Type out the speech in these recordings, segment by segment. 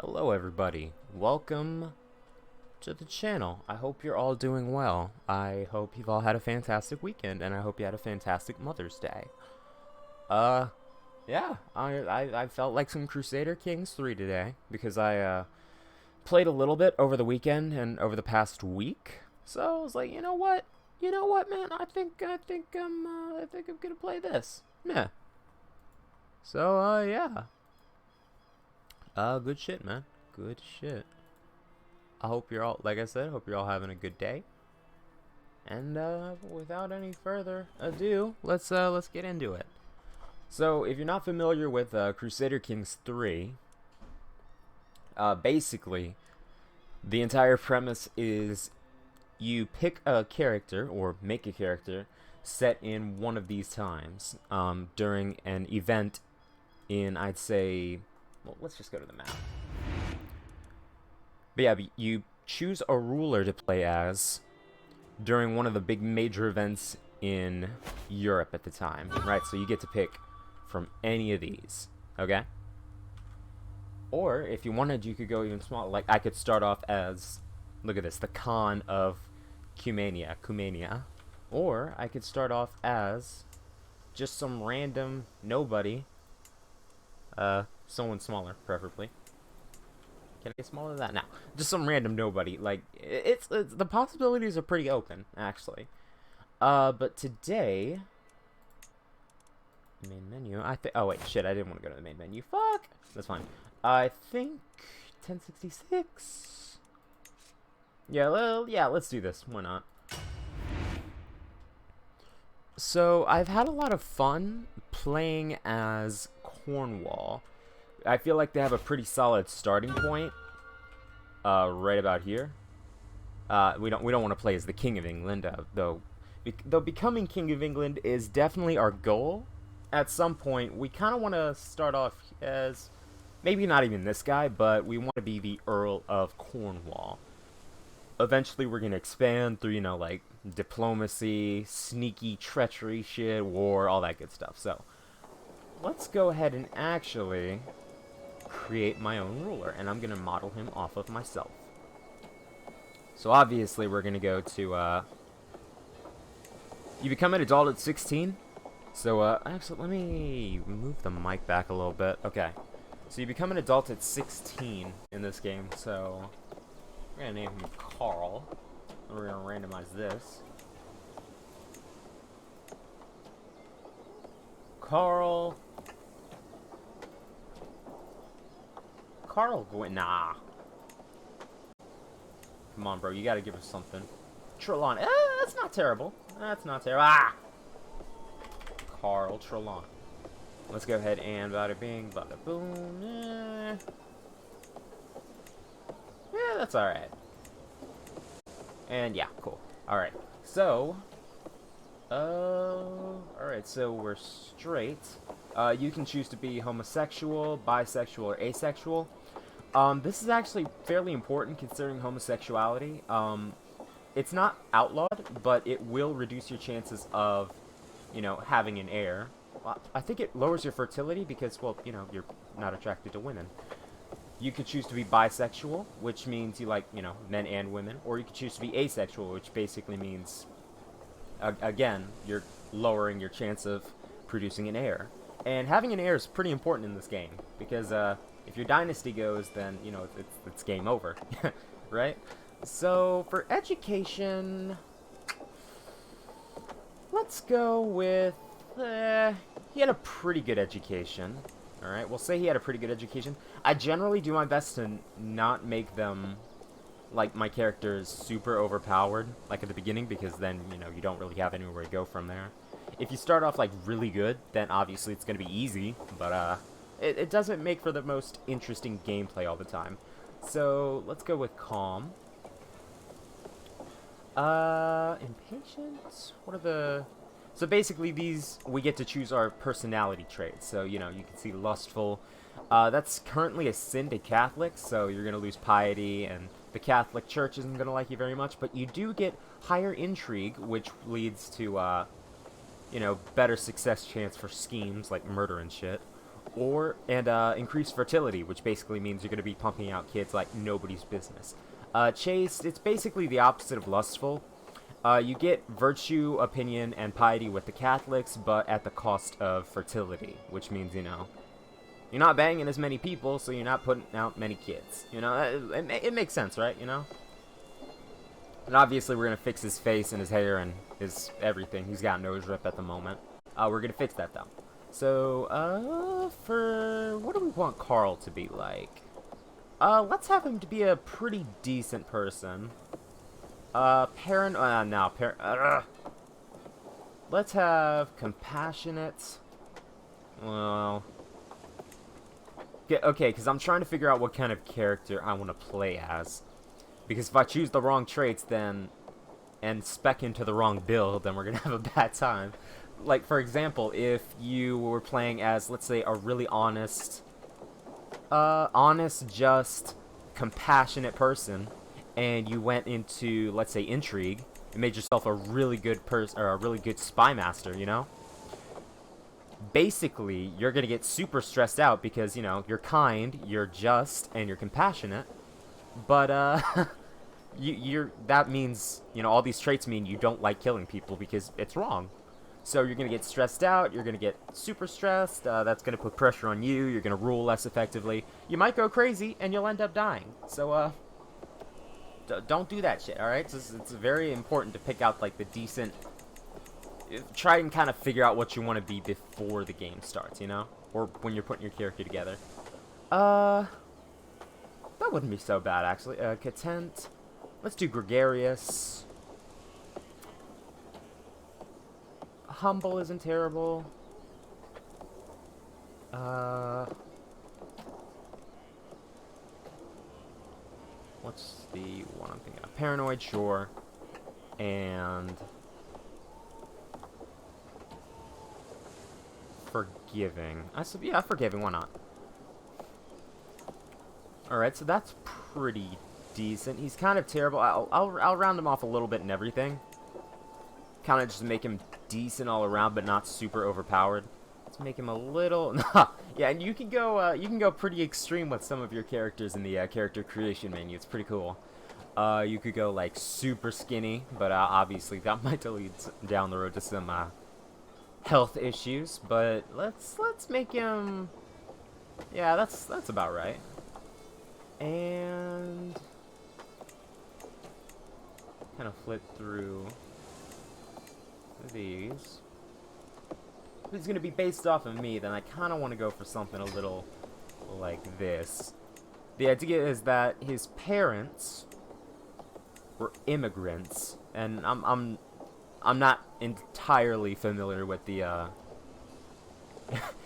Hello everybody, welcome to the channel. I hope you're all doing well. I hope you've all had a fantastic weekend, and I hope you had a fantastic Mother's Day. Yeah, I felt like some Crusader Kings 3 today, because I played a little bit over the weekend and over the past week. So I was like, you know what? You know what, man? I think I'm gonna play this. Yeah. So, yeah. Good shit, man. Good shit. I hope you're all, like I said, hope you're all having a good day. And without any further ado, let's get into it. So, if you're not familiar with Crusader Kings 3, basically, the entire premise is you pick a character or make a character set in one of these times during an event in, I'd say, well, let's just go to the map. But yeah, you choose a ruler to play as during one of the big major events in Europe at the time, right? So you get to pick from any of these, okay? Or if you wanted, you could go even smaller. Like I could start off as, look at this, the Khan of Cumania. Or I could start off as just some random nobody, someone smaller, preferably. Can I get smaller than that? No, just some random nobody. Like it's the possibilities are pretty open, actually. But today, main menu. Oh wait, shit! I didn't want to go to the main menu. Fuck. That's fine. I think 1066. Yeah, well, yeah. Let's do this. Why not? So I've had a lot of fun playing as Cornwall. I feel like they have a pretty solid starting point, right about here. We don't want to play as the King of England, though. Though becoming King of England is definitely our goal. At some point, we kind of want to start off as maybe not even this guy, but we want to be the Earl of Cornwall. Eventually, we're gonna expand through, you know, like diplomacy, sneaky treachery shit, war, all that good stuff. So let's go ahead and actually create my own ruler, and I'm gonna model him off of myself. So obviously we're gonna go to you become an adult at 16. So actually let me move the mic back a little bit. Okay, so you become an adult at 16 in this game. So we're gonna name him Carl, and we're gonna randomize this. Carl nah. Come on, bro. You gotta give us something. Trelawn. That's not terrible. That's not terrible. Ah! Carl Trelawn. Let's go ahead and bada bing, bada boom. Yeah, that's alright. And yeah, cool. Alright. So, alright, so we're straight. You can choose to be homosexual, bisexual, or asexual. This is actually fairly important considering homosexuality. It's not outlawed, but it will reduce your chances of, you know, having an heir. I think it lowers your fertility because, well, you know, you're not attracted to women. You could choose to be bisexual, which means you like, you know, men and women. Or you could choose to be asexual, which basically means, again, you're lowering your chance of producing an heir. And having an heir is pretty important in this game, because if your dynasty goes, then, you know, it's game over, right? So, for education, let's go with, he had a pretty good education. Alright, we'll say he had a pretty good education. I generally do my best to not make them, like, my characters super overpowered, like at the beginning, because then, you know, you don't really have anywhere to go from there. If you start off, like, really good, then obviously it's going to be easy, but, it doesn't make for the most interesting gameplay all the time. So, let's go with calm. Impatient? What are the... So basically these, we get to choose our personality traits. So, you know, you can see lustful. That's currently a sin to Catholics, so you're going to lose piety, and the Catholic Church isn't going to like you very much. But you do get higher intrigue, which leads to, you know, better success chance for schemes like murder and shit. and increased fertility, which basically means you're going to be pumping out kids like nobody's business. Chaste, it's basically the opposite of lustful. You get virtue, opinion, and piety with the Catholics, but at the cost of fertility, which means, you know, you're not banging as many people, so you're not putting out many kids. You know, it makes sense, right? You know? And obviously we're going to fix his face and his hair and his everything. He's got nose rip at the moment. We're going to fix that, though. So, for... what do we want Carl to be like? Let's have him to be a pretty decent person. Let's have compassionate. Well... okay, because I'm trying to figure out what kind of character I want to play as. Because if I choose the wrong traits, then... and spec into the wrong build, then we're going to have a bad time. Like, for example, if you were playing as, let's say, a really honest, just, compassionate person, and you went into, let's say, intrigue, and made yourself a really good person, or a really good spy master, you know? Basically, you're gonna get super stressed out because, you know, you're kind, you're just, and you're compassionate, but, that means, you know, all these traits mean you don't like killing people because it's wrong. So you're going to get stressed out, you're going to get super stressed, that's going to put pressure on you, you're going to rule less effectively. You might go crazy, and you'll end up dying. So, don't do that shit, alright? It's very important to pick out, like, the decent... try and kind of figure out what you want to be before the game starts, you know? Or when you're putting your character together. That wouldn't be so bad, actually. Content. Let's do gregarious. Humble isn't terrible. What's the one I'm thinking of? Paranoid, sure. And... forgiving. Yeah, forgiving, why not? Alright, so that's pretty decent. He's kind of terrible. I'll round him off a little bit and everything. Kind of just make him decent all around, but not super overpowered. Let's make him a little... yeah, and you can go pretty extreme with some of your characters in the character creation menu. It's pretty cool. You could go, like, super skinny, but obviously that might lead down the road to some health issues. But let's make him... yeah, that's about right. And... kind of flip through... these. If it's going to be based off of me, then I kind of want to go for something a little like this. The idea is that his parents were immigrants, and I'm not entirely familiar with the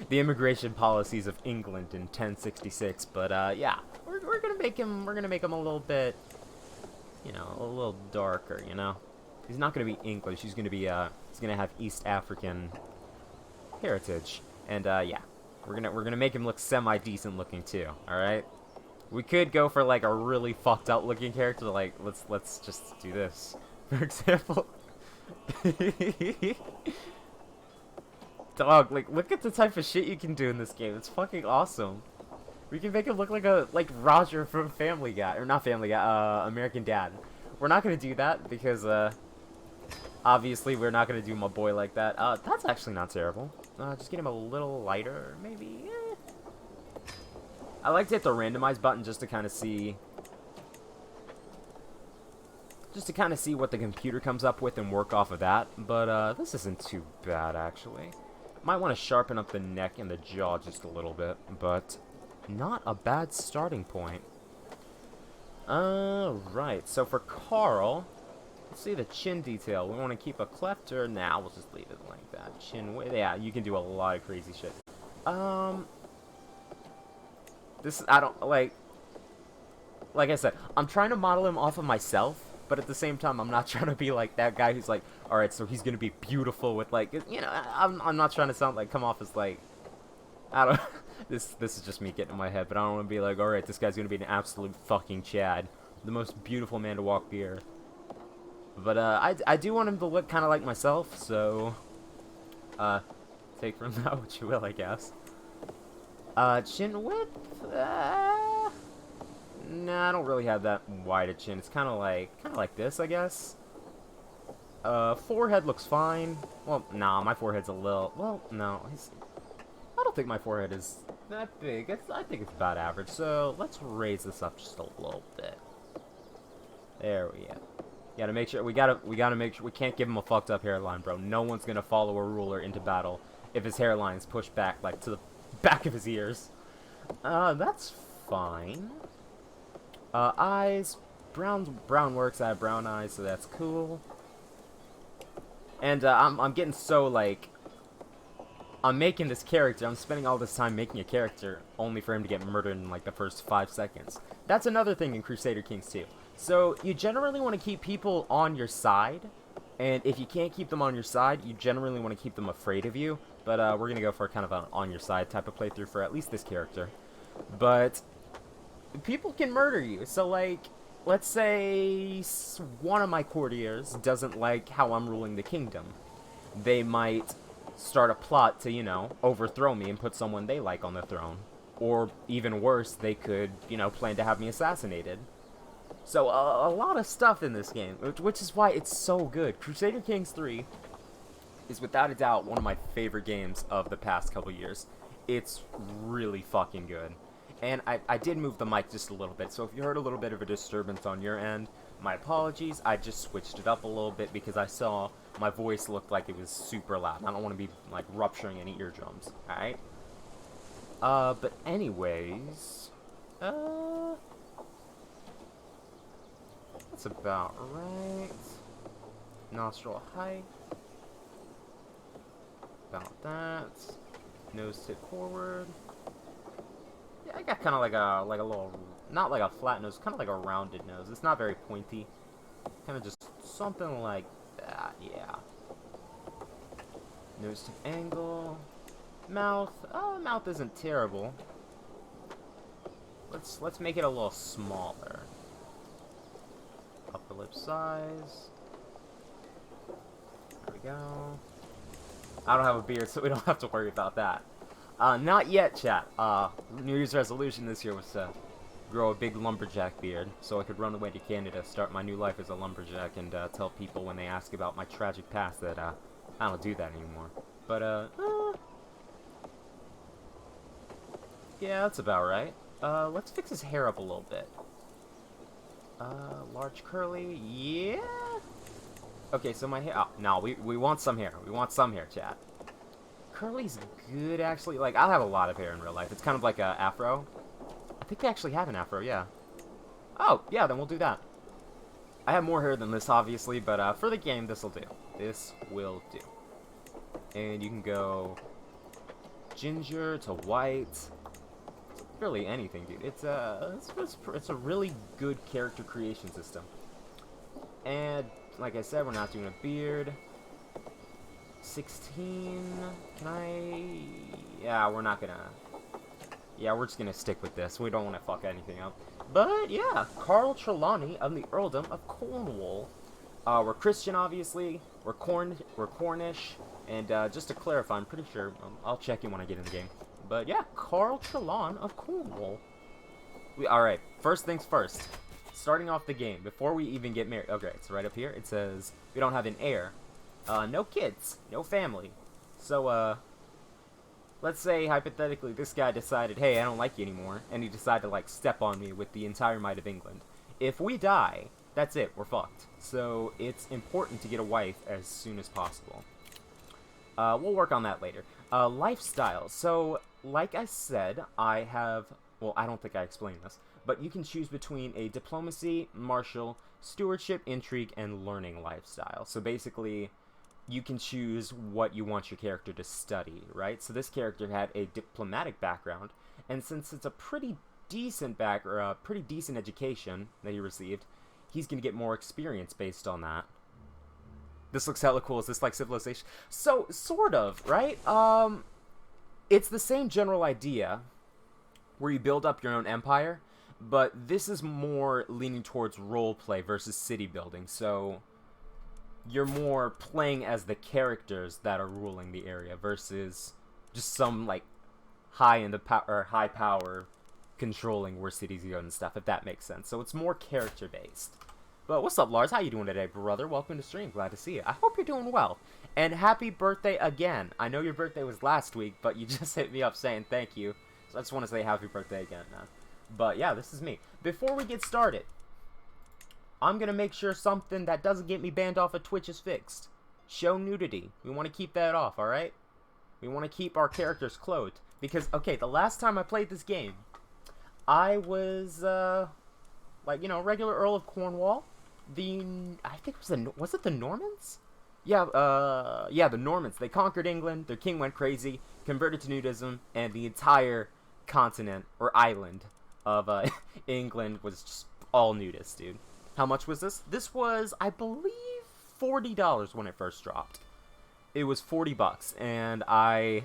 the immigration policies of England in 1066, but yeah, we're gonna make him a little bit, you know, a little darker, you know. He's not gonna be English. He's gonna be he's gonna have East African heritage, and yeah, we're gonna make him look semi-decent looking too. All right, we could go for like a really fucked up looking character. Like let's just do this, for example. Dog, like look at the type of shit you can do in this game. It's fucking awesome. We can make him look like Roger from Family Guy, or not Family Guy, American Dad. We're not gonna do that because obviously we're not gonna do my boy like that. That's actually not terrible. Just get him a little lighter, maybe. I like to hit the randomize button just to kind of see, what the computer comes up with and work off of that. But this isn't too bad actually. Might want to sharpen up the neck and the jaw just a little bit, but not a bad starting point. Right, so for Carl, let's see the chin detail. We want to keep a cleft, or nah, we'll just leave it like that. Chin, yeah, you can do a lot of crazy shit. This, I don't, like I said, I'm trying to model him off of myself, but at the same time, I'm not trying to be like that guy who's like, alright, so he's gonna be beautiful with, like, you know, I'm not trying to come off as, like, I don't, this is just me getting in my head, but I don't want to be like, alright, this guy's gonna be an absolute fucking Chad. The most beautiful man to walk the earth. But, I do want him to look kind of like myself, so, take from that what you will, I guess. Chin width? Nah, I don't really have that wide a chin. It's kind of like this, I guess. Forehead looks fine. Well, nah, my forehead's a little... Well, no. I don't think my forehead is that big. I think it's about average. So, let's raise this up just a little bit. There we go. Gotta make sure... We gotta make sure... We can't give him a fucked up hairline, bro. No one's gonna follow a ruler into battle if his hairline's pushed back, like, to the back of his ears. That's fine. Eyes... Brown works. I have brown eyes, so that's cool. And I'm getting so, like, I'm making this character, I'm spending all this time making a character only for him to get murdered in, like, the first 5 seconds. That's another thing in Crusader Kings 2. So, you generally want to keep people on your side, and if you can't keep them on your side, you generally want to keep them afraid of you, but we're going to go for kind of an on-your-side type of playthrough for at least this character. But, people can murder you, so, like... Let's say one of my courtiers doesn't like how I'm ruling the kingdom. They might start a plot to, you know, overthrow me and put someone they like on the throne. Or, even worse, they could, you know, plan to have me assassinated. So, a lot of stuff in this game, which is why it's so good. Crusader Kings 3 is without a doubt one of my favorite games of the past couple years. It's really fucking good. And I did move the mic just a little bit, so if you heard a little bit of a disturbance on your end, my apologies. I just switched it up a little bit because I saw my voice looked like it was super loud. I don't want to be, like, rupturing any eardrums, alright? But anyways, that's about right. Nostril height. About that. Nose tip forward. I got kind of like a little, not like a flat nose, kind of like a rounded nose. It's not very pointy. Kind of just something like that, yeah. Nose to angle. Mouth. Mouth isn't terrible. Let's make it a little smaller. Upper lip size. There we go. I don't have a beard, so we don't have to worry about that. Not yet, chat. New Year's resolution this year was to grow a big lumberjack beard so I could run away to Canada, start my new life as a lumberjack, and tell people when they ask about my tragic past that I don't do that anymore. But, yeah, that's about right. Let's fix his hair up a little bit. Large curly, yeah? Okay, so my hair, oh, no, we want some hair. We want some hair, chat. Curly's good, actually. Like, I'll have a lot of hair in real life. It's kind of like a afro. I think they actually have an afro, yeah. Oh, yeah, then we'll do that. I have more hair than this, obviously, but for the game, this will do. This will do. And you can go ginger to white. Really anything, dude. It's a really good character creation system. And, like I said, we're not doing a beard. 16, can I... Yeah, we're not gonna... Yeah, we're just gonna stick with this. We don't want to fuck anything up. But, yeah, Carl Trelawney of the Earldom of Cornwall. We're Christian, obviously. We're Cornish. And, just to clarify, I'm pretty sure... I'll check in when I get in the game. But, yeah, Carl Trelawney of Cornwall. Alright, first things first. Starting off the game, before we even get married... Okay, so right up here, it says, we don't have an heir. No kids, no family. So, let's say, hypothetically, this guy decided, hey, I don't like you anymore, and he decided to, like, step on me with the entire might of England. If we die, that's it, we're fucked. So, it's important to get a wife as soon as possible. We'll work on that later. Lifestyle. So, like I said, I have, well, I don't think I explained this, but you can choose between a diplomacy, martial, stewardship, intrigue, and learning lifestyle. So, basically... you can choose what you want your character to study, right? So this character had a diplomatic background, and since it's a pretty decent pretty decent education that he received, he's gonna get more experience based on that. This looks hella cool. Is this like Civilization? So, sort of, right? It's the same general idea, where you build up your own empire, but this is more leaning towards roleplay versus city building, so... you're more playing as the characters that are ruling the area versus just some, like, high power controlling where cities go and stuff, if that makes sense. So it's more character based. But what's up, Lars? How you doing today, brother? Welcome to stream. Glad to see you. I hope you're doing well. And happy birthday again. I know your birthday was last week, but you just hit me up saying thank you. So I just want to say happy birthday again, man. But yeah, this is me. Before we get started, I'm going to make sure something that doesn't get me banned off of Twitch is fixed. Show nudity. We want to keep that off, alright? We want to keep our characters clothed. Because, okay, the last time I played this game, I was, like, you know, regular Earl of Cornwall. I think was it the Normans? Yeah, the Normans. They conquered England, their king went crazy, converted to nudism, and the entire continent, or island, of, England was just all nudist, dude. How much was this? This was, I believe, $40 when it first dropped. It was 40 bucks, and I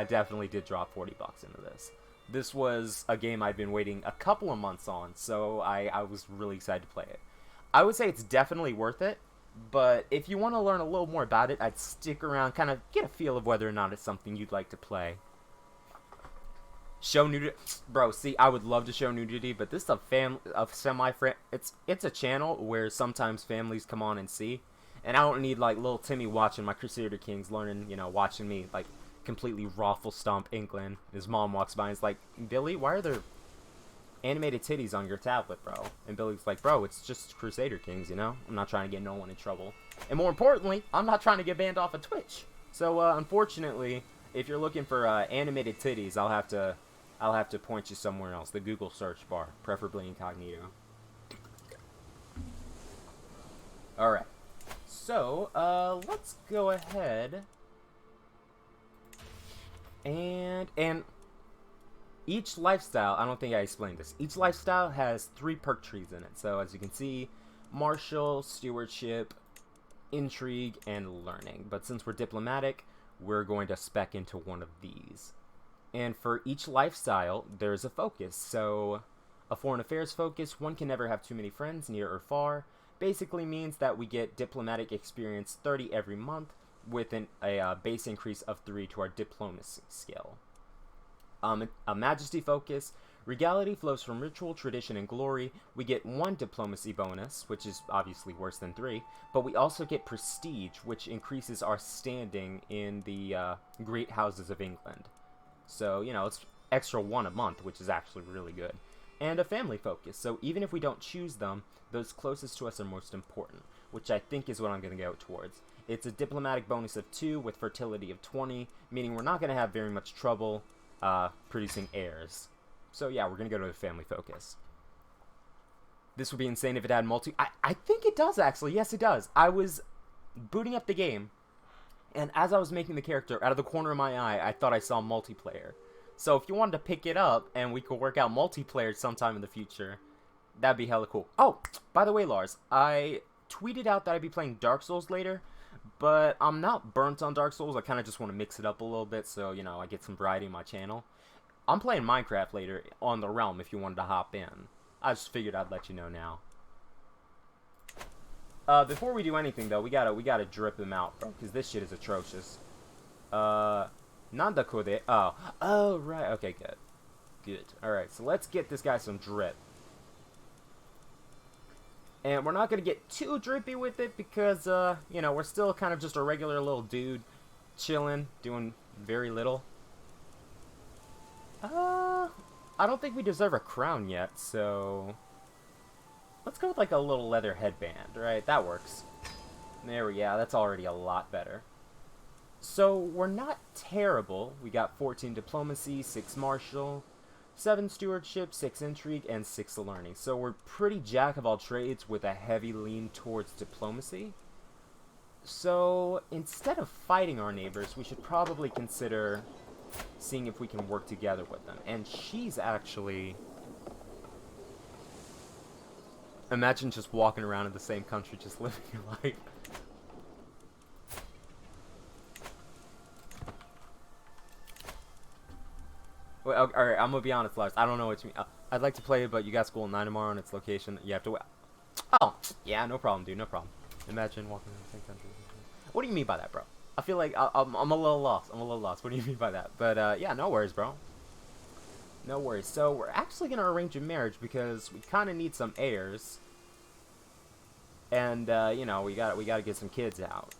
definitely did drop 40 bucks into this. This was a game I'd been waiting a couple of months on, so I was really excited to play it. I would say it's definitely worth it, but if you want to learn a little more about it, I'd stick around, kind of get a feel of whether or not it's something you'd like to play. Show nudity, bro. See, I would love to show nudity, but this is it's a channel where sometimes families come on and see, and I don't need like little Timmy watching my Crusader Kings, learning, you know, watching me like completely raffle stomp England. His mom walks by and is like, Billy, why are there animated titties on your tablet, bro? And Billy's like, bro, it's just Crusader Kings, you know? I'm not trying to get no one in trouble. And more importantly, I'm not trying to get banned off of Twitch. So, unfortunately, if you're looking for animated titties, I'll have to point you somewhere else. The Google search bar, preferably incognito. Alright. So, let's go ahead and each lifestyle, I don't think I explained this, each lifestyle has 3 perk trees in it. So as you can see, martial, stewardship, intrigue, and learning. But since we're diplomatic, we're going to spec into one of these. And for each lifestyle, there's a focus. So a foreign affairs focus, one can never have too many friends, near or far, basically means that we get diplomatic experience 30 every month with a base increase of 3 to our diplomacy skill. A majesty focus, regality flows from ritual, tradition, and glory. We get 1 diplomacy bonus, which is obviously worse than 3, but we also get prestige, which increases our standing in the great houses of England. So, you know, it's extra 1 a month, which is actually really good. And a family focus, so even if we don't choose them, those closest to us are most important, which I think is what I'm going to go towards. It's a diplomatic bonus of 2 with fertility of 20, meaning we're not going to have very much trouble producing heirs. So yeah, we're going to go to the family focus. This would be insane if it had multi... I think it does, actually. Yes, it does. I was booting up the game, and as I was making the character, out of the corner of my eye, I thought I saw multiplayer. So if you wanted to pick it up, and we could work out multiplayer sometime in the future, that'd be hella cool. Oh, by the way, Lars, I tweeted out that I'd be playing Dark Souls later, but I'm not burnt on Dark Souls. I kind of just want to mix it up a little bit so, you know, I get some variety in my channel. I'm playing Minecraft later on the Realm if you wanted to hop in. I just figured I'd let you know now. Before we do anything, though, we gotta drip him out, bro, because this shit is atrocious. Nanda kode. Oh, right. Okay, good. Good. Alright, so let's get this guy some drip. And we're not going to get too drippy with it because, you know, we're still kind of just a regular little dude chilling, doing very little. I don't think we deserve a crown yet, so let's go with like a little leather headband, right? That works. There we go. That's already a lot better. So we're not terrible. We got 14 diplomacy, 6 martial, 7 stewardship, 6 intrigue, and 6 learning. So we're pretty jack of all trades with a heavy lean towards diplomacy. So instead of fighting our neighbors, we should probably consider seeing if we can work together with them. And she's actually... Imagine just walking around in the same country, just living your life. Well, alright, I'm gonna be honest, Lars. I don't know what you mean. I'd like to play it, but you got school at 9 tomorrow and its location. You have to wait. Oh, yeah, no problem, dude, no problem. Imagine walking in the same country. What do you mean by that, bro? I feel like I'm a little lost. I'm a little lost. What do you mean by that? But, yeah, no worries, bro. No worries. So we're actually gonna arrange a marriage because we kind of need some heirs, and you know, we gotta get some kids out.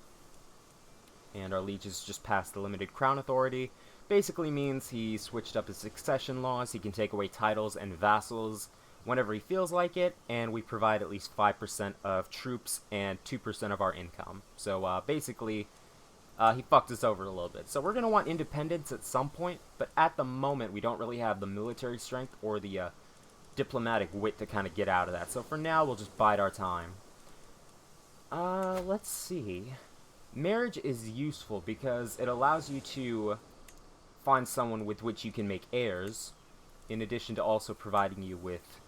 And our liege has just passed the limited crown authority. Basically means he switched up his succession laws. He can take away titles and vassals whenever he feels like it, and we provide at least 5% of troops and 2% of our income. So basically, he fucked us over a little bit. So we're going to want independence at some point, but at the moment we don't really have the military strength or the diplomatic wit to kind of get out of that. So for now, we'll just bide our time. Let's see. Marriage is useful because it allows you to find someone with which you can make heirs, in addition to also providing you with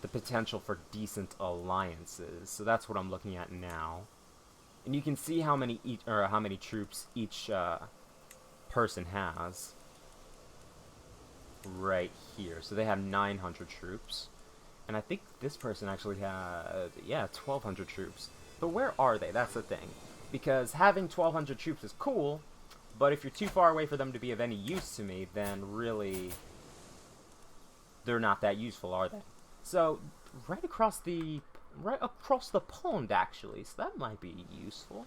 the potential for decent alliances. So that's what I'm looking at now. And you can see how many troops each person has right here. So they have 900 troops, and I think this person actually had 1,200 troops. But where are they? That's the thing. Because having 1,200 troops is cool, but if you're too far away for them to be of any use to me, then really they're not that useful, are they? So right across the pond, actually. So that might be useful.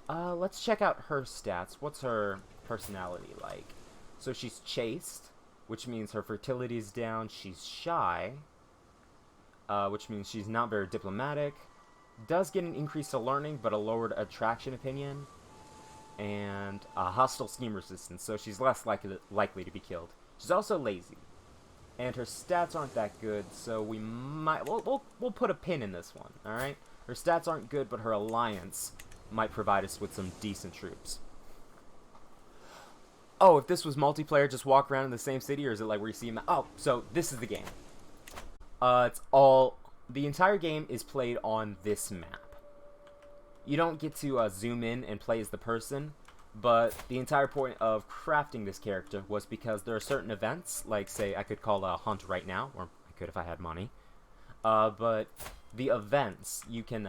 Let's check out her stats. What's her personality like? So she's chaste, which means her fertility is down. She's shy, which means she's not very diplomatic. Does get an increase to learning, but a lowered attraction opinion. And a hostile scheme resistance, so she's less likely to be killed. She's also lazy. And her stats aren't that good, so we might... We'll put a pin in this one, alright? Her stats aren't good, but her alliance might provide us with some decent troops. Oh, if this was multiplayer, just walk around in the same city, or is it like where you see... Oh, so this is the game. It's all... The entire game is played on this map. You don't get to zoom in and play as the person, but the entire point of crafting this character was because there are certain events, like, say, I could call a hunt right now, or I could if I had money, but the events, you can,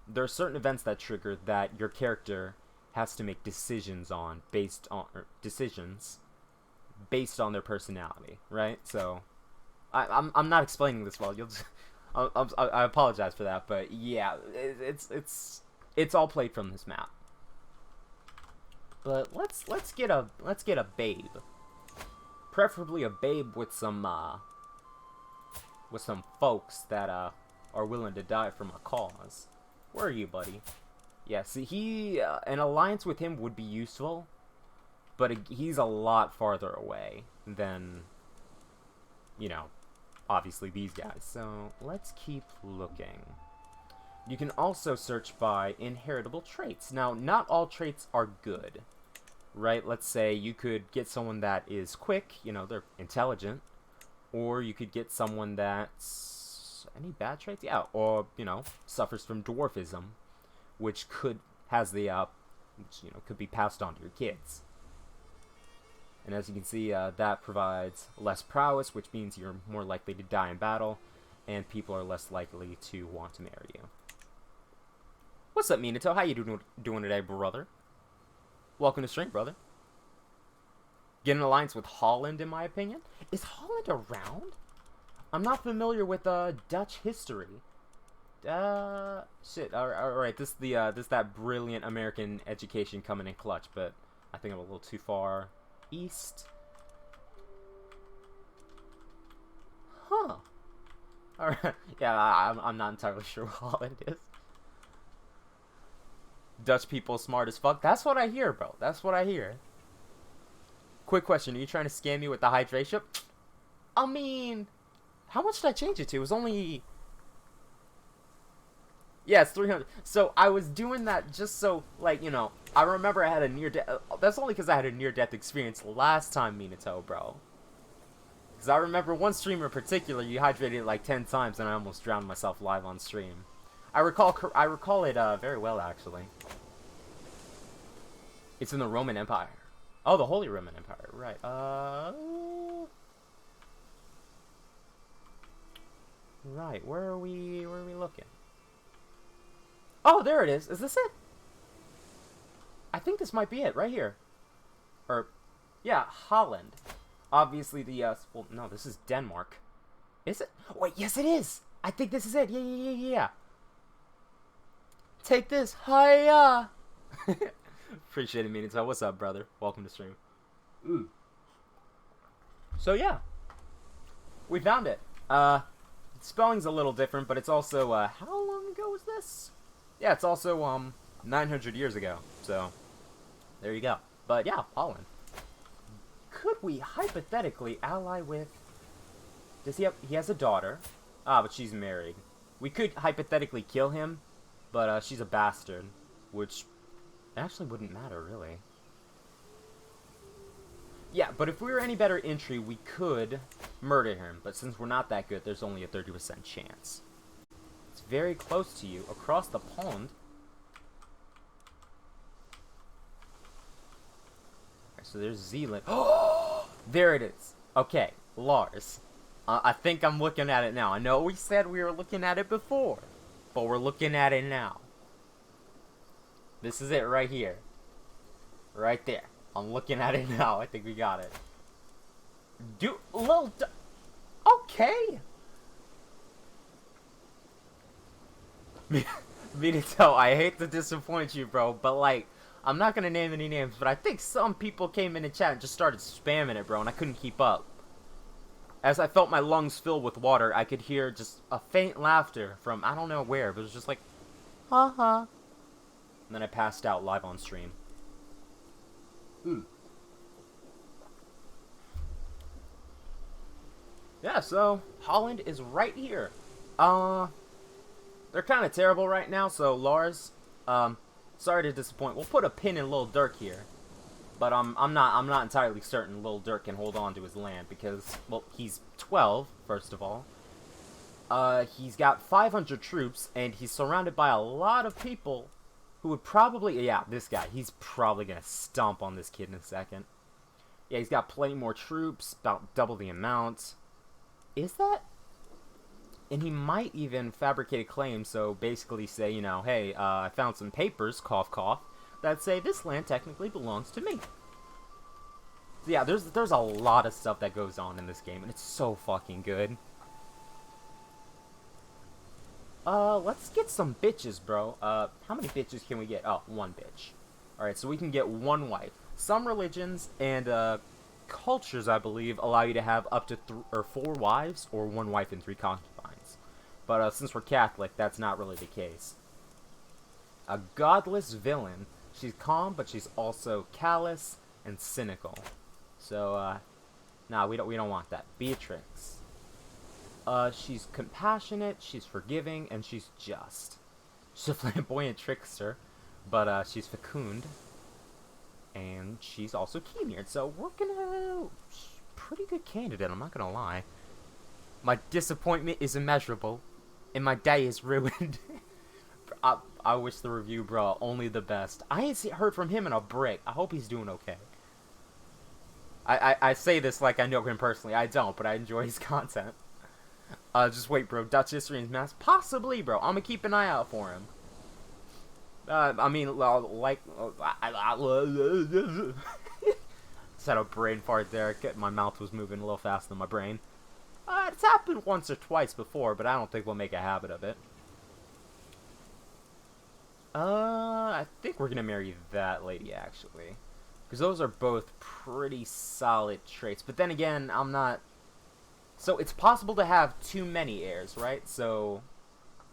there are certain events that trigger that your character has to make decisions based on their personality, right? So, I'm not explaining this well, you'll just... I apologize for that, but yeah, it's all played from this map. But let's get a babe, preferably a babe with some folks that are willing to die for my cause. Where are you, buddy? Yeah, see, an alliance with him would be useful, but he's a lot farther away than, you know, obviously these guys. So let's keep looking. You can also search by inheritable traits. Now, not all traits are good, right? Let's say you could get someone that is quick, you know, they're intelligent, or you could get someone that's... Any bad traits? Yeah, or, you know, suffers from dwarfism, which could be passed on to your kids. And as you can see, that provides less prowess, which means you're more likely to die in battle, and people are less likely to want to marry you. What's up, Minato? How you doing today, brother? Welcome to stream, brother. Get an alliance with Holland, in my opinion. Is Holland around? I'm not familiar with Dutch history. Shit. All right. This that brilliant American education coming in clutch, but I think I'm a little too far east. Huh. All right. Yeah, I'm not entirely sure what Holland is. Dutch people smart as fuck. That's what I hear, bro. That's what I hear. Quick question. Are you trying to scam me with the hydration? I mean, how much did I change it to? It was only... Yeah, it's 300. So I was doing that just so, like, you know, I remember I had a near-death... That's only because I had a near-death experience last time, Minato, bro. Because I remember one streamer in particular, you hydrated like 10 times and I almost drowned myself live on stream. I recall it very well, actually. It's in the Roman Empire. Oh, the Holy Roman Empire, right. Right, where are we looking? Oh, there it is. Is this it? I think this might be it, right here. Or, yeah, Holland. Obviously the, well, no, this is Denmark. Is it? Wait, yes it is! I think this is it. Yeah. Take this. Hiya! Appreciate it, meaning. So, what's up, brother? Welcome to stream. So, yeah. We found it. Spelling's a little different, but it's also, how long ago was this? Yeah, it's also, 900 years ago. So, there you go. But, yeah, Holland. Could we hypothetically ally with... Does he have... He has a daughter. Ah, but she's married. We could hypothetically kill him, but, she's a bastard. Which actually wouldn't matter, really. Yeah, but if we were any better entry, we could murder him. But since we're not that good, there's only a 30% chance. It's very close to you, across the pond. Okay, so there's Zealand. Oh, there it is. Okay, Lars. I think I'm looking at it now. I know we said we were looking at it before, but we're looking at it now. This is it right here. Right there. I'm looking at it now. I think we got it. Okay. Benito, I hate to disappoint you, bro, but like, I'm not gonna name any names, but I think some people came in the chat and just started spamming it, bro, and I couldn't keep up. As I felt my lungs fill with water, I could hear just a faint laughter from I don't know where, but it was just like, ha. And then I passed out live on stream. Yeah, so Holland is right here. They're kind of terrible right now, so Lars, sorry to disappoint. We'll put a pin in Lil Durk here. But I'm not entirely certain Lil Durk can hold on to his land because, well, he's 12, first of all. He's got 500 troops, and he's surrounded by a lot of people who would probably, yeah, this guy, he's probably gonna stomp on this kid in a second. Yeah, he's got plenty more troops, about double the amount. Is that? And he might even fabricate a claim, so basically say, you know, hey, I found some papers, cough cough, that say this land technically belongs to me. So yeah, there's a lot of stuff that goes on in this game, and it's so fucking good. Let's get some bitches, bro. How many bitches can we get? Oh, one bitch. Alright, so we can get one wife. Some religions and, cultures, I believe, allow you to have up to 4 wives, or 1 wife and 3 concubines. But, since we're Catholic, that's not really the case. A godless villain. She's calm, but she's also callous and cynical. So, nah, we don't want that. Beatrix. She's compassionate, she's forgiving, and she's just. She's a flamboyant trickster, but, she's fecund. And she's also keen-eared, so we're gonna... Pretty good candidate, I'm not gonna lie. My disappointment is immeasurable, and my day is ruined. I wish the review, bro, only the best. I ain't heard from him in a brick. I hope he's doing okay. I say this like I know him personally. I don't, but I enjoy his content. Just wait, bro. Dutch history and math? Possibly, bro. I'm gonna keep an eye out for him. I mean, like... Just had a brain fart there. My mouth was moving a little faster than my brain. It's happened once or twice before, but I don't think we'll make a habit of it. I think we're gonna marry that lady, actually. Because those are both pretty solid traits. But then again, I'm not... So, it's possible to have too many heirs, right? So,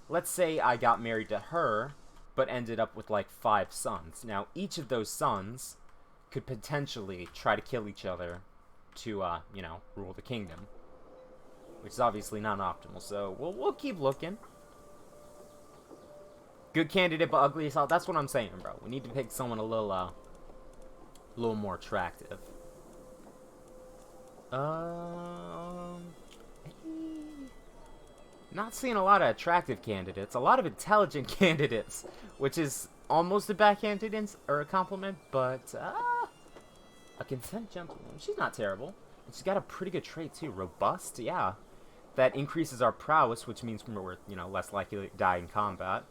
let's say I got married to her, but ended up with, like, 5 sons. Now, each of those sons could potentially try to kill each other to, you know, rule the kingdom. Which is obviously not optimal, so we'll keep looking. Good candidate, but ugly as hell. That's what I'm saying, bro. We need to pick someone a little more attractive. Not seeing a lot of attractive candidates. A lot of intelligent candidates, which is almost a backhanded or a compliment, but a content gentleman. She's not terrible. And she's got a pretty good trait too. Robust, yeah. That increases our prowess, which means we're, you know, less likely to die in combat.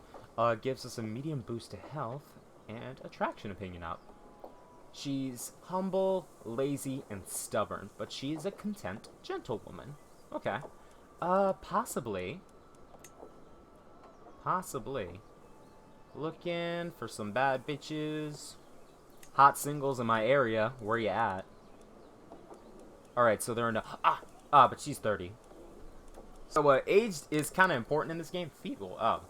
Gives us a medium boost to health and attraction opinion up. She's humble, lazy, and stubborn, but she is a content gentlewoman. Okay. Possibly. Possibly. Looking for some bad bitches. Hot singles in my area. Where you at? Alright, so there are no... but she's 30. So, age is kind of important in this game. Feeble. Oh.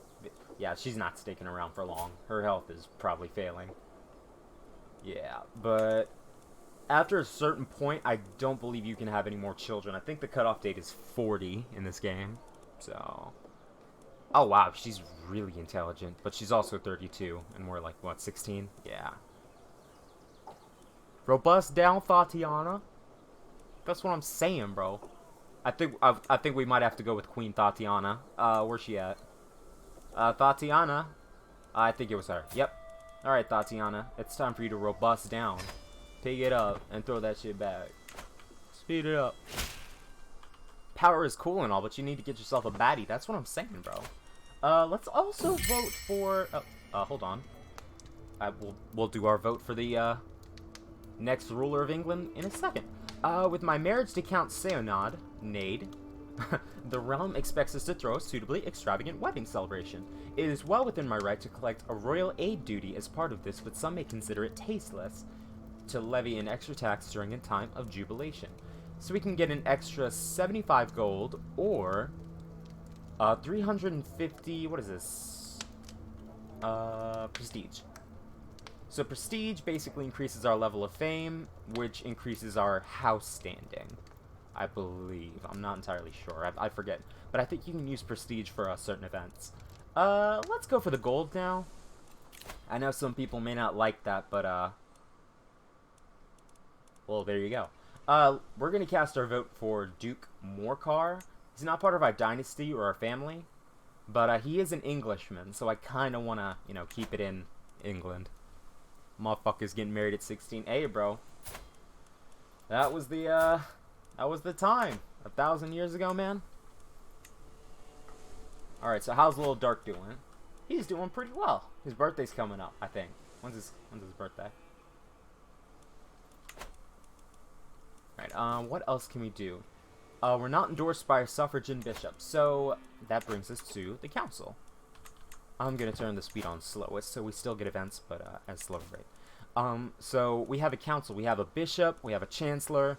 Yeah, she's not sticking around for long. Her health is probably failing. Yeah, but... After a certain point, I don't believe you can have any more children. I think the cutoff date is 40 in this game. So... Oh, wow, she's really intelligent. But she's also 32. And we're like, what, 16? Yeah. Robust down, Tatiana. That's what I'm saying, bro. I think we might have to go with Queen Tatiana. Where's she at? Tatiana. I think it was her. Yep. Alright, Tatiana. It's time for you to robust down. Pick it up and throw that shit back. Speed it up. Power is cool and all, but you need to get yourself a baddie. That's what I'm saying, bro. Let's also vote for... hold on. We'll do our vote for the, next ruler of England in a second. With my marriage to Count Seonad, Nade, the realm expects us to throw a suitably extravagant wedding celebration. It is well within my right to collect a royal aid duty as part of this, but some may consider it tasteless to levy an extra tax during a time of jubilation. So we can get an extra 75 gold, or 350, what is this? Prestige. So prestige basically increases our level of fame, which increases our house standing, I believe. I'm not entirely sure. I forget. But I think you can use prestige for certain events. Let's go for the gold now. I know some people may not like that, but, well, there you go. We're going to cast our vote for Duke Morcar. He's not part of our dynasty or our family, but he is an Englishman, so I kind of want to, you know, keep it in England. Motherfuckers getting married at 16. Hey, bro. That was the time. 1,000 years ago, man. Alright, so how's Little Dark doing? He's doing pretty well. His birthday's coming up, I think. When's his birthday? Alright, what else can we do? We're not endorsed by a suffragan bishop, so that brings us to the council. I'm going to turn the speed on slowest, so we still get events, but at a slower rate. So we have a council. We have a bishop. We have a chancellor.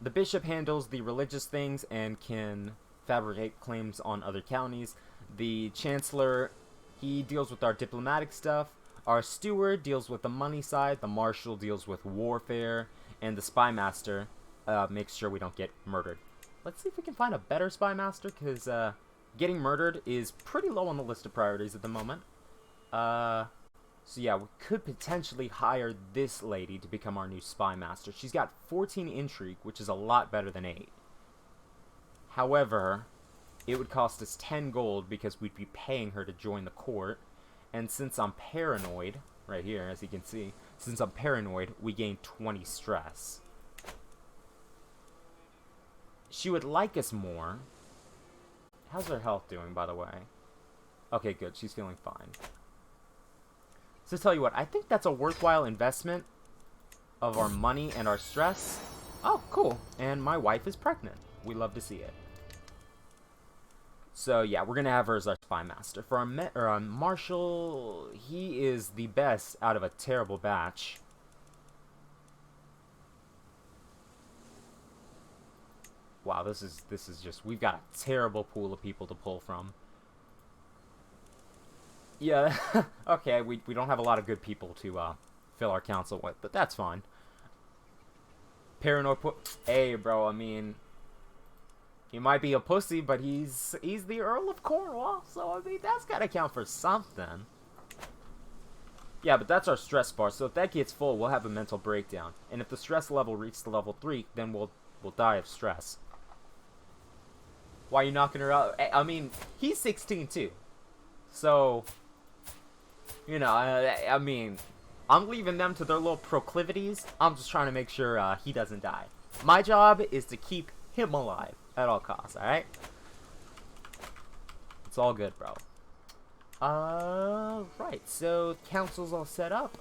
The bishop handles the religious things and can fabricate claims on other counties. The chancellor, he deals with our diplomatic stuff. Our steward deals with the money side. The marshal deals with warfare. And the spy master makes sure we don't get murdered. Let's see if we can find a better spy master, because getting murdered is pretty low on the list of priorities at the moment. So yeah, we could potentially hire this lady to become our new spy master. She's got 14 intrigue, which is a lot better than 8. However, it would cost us 10 gold because we'd be paying her to join the court. And since I'm paranoid, right here, as you can see, since I'm paranoid, we gain 20 stress. She would like us more. How's her health doing, by the way? Okay, good. She's feeling fine. So tell you what, I think that's a worthwhile investment of our money and our stress. Oh, cool. And my wife is pregnant. We love to see it. So yeah, we're going to have her as our spy master. For our marshal, he is the best out of a terrible batch. Wow, this is just, we've got a terrible pool of people to pull from. Yeah, okay, we don't have a lot of good people to fill our council with, but that's fine. Paranoid hey, bro, I mean, he might be a pussy, but he's the Earl of Cornwall, so I mean, that's gotta count for something. Yeah, but that's our stress bar, so if that gets full, we'll have a mental breakdown. And if the stress level reaches the level 3, then we'll die of stress. Why are you knocking her out? I mean, he's 16 too. So, you know, I mean, I'm leaving them to their little proclivities. I'm just trying to make sure he doesn't die. My job is to keep him alive at all costs, alright? It's all good, bro. Right, so council's all set up.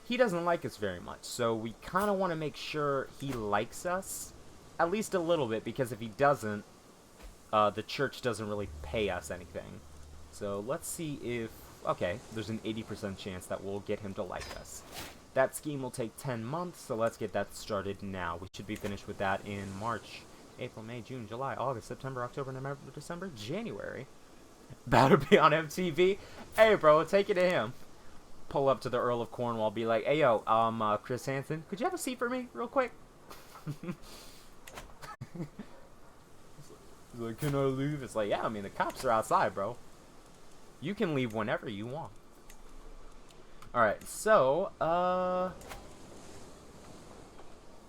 he doesn't like us very much. So we kind of want to make sure he likes us, at least a little bit, because if he doesn't, the church doesn't really pay us anything. So let's see if... Okay, there's an 80% chance that we'll get him to like us. That scheme will take 10 months, so let's get that started now. We should be finished with that in March, April, May, June, July, August, September, October, November, December, January. Better be on MTV. Hey, bro, take it to him. Pull up to the Earl of Cornwall, be like, hey, yo, Chris Hansen, could you have a seat for me, real quick? He's like, can I leave? It's like, yeah, I mean, the cops are outside, bro. You can leave whenever you want. Alright, so,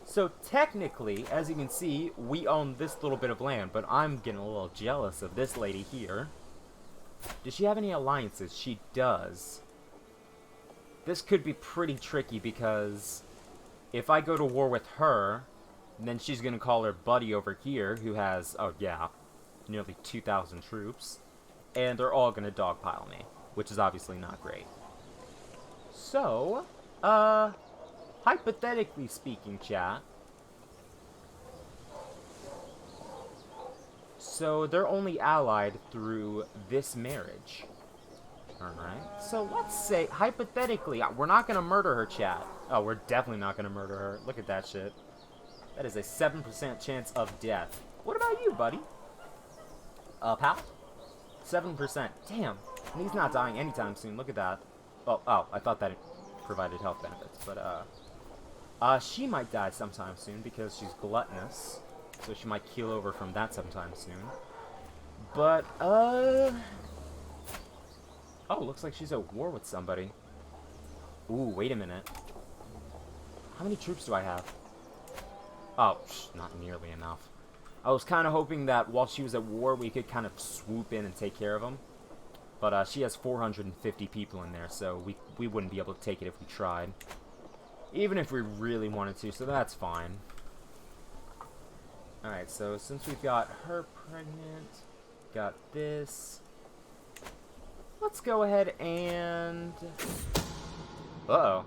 so technically, as you can see, we own this little bit of land, but I'm getting a little jealous of this lady here. Does she have any alliances? She does. This could be pretty tricky because if I go to war with her, then she's going to call her buddy over here who has, oh yeah, nearly 2,000 troops. And they're all going to dogpile me, which is obviously not great. So, hypothetically speaking, chat. So, they're only allied through this marriage. Alright, so let's say, hypothetically, we're not going to murder her, chat. Oh, we're definitely not going to murder her. Look at that shit. That is a 7% chance of death. What about you, buddy? Pal? 7%. Damn. And he's not dying anytime soon. Look at that. Oh, I thought that it provided health benefits. But, she might die sometime soon because she's gluttonous. So she might keel over from that sometime soon. But, oh, looks like she's at war with somebody. Ooh, wait a minute. How many troops do I have? Oh, not nearly enough. I was kind of hoping that while she was at war, we could kind of swoop in and take care of them. But she has 450 people in there, so we wouldn't be able to take it if we tried. Even if we really wanted to, so that's fine. Alright, so since we've got her pregnant, got this, let's go ahead and... Uh-oh.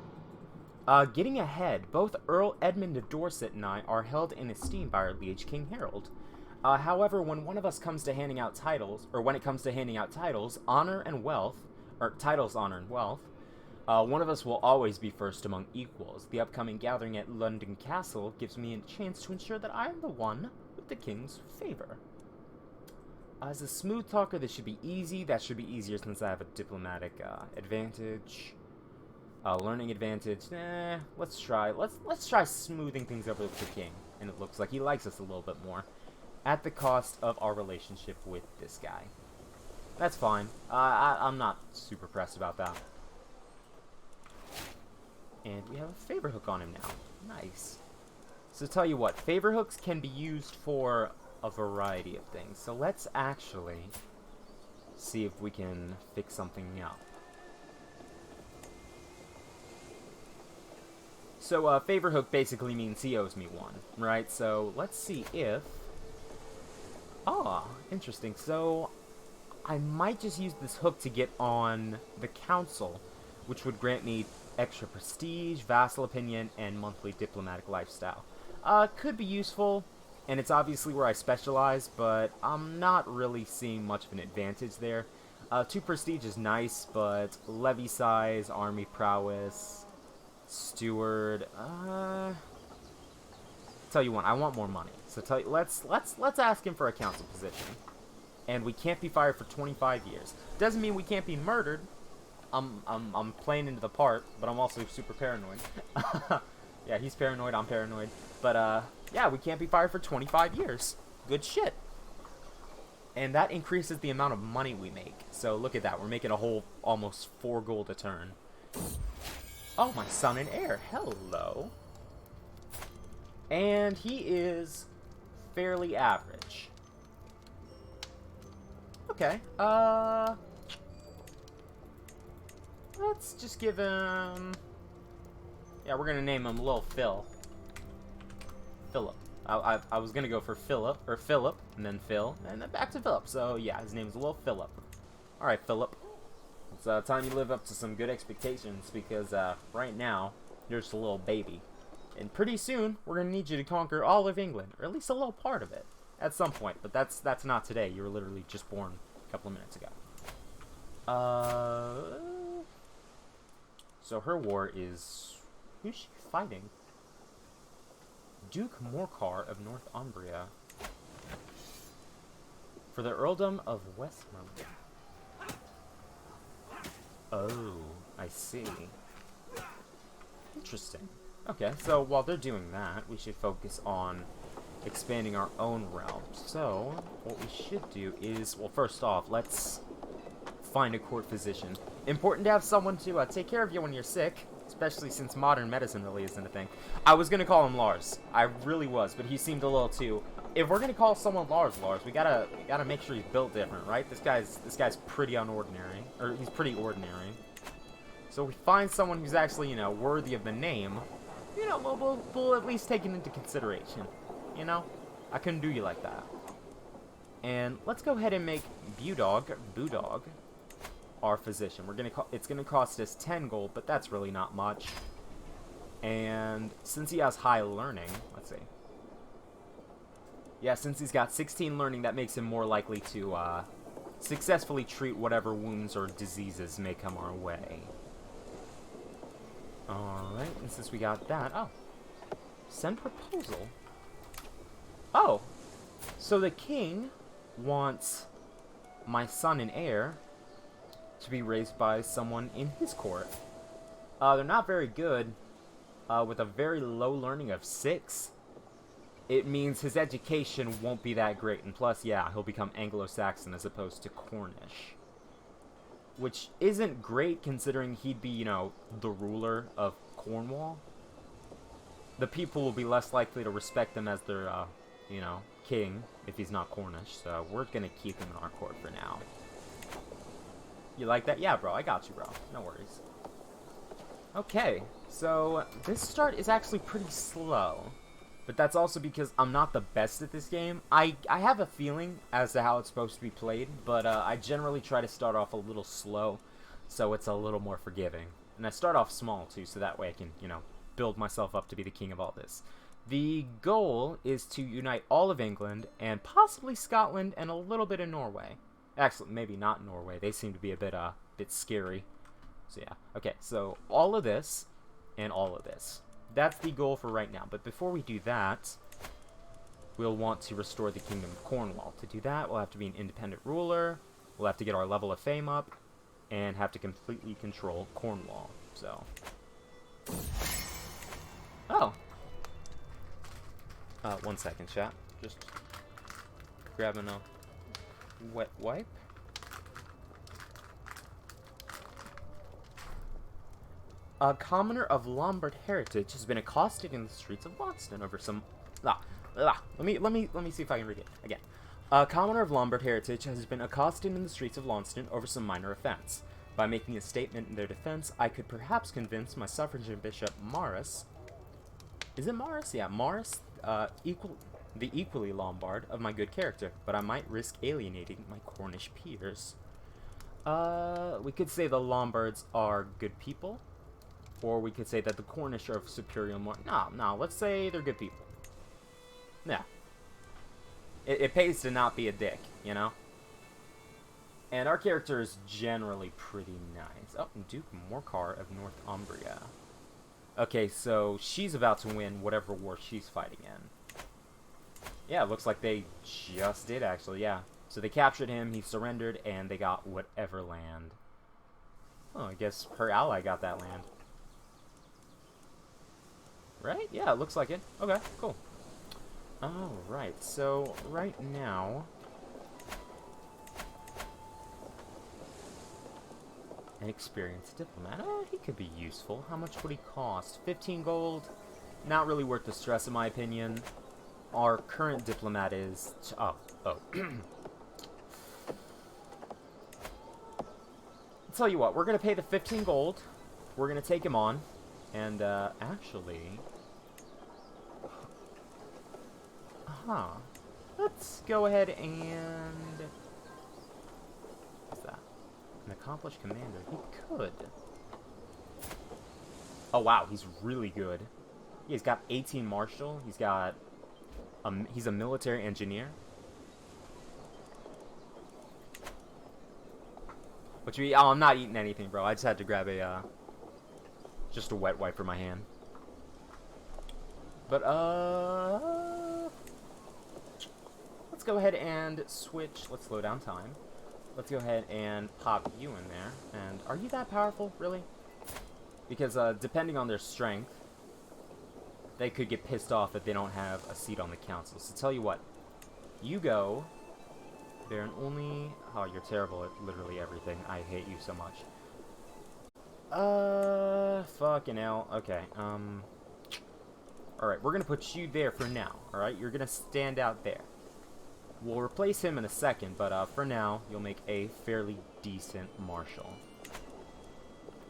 Getting ahead, both Earl Edmund of Dorset and I are held in esteem by our liege King Harold. However, when one of us comes to handing out titles, or when it comes to handing out titles, honor and wealth, or titles, honor, and wealth, one of us will always be first among equals. The upcoming gathering at London Castle gives me a chance to ensure that I am the one with the king's favor. As a smooth talker, this should be easy. That should be easier since I have a diplomatic advantage. Learning advantage. Let's try smoothing things over with the king. And it looks like he likes us a little bit more. At the cost of our relationship with this guy. That's fine. I'm not super pressed about that. And we have a favor hook on him now. Nice. So tell you what, favor hooks can be used for a variety of things. So let's actually see if we can fix something up. So, favor hook basically means he owes me one, right? So, let's see if... Ah, interesting. So, I might just use this hook to get on the council, which would grant me extra prestige, vassal opinion, and monthly diplomatic lifestyle. Could be useful, and it's obviously where I specialize, but I'm not really seeing much of an advantage there. 2 prestige is nice, but levy size, army prowess... Steward, tell you what, I want more money. So let's ask him for a council position. And we can't be fired for 25 years. Doesn't mean we can't be murdered. I'm playing into the part, but I'm also super paranoid. Yeah, he's paranoid, I'm paranoid. But yeah, we can't be fired for 25 years. Good shit. And that increases the amount of money we make. So look at that, we're making a whole almost 4 gold a turn. Oh, my son and heir. Hello. And he is fairly average. Okay. Let's just give him... Yeah, we're gonna name him Lil Phil. Philip. I was gonna go for Philip, and then Phil, and then back to Philip. So, yeah, his name's Lil Philip. Alright, Philip. It's time you live up to some good expectations, because right now, You're just a little baby. And pretty soon, we're going to need you to conquer all of England, or at least a little part of it, at some point. But that's not today. You were literally just born a couple of minutes ago. So her war is... Who's she fighting? Duke Morcar of Northumbria. For the earldom of Westmoreland. Oh, I see. Interesting. Okay, so while they're doing that, we should focus on expanding our own realm. So, what we should do is, well, first off, let's find a court physician. Important to have someone to take care of you when you're sick, especially since modern medicine really isn't a thing. I was gonna call him Lars. I really was, but he seemed a little too... If we're gonna call someone Lars, we gotta make sure he's built different, right? This guy's pretty unordinary, or he's pretty ordinary. So we find someone who's actually, you know, worthy of the name. You know, we'll at least take it into consideration. You know, I couldn't do you like that. And let's go ahead and make Budog, our physician. It's gonna cost us 10 gold, but that's really not much. And since he has high learning, let's see. Yeah, since he's got 16 learning, that makes him more likely to successfully treat whatever wounds or diseases may come our way. Alright, and since we got that... Oh. Send proposal? Oh! So the king wants my son and heir to be raised by someone in his court. They're not very good. With a very low learning of 6. It means his education won't be that great. And plus, yeah, he'll become Anglo-Saxon as opposed to Cornish. Which isn't great considering he'd be, you know, the ruler of Cornwall. The people will be less likely to respect him as their, you know, king if he's not Cornish. So we're gonna keep him in our court for now. You like that? Yeah, bro, I got you, bro. No worries. Okay, so this start is actually pretty slow. But that's also because I'm not the best at this game. I have a feeling as to how it's supposed to be played, but I generally try to start off a little slow, so it's a little more forgiving. And I start off small, too, so that way I can, you know, build myself up to be the king of all this. The goal is to unite all of England, and possibly Scotland, and a little bit of Norway. Actually, maybe not Norway. They seem to be a bit scary. So, yeah. Okay, so all of this, and all of this. That's the goal for right now. But before we do that, we'll want to restore the Kingdom of Cornwall. To do that, we'll have to be an independent ruler. We'll have to get our level of fame up. And have to completely control Cornwall. So. Oh. 1 second, chat. Just grabbing a wet wipe. A commoner of Lombard heritage has been accosted in the streets of Boston over some... Let me see if I can read it again. A commoner of Lombard heritage has been accosted in the streets of Launceston over some minor offense. By making a statement in their defense, I could perhaps convince my suffragan bishop Maurice... Is it Maurice? Yeah, Maurice, the equally Lombard, of my good character, but I might risk alienating my Cornish peers. We could say the Lombards are good people. Or we could say that the Cornish are of superior more... No, let's say they're good people. Yeah. It pays to not be a dick, you know? And our character is generally pretty nice. Oh, Duke Morcar of Northumbria. Okay, so she's about to win whatever war she's fighting in. Yeah, it looks like they just did, actually, yeah. So they captured him, he surrendered, and they got whatever land. Oh, I guess her ally got that land. Right? Yeah, it looks like it. Okay, cool. Alright, so right now... An experienced diplomat. Oh, he could be useful. How much would he cost? 15 gold? Not really worth the stress, in my opinion. Our current diplomat is... Oh. I'll tell you what, we're going to pay the 15 gold. We're going to take him on. And, actually... Let's go ahead and... What's that? An accomplished commander. He could. Oh, wow, he's really good. He's got 18 martial. He's got... he's a military engineer. Which we... Oh, I'm not eating anything, bro. I just had to grab a, just a wet wipe for my hand. But, let's go ahead and switch. Let's slow down time. Let's go ahead and pop you in there. And are you that powerful, really? Because, depending on their strength, they could get pissed off if they don't have a seat on the council. So tell you what, you go there and only... Oh, you're terrible at literally everything. I hate you so much. Fucking hell. Okay, alright, we're gonna put you there for now, alright? You're gonna stand out there. We'll replace him in a second, but, for now, you'll make a fairly decent marshal.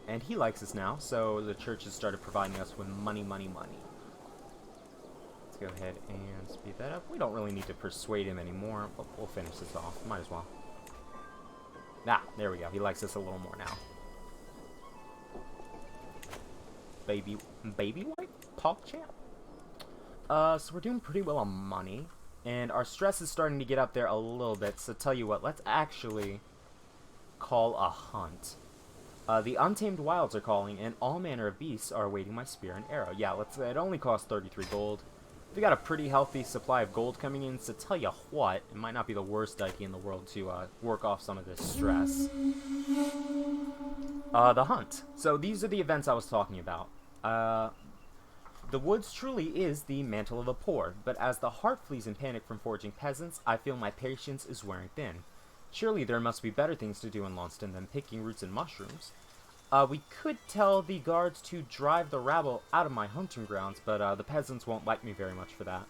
And he likes us now, so the church has started providing us with money, money, money. Let's go ahead and speed that up. We don't really need to persuade him anymore, but we'll finish this off. Might as well. Ah, there we go. He likes us a little more now. Baby white? Pog champ? So we're doing pretty well on money. And our stress is starting to get up there a little bit, so tell you what, let's actually call a hunt. The Untamed Wilds are calling, and all manner of beasts are awaiting my spear and arrow. Yeah, it only costs 33 gold. We got a pretty healthy supply of gold coming in, so tell you what, it might not be the worst idea in the world to work off some of this stress. The hunt. So these are the events I was talking about. The woods truly is the mantle of the poor, but as the heart flees in panic from foraging peasants, I feel my patience is wearing thin. Surely there must be better things to do in Launceston than picking roots and mushrooms. We could tell the guards to drive the rabble out of my hunting grounds, but the peasants won't like me very much for that.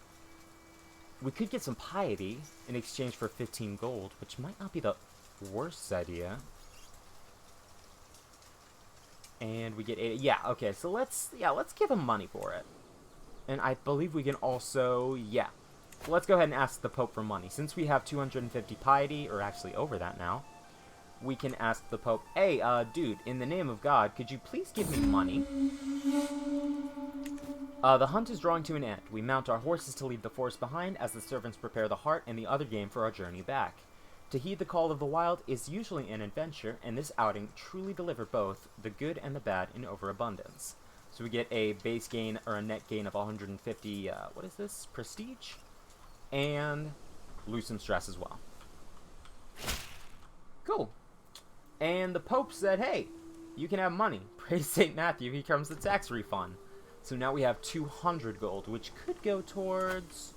We could get some piety in exchange for 15 gold, which might not be the worst idea. And we get 8. Yeah, okay, so let's give them money for it. And I believe we can also, yeah. Let's go ahead and ask the Pope for money. Since we have 250 piety, or actually over that now, we can ask the Pope, hey, dude, in the name of God, could you please give me money? The hunt is drawing to an end. We mount our horses to leave the forest behind as the servants prepare the heart and the other game for our journey back. To heed the call of the wild is usually an adventure, and this outing truly delivered both the good and the bad in overabundance. So we get a base gain, or a net gain of 150, what is this? Prestige? And lose some stress as well. Cool. And the Pope said, hey, you can have money. Praise St. Matthew, here comes the tax refund. So now we have 200 gold, which could go towards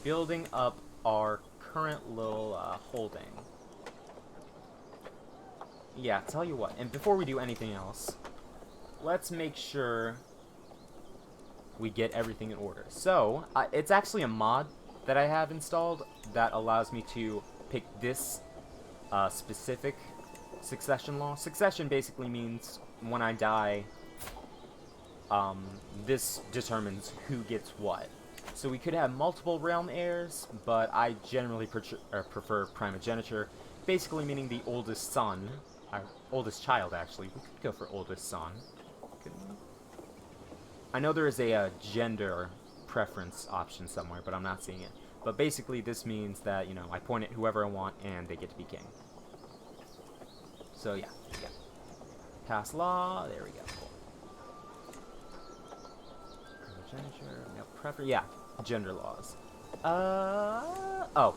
building up our current little holding. Yeah, tell you what, and before we do anything else, let's make sure we get everything in order. So, it's actually a mod that I have installed that allows me to pick this specific succession law. Succession basically means when I die, this determines who gets what. So we could have multiple realm heirs, but I generally prefer primogeniture, basically meaning the oldest son, our oldest child actually. We could go for oldest son. I know there is a gender preference option somewhere, but I'm not seeing it. But basically this means that, you know, I point at whoever I want and they get to be king. So yeah. Pass law, there we go. Primogeniture, yeah, gender laws. Oh.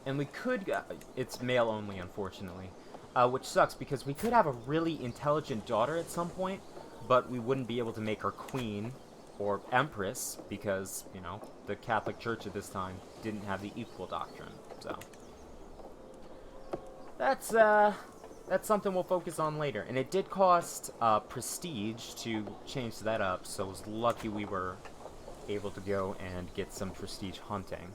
And we could, it's male only unfortunately. Which sucks because we could have a really intelligent daughter at some point, but we wouldn't be able to make her queen or empress because, you know, the Catholic Church at this time didn't have the equal doctrine. So that's something we'll focus on later. And it did cost prestige to change that up, so it was lucky we were able to go and get some prestige hunting.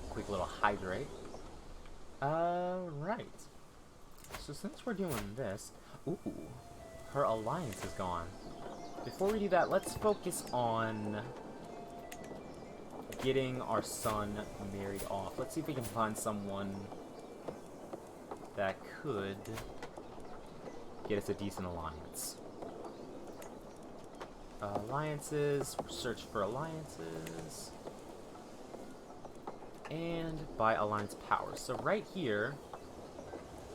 Quick little hydrate. Right. So since we're doing this... Ooh, her alliance is gone. Before we do that, let's focus on getting our son married off. Let's see if we can find someone that could get us a decent alliance. Alliances, search for alliances, and buy alliance power. So right here,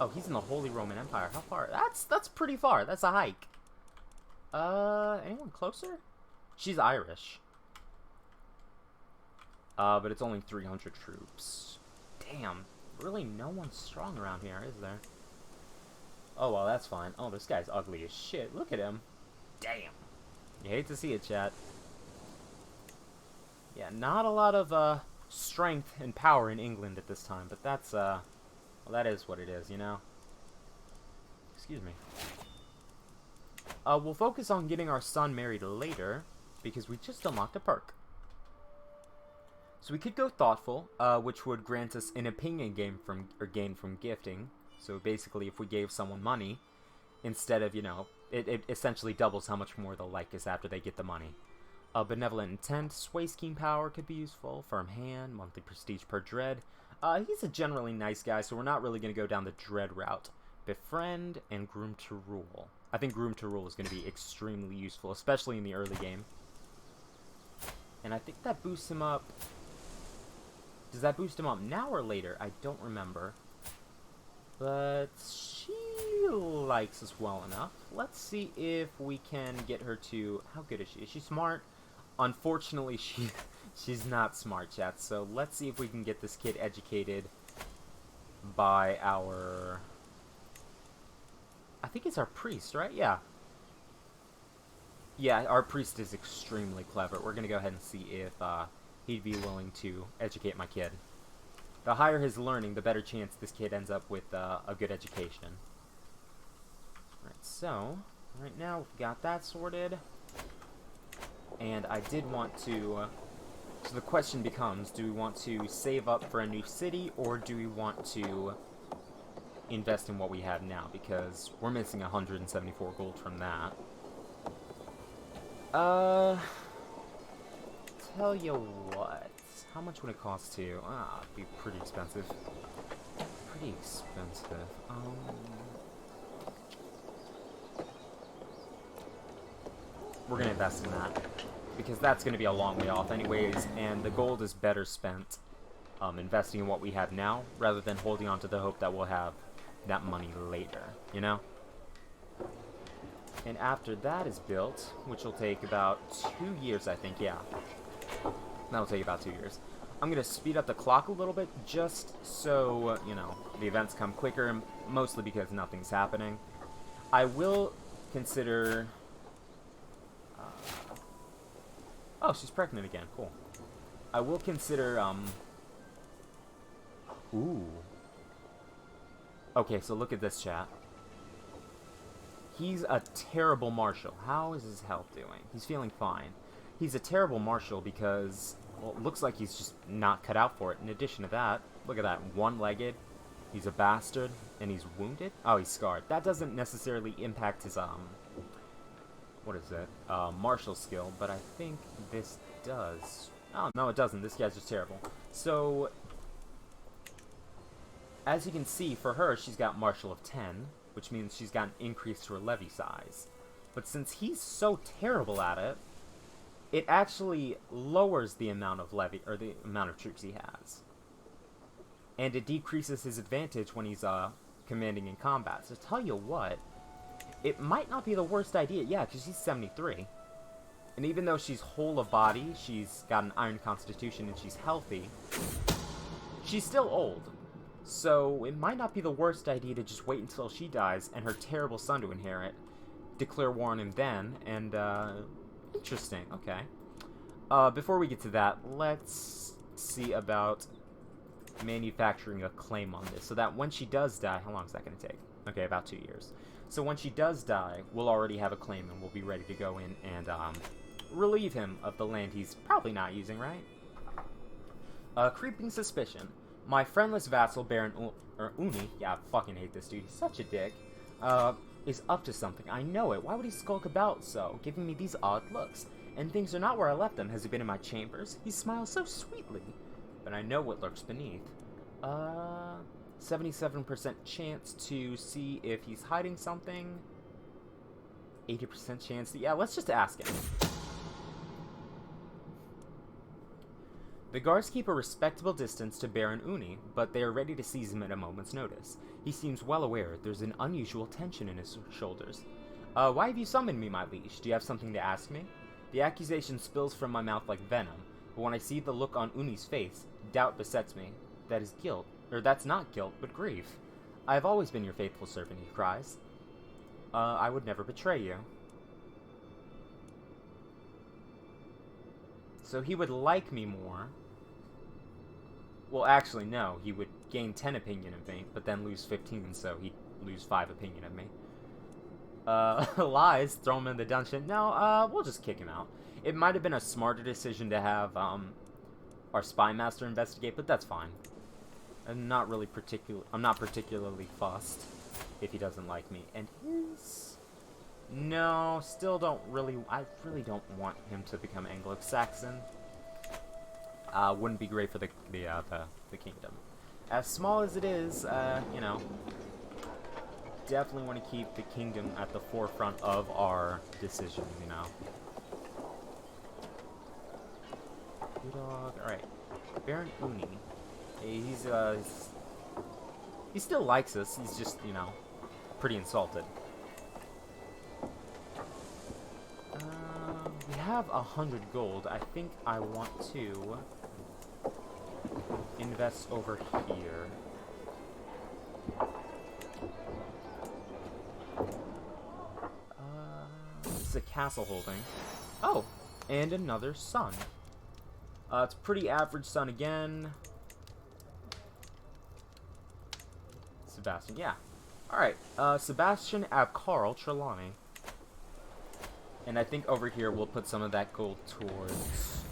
oh, he's in the Holy Roman Empire. How far? That's pretty far. That's a hike. Anyone closer? She's Irish. But it's only 300 troops. Damn, really no one's strong around here, is there? Oh, well, that's fine. Oh, this guy's ugly as shit. Look at him. Damn. You hate to see it, chat. Yeah, not a lot of, strength and power in England at this time, but that's, well, that is what it is, you know? Excuse me. We'll focus on getting our son married later, because we just unlocked a perk. So we could go thoughtful, which would grant us an opinion gain from gifting. So basically, if we gave someone money, instead of, you know, it essentially doubles how much more they'll like us after they get the money. Benevolent intent, sway scheme power could be useful. Firm hand, monthly prestige per dread. He's a generally nice guy, so we're not really going to go down the dread route. Befriend and groom to rule. I think groom to rule is going to be extremely useful, especially in the early game. And I think that boosts him up. Does that boost him up now or later? I don't remember. But she likes us well enough. Let's see if we can get her to... How good is she? Is she smart? Unfortunately, she's not smart, chat. So let's see if we can get this kid educated by our... I think it's our priest, right? Yeah. Yeah, our priest is extremely clever. We're going to go ahead and see if he'd be willing to educate my kid. The higher his learning, the better chance this kid ends up with a good education. Alright, so, right now we've got that sorted. And I did want to... so the question becomes, do we want to save up for a new city, or do we want to invest in what we have now? Because we're missing 174 gold from that. Tell you what. How much would it cost to? It'd be pretty expensive. Pretty expensive. We're gonna invest in that. Because that's gonna be a long way off anyways, and the gold is better spent investing in what we have now, rather than holding on to the hope that we'll have that money later, you know? And after that is built, which will take about 2 years, I think, yeah. That'll take about 2 years. I'm going to speed up the clock a little bit, just so, you know, the events come quicker, mostly because nothing's happening. I will consider... oh, she's pregnant again. Cool. I will consider, ooh. Okay, so look at this, chat. He's a terrible marshal. How is his health doing? He's feeling fine. He's a terrible marshal because, well, it looks like he's just not cut out for it. In addition to that, look at that, one-legged. He's a bastard, and he's wounded. Oh, he's scarred. That doesn't necessarily impact his, what is it? Martial skill, but I think this does. Oh, no, it doesn't. This guy's just terrible. So, as you can see, for her, she's got Martial of 10, which means she's got an increase to her levy size. But since he's so terrible at it, it actually lowers the amount of levy, or the amount of troops he has. And it decreases his advantage when he's, commanding in combat. So tell you what, it might not be the worst idea. Yeah, because she's 73. And even though she's whole of body, she's got an iron constitution, and she's healthy, she's still old. So it might not be the worst idea to just wait until she dies and her terrible son to inherit, declare war on him then, and, interesting, okay. Before we get to that, let's see about manufacturing a claim on this, so that when she does die, how long is that going to take? Okay, about 2 years. So when she does die, we'll already have a claim, and we'll be ready to go in and, relieve him of the land he's probably not using, right? Creeping suspicion. My friendless vassal, Baron Uni, yeah, I fucking hate this dude, he's such a dick, is up to something. I know it. Why would he skulk about so, giving me these odd looks? And things are not where I left them. Has he been in my chambers? He smiles so sweetly. But I know what lurks beneath. 77% chance to see if he's hiding something. 80% chance to... Yeah, let's just ask him. The guards keep a respectable distance to Baron Uni, but they are ready to seize him at a moment's notice. He seems well aware there's an unusual tension in his shoulders. Why have you summoned me, my liege? Do you have something to ask me? The accusation spills from my mouth like venom, but when I see the look on Uni's face, doubt besets me. That is guilt. Or that's not guilt, but grief. I have always been your faithful servant, he cries. I would never betray you. So he would like me more. Well, actually, no. He would gain 10 opinion of me, but then lose 15, so he'd lose 5 opinion of me. Lies, throw him in the dungeon. No, we'll just kick him out. It might have been a smarter decision to have, our spy master investigate, but that's fine. I'm not particularly fussed if he doesn't like me. And his... No, still don't really... I really don't want him to become Anglo-Saxon. Wouldn't be great for the kingdom. As small as it is, you know... Definitely want to keep the kingdom at the forefront of our decision, you know. Dog. Alright. Baron Uni. He still likes us. He's just, you know, pretty insulted. We have 100 gold. I think I want to invest over here. This is a castle holding. Oh, and another sun. It's pretty average sun again. Sebastian, yeah. Alright, Sebastian ab Carl Trelawney. And I think over here we'll put some of that gold towards...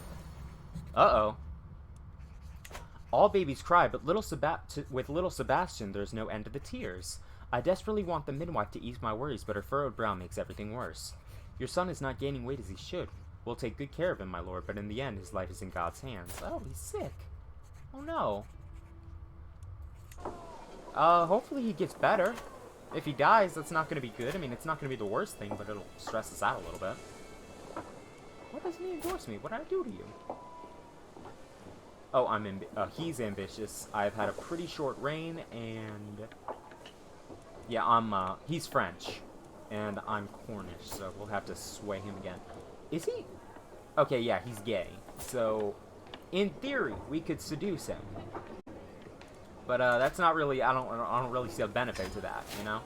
Uh-oh. All babies cry, but with little Sebastian there's no end to the tears. I desperately want the midwife to ease my worries, but her furrowed brow makes everything worse. Your son is not gaining weight as he should. We'll take good care of him, my lord, but in the end his life is in God's hands. Oh, he's sick. Oh no. Hopefully he gets better. If he dies, that's not going to be good. I mean, it's not going to be the worst thing, but it'll stress us out a little bit. Why doesn't he endorse me? What did I do to you? Oh, he's ambitious. I've had a pretty short reign, and... Yeah, he's French, and I'm Cornish, so we'll have to sway him again. Is he? Okay, yeah, he's gay. So, in theory, we could seduce him. But, that's not really, I don't really see a benefit to that, you know?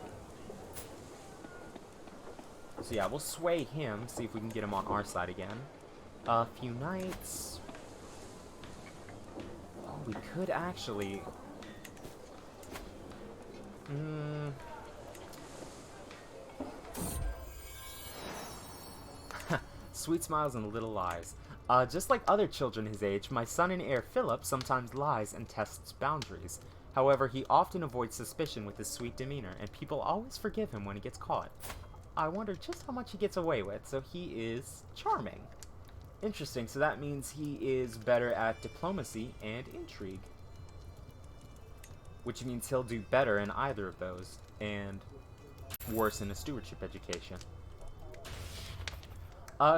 So yeah, we'll sway him, see if we can get him on our side again. A few knights. Oh, we could actually... Sweet smiles and little lies. Just like other children his age, my son and heir Philip sometimes lies and tests boundaries. However, he often avoids suspicion with his sweet demeanor, and people always forgive him when he gets caught. I wonder just how much he gets away with, so he is charming. Interesting, so that means he is better at diplomacy and intrigue. Which means he'll do better in either of those, and worse in a stewardship education.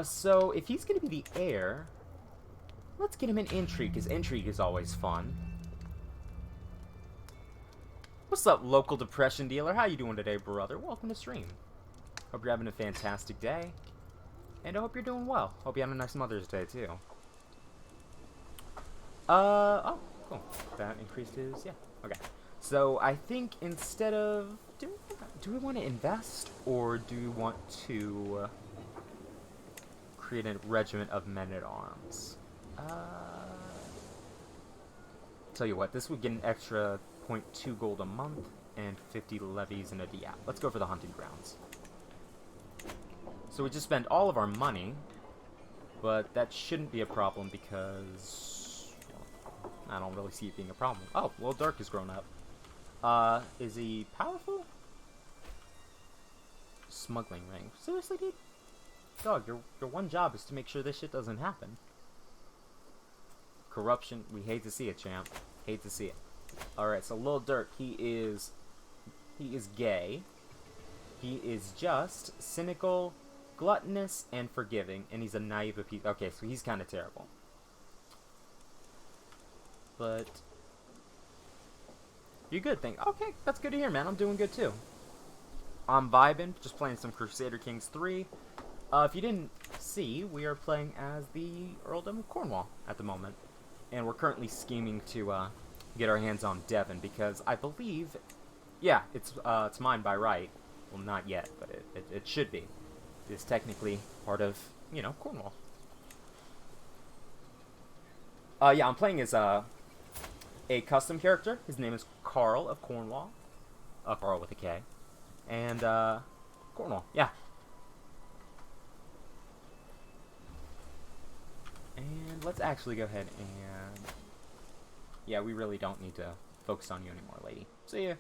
So if he's gonna be the heir, let's get him an intrigue, because intrigue is always fun. What's up, local depression dealer? How you doing today, brother? Welcome to stream. Hope you're having a fantastic day. And I hope you're doing well. Hope you had a nice Mother's Day, too. Oh, cool. That increased his, yeah, okay. So, I think instead of, do we want to invest, or do we want to create a regiment of men-at-arms? Tell you what, this would get an extra 0.2 gold a month, and 50 levies and a yeah. Let's go for the hunting grounds. So we just spent all of our money, but that shouldn't be a problem because I don't really see it being a problem. Oh, well, Dark has grown up. Is he powerful? Smuggling ring. Seriously, dude? Dog, your one job is to make sure this shit doesn't happen. Corruption. We hate to see it, champ. Hate to see it. Alright, so Lil Durk, he is gay. He is just cynical, gluttonous, and forgiving, and he's a naive piece. Okay, so he's kind of terrible. But you good thing. Okay, that's good to hear, man. I'm doing good too. I'm vibing, just playing some Crusader Kings 3. If you didn't see, we are playing as the Earldom of Cornwall at the moment. And we're currently scheming to get our hands on Devon, because I believe, yeah, it's mine by right. Well, not yet, but it should be. It's technically part of, you know, Cornwall. Yeah, I'm playing as a custom character. His name is Carl of Cornwall. Carl with a K. And, Cornwall, yeah. And let's actually go ahead and... Yeah, we really don't need to focus on you anymore, lady. See ya.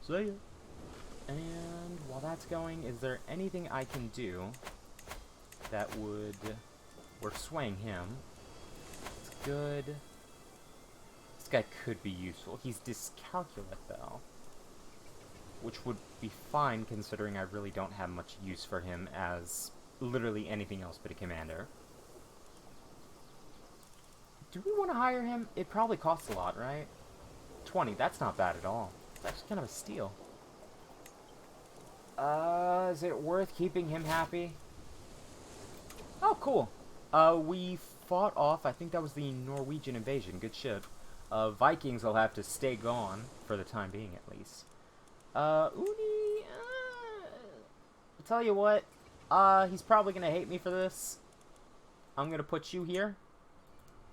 See ya. And while that's going, is there anything I can do that would... We're swaying him. It's good. This guy could be useful. He's dyscalculate, though. Which would be fine, considering I really don't have much use for him as literally anything else but a commander. Do we want to hire him? It probably costs a lot, right? 20, that's not bad at all. It's actually kind of a steal. Is it worth keeping him happy? Oh, cool. We fought off, I think that was the Norwegian invasion. Good shit. Vikings will have to stay gone, for the time being at least. Uni, I'll tell you what, he's probably gonna hate me for this. I'm gonna put you here.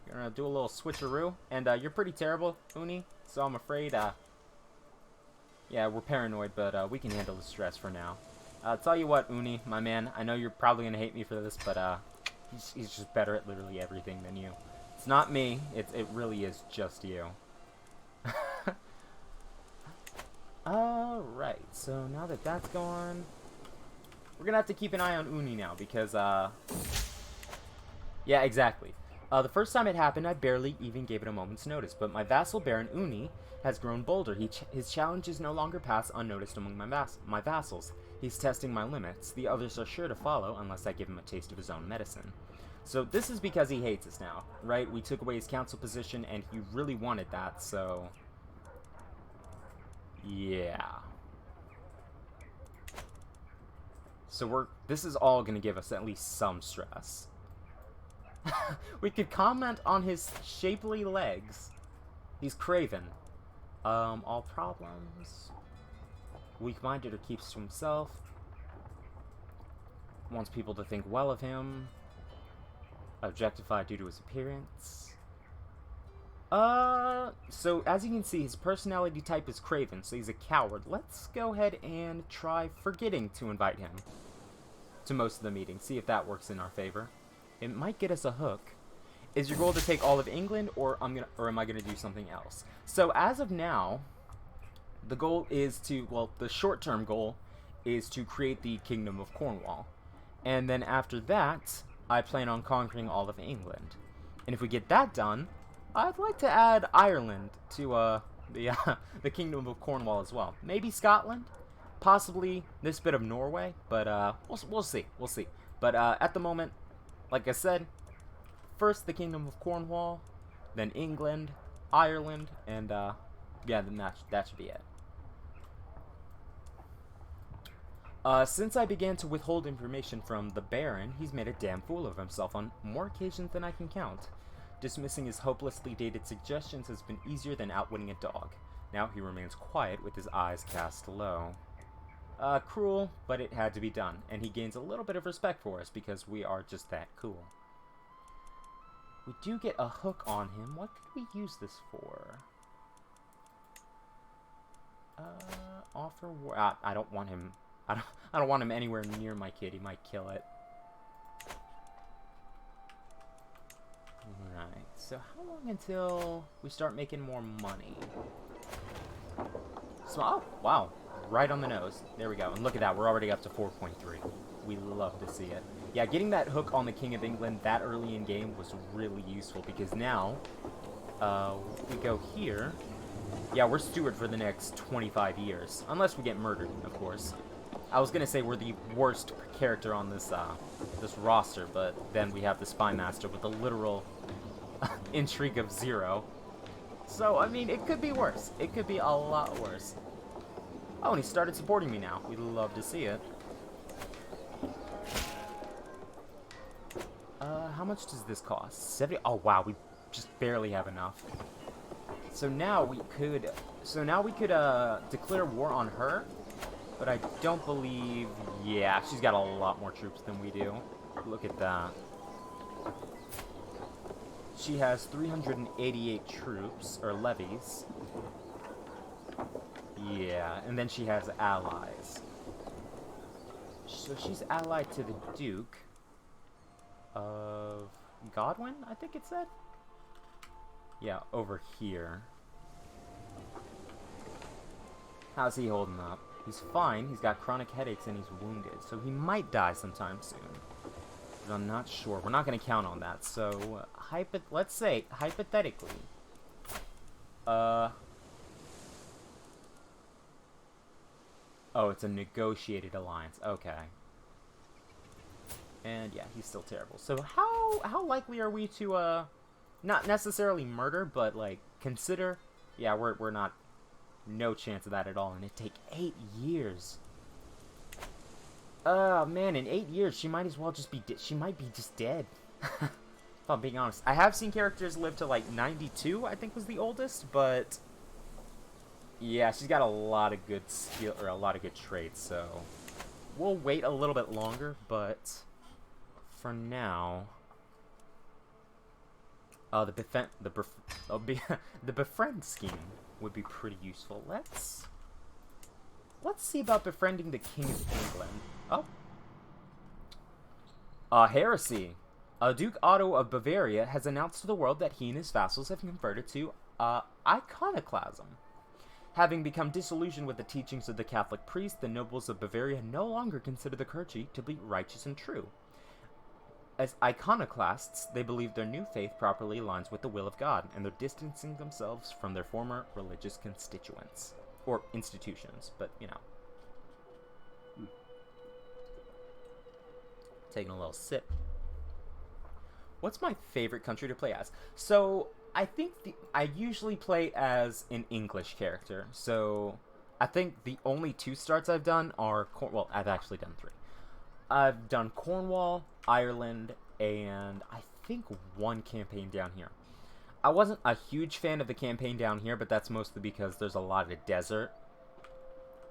You're gonna do a little switcheroo, and, you're pretty terrible, Uni, so I'm afraid, yeah, we're paranoid, but, we can handle the stress for now. I'll tell you what, Uni, my man, I know you're probably gonna hate me for this, but, he's just better at literally everything than you. It's not me, it really is just you. Alright, so now that that's gone, we're gonna have to keep an eye on Uni now, because, yeah, exactly. The first time it happened, I barely even gave it a moment's notice, but my vassal Baron Uni has grown bolder. His challenges no longer pass unnoticed among my vassals. He's testing my limits. The others are sure to follow, unless I give him a taste of his own medicine. So this is because he hates us now, right? We took away his council position, and he really wanted that, so... Yeah. So this is all gonna give us at least some stress. We could comment on his shapely legs. He's craven. All problems. Weak-minded or keeps to himself. Wants people to think well of him. Objectified due to his appearance. So as you can see, his personality type is craven, so he's a coward. Let's go ahead and try forgetting to invite him to most of the meetings. See if that works in our favor. It might get us a hook. Is your goal to take all of England, or am I gonna do something else? So as of now, the goal is to, well, the short-term goal is to create the Kingdom of Cornwall. And then after that, I plan on conquering all of England. And if we get that done, I'd like to add Ireland to the Kingdom of Cornwall as well. Maybe Scotland, possibly this bit of Norway, but we'll see. We'll see. But at the moment, like I said, first the Kingdom of Cornwall, then England, Ireland, and yeah, then that should be it. Since I began to withhold information from the Baron, he's made a damn fool of himself on more occasions than I can count. Dismissing his hopelessly dated suggestions has been easier than outwitting a dog. Now he remains quiet with his eyes cast low. Cruel, but it had to be done, and he gains a little bit of respect for us because we are just that cool. We do get a hook on him. What could we use this for? Offer war. I don't want him. I don't want him anywhere near my kid. He might kill it. Alright, so how long until we start making more money? So, oh, wow. Right on the nose. There we go. And look at that. We're already up to 4.3. We love to see it. Yeah, getting that hook on the King of England that early in game was really useful because now we go here Yeah, we're steward for the next 25 years. Unless we get murdered, of course. I was gonna say we're the worst character on this, this roster, but then we have the Spy Master with a literal intrigue of 0. So, I mean, it could be worse. It could be a lot worse. Oh, and he started supporting me now. We'd love to see it. How much does this cost? 70? Oh, wow, we just barely have enough. So now we could declare war on her, but I don't believe, yeah, she's got a lot more troops than we do. Look at that. She has 388 troops, or levies. Yeah, and then she has allies. So she's allied to the Duke of Godwin, I think it said? Yeah, over here. How's he holding up? He's fine. He's got chronic headaches and he's wounded, so he might die sometime soon. But I'm not sure. We're not going to count on that. So, let's say, hypothetically, oh, it's a negotiated alliance. Okay. And yeah, he's still terrible. So how likely are we to not necessarily murder, but like consider? Yeah, we're not. No chance of that at all, and it'd take 8 years. Oh man, in 8 years, she might as well just be. She might be just dead. If I'm being honest, I have seen characters live to like 92. I think was the oldest, but yeah, she's got a lot of good skill or a lot of good traits. So we'll wait a little bit longer, but for now, the befriend scheme would be pretty useful. Let's see about befriending the King of England. Oh. Heresy. Duke Otto of Bavaria has announced to the world that he and his vassals have converted to iconoclasm. Having become disillusioned with the teachings of the Catholic priest, the nobles of Bavaria no longer consider the clergy to be righteous and true. As iconoclasts, they believe their new faith properly aligns with the will of God, and they're distancing themselves from their former religious constituents. Or institutions, but, you know. Taking a little sip. What's my favorite country to play as? So, I think I usually play as an English character. So, I think the only 2 starts I've done are... Well, I've actually done 3. I've done Cornwall, Ireland, and I think 1 campaign down here. I wasn't a huge fan of the campaign down here, but that's mostly because there's a lot of desert.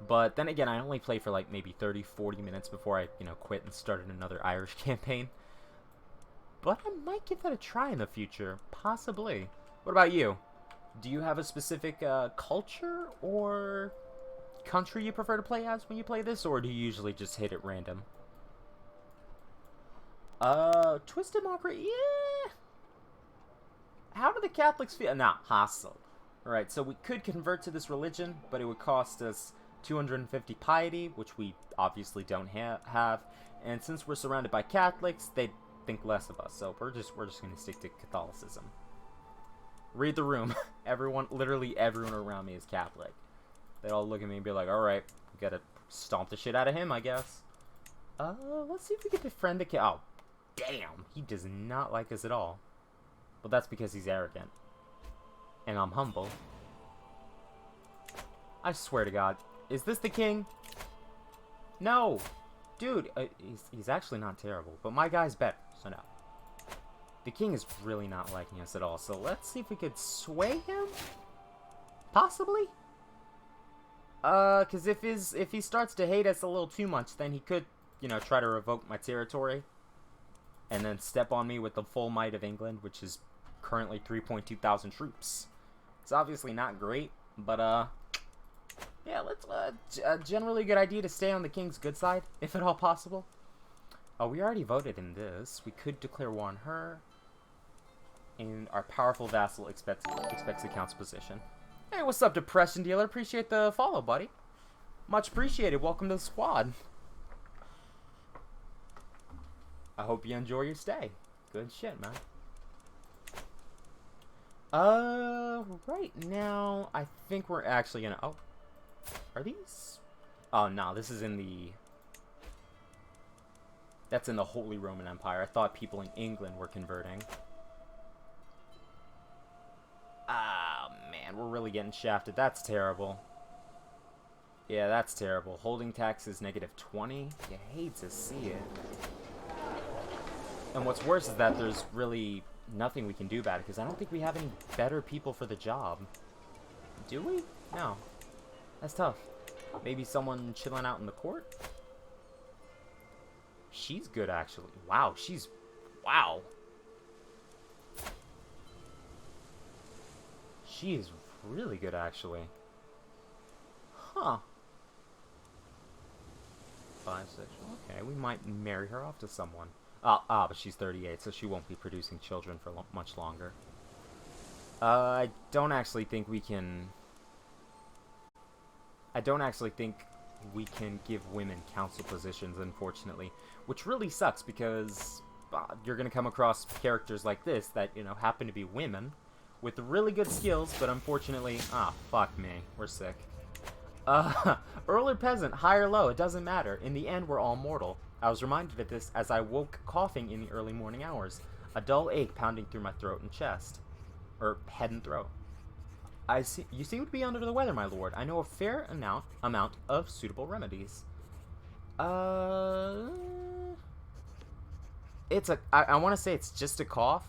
But then again, I only played for like maybe 30-40 minutes before I, quit and started another Irish campaign. But I might give that a try in the future, possibly. What about you? Do you have a specific culture or country you prefer to play as when you play this, or do you usually just hit it random? Twisted Democracy, yeah. How do the Catholics feel? Nah, hostile. Alright, so we could convert to this religion, but it would cost us 250 piety, which we obviously don't have. And since we're surrounded by Catholics, they'd think less of us. So we're just gonna stick to Catholicism. Read the room. Literally everyone around me is Catholic. They all look at me and be like, alright, we gotta stomp the shit out of him, I guess. Let's see if we can befriend the king. Oh, damn, he does not like us at all. But that's because he's arrogant. And I'm humble. I swear to God. Is this the king? No! Dude, he's actually not terrible. But my guy's better, so no. The king is really not liking us at all. So let's see if we could sway him? Possibly? Because if he starts to hate us a little too much, then he could, try to revoke my territory. And then step on me with the full might of England, which is currently 3.2 thousand troops. It's obviously not great, but, yeah, let's, generally a good idea to stay on the king's good side, if at all possible. Oh, we already voted in this. We could declare war on her. And our powerful vassal expects the count's position. Hey, what's up, Depression Dealer? Appreciate the follow, buddy. Much appreciated. Welcome to the squad. I hope you enjoy your stay. Good shit, man. Right now, I think we're actually gonna... Oh, are these... Oh, no, this is in the... That's in the Holy Roman Empire. I thought people in England were converting. Ah, man, we're really getting shafted. That's terrible. Yeah, that's terrible. Holding tax is -20. You hate to see it. And what's worse is that there's really nothing we can do about it, because I don't think we have any better people for the job. Do we? No. That's tough. Maybe someone chilling out in the court? She's good, actually. Wow, she's... Wow. She is really good, actually. Huh. Bisexual. Okay, we might marry her off to someone. But she's 38, so she won't be producing children for much longer. I don't actually think we can give women council positions, unfortunately. Which really sucks, because you're going to come across characters like this that, you know, happen to be women with really good skills, but unfortunately... Ah, fuck me. We're sick. Earl or peasant, high or low, it doesn't matter. In the end, we're all mortal. I was reminded of this as I woke coughing in the early morning hours. A dull ache pounding through my throat and chest. Or head and throat. You seem to be under the weather, my lord. I know a fair amount of suitable remedies. I want to say it's just a cough.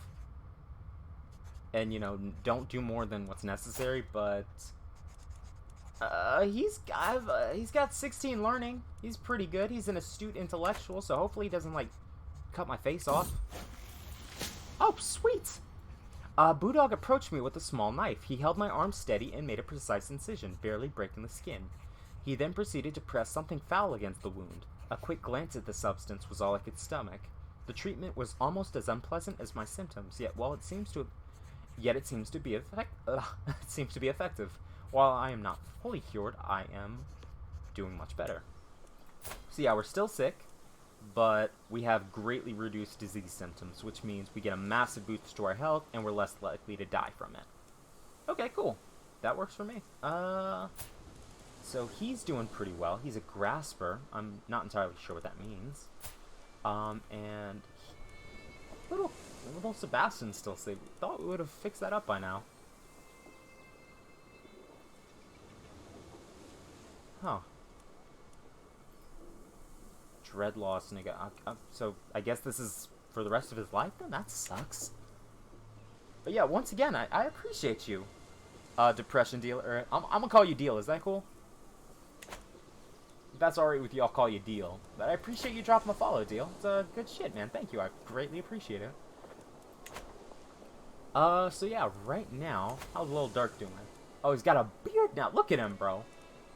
And, you know, don't do more than what's necessary, but... he's got 16 learning. He's pretty good. He's an astute intellectual, so hopefully he doesn't, like, cut my face off. Oh, sweet! Budog approached me with a small knife. He held my arm steady and made a precise incision, barely breaking the skin. He then proceeded to press something foul against the wound. A quick glance at the substance was all I could stomach. The treatment was almost as unpleasant as my symptoms, yet it seems to be effective. While I am not fully cured, I am doing much better. So yeah, we're still sick, but we have greatly reduced disease symptoms, which means we get a massive boost to our health, and we're less likely to die from it. Okay, cool. That works for me. So he's doing pretty well. He's a grasper. I'm not entirely sure what that means. And little Sebastian's still sick. Thought we would have fixed that up by now. Huh. Dread loss, nigga. So, I guess this is for the rest of his life then? That sucks. But yeah, once again, I appreciate you, Depression Dealer. I'm gonna call you Deal, is that cool? If that's alright with you, I'll call you Deal. But I appreciate you dropping a follow, Deal. It's good shit, man. Thank you. I greatly appreciate it. So yeah, right now, how's Little Dark doing? Oh, he's got a beard now. Look at him, bro.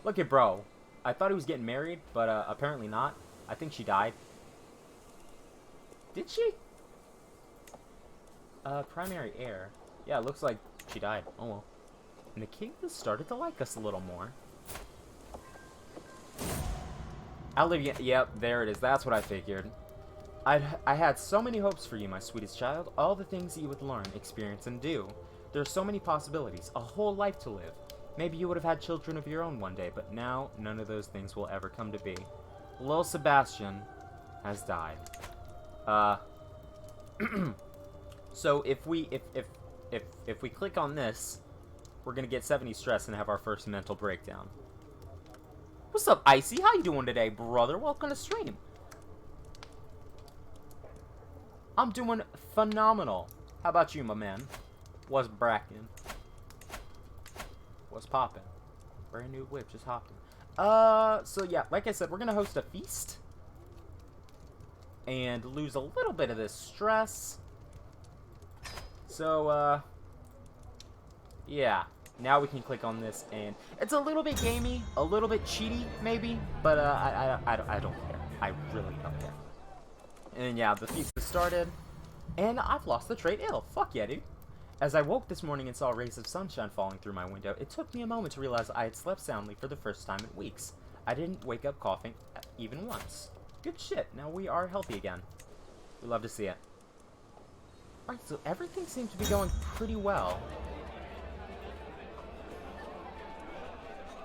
Look at bro. I thought he was getting married, but apparently not. I think she died. Did she? Primary heir. Yeah, it looks like she died. Oh well. And the king has started to like us a little more. Olivia, yep, there it is. That's what I figured. I had so many hopes for you, my sweetest child. All the things that you would learn, experience, and do. There are so many possibilities. A whole life to live. Maybe you would have had children of your own one day, but now none of those things will ever come to be. Little Sebastian has died. So if we click on this, we're gonna get 70 stress and have our first mental breakdown. What's up, Icy? How you doing today, brother? Welcome to stream. I'm doing phenomenal. How about you, my man? What's brackin'? What's poppin'? Brand new whip, just hopped in. So yeah, like I said, we're gonna host a feast. And lose a little bit of this stress. So, yeah. Now we can click on this, and it's a little bit gamey, a little bit cheaty, maybe, but, I don't care. I really don't care. And yeah, the feast has started, and I've lost the trait ill. Fuck yeah, dude. As I woke this morning and saw rays of sunshine falling through my window, it took me a moment to realize I had slept soundly for the first time in weeks. I didn't wake up coughing even once. Good shit, now we are healthy again. We love to see it. Alright, so everything seems to be going pretty well.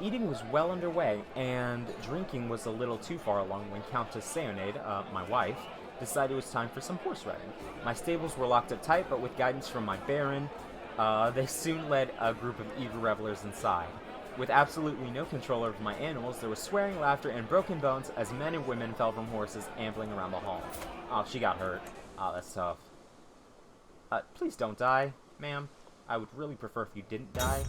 Eating was well underway, and drinking was a little too far along when Countess Seonade, my wife, decided it was time for some horse riding. My stables were locked up tight, but with guidance from my baron, they soon led a group of eager revelers inside. With absolutely no control over my animals, there was swearing, laughter, and broken bones as men and women fell from horses ambling around the hall. Oh, she got hurt. Oh, that's tough. Please don't die, ma'am. I would really prefer if you didn't die.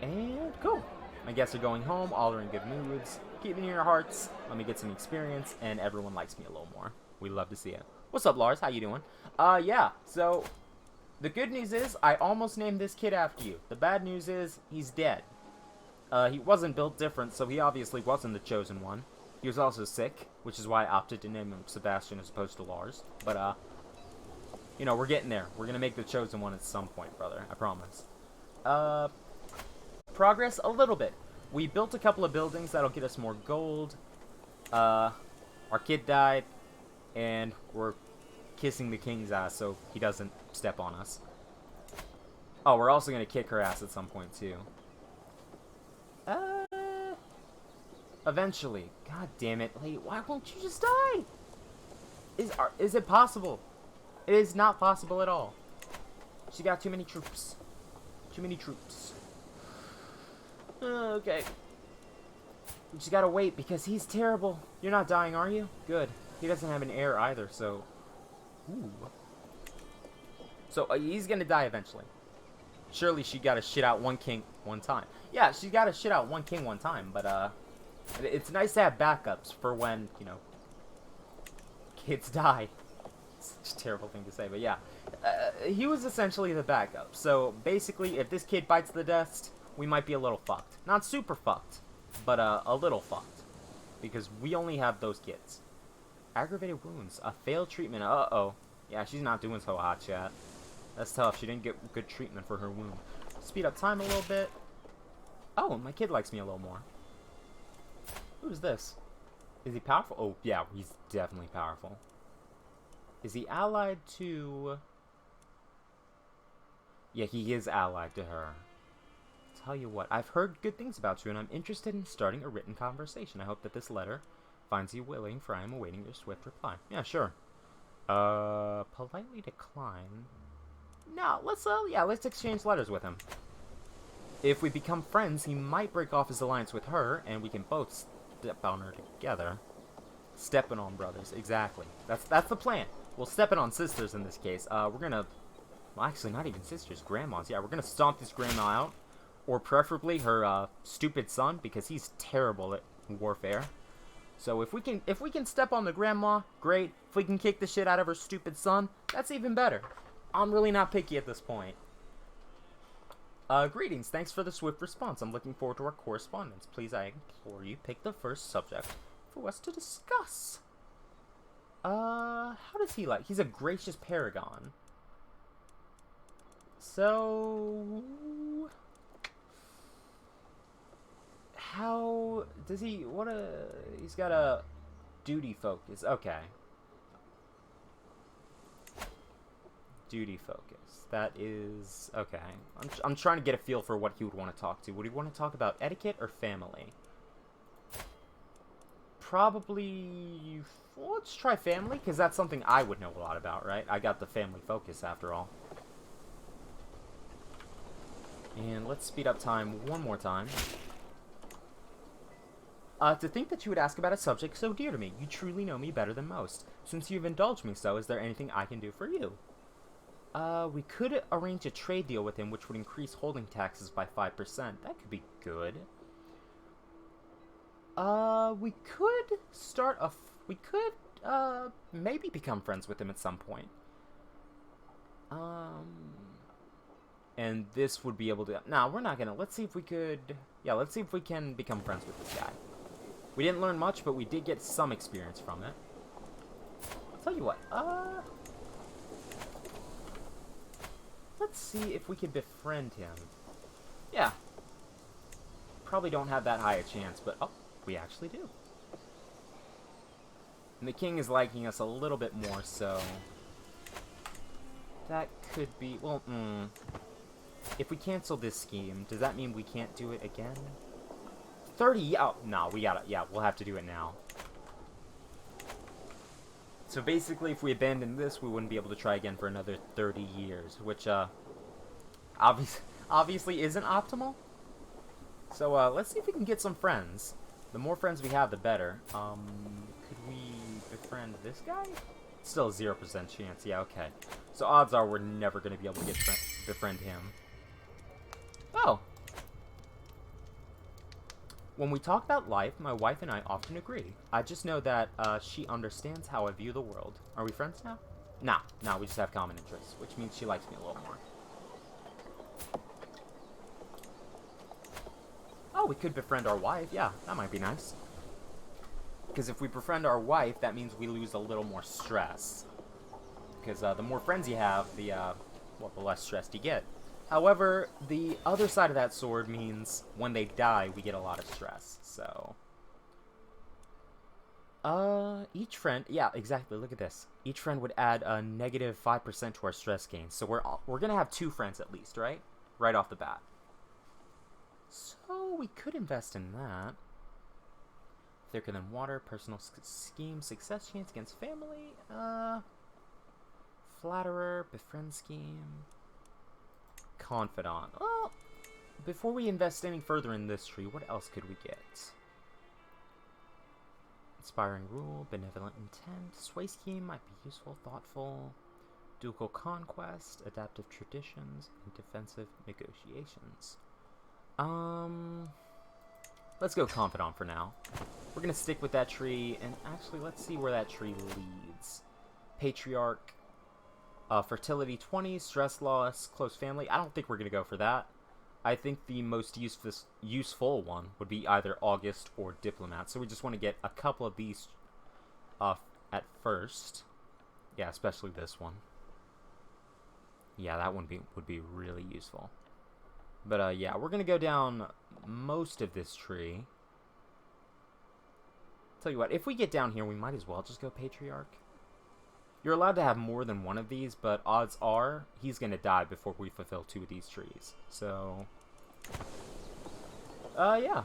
And cool. My guests are going home, all are in good moods. Keep me in your hearts. Let me get some experience, and everyone likes me a little more. We love to see it. What's up, Lars? How you doing? Yeah. So, the good news is I almost named this kid after you. The bad news is he's dead. He wasn't built different, so he obviously wasn't the chosen one. He was also sick, which is why I opted to name him Sebastian as opposed to Lars. But, you know, we're getting there. We're gonna make the chosen one at some point, brother. I promise. Progress a little bit. We built a couple of buildings that'll get us more gold. Our kid died, and we're kissing the king's ass so he doesn't step on us. Oh, we're also gonna kick her ass at some point too. Eventually. God damn it. Hey, why won't you just die? Is it possible? It is not possible at all. She got too many troops. Too many troops. Okay. We just gotta wait because he's terrible. You're not dying, are you? Good. He doesn't have an heir either, so... Ooh. So, he's gonna die eventually. Surely she gotta shit out one king one time. Yeah, she gotta shit out one king one time, but, it's nice to have backups for when, you know, kids die. It's such a terrible thing to say, but yeah. He was essentially the backup. So, basically, if this kid bites the dust, we might be a little fucked. Not super fucked, but, a little fucked. Because we only have those kids. Aggravated wounds. A failed treatment. Uh-oh. Yeah, she's not doing so hot, chat. That's tough. She didn't get good treatment for her wound. Speed up time a little bit. Oh, my kid likes me a little more. Who's this? Is he powerful? Oh, yeah, he's definitely powerful. Is he allied to... Yeah, he is allied to her. Tell you what, I've heard good things about you, and I'm interested in starting a written conversation. I hope that this letter finds you willing, for I am awaiting your swift reply. Yeah, sure. Politely decline. No, let's exchange letters with him. If we become friends, he might break off his alliance with her, and we can both step on her together. Stepping on brothers, exactly. That's the plan. Well, stepping on sisters in this case. We're gonna... Well, actually, not even sisters, grandmas. Yeah, we're gonna stomp this grandma out. Or preferably her, stupid son, because he's terrible at warfare. So if we can step on the grandma, great. If we can kick the shit out of her stupid son, that's even better. I'm really not picky at this point. Greetings. Thanks for the swift response. I'm looking forward to our correspondence. Please, I implore you, pick the first subject for us to discuss. How does he like? He's a gracious paragon. So... How does he... He's got a duty focus. Okay. Duty focus. That is... Okay. I'm trying to get a feel for what he would want to talk to. Would he want to talk about etiquette or family? Probably... Well, let's try family, because that's something I would know a lot about, right? I got the family focus, after all. And let's speed up time one more time. To think that you would ask about a subject so dear to me. You truly know me better than most. Since you've indulged me so, is there anything I can do for you? We could arrange a trade deal with him which would increase holding taxes by 5%. That could be good. We could start a... We could, maybe become friends with him at some point. And this would be able to... No, we're not gonna... Let's see if we could... Yeah, let's see if we can become friends with this guy. We didn't learn much, but we did get some experience from it. I'll tell you what, let's see if we can befriend him. Yeah. Probably don't have that high a chance, but... Oh, we actually do. And the king is liking us a little bit more, so... That could be... Well, if we cancel this scheme, does that mean we can't do it again? 30? Oh, no, we gotta, yeah, we'll have to do it now. So basically, if we abandon this, we wouldn't be able to try again for another 30 years, which, obviously isn't optimal. So, let's see if we can get some friends. The more friends we have, the better. Could we befriend this guy? Still a 0% chance. Yeah, okay. So odds are we're never going to be able to befriend him. Oh. When we talk about life, my wife and I often agree. I just know that she understands how I view the world. Are we friends now? Nah, we just have common interests, which means she likes me a little more. Oh, we could befriend our wife. Yeah, that might be nice. Because if we befriend our wife, that means we lose a little more stress. Because the more friends you have, the less stressed you get. However, the other side of that sword means when they die, we get a lot of stress. So, each friend, yeah, exactly. Look at this. Each friend would add a negative 5% to our stress gain. So we're gonna have 2 friends at least, right? Right off the bat. So we could invest in that. Thicker than water, personal scheme, success chance against family, flatterer, befriend scheme, confidant. Well, before we invest any further in this tree, what else could we get? Inspiring rule, benevolent intent, sway scheme might be useful, thoughtful, ducal conquest, adaptive traditions, and defensive negotiations. Let's go confidant for now. We're gonna stick with that tree, and actually, let's see where that tree leads. Patriarch, fertility 20, stress loss, close family. I don't think we're gonna go for that. I think the most useful one would be either August or diplomat. So we just want to get a couple of these at first. Yeah, especially this one. Yeah, that one would be really useful. But yeah, we're gonna go down most of this tree. Tell you what, if we get down here, we might as well just go Patriarch. You're allowed to have more than one of these, but odds are he's gonna die before we fulfill 2 of these trees. So, yeah,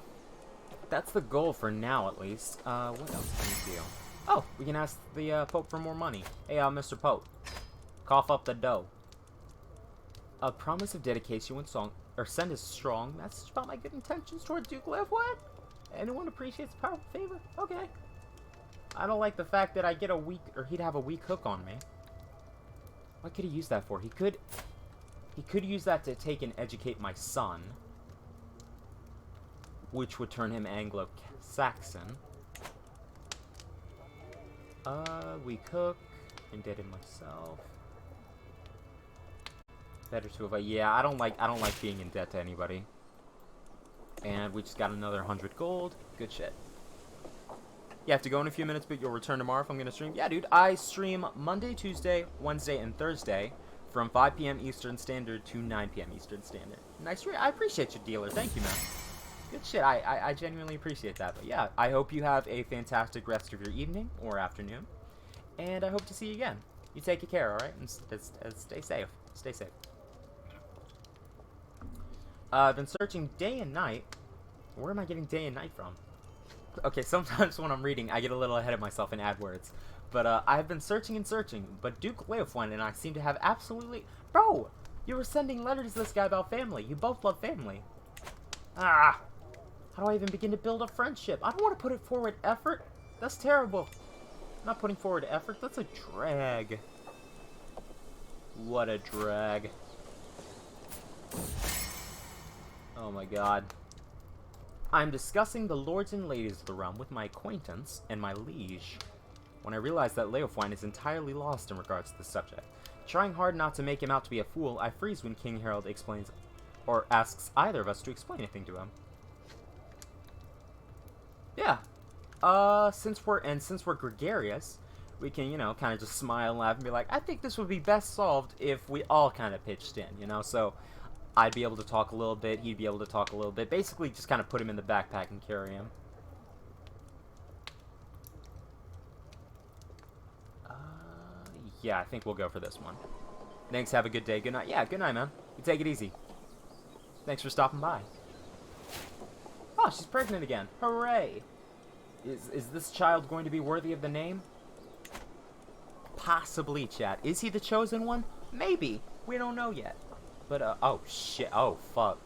that's the goal for now, at least. What else can we do? Oh, we can ask the Pope for more money. Hey, Mr. Pope, cough up the dough. A promise of dedication when send a strong message about my good intentions toward Duke Leftwood. Anyone appreciates powerful favor? Okay. I don't like the fact that I get a weak, or he'd have a weak hook on me. What could he use that for? He could use that to take and educate my son, which would turn him Anglo-Saxon. Weak hook, indebted myself. Better to avoid. Yeah, I don't like being in debt to anybody. And we just got another 100 gold. Good shit. You have to go in a few minutes, but you'll return tomorrow if I'm going to stream. Yeah, dude. I stream Monday, Tuesday, Wednesday, and Thursday from 5 p.m. Eastern Standard to 9 p.m. Eastern Standard. Nice. I appreciate you, dealer. Thank you, man. Good shit. I genuinely appreciate that. But yeah, I hope you have a fantastic rest of your evening or afternoon. And I hope to see you again. You take care, alright? And stay safe. Stay safe. I've been searching day and night. Where am I getting day and night from? Okay, sometimes when I'm reading, I get a little ahead of myself in AdWords. But I've been searching and searching. But Duke Leofwine and I seem to have absolutely... Bro! You were sending letters to this guy about family. You both love family. Ah! How do I even begin to build a friendship? I don't want to put it forward effort. That's terrible. I'm not putting forward effort. That's a drag. What a drag. Oh my god. I'm discussing the lords and ladies of the realm with my acquaintance and my liege, when I realize that Leofwine is entirely lost in regards to the subject. Trying hard not to make him out to be a fool, I freeze when King Harold explains, or asks either of us to explain anything to him. Yeah. Since we're gregarious, we can, you know, kind of just smile and laugh and be like, I think this would be best solved if we all kind of pitched in, you know? So I'd be able to talk a little bit, he'd be able to talk a little bit. Basically, just kind of put him in the backpack and carry him. Yeah, I think we'll go for this one. Thanks, have a good day. Good night. Yeah, good night, man. You take it easy. Thanks for stopping by. Oh, she's pregnant again. Hooray! Is this child going to be worthy of the name? Possibly, chat. Is he the chosen one? Maybe. We don't know yet. But, oh, shit. Oh, fuck.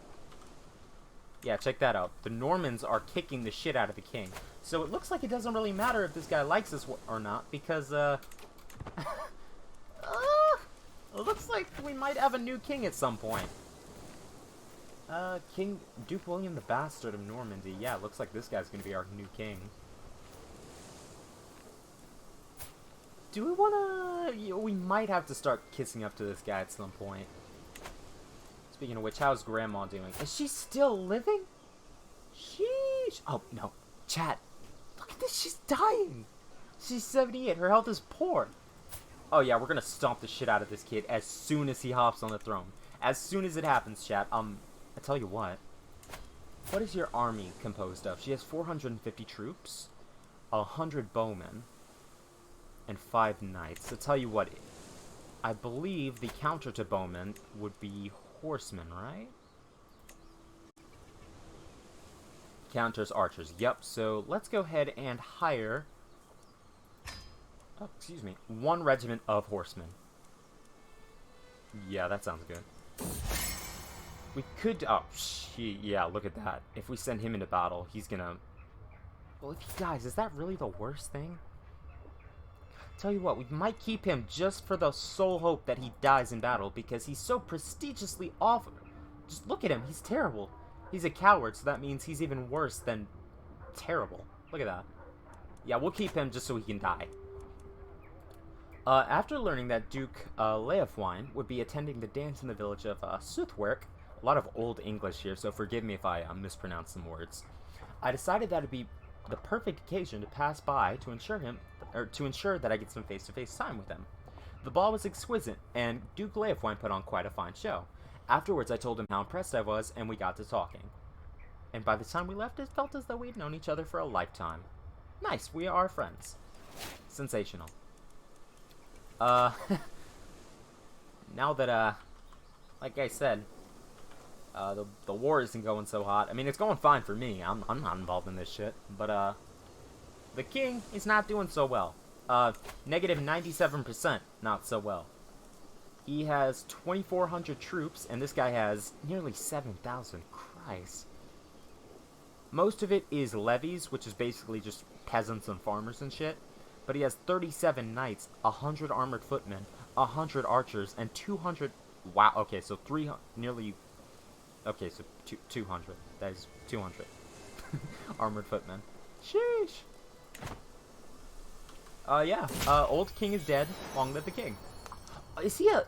Yeah, check that out. The Normans are kicking the shit out of the king. So it looks like it doesn't really matter if this guy likes us or not, because, it looks like we might have a new king at some point. King Duke William the Bastard of Normandy. Yeah, it looks like this guy's gonna be our new king. Do we wanna... we might have to start kissing up to this guy at some point. Speaking of which, how's Grandma doing? Is she still living? Sheesh. Oh, no. Chat. Look at this. She's dying. She's 78. Her health is poor. Oh, yeah. We're going to stomp the shit out of this kid as soon as he hops on the throne. As soon as it happens, chat. I tell you what. What is your army composed of? She has 450 troops, 100 bowmen, and 5 knights. I tell you what. I believe the counter to bowmen would be horsemen, right? Counters archers. Yep, so let's go ahead and hire... oh, excuse me. 1 regiment of horsemen. Yeah, that sounds good. We could... oh, shit. Yeah, look at that. If we send him into battle, he's gonna... well, if he dies, is that really the worst thing? Tell you what, we might keep him just for the sole hope that he dies in battle, because he's so prestigiously awful. Just look at him, he's terrible. He's a coward, so that means he's even worse than terrible. Look at that. Yeah, we'll keep him just so he can die. After learning that Duke Leofwine would be attending the dance in the village of Southwark, a lot of old English here, so forgive me if I mispronounce some words, I decided that it'd be the perfect occasion to pass by to ensure that I get some face-to-face time with him. The ball was exquisite, and Duke Leofwine put on quite a fine show. Afterwards, I told him how impressed I was, and we got to talking. And by the time we left, it felt as though we'd known each other for a lifetime. Nice, we are friends. Sensational. Now that, like I said, the war isn't going so hot. I mean, it's going fine for me. I'm not involved in this shit. But, the king is not doing so well. Negative 97% not so well. He has 2,400 troops, and this guy has nearly 7,000. Christ. Most of it is levies, which is basically just peasants and farmers and shit. But he has 37 knights, 100 armored footmen, 100 archers, and 200... wow, okay, so 300... nearly... okay, so 200. That is 200. Armored footmen. Sheesh. Yeah. Old king is dead. Long live the king. Is he a...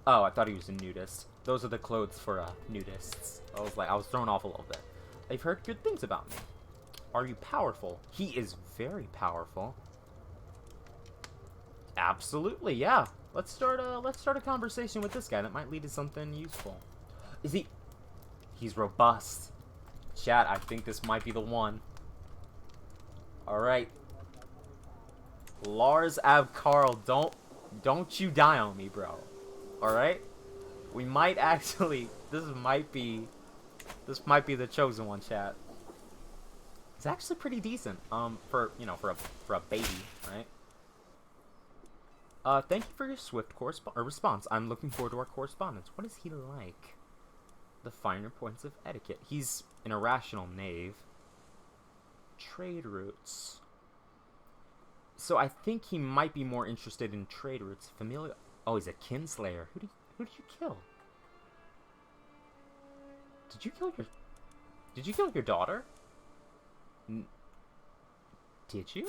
oh, I thought he was a nudist. Those are the clothes for, nudists. I was thrown off a little bit. I've heard good things about me. Are you powerful? He is very powerful. Absolutely, yeah. Let's start a conversation with this guy that might lead to something useful. Is he... he's robust. Chat, I think this might be the one. Alright. Lars Ab Carl, don't you die on me, bro. Alright? We might actually... this might be the chosen one, chat. It's actually pretty decent, for a baby, right? Thank you for your swift response. I'm looking forward to our correspondence. What is he like? The finer points of etiquette. He's an irrational knave. Trade routes. So I think he might be more interested in trade routes. Familial... oh, he's a kinslayer. Who did you kill? Did you kill your daughter? Did you?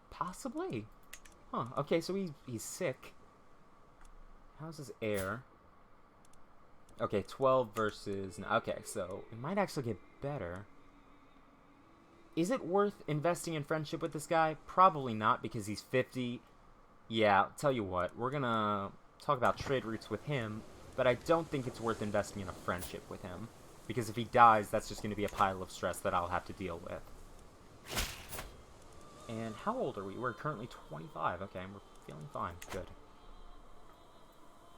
Possibly. Huh, okay, so he's sick. How's his heir? Okay, 12 versus... okay, so it might actually get better. Is it worth investing in friendship with this guy? Probably not, because he's 50. Yeah, tell you what, we're gonna talk about trade routes with him, but I don't think it's worth investing in a friendship with him. Because if he dies, that's just going to be a pile of stress that I'll have to deal with. And how old are we? We're currently 25. Okay, we're feeling fine. Good.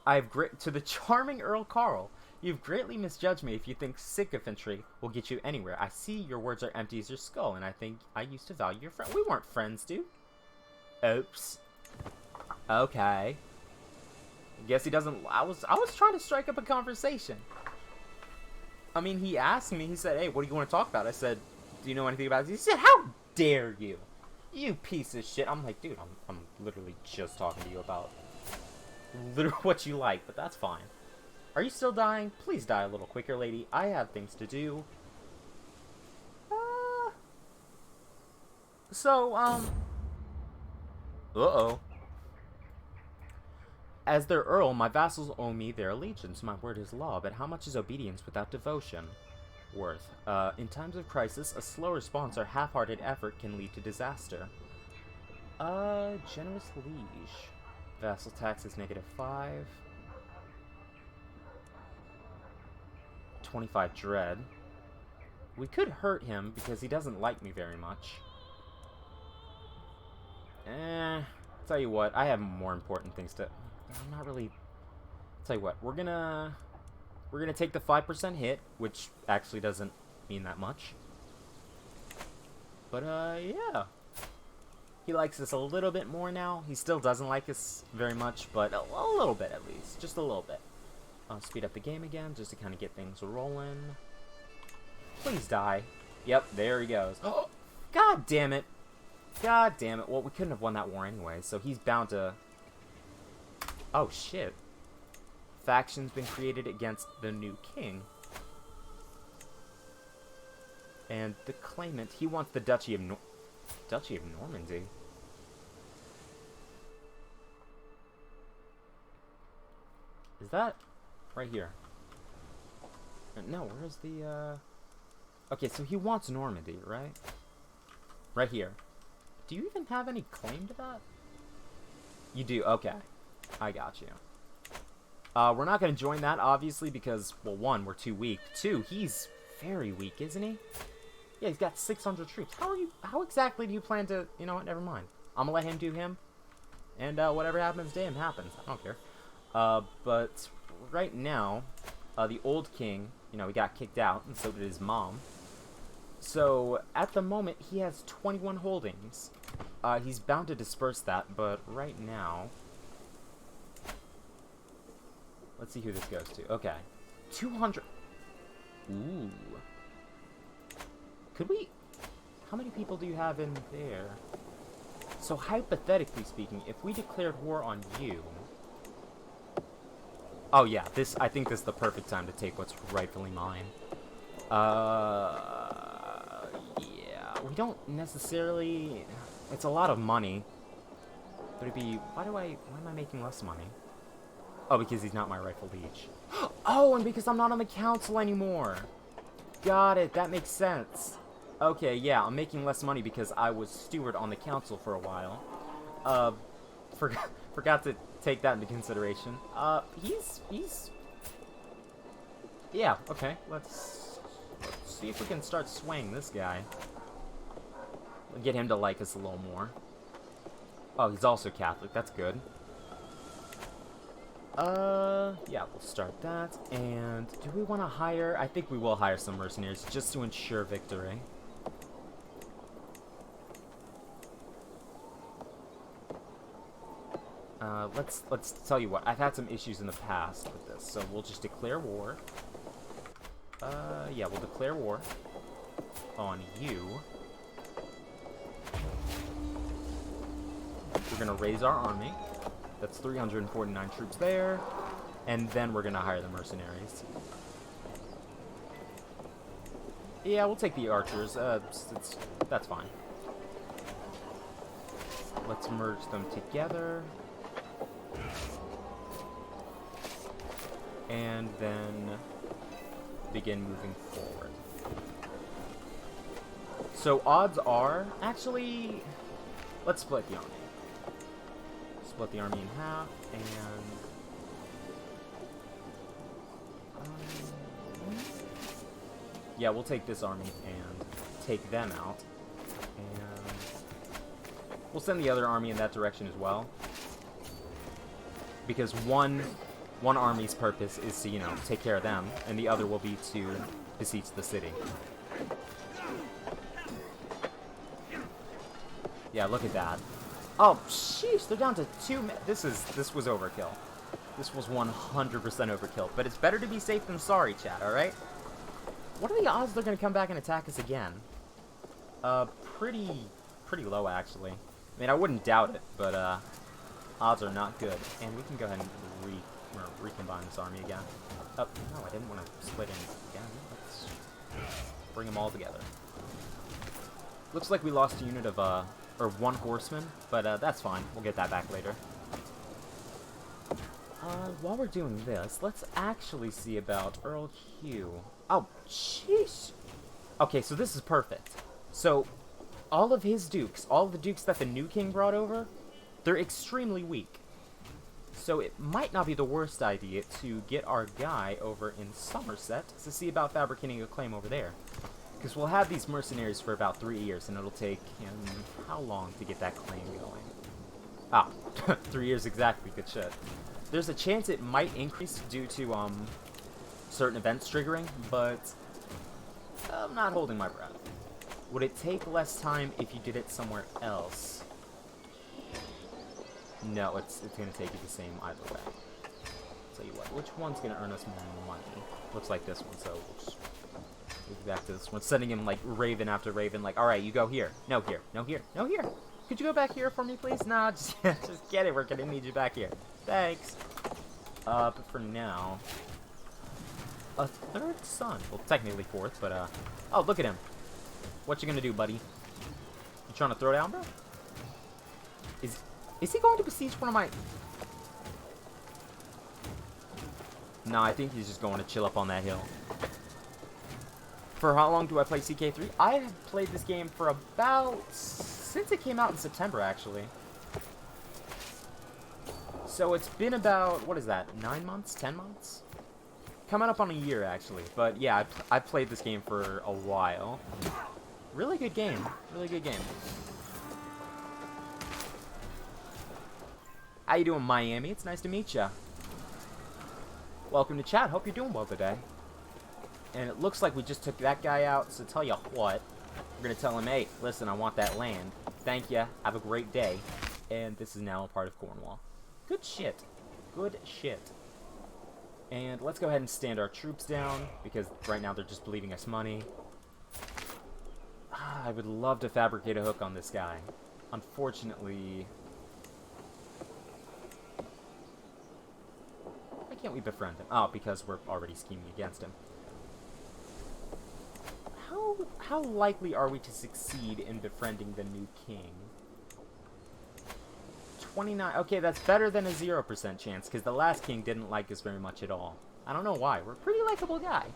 To the charming Earl Carl. You've greatly misjudged me if you think sycophantry will get you anywhere. I see your words are empty as your skull, and I think I used to value your friend. We weren't friends, dude. Oops. Okay. Guess he doesn't. I was trying to strike up a conversation. I mean, he asked me. He said, "Hey, what do you want to talk about?" I said, "Do you know anything about this?" He said, "How dare you, you piece of shit." I'm like, dude, I'm literally just talking to you about literally what you like, but that's fine. Are you still dying? Please die a little quicker, lady. I have things to do. Uh-oh. As their earl, my vassals owe me their allegiance. My word is law, but how much is obedience without devotion? Worth. In times of crisis, a slow response or half-hearted effort can lead to disaster. Generous liege. Vassal tax is -5. 25 dread. We could hurt him because he doesn't like me very much. Tell you what, I have more important things to... I'm not really... Tell you what, we're gonna take the 5% hit, which actually doesn't mean that much. But, yeah. He likes us a little bit more now. He still doesn't like us very much, but a little bit at least. Just a little bit. I'll speed up the game again, just to kind of get things rolling. Please die. Yep, there he goes. Oh, God damn it. God damn it. Well, we couldn't have won that war anyway, so he's bound to... Oh, shit. Faction's been created against the new king. And the claimant, he wants the Duchy of Normandy. Is that right here? No, where's the, Okay, so he wants Normandy, right? Right here. Do you even have any claim to that? You do, okay. I got you. We're not going to join that, obviously, because, well, 1, we're too weak. 2, he's very weak, isn't he? Yeah, he's got 600 troops. How exactly do you plan to, you know what, never mind. I'm going to let him do him. And, whatever happens to him happens. I don't care. But right now, the old king, you know, he got kicked out, and so did his mom. So, at the moment, he has 21 holdings. He's bound to disperse that, but right now... Let's see who this goes to. Okay. 200... Ooh. Could we... How many people do you have in there? So, hypothetically speaking, if we declared war on you... Oh, yeah. I think this is the perfect time to take what's rightfully mine. Yeah. We don't necessarily... It's a lot of money. But it'd be... Why am I making less money? Oh, because he's not my rightful liege. Oh, and because I'm not on the council anymore. Got it. That makes sense. Okay, yeah, I'm making less money because I was steward on the council for a while. Forgot to take that into consideration. He's... Yeah, okay. Let's see if we can start swaying this guy. We'll get him to like us a little more. Oh, he's also Catholic. That's good. Yeah, we'll start that. And do we want to hire... I think we will hire some mercenaries just to ensure victory. Let's tell you what. I've had some issues in the past with this, so we'll just declare war. Yeah, we'll declare war on you. We're gonna raise our army. That's 349 troops there. And then we're gonna hire the mercenaries. Yeah, we'll take the archers. That's fine. Let's merge them together. And then begin moving forward. So odds are, actually, let's split the army. Split the army in half, and yeah, we'll take this army and take them out, and we'll send the other army in that direction as well, because one One army's purpose is to, you know, take care of them, and the other will be to besiege the city. Yeah, look at that. Oh, sheesh, they're down to 2 men. This was overkill. This was 100% overkill, but it's better to be safe than sorry, chat, alright? What are the odds they're gonna come back and attack us again? Pretty low, actually. I mean, I wouldn't doubt it, but, odds are not good. And we can go ahead and recombine this army again. Oh, no, I didn't want to split in again. Let's bring them all together. Looks like we lost a unit of, or 1 horseman, but, that's fine. We'll get that back later. While we're doing this, let's actually see about Earl Hugh. Oh, jeez. Okay, so this is perfect. So, all of his dukes, all of the dukes that the new king brought over, they're extremely weak. So it might not be the worst idea to get our guy over in Somerset to see about fabricating a claim over there. Because we'll have these mercenaries for about 3 years, and it'll take him how long to get that claim going? Ah, 3 years exactly, good shit. There's a chance it might increase due to, certain events triggering, but I'm not holding my breath. Would it take less time if you did it somewhere else? No, it's going to take you the same either way. Tell you what, which one's going to earn us more money? Looks like this one, so we'll just move back to this one. Sending him, like, raven after raven, like, alright, you go here. No, here. No, here. No, here. Could you go back here for me, please? Nah, just get it. We're going to need you back here. Thanks. But for now, a 3rd son. Well, technically 4th, but, oh, look at him. What you gonna do, buddy? You trying to throw down, bro? Is he going to besiege one of my... No, I think he's just going to chill up on that hill. For how long do I play CK3? I have played this game for about... since it came out in September, actually. So it's been about... what is that? 9 months? 10 months? Coming up on a year, actually. But yeah, I've played this game for a while. Really good game. Really good game. How you doing, Miami? It's nice to meet ya. Welcome to chat. Hope you're doing well today. And it looks like we just took that guy out, so tell you what. We're going to tell him, hey, listen, I want that land. Thank ya. Have a great day. And this is now a part of Cornwall. Good shit. Good shit. And let's go ahead and stand our troops down, because right now they're just bleeding us money. I would love to fabricate a hook on this guy. Unfortunately... why can't we befriend him? Oh, because we're already scheming against him. How likely are we to succeed in befriending the new king? 29... okay, that's better than a 0% chance, because the last king didn't like us very much at all. I don't know why. We're a pretty likable guy.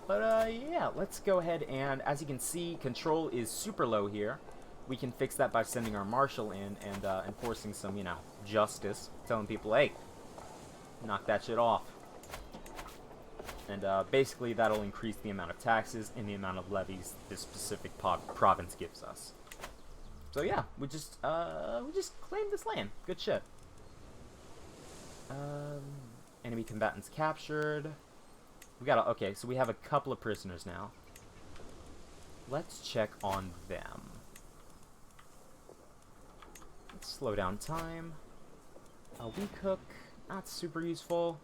But, yeah, let's go ahead and, as you can see, control is super low here. We can fix that by sending our marshal in and, enforcing some, you know, justice. Telling people, hey, knock that shit off. And, basically, that'll increase the amount of taxes and the amount of levies this specific province gives us. So, yeah, we just claimed this land. Good shit. Enemy combatants captured. We got okay, so we have a couple of prisoners now. Let's check on them. Let's slow down time. A weak hook, not super useful.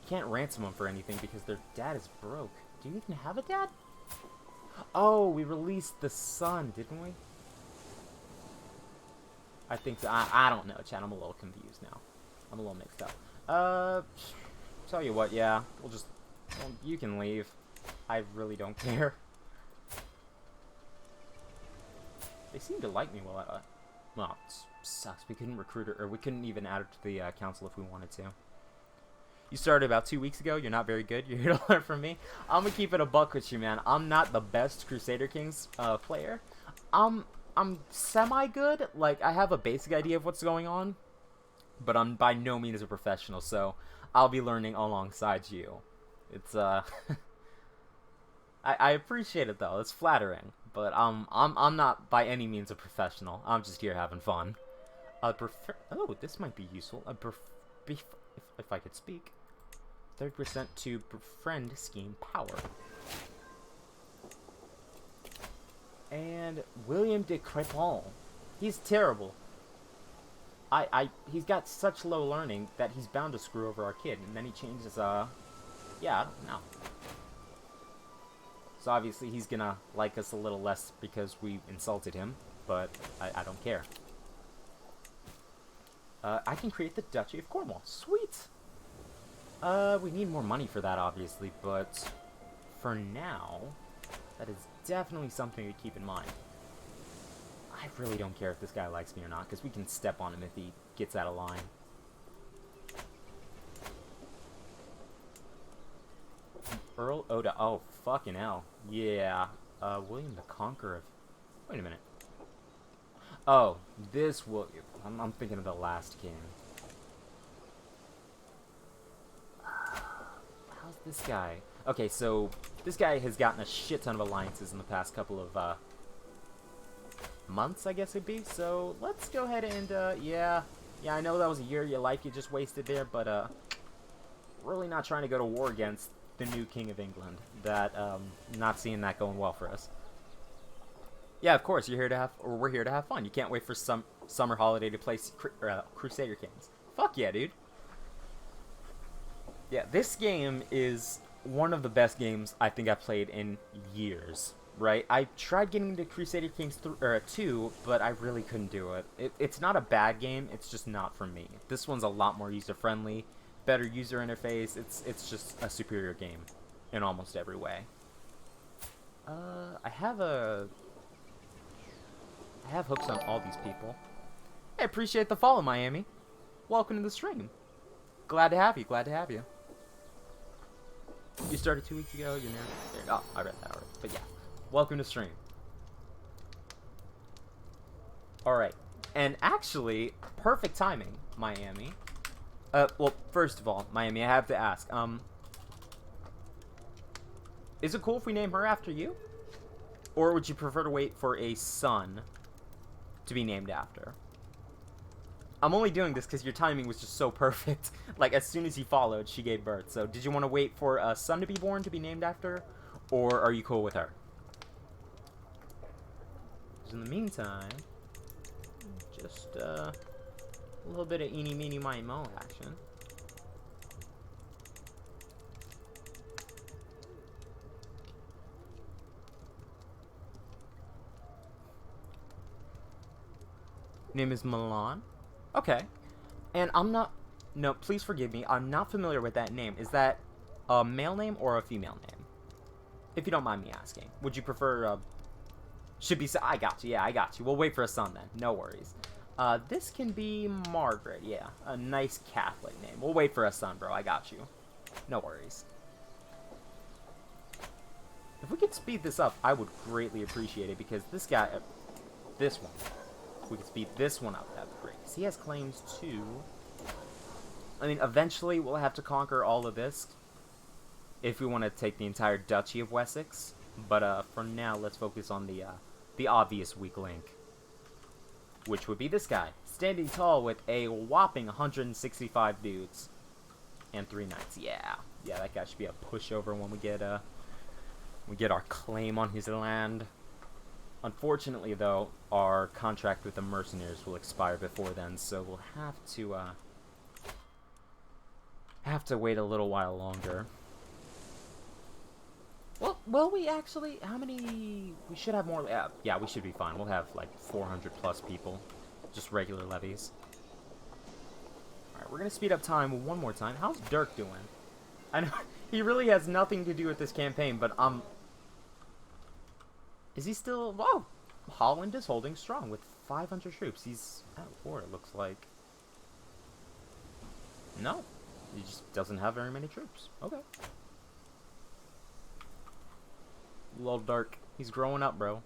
Can't ransom them for anything because their dad is broke. Do you even have a dad? Oh, we released the son, didn't we? I think so. I don't know, Chad. I'm a little confused now. I'm a little mixed up. Tell you what, yeah. We'll just... well, you can leave. I really don't care. They seem to like me well, well, it sucks. We couldn't recruit her, or we couldn't even add her to the council if we wanted to. You started about 2 weeks ago. You're not very good. You're here to learn from me. I'm gonna keep it a buck with you, man. I'm not the best Crusader Kings player. I'm semi-good. Like, I have a basic idea of what's going on, but I'm by no means a professional, so I'll be learning alongside you. It's, I appreciate it, though. It's flattering, but I'm not by any means a professional. I'm just here having fun. Oh, this might be useful. If I could speak. 30% to befriend scheme power. And William de Crépon. He's terrible. He's got such low learning that he's bound to screw over our kid. And then he changes, yeah, I don't know. So obviously he's gonna like us a little less because we insulted him. But I don't care. I can create the Duchy of Cornwall. Sweet! We need more money for that, obviously, but for now, that is definitely something to keep in mind. I really don't care if this guy likes me or not, because we can step on him if he gets out of line. Earl Oda. Oh, fucking hell. Yeah. William the Conqueror of... Wait a minute. Oh, this William. I'm thinking of the last king. How's this guy? Okay, so this guy has gotten a shit ton of alliances in the past couple of months, I guess it'd be. So let's go ahead and yeah, I know that was a year of your life you just wasted there, but really not trying to go to war against the new King of England. That not seeing that going well for us. Yeah, of course, we're here to have fun. You can't wait for some summer holiday to play Crusader Kings. Fuck yeah, dude. Yeah, this game is one of the best games I think I've played in years, right? I tried getting into Crusader Kings 2, but I really couldn't do it. It's not a bad game, it's just not for me. This one's a lot more user-friendly, better user interface. It's just a superior game in almost every way. I have hooks on all these people. I appreciate the follow, Miami. Welcome to the stream. Glad to have you. Glad to have you. You started 2 weeks ago. You're now. Oh, I read that already. But yeah, welcome to stream. All right, and actually, perfect timing, Miami. Well, first of all, Miami, I have to ask. Is it cool if we name her after you, or would you prefer to wait for a son to be named after? I'm only doing this because your timing was just so perfect. Like, as soon as he followed, she gave birth. So, did you want to wait for a son to be born to be named after? Or are you cool with her? Because in the meantime, just a little bit of eeny, meeny, miny, mo action. Name is Milan. Okay. And I'm not... No, please forgive me. I'm not familiar with that name. Is that a male name or a female name? If you don't mind me asking. Would you prefer... Should be... I got you. Yeah, I got you. We'll wait for a son then. No worries. This can be Margaret. Yeah. A nice Catholic name. We'll wait for a son, bro. I got you. No worries. If we could speed this up, I would greatly appreciate it. Because this guy... this one... If we could speed this one up, that'd be great. Because he has claims to... I mean, eventually we'll have to conquer all of this if we want to take the entire Duchy of Wessex. But for now, let's focus on the obvious weak link, which would be this guy, standing tall with a whopping 165 dudes and 3 knights. Yeah, that guy should be a pushover when we get our claim on his land. Unfortunately, though, our contract with the mercenaries will expire before then, so we'll have to wait a little while longer. Well, we actually... How many... We should have more... Yeah, we should be fine. We'll have, like, 400 plus people. Just regular levies. Alright, we're gonna speed up time one more time. How's Dirk doing? I know... He really has nothing to do with this campaign, but, Is he still... Whoa! Holland is holding strong with 500 troops. He's at war, it looks like. No. He just doesn't have very many troops. Okay. Little Dark. He's growing up, bro.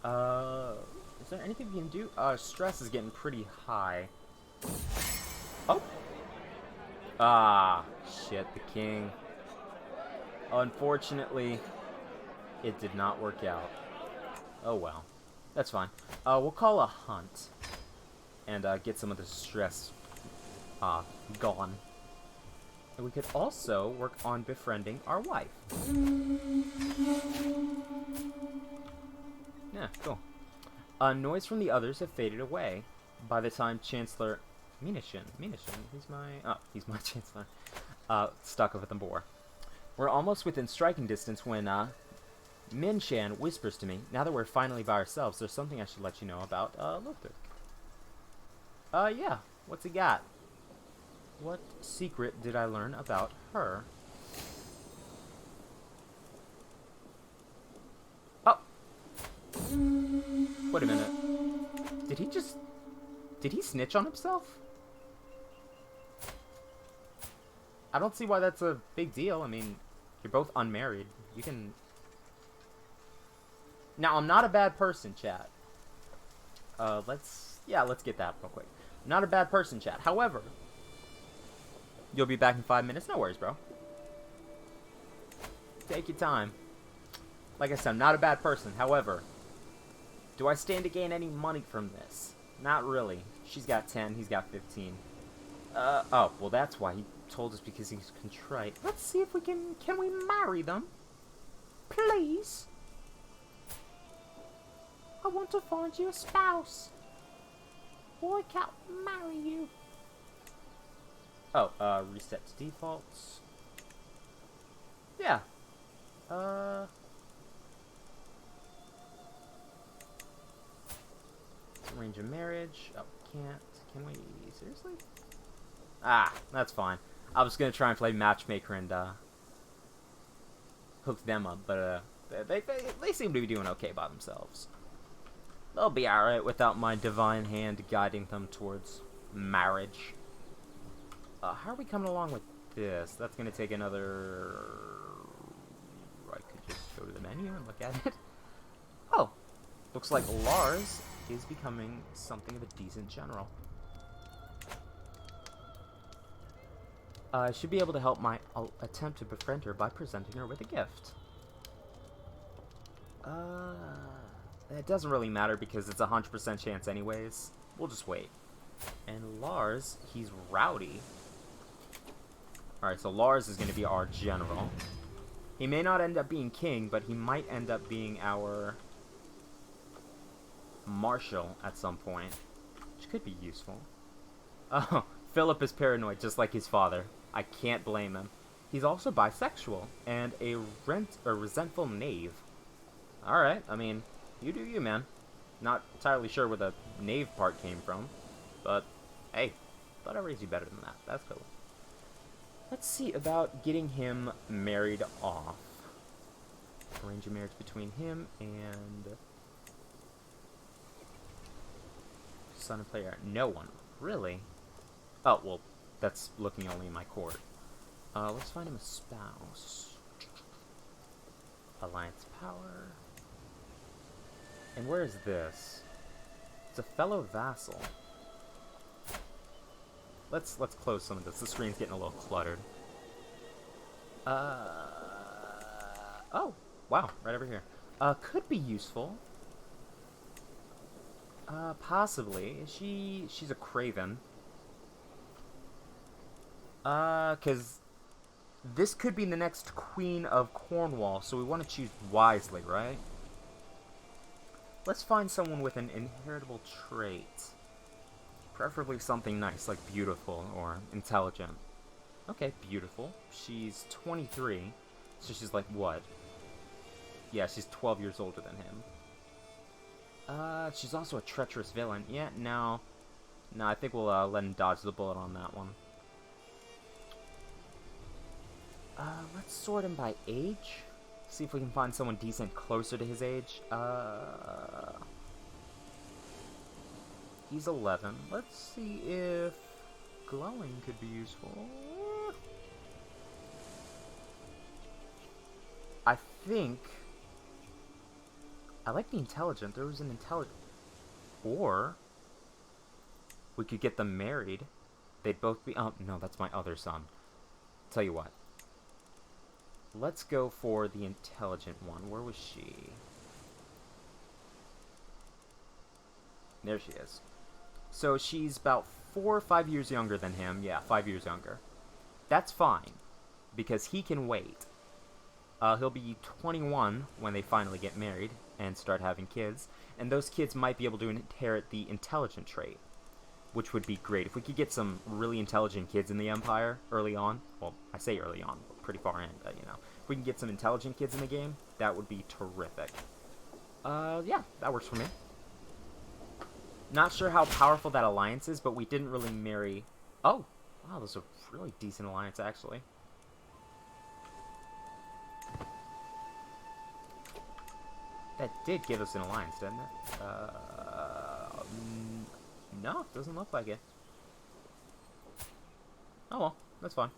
Is there anything we can do? Stress is getting pretty high. Oh. Ah, shit, the king. Unfortunately, it did not work out. Oh well. That's fine. We'll call a hunt. and get some of the stress gone. And we could also work on befriending our wife. Yeah, cool. Noise from the others have faded away. By the time Chancellor Minishin, he's my Chancellor, stuck over the boar. We're almost within striking distance when Min-Shan whispers to me, now that we're finally by ourselves, there's something I should let you know about Lothric. Yeah, what's he got? What secret did I learn about her? Oh! Wait a minute. Did he snitch on himself? I don't see why that's a big deal. I mean, you're both unmarried. You can... Now, I'm not a bad person, chat. Let's get that real quick. I'm not a bad person, chat. However, you'll be back in 5 minutes. No worries, bro. Take your time. Like I said, I'm not a bad person. However, do I stand to gain any money from this? Not really. She's got 10, he's got 15. Oh, well that's why he told us, because he's contrite. Let's see if we can we marry them? Please? I want to find you a spouse. Why can't marry you? Oh, reset to defaults. Yeah. Arrange a marriage. Oh, can't. Can we? Seriously? Ah, that's fine. I was gonna try and play matchmaker and hook them up, but they seem to be doing okay by themselves. They'll be alright without my divine hand guiding them towards marriage. How are we coming along with this? That's gonna take another... I could just go to the menu and look at it. Oh, looks like Lars is becoming something of a decent general. I should be able to help my attempt to befriend her by presenting her with a gift. It doesn't really matter because it's a 100% chance anyways. We'll just wait. And Lars, he's rowdy. Alright, so Lars is going to be our general. He may not end up being king, but he might end up being our marshal at some point, which could be useful. Oh, Philip is paranoid just like his father. I can't blame him. He's also bisexual and a resentful knave. Alright, I mean, you do you, man. Not entirely sure where the knave part came from, but hey, thought I raised you better than that. That's cool. Let's see about getting him married off. Arrange a marriage between him and son and player. No one. Really? Oh, well, that's looking only in my court. Let's find him a spouse. Alliance power. And where is this? It's a fellow vassal. Let's close some of this. The screen's getting a little cluttered. Oh, wow, right over here. Could be useful. Possibly. She's a craven. Cause this could be the next Queen of Cornwall, so we want to choose wisely, right? Let's find someone with an inheritable trait. Preferably something nice, like beautiful or intelligent. Okay, beautiful. She's 23, so she's like, what? Yeah, she's 12 years older than him. She's also a treacherous villain. Yeah, no, I think we'll let him dodge the bullet on that one. Let's sort him by age. See if we can find someone decent closer to his age. He's 11. Let's see if glowing could be useful. I think I like the intelligent. There was an intelligent. Or we could get them married. They'd both be... Oh, no, that's my other son. Tell you what. Let's go for the intelligent one. Where was she? There she is. So she's about 4 or 5 years younger than him. Yeah, 5 years younger. That's fine, because he can wait. He'll be 21 when they finally get married and start having kids, and those kids might be able to inherit the intelligent trait, which would be great. If we could get some really intelligent kids in the Empire early on, well, I say early on, pretty far in, but, you know. If we can get some intelligent kids in the game, that would be terrific. Yeah, that works for me. Not sure how powerful that alliance is, but we didn't really marry... Oh, wow, that was a really decent alliance, actually. That did give us an alliance, didn't it? No, doesn't look like it. Oh well, that's fine.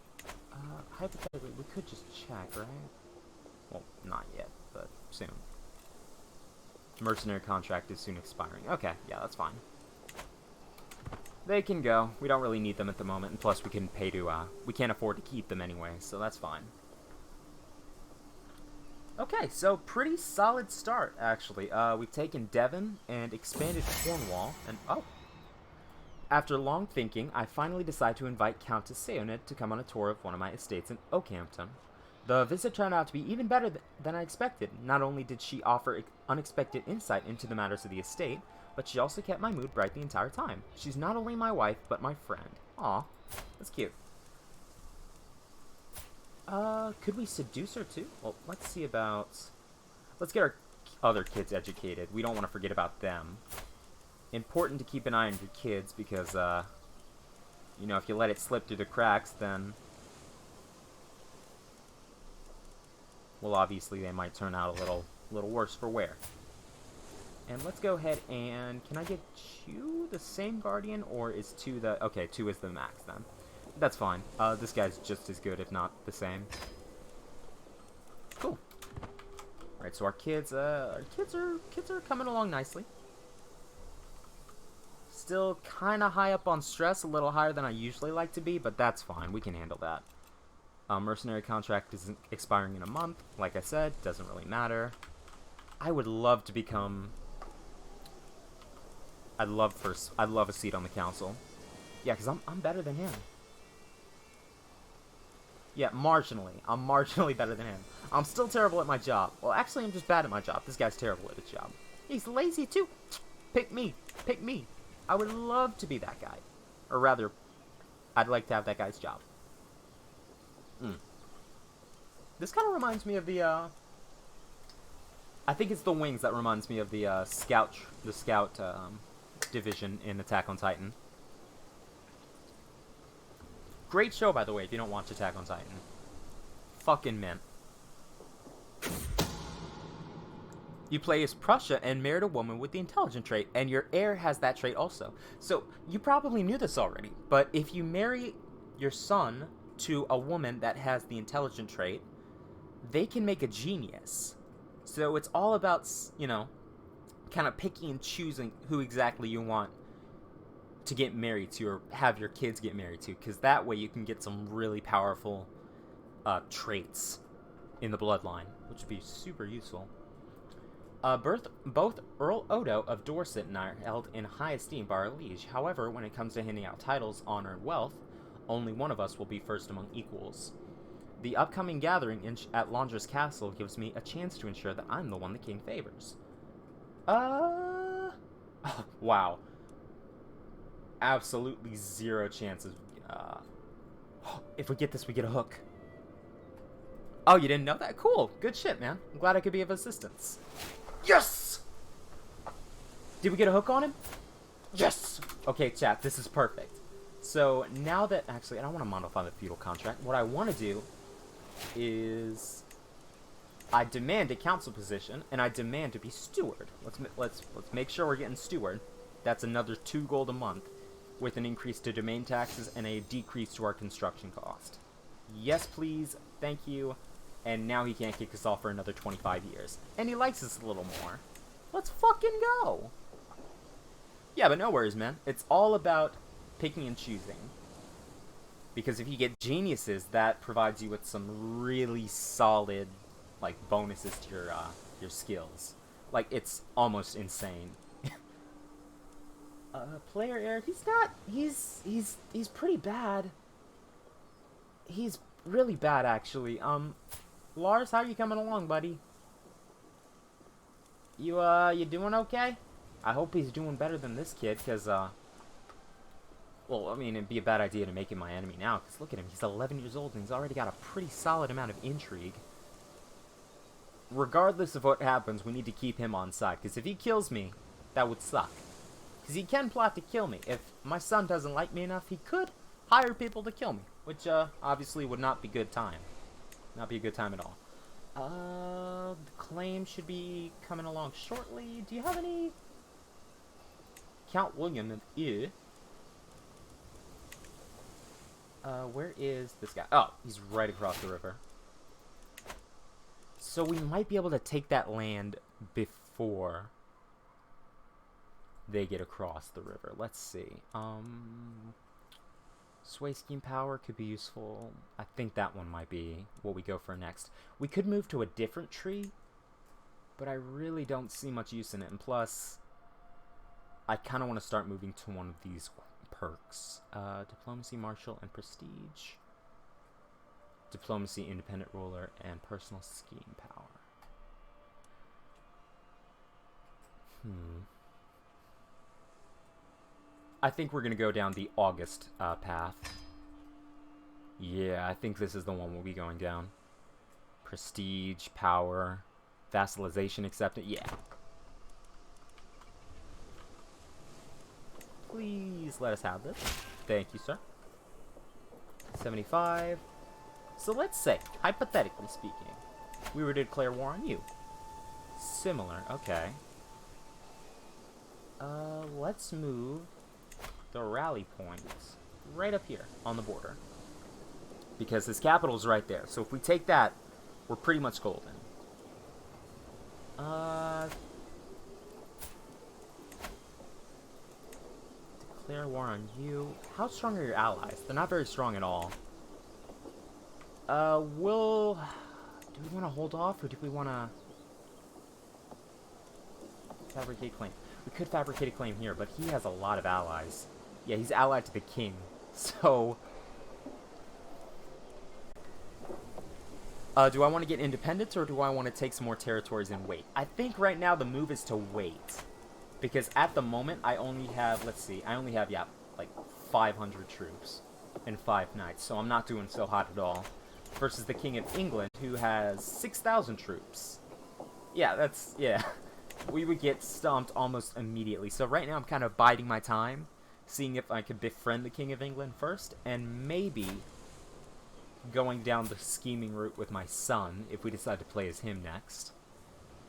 Hypothetically, we could just check, right? Well, not yet, but soon. Mercenary contract is soon expiring. Okay, yeah, that's fine. They can go. We don't really need them at the moment, and plus we can pay to, we can't afford to keep them anyway, so that's fine. Okay, so pretty solid start, actually. We've taken Devon and expanded Cornwall, and oh. After long thinking, I finally decide to invite Countess Seonid to come on a tour of one of my estates in Oakhampton. The visit turned out to be even better than I expected. Not only did she offer unexpected insight into the matters of the estate, but she also kept my mood bright the entire time. She's not only my wife, but my friend. Aw, that's cute. Could we seduce her too? Well, let's see about... Let's get our other kids educated. We don't want to forget about them. Important to keep an eye on your kids because, you know, if you let it slip through the cracks, then... Well, obviously they might turn out a little worse for wear. And let's go ahead and... Can I get 2 the same Guardian, or is 2 the... Okay, 2 is the max then. That's fine. This guy's just as good, if not the same. Cool. Alright, so our kids are coming along nicely. Still kind of high up on stress, a little higher than I usually like to be, but that's fine. We can handle that. Mercenary contract is expiring in a month. Like I said, doesn't really matter. I would love to become... I'd love a seat on the council. Yeah, because I'm better than him. Yeah, marginally. I'm marginally better than him. I'm still terrible at my job. Well, actually, I'm just bad at my job. This guy's terrible at his job. He's lazy, too. Pick me. Pick me. I would love to be that guy. Or rather, I'd like to have that guy's job. This kind of reminds me of the, I think it's the wings that reminds me of the, scout division in Attack on Titan. Great show, by the way, if you don't watch Attack on Titan. Fucking mint. You play as Prussia and married a woman with the intelligent trait, and your heir has that trait also. So, you probably knew this already, but if you marry your son to a woman that has the intelligent trait, they can make a genius. So it's all about, you know, kind of picking and choosing who exactly you want to get married to or have your kids get married to, because that way you can get some really powerful traits in the bloodline, which would be super useful. Both Earl Odo of Dorset and I are held in high esteem by our liege. However, when it comes to handing out titles, honor, and wealth, only one of us will be first among equals. The upcoming gathering at Laundress Castle gives me a chance to ensure that I'm the one the king favors. Wow. Absolutely zero chances. If we get this, we get a hook. Oh, you didn't know that? Cool. Good shit, man. I'm glad I could be of assistance. Yes! Did we get a hook on him? Yes! Okay, chat, this is perfect. So, now that... Actually, I don't want to modify the feudal contract. What I want to do is... I demand a council position, and I demand to be steward. Let's make sure we're getting steward. That's another 2 gold a month, with an increase to domain taxes and a decrease to our construction cost. Yes, please. Thank you. And now he can't kick us off for another 25 years. And he likes us a little more. Let's fucking go! Yeah, but no worries, man. It's all about picking and choosing. Because if you get geniuses, that provides you with some really solid, like, bonuses to your skills. Like, it's almost insane. Player error. He's not. He's pretty bad. He's really bad, actually. Lars, how are you coming along, buddy? You doing okay? I hope he's doing better than this kid, cause well, I mean, it'd be a bad idea to make him my enemy now, cause look at him. He's 11 years old and he's already got a pretty solid amount of intrigue. Regardless of what happens, we need to keep him on side, cause if he kills me, that would suck. Cause he can plot to kill me. If my son doesn't like me enough, he could hire people to kill me, which obviously would not be good time. Not be a good time at all. The claim should be coming along shortly. Do you have any? Count William of E. Where is this guy? Oh, he's right across the river. So we might be able to take that land before they get across the river. Let's see. Sway scheme power could be useful. I think that one might be what we go for next. We could move to a different tree, but I really don't see much use in it. And plus, I kind of want to start moving to one of these perks. Diplomacy, martial, and prestige. Diplomacy, independent ruler, and personal scheme power. I think we're going to go down the August path. Yeah, I think this is the one we'll be going down. Prestige, power, vassalization accepted. Yeah. Please let us have this. Thank you, sir. 75. So let's say, hypothetically speaking, we were to declare war on you. Similar, okay. Let's move the rally points right up here on the border. Because his capital's right there. So if we take that, we're pretty much golden. Declare war on you. How strong are your allies? They're not very strong at all. Do we want to hold off, or do we want to fabricate claim? We could fabricate a claim here, but he has a lot of allies. Yeah, he's allied to the king, so... do I want to get independence, or do I want to take some more territories and wait? I think right now the move is to wait. Because at the moment, I only have, let's see, yeah, like 500 troops and 5 knights, so I'm not doing so hot at all. Versus the King of England, who has 6,000 troops. Yeah, yeah. We would get stomped almost immediately. So right now I'm kind of biding my time, seeing if I could befriend the King of England first, and maybe going down the scheming route with my son, if we decide to play as him next.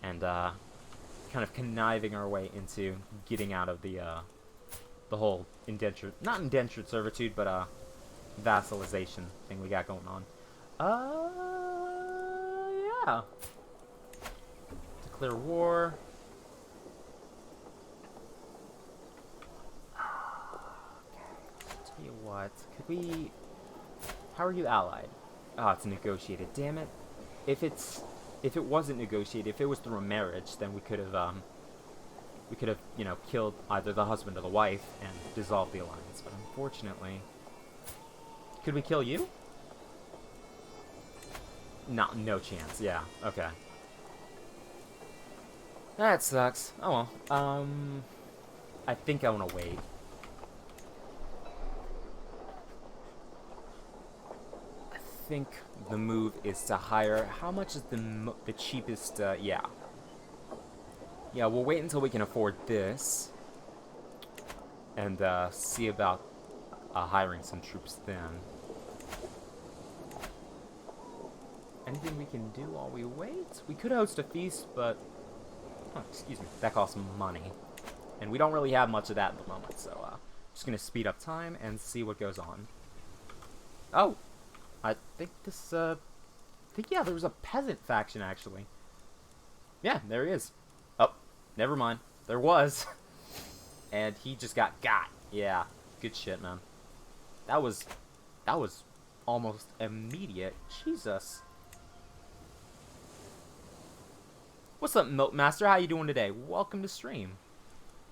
And, kind of conniving our way into getting out of the whole not indentured servitude, but, vassalization thing we got going on. Yeah. Declare war. Tell you what, could we... How are you allied? Oh, it's negotiated. Damn it. If it wasn't negotiated, if it was through a marriage, then we could have, you know, killed either the husband or the wife and dissolved the alliance. But unfortunately... Could we kill you? No chance. Yeah, okay. That sucks. Oh well. I think I want to wait. I think the move is to hire... How much is the cheapest... yeah. Yeah, we'll wait until we can afford this. And, see about hiring some troops then. Anything we can do while we wait? We could host a feast, but... Oh, excuse me. That costs money. And we don't really have much of that at the moment, so, just gonna speed up time and see what goes on. Oh! I think this, yeah, there was a peasant faction, actually. Yeah, there he is. Oh, never mind. There was. And he just got. Yeah, good shit, man. That was almost immediate. Jesus. What's up, Milk Master? How you doing today? Welcome to stream.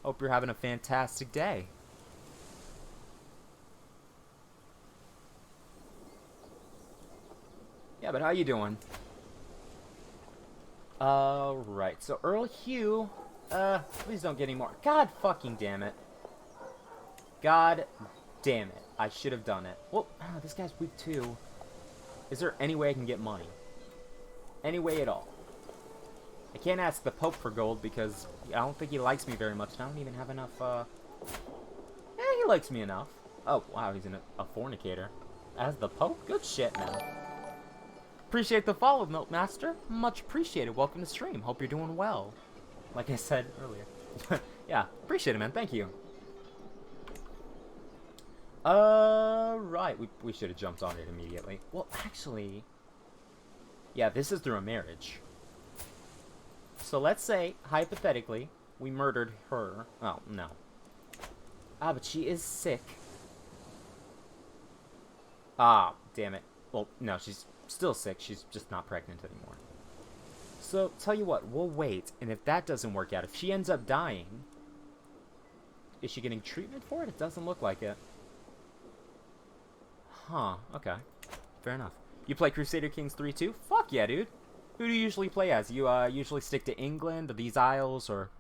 Hope you're having a fantastic day. Yeah, but how you doing? Right. So Earl Hugh, please don't get any more. God fucking damn it. God damn it. I should have done it. Well, this guy's weak too. Is there any way I can get money? Any way at all? I can't ask the Pope for gold because I don't think he likes me very much. And I don't even have enough, he likes me enough. Oh, wow, he's a fornicator. As the Pope? Good shit, man. Appreciate the follow, Milkmaster. Much appreciated. Welcome to stream. Hope you're doing well. Like I said earlier. Yeah, appreciate it, man. Thank you. Right. We should have jumped on it immediately. Well, actually, yeah, this is through a marriage. So let's say, hypothetically, we murdered her. Oh, no. Ah, but she is sick. Ah, damn it. Well, no, she's still sick. She's just not pregnant anymore. So, tell you what, we'll wait. And if that doesn't work out, if she ends up dying, is she getting treatment for it? It doesn't look like it. Huh, okay. Fair enough. You play Crusader Kings 3 too? Fuck yeah, dude. Who do you usually play as? You usually stick to England or these isles, or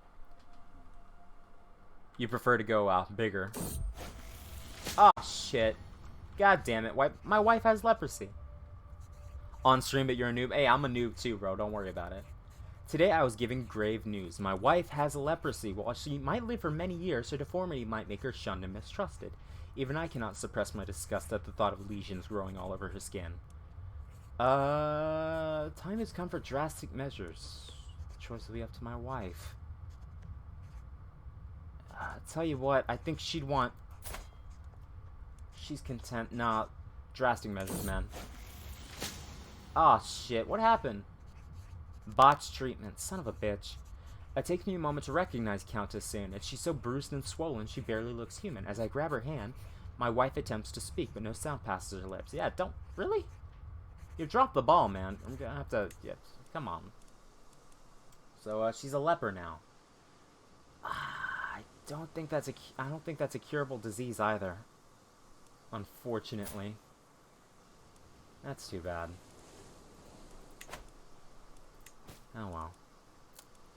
you prefer to go bigger? Oh shit. God damn it. My wife has leprosy. On stream, but you're a noob. Hey, I'm a noob too, bro. Don't worry about it. Today I was giving grave news. My wife has leprosy. While she might live for many years, her deformity might make her shunned and mistrusted. Even I cannot suppress my disgust at the thought of lesions growing all over her skin. Time has come for drastic measures. The choice will be up to my wife. Tell you what, I think she'd want... She's content. Nah, drastic measures, man. Ah, shit, what happened? Botched treatment, son of a bitch. It takes me a moment to recognize Countess Sandwich. She's so bruised and swollen, she barely looks human. As I grab her hand, my wife attempts to speak, but no sound passes her lips. Yeah, don't... Really? You dropped the ball, man. I'm gonna have to... Yeah, come on. So, she's a leper now. I don't think that's a curable disease either. Unfortunately. That's too bad. Oh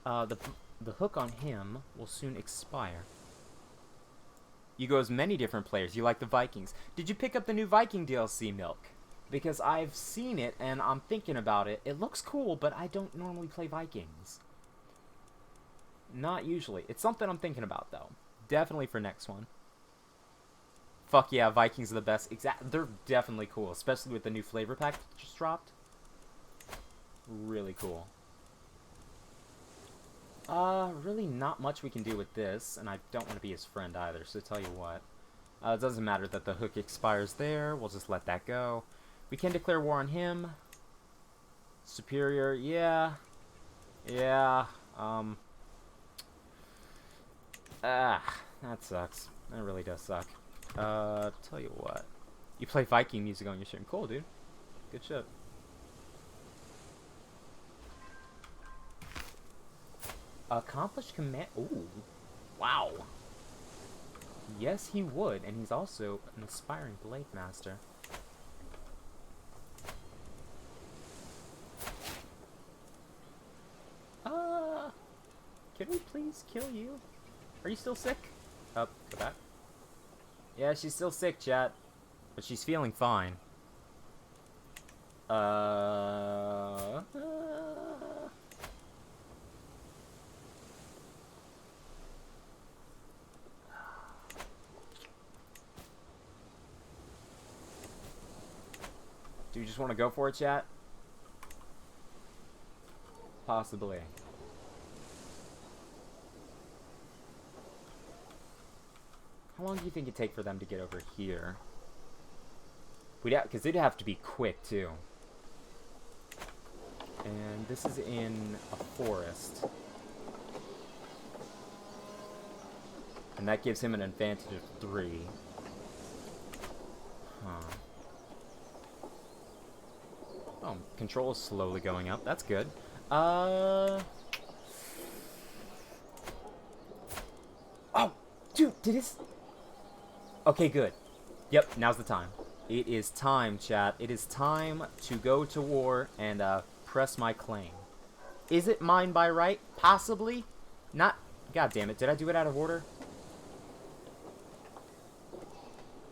well. The hook on him will soon expire. You go as many different players. You like the Vikings. Did you pick up the new Viking DLC, Milk? Because I've seen it and I'm thinking about it. It looks cool, but I don't normally play Vikings. Not usually. It's something I'm thinking about, though. Definitely for next one. Fuck yeah, Vikings are the best. They're definitely cool, especially with the new flavor pack that just dropped. Really cool. Really not much we can do with this, and I don't want to be his friend either, so tell you what. It doesn't matter that the hook expires there. We'll just let that go. We can declare war on him. Superior, yeah. Yeah, that sucks. That really does suck. Tell you what. You play Viking music on your stream. Cool, dude. Good shit. Accomplished command... Ooh. Wow. Yes, he would. And he's also an aspiring blade master. Can we please kill you? Are you still sick? Oh, go back. Yeah, she's still sick, chat. But she's feeling fine. Do you just want to go for it, chat? Possibly. How long do you think it'd take for them to get over here? Because they'd have to be quick, too. And this is in a forest. And that gives him an advantage of 3. Huh. Oh, control is slowly going up. That's good. Did this... Okay, good. Yep, now's the time. It is time, chat. It is time to go to war and press my claim. Is it mine by right? Possibly. Not... God damn it. Did I do it out of order?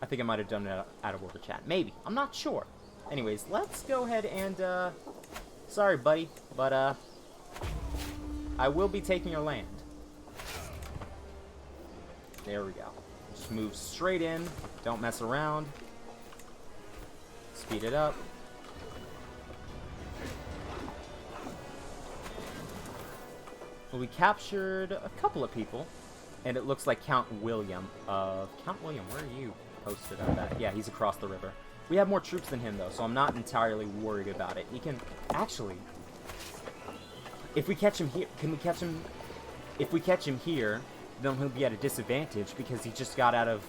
I think I might have done it out of order, chat. Maybe. I'm not sure. Anyways, let's go ahead and... Sorry, buddy. But, I will be taking your land. There we go. Just move straight in. Don't mess around. Speed it up. Well, we captured a couple of people. And it looks like Count William. Count William, where are you posted on that? Yeah, he's across the river. We have more troops than him, though, so I'm not entirely worried about it. He can... Actually... If we catch him here... Can we catch him... If we catch him here, then he'll be at a disadvantage because he just got out of...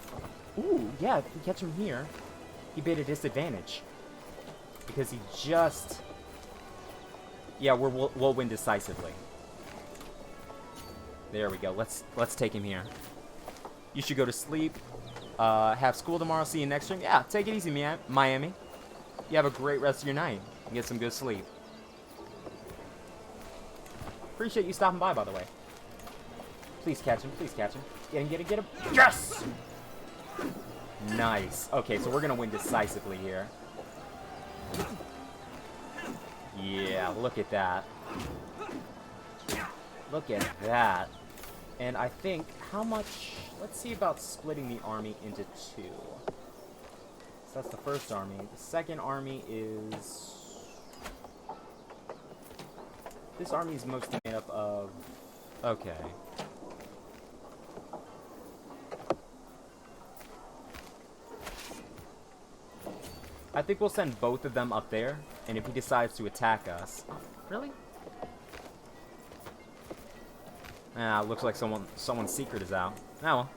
Ooh, yeah, if we catch him here, he'd be at a disadvantage. Because he just... Yeah, we'll win decisively. There we go. Let's take him here. You should go to sleep. Have school tomorrow. See you next stream. Yeah, take it easy, Miami. You have a great rest of your night. And get some good sleep. Appreciate you stopping by, the way. Please catch him. Please catch him. Get him. Yes! Nice. Okay, so we're going to win decisively here. Yeah, look at that. Look at that. And I think, how much... Let's see about splitting the army into two. So that's the first army. The second army is... This army is mostly made up of... Okay. I think we'll send both of them up there, and if he decides to attack us... Really? Ah, looks like someone's secret is out. Oh well.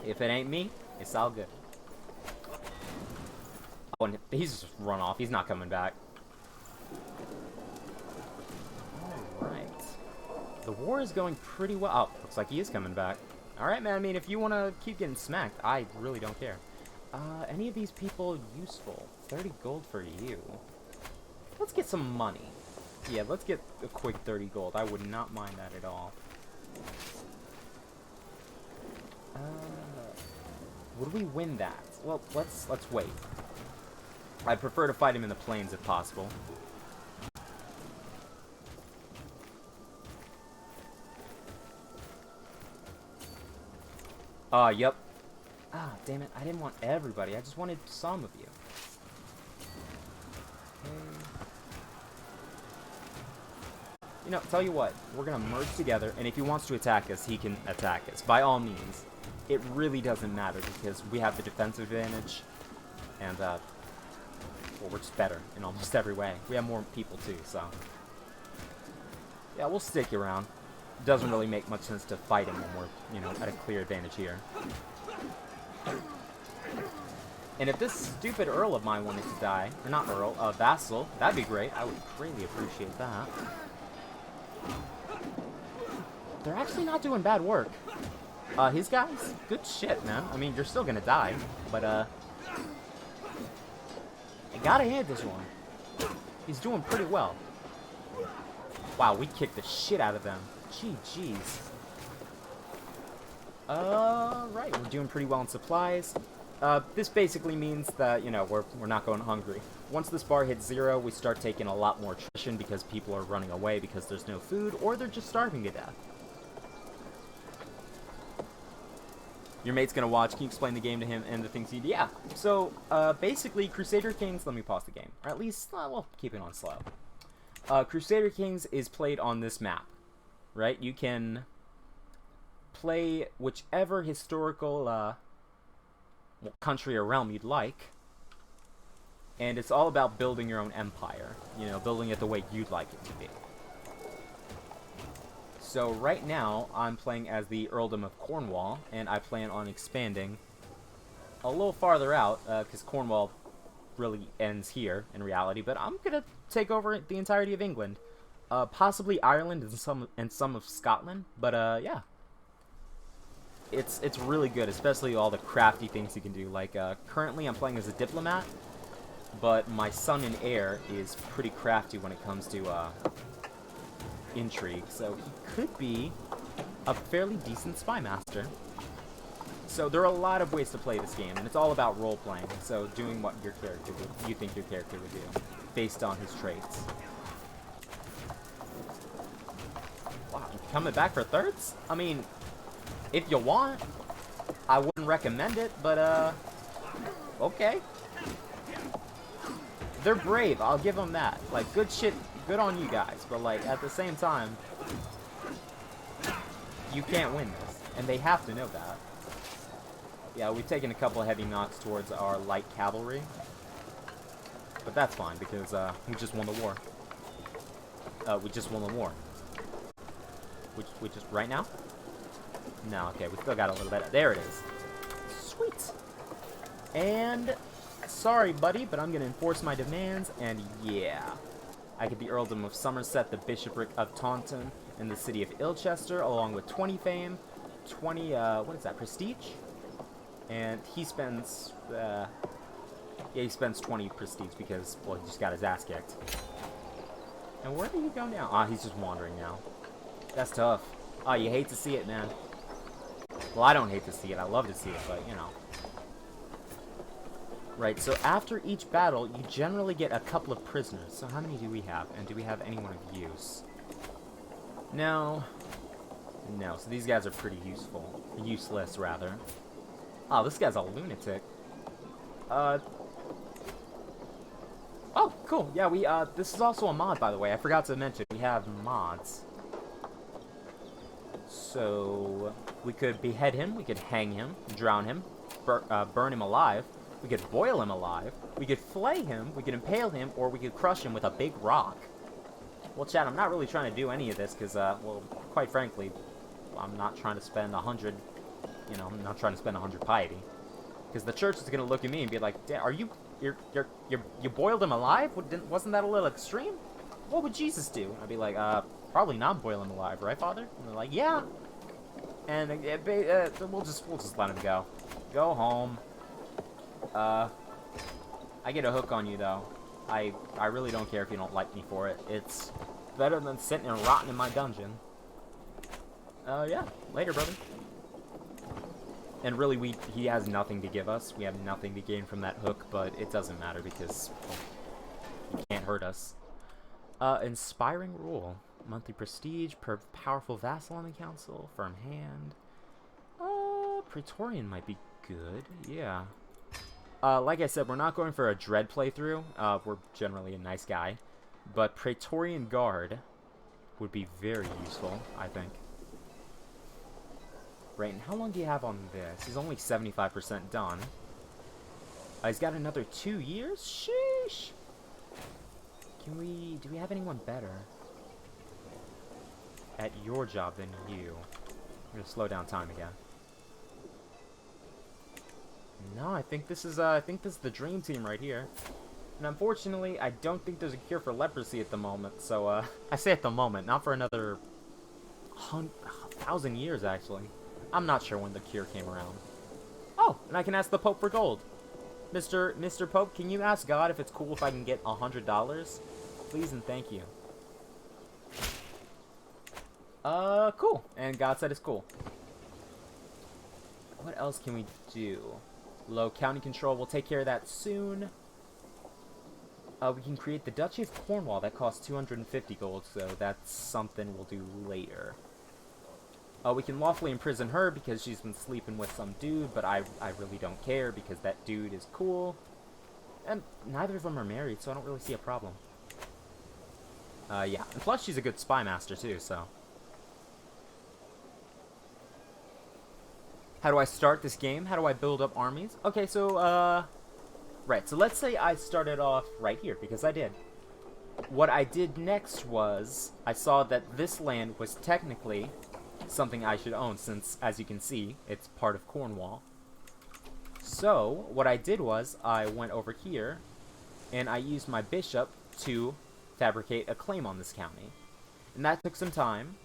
If it ain't me, it's all good. Oh, and he's just run off. He's not coming back. Alright. The war is going pretty well. Oh, looks like he is coming back. Alright, man. I mean, if you want to keep getting smacked, I really don't care. Any of these people useful? 30 gold for you. Let's get some money. Yeah, let's get a quick 30 gold. I would not mind that at all. Would we win that? Well, let's wait. I'd prefer to fight him in the plains if possible. Yep. Ah, damn it. I didn't want everybody. I just wanted some of you. Okay. You know, tell you what. We're going to merge together, and if he wants to attack us, he can attack us. By all means. It really doesn't matter, because we have the defensive advantage, and, well, we're just better in almost every way. We have more people, too, so... Yeah, we'll stick around. It doesn't really make much sense to fight him when we're, you know, at a clear advantage here. And if this stupid Earl of mine wanted to die, or not Earl, Vassal, that'd be great. I would greatly appreciate that. They're actually not doing bad work. His guys, good shit, man. I mean, you're still gonna die, but, I gotta hand this one. He's doing pretty well. Wow, we kicked the shit out of them. Jeez. Right, we're doing pretty well in supplies. This basically means that, you know, we're not going hungry. Once this bar hits 0, we start taking a lot more attrition because people are running away because there's no food, or they're just starving to death. Your mate's gonna watch. Can you explain the game to him and the things he do? Yeah. So, basically, Crusader Kings... Let me pause the game. Or at least, we'll keep it on slow. Crusader Kings is played on this map. Right? You can play whichever historical country or realm you'd like. And it's all about building your own empire. You know, building it the way you'd like it to be. So right now, I'm playing as the Earldom of Cornwall, and I plan on expanding a little farther out, because Cornwall really ends here, in reality, but I'm going to take over the entirety of England. Possibly Ireland and some of Scotland, but, yeah. it's really good, especially all the crafty things you can do. Like, currently I'm playing as a diplomat, but my son and heir is pretty crafty when it comes to, intrigue, so he could be a fairly decent spy master. So there are a lot of ways to play this game, and it's all about role-playing, so doing what your character would, you think your character would do, based on his traits. Wow, you coming back for thirds? I mean, if you want, I wouldn't recommend it, but, okay. They're brave, I'll give them that. Like, good shit, good on you guys, but, like, at the same time, you can't win this, and they have to know that. Yeah, we've taken a couple of heavy knocks towards our light cavalry, but that's fine, because, we just won the war. We just won the war. We just, right now? No, okay, we still got a little bit. There it is. Sweet. And, sorry, buddy, but I'm going to enforce my demands, and yeah. I get the Earldom of Somerset, the Bishopric of Taunton, and the City of Ilchester, along with 20 fame, 20, what is that, prestige? And he spends, yeah, he spends 20 prestige because, well, he just got his ass kicked. And where do you go now? Ah, he's just wandering now. That's tough. Oh, you hate to see it, man. Well, I don't hate to see it. I love to see it, but, you know. Right, so after each battle, you generally get a couple of prisoners. So how many do we have? And do we have anyone of use? No. No, so these guys are pretty useful. Useless, rather. Oh, this guy's a lunatic. Oh, cool. Yeah, we, this is also a mod, by the way. I forgot to mention, we have mods. So, we could behead him, we could hang him, drown him, burn him alive, we could boil him alive, we could flay him, we could impale him, or we could crush him with a big rock. Well, Chad, I'm not really trying to do any of this, because, well, quite frankly, I'm not trying to spend 100, you know, I'm not trying to spend 100 piety. Because the church is going to look at me and be like, are you, you boiled him alive? Wasn't that a little extreme? What would Jesus do? I'd be like, probably not boil him alive, right, Father? And they're like, yeah. And we'll just let him go. Go home. I get a hook on you, though. I really don't care if you don't like me for it. It's better than sitting and rotting in my dungeon. Yeah. Later, brother. And really, he has nothing to give us. We have nothing to gain from that hook, but it doesn't matter because he can't hurt us. Inspiring rule. Monthly prestige per powerful vassal on the council. Firm hand. Praetorian might be good. Yeah. Like I said, we're not going for a dread playthrough. We're generally a nice guy. But Praetorian Guard would be very useful, I think. Right, and how long do you have on this? He's only 75% done. He's got another 2 years? Sheesh! Do we have anyone better at your job than you? I'm gonna slow down time again. No, I think this is the dream team right here. And unfortunately, I don't think there's a cure for leprosy at the moment, so, I say at the moment, not for another 1,000 years, actually. I'm not sure when the cure came around. Oh, and I can ask the Pope for gold. Mr. Pope, can you ask God if it's cool if I can get $100? Please and thank you. Cool. And God said it's cool. What else can we do? Low county control, we'll take care of that soon. We can create the Duchy of Cornwall. That costs 250 gold, so that's something we'll do later. We can lawfully imprison her because she's been sleeping with some dude, but I really don't care because that dude is cool. And neither of them are married, so I don't really see a problem. Yeah. And plus, she's a good spy master, too, so. How do I start this game? How do I build up armies? Okay, so, right. So let's say I started off right here, because I did. What I did next was, I saw that this land was technically something I should own, since, as you can see, it's part of Cornwall. So, what I did was, I went over here, and I used my bishop to fabricate a claim on this county. And that took some time,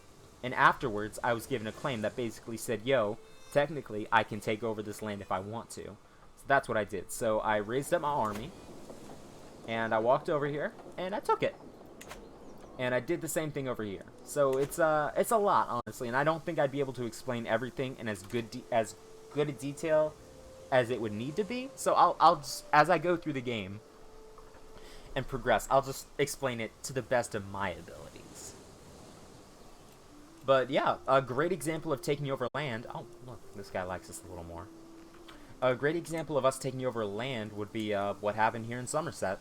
and afterwards, I was given a claim that basically said, yo, technically, I can take over this land if I want to. So that's what I did. So I raised up my army, and I walked over here, and I took it. And I did the same thing over here. So it's a lot, honestly, and I don't think I'd be able to explain everything in as good a detail as it would need to be. So I'll just, as I go through the game and progress, I'll just explain it to the best of my abilities. But yeah, a great example of taking over land. Oh, look, this guy likes us a little more. A great example of us taking over land would be what happened here in Somerset.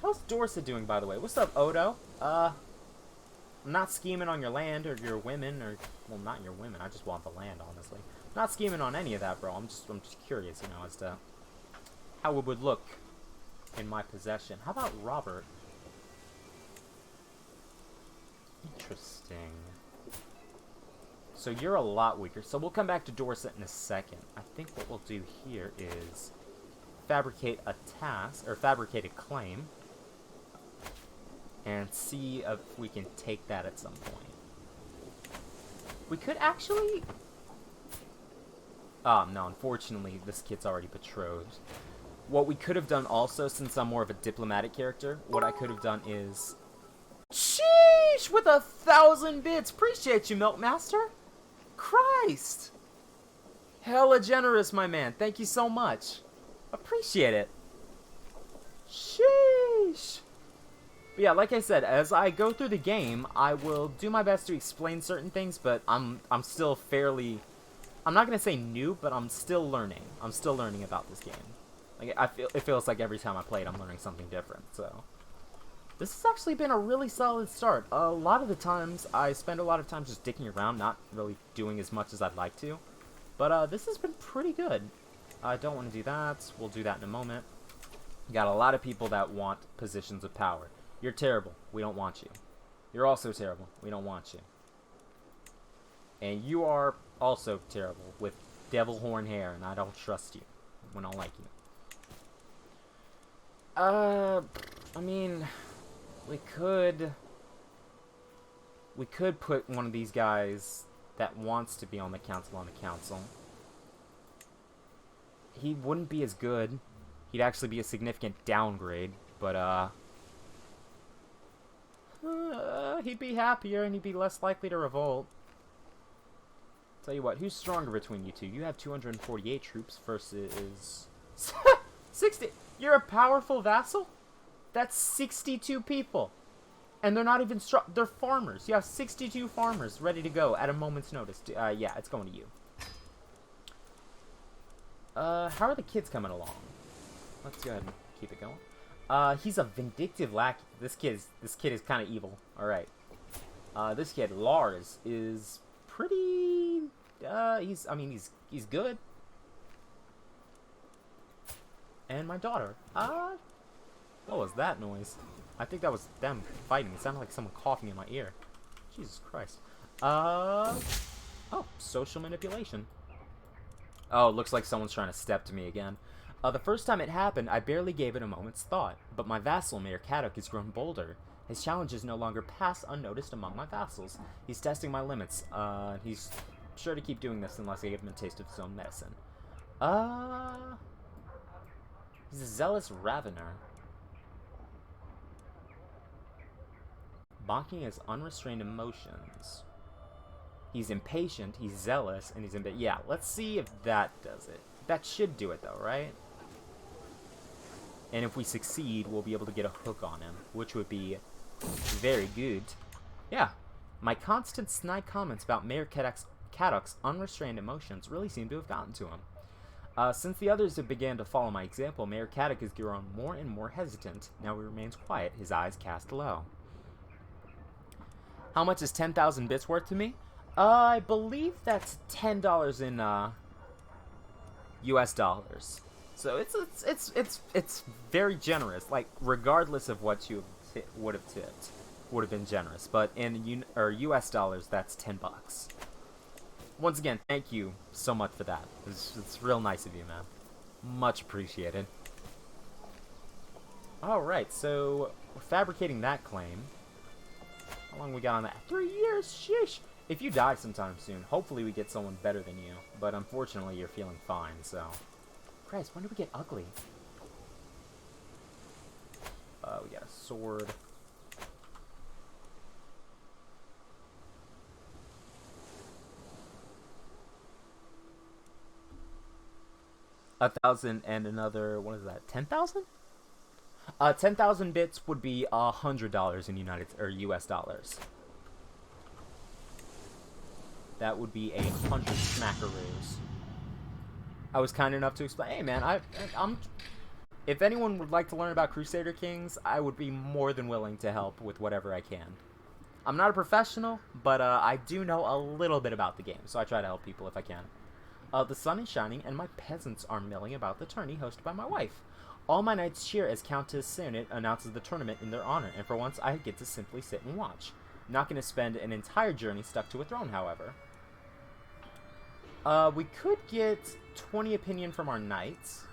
How's Dorset doing, by the way? What's up, Odo? I'm not scheming on your land or your women, or, well, not your women. I just want the land, honestly. Not scheming on any of that, bro. I'm just curious, you know, as to how it would look in my possession. How about Robert? Interesting. So you're a lot weaker. So we'll come back to Dorset in a second. I think what we'll do here is fabricate a task, or fabricate a claim, and see if we can take that at some point. We could actually... no, unfortunately, this kid's already betrothed. What we could have done also, since I'm more of a diplomatic character, what I could have done is... Sheesh! With 1,000 bits! Appreciate you, Milkmaster! Christ! Hella generous, my man. Thank you so much. Appreciate it. Sheesh! But yeah, like I said, as I go through the game, I will do my best to explain certain things, but I'm still fairly... I'm not gonna say new, but I'm still learning. I'm still learning about this game. Like, it feels like every time I play it, I'm learning something different, so... This has actually been a really solid start. A lot of the times, I spend a lot of time just dicking around, not really doing as much as I'd like to. But this has been pretty good. I don't want to do that. We'll do that in a moment. Got a lot of people that want positions of power. You're terrible. We don't want you. You're also terrible. We don't want you. And you are also terrible with devil horn hair, and I don't trust you. We don't like you. I mean, we could put one of these guys that wants to be on the council on the council. He wouldn't be as good. He'd actually be a significant downgrade, but he'd be happier and he'd be less likely to revolt. Tell you what, who's stronger between you two? You have 248 troops versus 60. You're a powerful vassal? That's 62 people. And they're not even strong. They're farmers. You have 62 farmers ready to go at a moment's notice. Yeah, it's going to you. How are the kids coming along? Let's go ahead and keep it going. He's a vindictive lackey. This kid is kind of evil. All right. This kid Lars is pretty. He's good. And my daughter. What was that noise? I think that was them fighting. It sounded like someone coughing in my ear. Jesus Christ. Oh, social manipulation. Oh, looks like someone's trying to step to me again. The first time it happened, I barely gave it a moment's thought, but my vassal, Mayor Caddock, has grown bolder. His challenges no longer pass unnoticed among my vassals. He's testing my limits. He's sure to keep doing this unless I give him a taste of his own medicine. He's a zealous ravener. Bonking his unrestrained emotions. He's impatient, he's zealous, and he's yeah, let's see if that does it. That should do it though, right? And if we succeed, we'll be able to get a hook on him, which would be very good. Yeah, my constant snide comments about Mayor Caddock's unrestrained emotions really seem to have gotten to him. Since the others have began to follow my example, Mayor Caddock has grown more and more hesitant. Now he remains quiet, his eyes cast low. How much is 10,000 bits worth to me? I believe that's $10 in US dollars. So it's very generous. Like, regardless of what you would have tipped, would have been generous. But in US dollars, that's $10. Once again, thank you so much for that. It's real nice of you, man. Much appreciated. Alright, so we're fabricating that claim. How long we got on that? 3 years? Sheesh! If you die sometime soon, hopefully we get someone better than you. But unfortunately, you're feeling fine, so... Christ, when did we get ugly? We got a sword. A 1,000 and another, what is that, 10,000? 10,000 bits would be $100 in US dollars. That would be 100 smackaroos. I was kind enough to explain, hey man, I'm... If anyone would like to learn about Crusader Kings, I would be more than willing to help with whatever I can. I'm not a professional, but I do know a little bit about the game, so I try to help people if I can. The sun is shining, and my peasants are milling about the tourney hosted by my wife. All my knights cheer as Countess Sonnet announces the tournament in their honor, and for once I get to simply sit and watch. I'm not going to spend an entire journey stuck to a throne, however. We could get 20 opinion from our knights,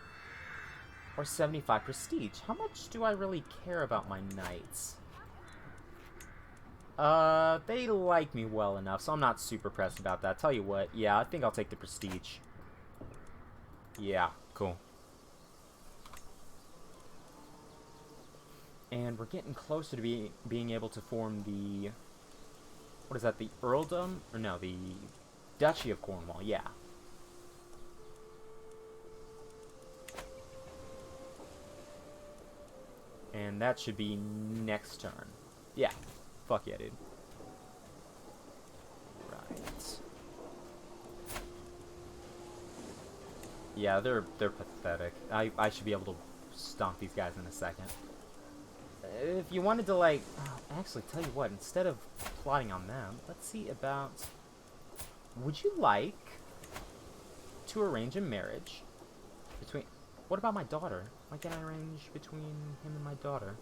or 75 prestige. How much do I really care about my knights? They like me well enough, so I'm not super pressed about that. Tell you what, yeah, I think I'll take the prestige. Yeah, cool. And we're getting closer to being able to form the... What is that, the Earldom? Or no, the Duchy of Cornwall, yeah. And that should be next turn. Yeah. Fuck yeah, dude. Right. Yeah, they're pathetic. I should be able to stomp these guys in a second. If you wanted to, like... Oh, actually, tell you what, instead of plotting on them, let's see about... Would you like to arrange a marriage between... What about my daughter? Why can't I arrange between him and my daughter?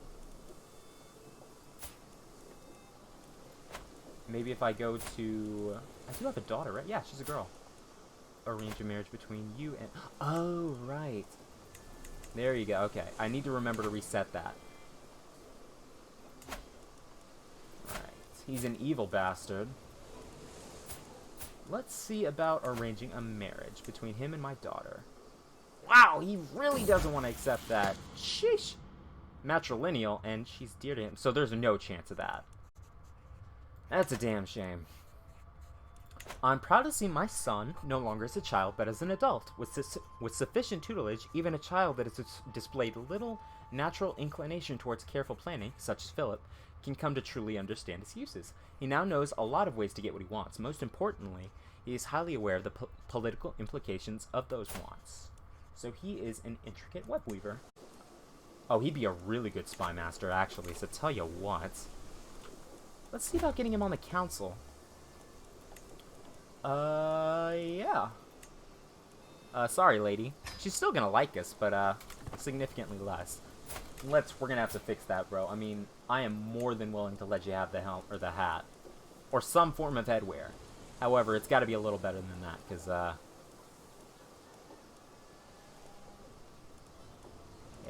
Maybe if I go to... I do have a daughter, right? Yeah, she's a girl. Arrange a marriage between you and... Oh, right. There you go. Okay. I need to remember to reset that. Right. He's an evil bastard. Let's see about arranging a marriage between him and my daughter. Wow, he really doesn't want to accept that. Sheesh. Matrilineal, and she's dear to him. So there's no chance of that. That's a damn shame. I'm proud to see my son no longer as a child, but as an adult. With sufficient tutelage, even a child that has displayed little natural inclination towards careful planning, such as Philip, can come to truly understand its uses. He now knows a lot of ways to get what he wants. Most importantly, he is highly aware of the political implications of those wants. So he is an intricate web weaver. Oh, he'd be a really good spy master, actually, so tell you what. Let's see about getting him on the council. Yeah. Sorry, lady. She's still gonna like us, but, significantly less. We're gonna have to fix that, bro. I mean, I am more than willing to let you have the helm, or the hat. Or some form of headwear. However, it's gotta be a little better than that, because,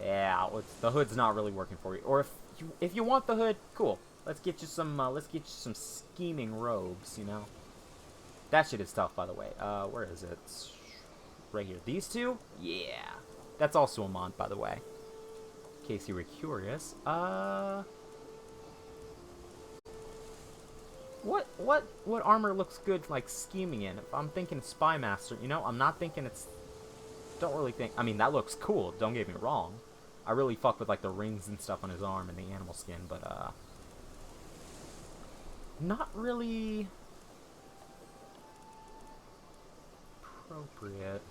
yeah, the hood's not really working for you. Or if you want the hood, cool. Let's get you some scheming robes, you know. That shit is tough, by the way. Where is it? Right here. These two? Yeah. That's also a mod, by the way. In case you were curious. What armor looks good, like, scheming in? If I'm thinking Spy Master, you know, I'm not thinking it's... Don't really think... I mean, that looks cool, don't get me wrong. I really fuck with, like, the rings and stuff on his arm and the animal skin, but, not really... appropriate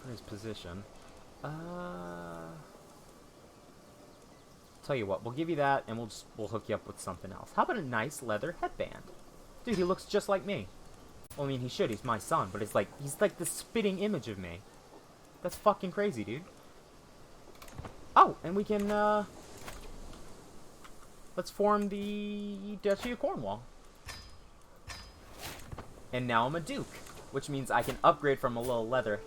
for his position. Tell you what, we'll give you that, and we'll hook you up with something else. How about a nice leather headband? Dude, he looks just like me. Well, I mean, he should. He's my son, but he's like the spitting image of me. That's fucking crazy, dude. Oh, and we can, let's form the Duchy of Cornwall. And now I'm a duke, which means I can upgrade from a little leather,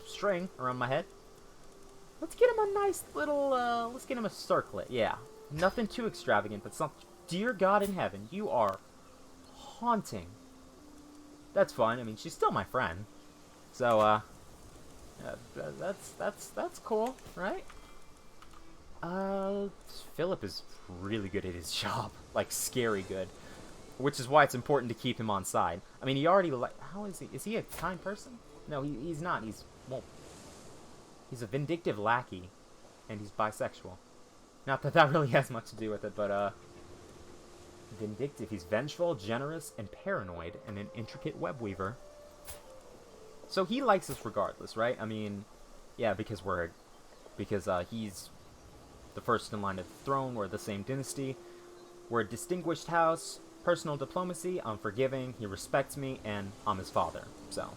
string around my head. Let's get him a nice little, let's get him a circlet, yeah. Nothing too extravagant, but some... Dear God in heaven, you are taunting. That's fine. I mean, she's still my friend. So, that's cool, right? Philip is really good at his job. Like, scary good. Which is why it's important to keep him on side. I mean, he already, like, how is he? Is he a kind person? No, he's not. Well, he's a vindictive lackey. And he's bisexual. Not that that really has much to do with it, but, vindictive. He's vengeful, generous, and paranoid, and an intricate web weaver. So he likes us regardless, right? I mean, yeah, because he's the first in line of the throne. We're the same dynasty. We're a distinguished house. Personal diplomacy. I'm forgiving. He respects me, and I'm his father. So,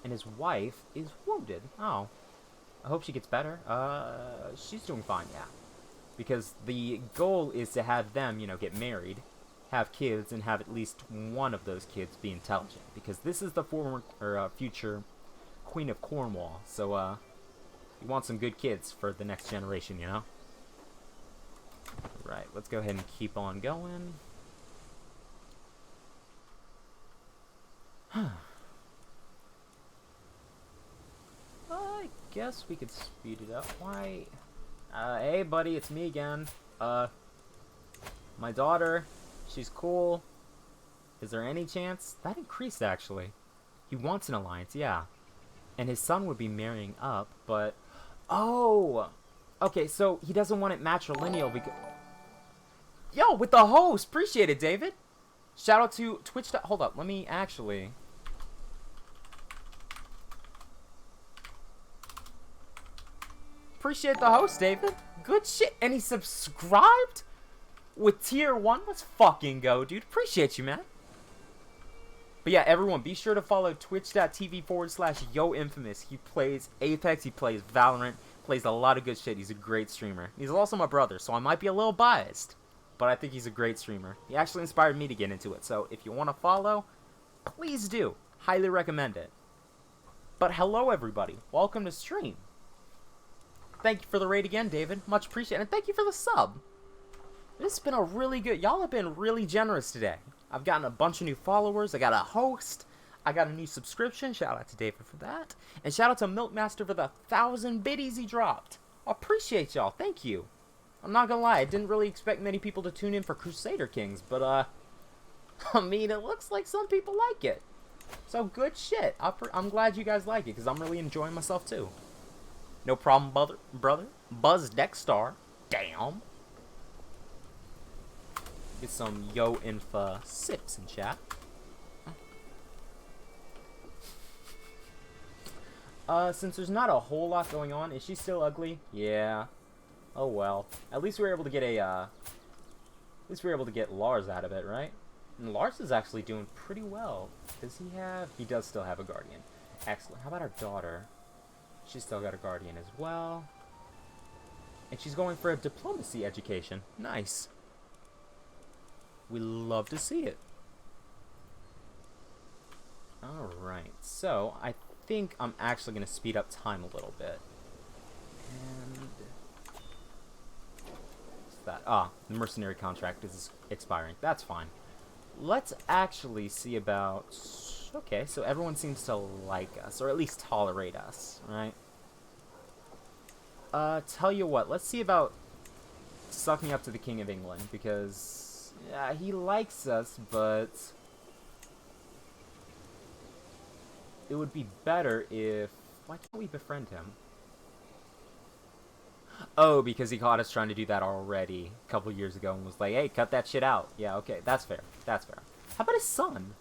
and his wife is wounded. Oh, I hope she gets better. She's doing fine, yeah. Because the goal is to have them, you know, get married, have kids, and have at least one of those kids be intelligent. Because this is the future Queen of Cornwall. So, you want some good kids for the next generation, you know? Right, let's go ahead and keep on going. I guess we could speed it up. Why? Hey, buddy, it's me again. My daughter, she's cool. Is there any chance? That increased, actually. He wants an alliance, yeah. And his son would be marrying up, but... Oh! Okay, so he doesn't want it matrilineal because... Yo, with the host! Appreciate it, David! Shout out to Twitch... Hold up, let me actually... Appreciate the host, David. Good shit. And he subscribed with tier 1. Let's fucking go, dude. Appreciate you, man. But yeah, everyone, be sure to follow twitch.tv/YoInfamous. He plays Apex. He plays Valorant. Plays a lot of good shit. He's a great streamer. He's also my brother, so I might be a little biased. But I think he's a great streamer. He actually inspired me to get into it. So if you want to follow, please do. Highly recommend it. But hello, everybody. Welcome to stream. Thank you for the raid again, David. Much appreciated. And thank you for the sub. This has been a really good... Y'all have been really generous today. I've gotten a bunch of new followers. I got a host. I got a new subscription. Shout out to David for that. And shout out to Milkmaster for the 1,000 biddies he dropped. I appreciate y'all. Thank you. I'm not gonna lie. I didn't really expect many people to tune in for Crusader Kings. But, I mean, it looks like some people like it. So, good shit. I'm glad you guys like it. Because I'm really enjoying myself, too. No problem, brother. Buzz Dexstar. Damn. Get some Yo-Infa sips in chat. Since there's not a whole lot going on, is she still ugly? Yeah. Oh well. At least we were able to get Lars out of it, right? And Lars is actually doing pretty well. Does he have... He does still have a guardian. Excellent. How about our daughter? She's still got a guardian as well. And she's going for a diplomacy education. Nice. We love to see it. Alright, so I think I'm actually going to speed up time a little bit. And... what's that? Ah, the mercenary contract is expiring. That's fine. Let's actually see about... Okay, so everyone seems to like us, or at least tolerate us, right? Tell you what, let's see about sucking up to the King of England, because, yeah, he likes us, but it would be better if... Why can't we befriend him? Oh, because he caught us trying to do that already a couple years ago and was like, hey, cut that shit out. Yeah, okay, that's fair. That's fair. How about his son?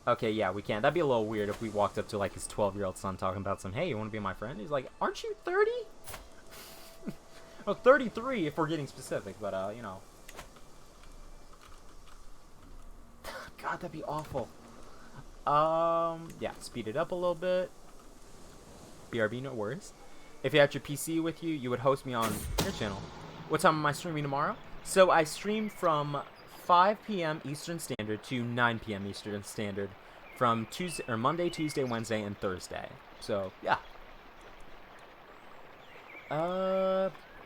Okay, yeah, we can't. That'd be a little weird if we walked up to, like, his 12-year-old son talking about some, hey, you want to be my friend? He's like, aren't you 30? Well, 33 if we're getting specific, but, you know. God, that'd be awful. Yeah, speed it up a little bit. BRB, no worries. If you had your PC with you, you would host me on your channel. What time am I streaming tomorrow? So I stream from 5 p.m. Eastern Standard to 9 p.m. Eastern Standard from Monday, Tuesday, Wednesday, and Thursday. So, yeah.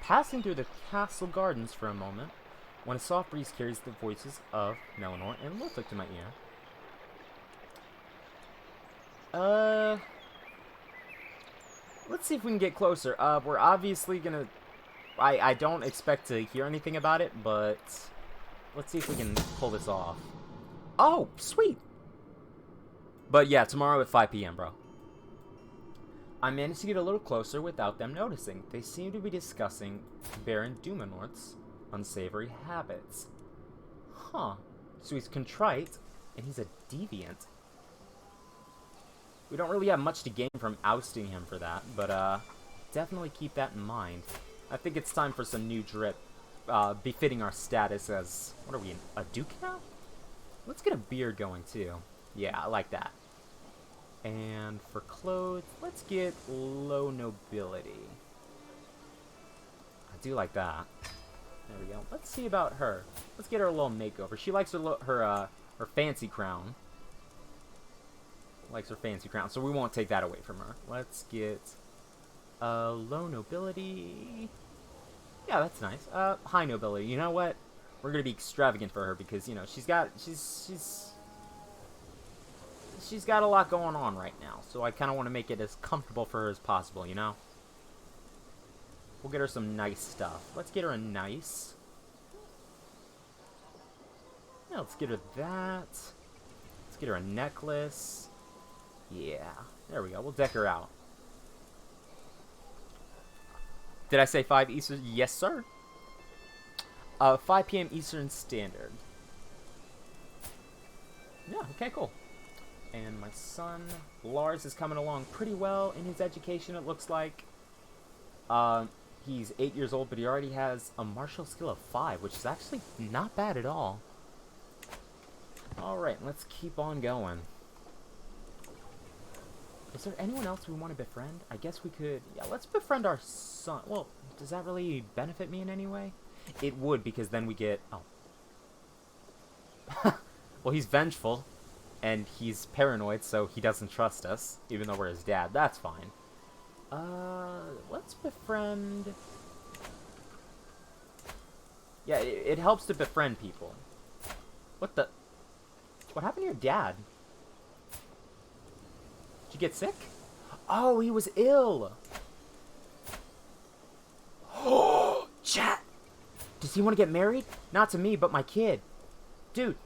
Passing through the castle gardens for a moment. when a soft breeze carries the voices of Melanor and Lothric to my ear. Let's see if we can get closer. We're obviously gonna... I don't expect to hear anything about it, but... let's see if we can pull this off. Oh, sweet! But yeah, tomorrow at 5 p.m., bro. I managed to get a little closer without them noticing. They seem to be discussing Baron Dumanort's unsavory habits. Huh. So he's contrite, and he's a deviant. We don't really have much to gain from ousting him for that, but definitely keep that in mind. I think it's time for some new drip, befitting our status as... what are we, a duke now? Let's get a beard going, too. Yeah, I like that. And for clothes, let's get low nobility. I do like that. There we go. Let's see about her. Let's get her a little makeover. She likes her fancy crown. Likes her fancy crown, so we won't take that away from her. Let's get low nobility. Yeah, that's nice. High nobility. You know what? We're gonna be extravagant for her because, you know, she's got a lot going on right now. So I kind of want to make it as comfortable for her as possible, you know? We'll get her some nice stuff. Let's get her a nice... yeah, let's get her that. Let's get her a necklace. Yeah, there we go. We'll deck her out. Did I say 5 Eastern? Yes, sir. 5 p.m. Eastern Standard. Yeah, okay, cool. And my son, Lars, is coming along pretty well in his education, it looks like. He's 8 years old, but he already has a martial skill of 5, which is actually not bad at all. Alright, let's keep on going. Is there anyone else we want to befriend? I guess we could... yeah, let's befriend our son. Well, does that really benefit me in any way? It would, because then we get... oh. Well, he's vengeful, and he's paranoid, so he doesn't trust us, even though we're his dad. That's fine. Let's befriend... yeah, it helps to befriend people. What the... what happened to your dad? Did you get sick? Oh, he was ill. Oh, chat. Does he want to get married? Not to me, but my kid. Dude,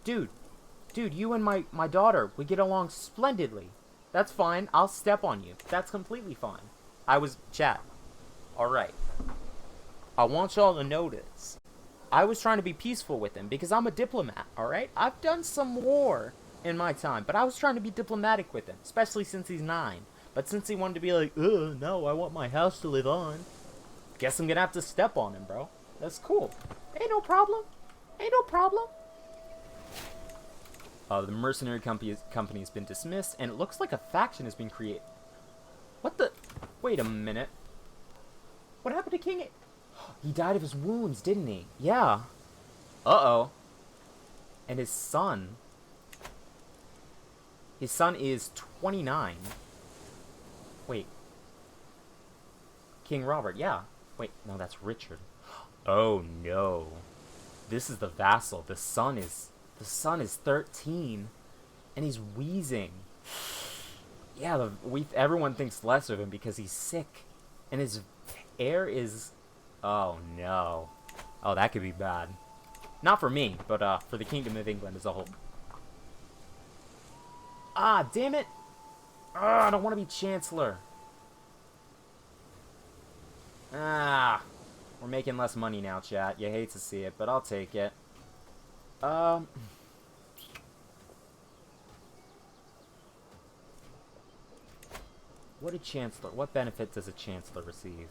you and my daughter, we get along splendidly. That's fine. I'll step on you. That's completely fine. Chat. Alright. I want y'all to notice. I was trying to be peaceful with him because I'm a diplomat, alright? I've done some war in my time, but I was trying to be diplomatic with him, especially since he's 9. But since he wanted to be like, no, I want my house to live on, guess I'm gonna have to step on him, bro. That's cool. Ain't no problem. Ain't no problem. The mercenary company has been dismissed, and it looks like a faction has been created. What the? Wait a minute. What happened to King? He died of his wounds, didn't he? Yeah. Uh-oh. And his son. His son is 29. Wait. King Robert, yeah. Wait, no, that's Richard. Oh, no. This is the vassal. The son is 13. And he's wheezing. Yeah, everyone thinks less of him because he's sick. And his heir is... oh, no. Oh, that could be bad. Not for me, but for the Kingdom of England as a whole. Ah, damn it! Ah, I don't want to be Chancellor. Ah, we're making less money now, chat. You hate to see it, but I'll take it. What benefit does a Chancellor receive?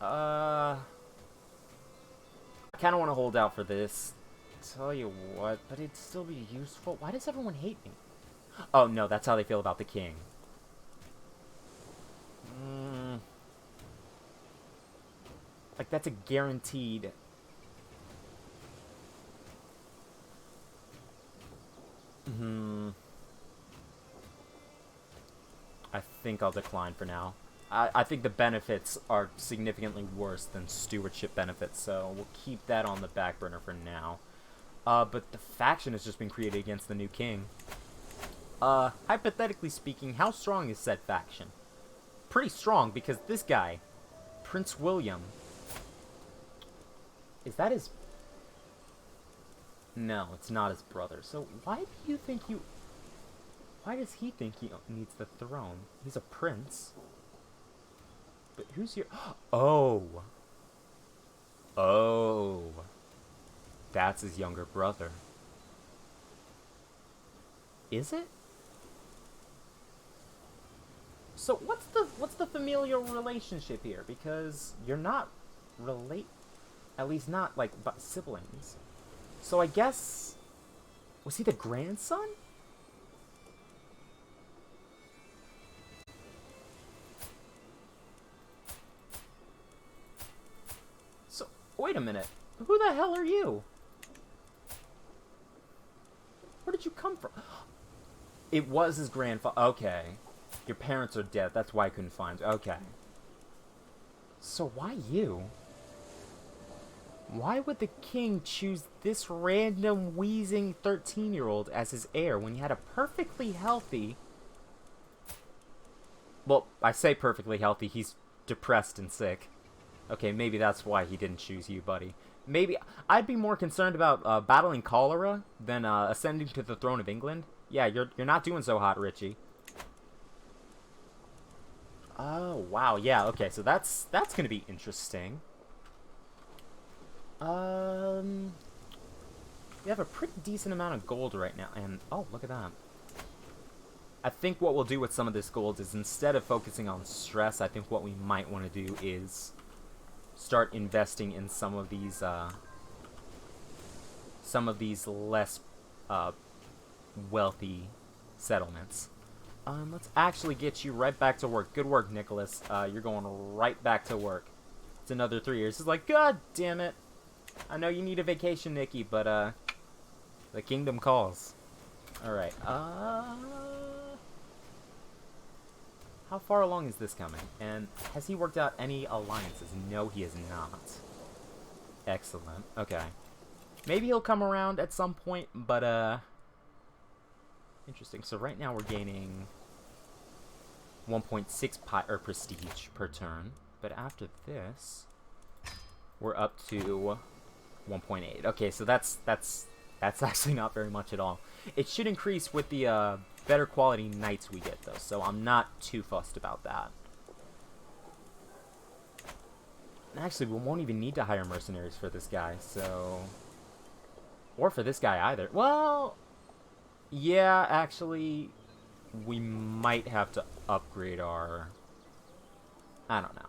I kind of want to hold out for this. Tell you what, but it'd still be useful. Why does everyone hate me? Oh, no, that's how they feel about the king. Like, that's a guaranteed... I think I'll decline for now. I think the benefits are significantly worse than stewardship benefits, so we'll keep that on the back burner for now. But the faction has just been created against the new king. Hypothetically speaking, how strong is said faction? Pretty strong, because this guy, Prince William, is that his... No, it's not his brother. So why do you think you... Why does he think he needs the throne? He's a prince. But who's your... Oh. Oh. That's his younger brother. Is it? So what's the familial relationship here? Because you're not at least not like siblings. So I guess, was he the grandson? So wait a minute. Who the hell are you? Where did you come from? It was his grandfather. Okay. Your parents are dead. That's why I couldn't find you. Okay. So why you? Why would the king choose this random wheezing 13-year-old as his heir when he had a perfectly healthy... Well, I say perfectly healthy. He's depressed and sick. Okay, maybe that's why he didn't choose you, buddy. Maybe I'd be more concerned about battling cholera than ascending to the throne of England. Yeah, you're not doing so hot, Richie. Oh, wow. Yeah, okay. So that's going to be interesting. We have a pretty decent amount of gold right now, and oh, look at that. I think what we'll do with some of this gold is, instead of focusing on stress, I think what we might want to do is start investing in some of these less wealthy settlements. Let's actually get you right back to work. Good work, Nicholas. You're going right back to work. It's another 3 years. It's like, God damn it. I know you need a vacation, Nikki, but the kingdom calls. Alright, how far along is this coming? And has he worked out any alliances? No, he has not. Excellent. Okay. Maybe he'll come around at some point, but, interesting. So right now we're gaining 1.6 prestige per turn, but after this, we're up to 1.8. Okay, so that's actually not very much at all. It should increase with the better quality knights we get, though, so I'm not too fussed about that. And actually, we won't even need to hire mercenaries for this guy, so... Or for this guy either. Well, yeah, actually, we might have to upgrade our... I don't know.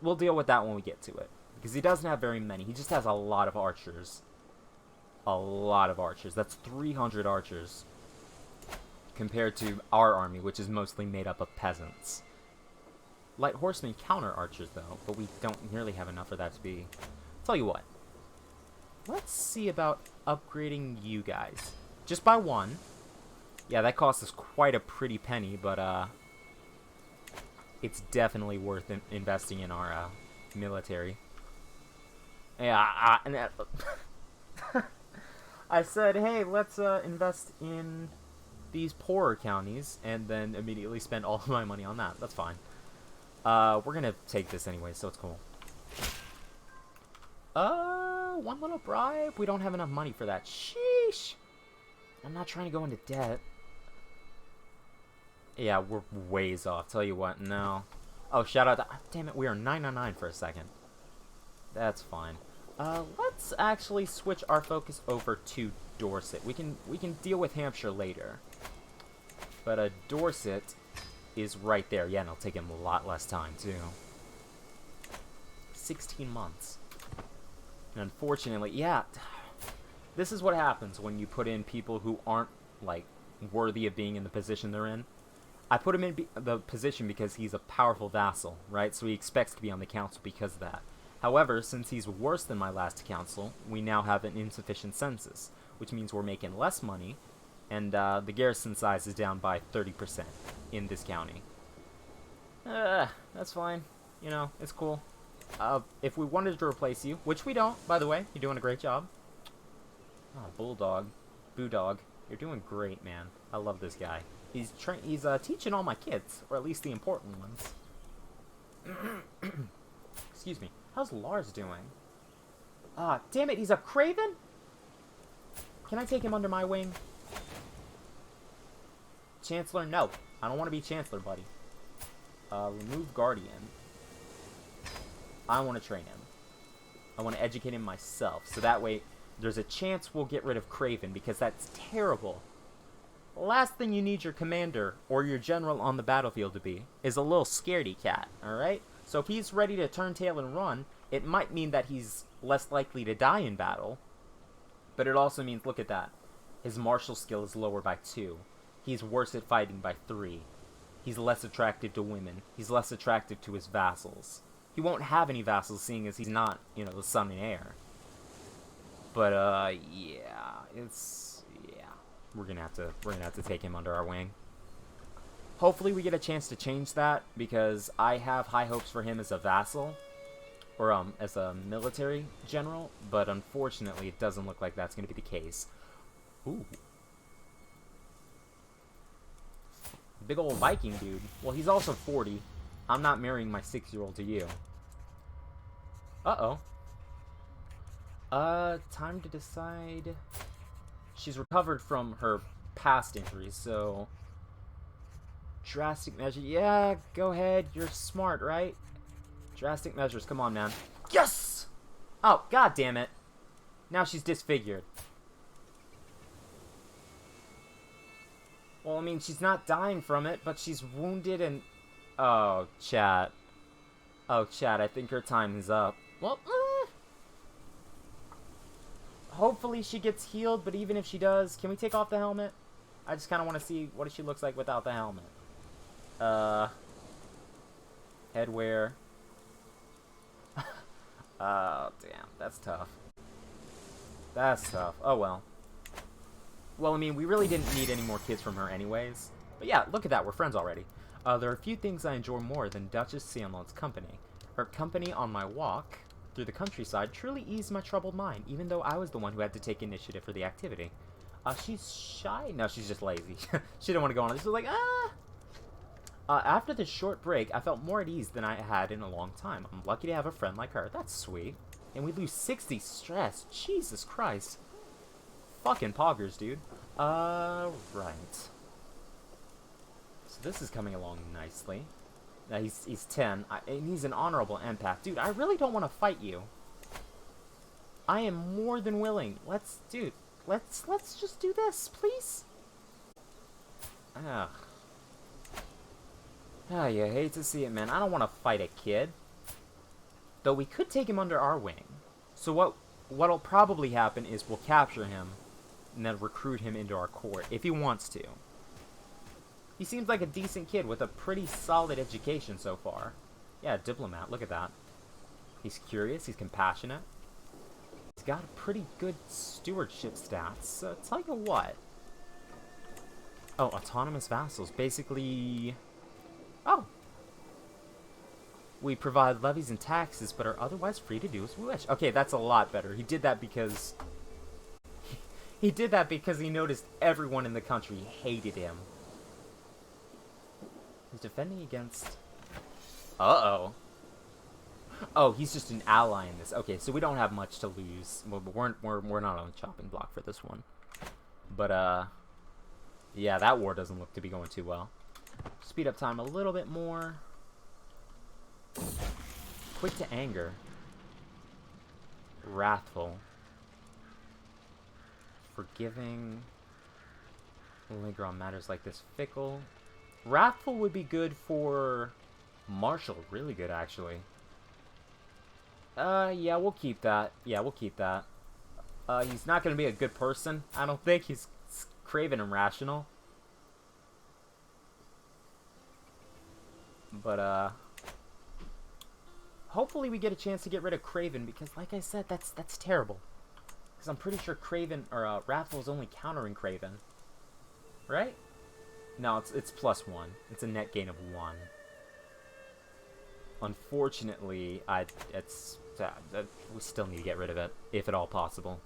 We'll deal with that when we get to it. Because he doesn't have very many. He just has a lot of archers. A lot of archers. That's 300 archers. Compared to our army, which is mostly made up of peasants. Light horsemen counter archers, though. But we don't nearly have enough for that to be... Tell you what. Let's see about upgrading you guys. Just by one. Yeah, that cost us quite a pretty penny, but, it's definitely worth investing in our, military. Yeah, I said, hey, let's invest in these poorer counties, and then immediately spend all of my money on that. That's fine. We're gonna take this anyway, so it's cool. One little bribe? We don't have enough money for that. Sheesh! I'm not trying to go into debt. Yeah, we're ways off. Tell you what, no. Oh, shout out to... Damn it, we are 999 for a second. That's fine. Let's actually switch our focus over to Dorset. We can deal with Hampshire later. But Dorset is right there. Yeah, and it'll take him a lot less time, too. 16 months. And unfortunately, yeah, this is what happens when you put in people who aren't, like, worthy of being in the position they're in. I put him in the position because he's a powerful vassal, right? So he expects to be on the council because of that. However, since he's worse than my last council, we now have an insufficient census, which means we're making less money, and the garrison size is down by 30% in this county. That's fine. You know, it's cool. If we wanted to replace you, which we don't, by the way, you're doing a great job. Oh, Bulldog. Boodog. You're doing great, man. I love this guy. He's teaching all my kids, or at least the important ones. Excuse me. How's Lars doing? Ah, damn it, he's a Craven? Can I take him under my wing? Chancellor, no. I don't want to be Chancellor, buddy. Remove Guardian. I want to train him. I want to educate him myself, so that way there's a chance we'll get rid of Craven, because that's terrible. The last thing you need your commander or your general on the battlefield to be is a little scaredy cat, alright? So if he's ready to turn tail and run, it might mean that he's less likely to die in battle, but it also means, look at that, his martial skill is lower by 2. He's worse at fighting by 3. He's less attractive to women. He's less attractive to his vassals. He won't have any vassals, seeing as he's not, you know, the son and heir. But yeah, we're gonna have to take him under our wing. Hopefully we get a chance to change that, because I have high hopes for him as a vassal, or as a military general, but unfortunately it doesn't look like that's gonna be the case. Ooh. Big old Viking dude. Well, he's also 40. I'm not marrying my 6-year-old to you. Uh-oh. Time to decide. She's recovered from her past injuries, so... Drastic measure. Yeah, go ahead. You're smart, right? Drastic measures. Come on, man. Yes! Oh, god damn it. Now she's disfigured. Well, I mean, she's not dying from it, but she's wounded and... Oh, chat. Oh, chat, I think her time is up. Well, hopefully she gets healed, but even if she does, can we take off the helmet? I just kind of want to see what she looks like without the helmet. Headwear. Oh, damn, that's tough. That's tough. Oh, well. Well, I mean, we really didn't need any more kids from her anyways. But yeah, look at that, we're friends already. There are few things I enjoy more than Duchess Sandlot's company. Her company on my walk through the countryside truly eased my troubled mind, even though I was the one who had to take initiative for the activity. She's shy? No, she's just lazy. She didn't want to go on. She's like, after this short break, I felt more at ease than I had in a long time. I'm lucky to have a friend like her. That's sweet. And we lose 60 stress. Jesus Christ. Fucking poggers, dude. Right. So this is coming along nicely. He's 10, and he's an honorable empath. Dude, I really don't want to fight you. I am more than willing. Let's just do this, please. Ugh. Ah, you hate to see it, man. I don't want to fight a kid. Though we could take him under our wing. So what'll probably happen is we'll capture him and then recruit him into our court, if he wants to. He seems like a decent kid with a pretty solid education so far. Yeah, diplomat, look at that. He's curious, he's compassionate. He's got pretty good stewardship stats, so tell you what. Oh, autonomous vassals, basically... Oh! We provide levies and taxes, but are otherwise free to do as we wish. Okay, that's a lot better. He did that because... He did that because he noticed everyone in the country hated him. He's defending against... Uh-oh. Oh, he's just an ally in this. Okay, so we don't have much to lose. We're not on the chopping block for this one. But, yeah, that war doesn't look to be going too well. Speed up time a little bit more. Quick to anger. Wrathful. Forgiving. Linger on matters like this. Fickle. Wrathful would be good for Marshall. Really good, actually. Yeah, we'll keep that. Yeah, we'll keep that. He's not going to be a good person, I don't think. He's craven and rational. But, hopefully we get a chance to get rid of Craven, because, like I said, that's terrible. Because I'm pretty sure Craven, or, Wrathful is only countering Craven. Right? No, it's +1. It's a net gain of 1. Unfortunately, we still need to get rid of it, if at all possible.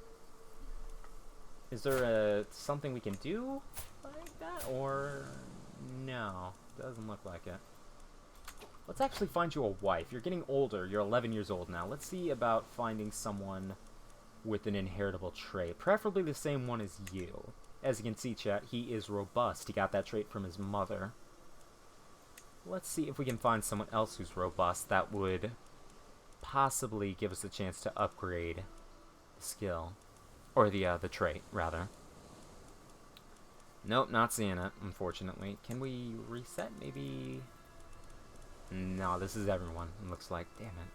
Is there something we can do like that, or no? Doesn't look like it. Let's actually find you a wife. You're getting older. You're 11 years old now. Let's see about finding someone with an inheritable trait, preferably the same one as you. As you can see, chat, he is robust. He got that trait from his mother. Let's see if we can find someone else who's robust that would possibly give us a chance to upgrade the skill. Or the trait, rather. Nope, not seeing it, unfortunately. Can we reset, maybe? No, this is everyone, it looks like. Damn it.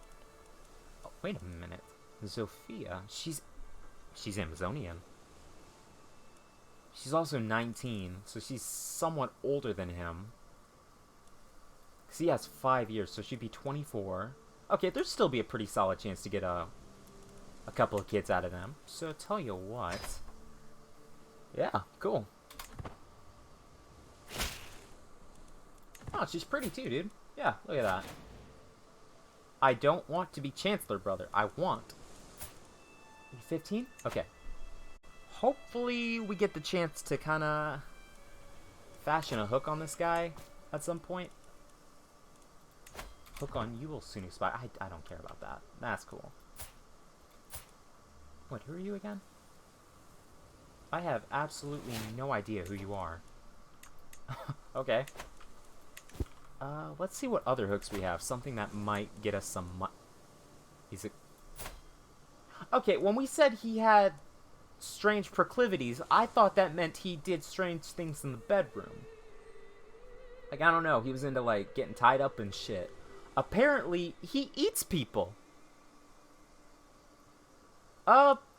Oh, wait a minute. Zofia, she's Amazonian. She's also 19, so she's somewhat older than him. Because he has 5 years, so she'd be 24. Okay, there'd still be a pretty solid chance to get a couple of kids out of them. So tell you what. Yeah, cool. Oh, she's pretty too, dude. Yeah, look at that. I don't want to be Chancellor, brother. I want. 15? Okay. Hopefully we get the chance to kind of fashion a hook on this guy at some point. Hook on you will soon expire. I don't care about that. That's cool. What, who are you again? I have absolutely no idea who you are. Okay. Let's see what other hooks we have. Something that might get us some Is it... Okay, when we said he had strange proclivities, I thought that meant he did strange things in the bedroom. Like, I don't know, he was into, like, getting tied up and shit. Apparently, he eats people.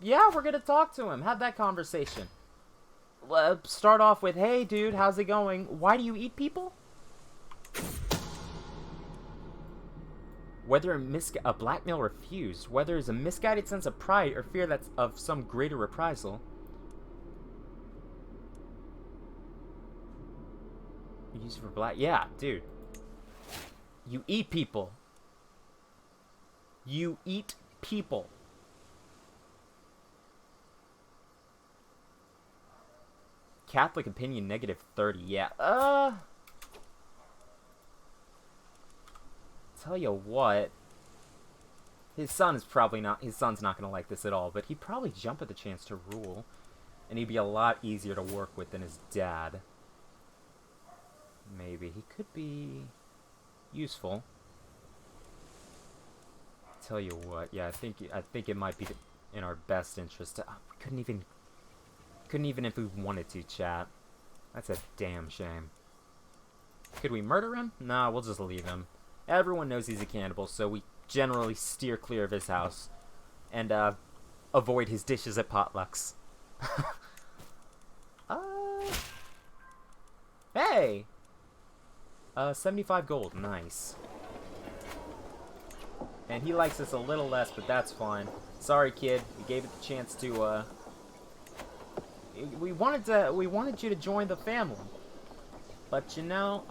Yeah, we're gonna talk to him. Have that conversation. Let's start off with, hey, dude, how's it going? Why do you eat people? Whether a blackmail refused, whether it's a misguided sense of pride or fear that's of some greater reprisal. You use it for black... Yeah, dude. You eat people. You eat people. Catholic opinion -30. Yeah. Tell you what. His son's not gonna like this at all, but he'd probably jump at the chance to rule. And he'd be a lot easier to work with than his dad. Maybe. He could be useful. Tell you what, yeah, I think it might be in our best interest to... we couldn't even if we wanted to, chat. That's a damn shame. Could we murder him? Nah, we'll just leave him. Everyone knows he's a cannibal, so we generally steer clear of his house. And, avoid his dishes at potlucks. Hey! 75 gold, nice. And he likes us a little less, but that's fine. Sorry, kid, we gave it the chance to, we wanted you to join the family. But, you know,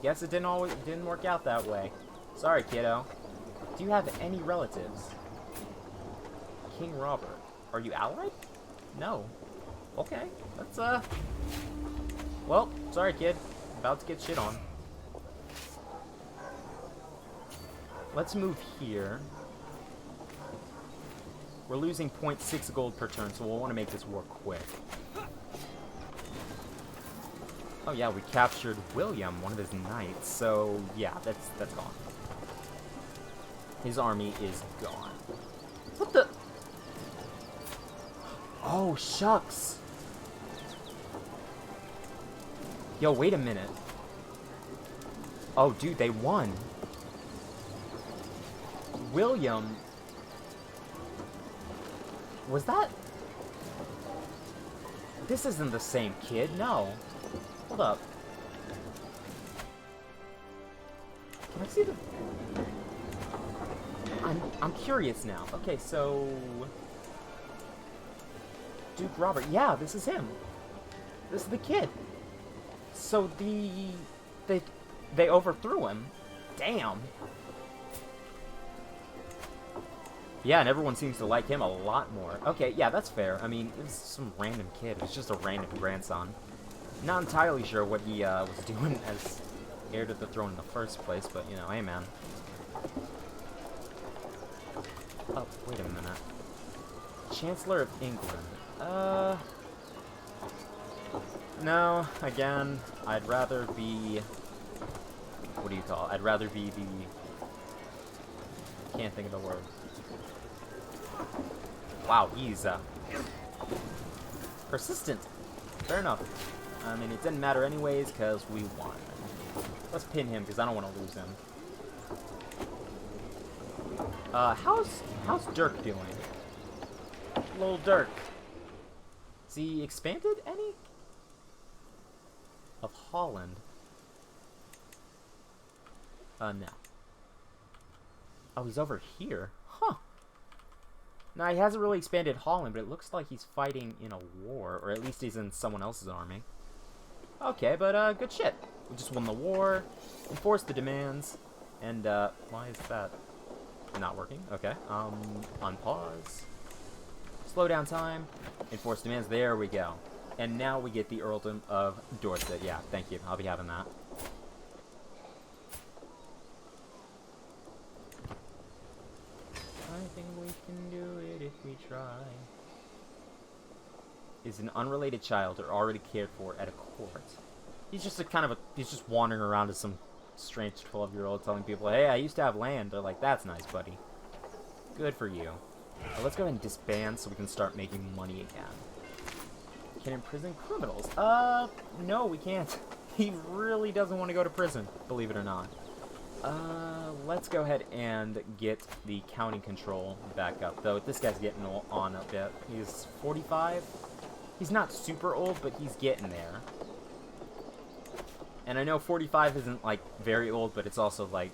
guess it didn't work out that way. Sorry, kiddo. Do you have any relatives? King Robert. Are you allied? No. Okay, that's, well, sorry, kid. About to get shit on. Let's move here. We're losing 0.6 gold per turn, so we'll want to make this war quick. Oh yeah, we captured William, one of his knights, so yeah, that's gone. His army is gone. What the? Oh, shucks. Yo, wait a minute. Oh, dude, they won. William... Was that... This isn't the same kid, no. Hold up. Can I see the... I'm curious now. Okay, so... Duke Robert. Yeah, this is him. This is the kid. So they overthrew him. Damn. Yeah, and everyone seems to like him a lot more. Okay, yeah, that's fair. I mean, it was some random kid. It was just a random grandson. Not entirely sure what he was doing as heir to the throne in the first place, but, you know, hey, man. Oh, wait a minute. Chancellor of England. No, again, I'd rather be... What do you call it? I'd rather be the... Can't think of the word. Wow, he's, persistent. Fair enough. I mean, it didn't matter anyways, because we won. Let's pin him, because I don't want to lose him. How's Dirk doing? Little Dirk. Is he expanded any? Of Holland. No. Oh, he's over here. Huh. Now, he hasn't really expanded Holland, but it looks like he's fighting in a war, or at least he's in someone else's army. Okay, but, good shit. We just won the war, enforced the demands, and, why is that not working? Okay, unpause. Slow down time, enforce demands, there we go. And now we get the Earldom of Dorset. Yeah, thank you, I'll be having that. I think we can do it if we try. Is an unrelated child or already cared for at a court. He's just he's just wandering around as some strange 12-year-old telling people, hey, I used to have land. They're like, that's nice, buddy. Good for you. Let's go ahead and disband so we can start making money again. Can imprison criminals? No, we can't. He really doesn't want to go to prison, believe it or not. Let's go ahead and get the county control back up. Though this guy's getting on a bit. He's 45. He's not super old, but he's getting there. And I know 45 isn't, like, very old, but it's also, like,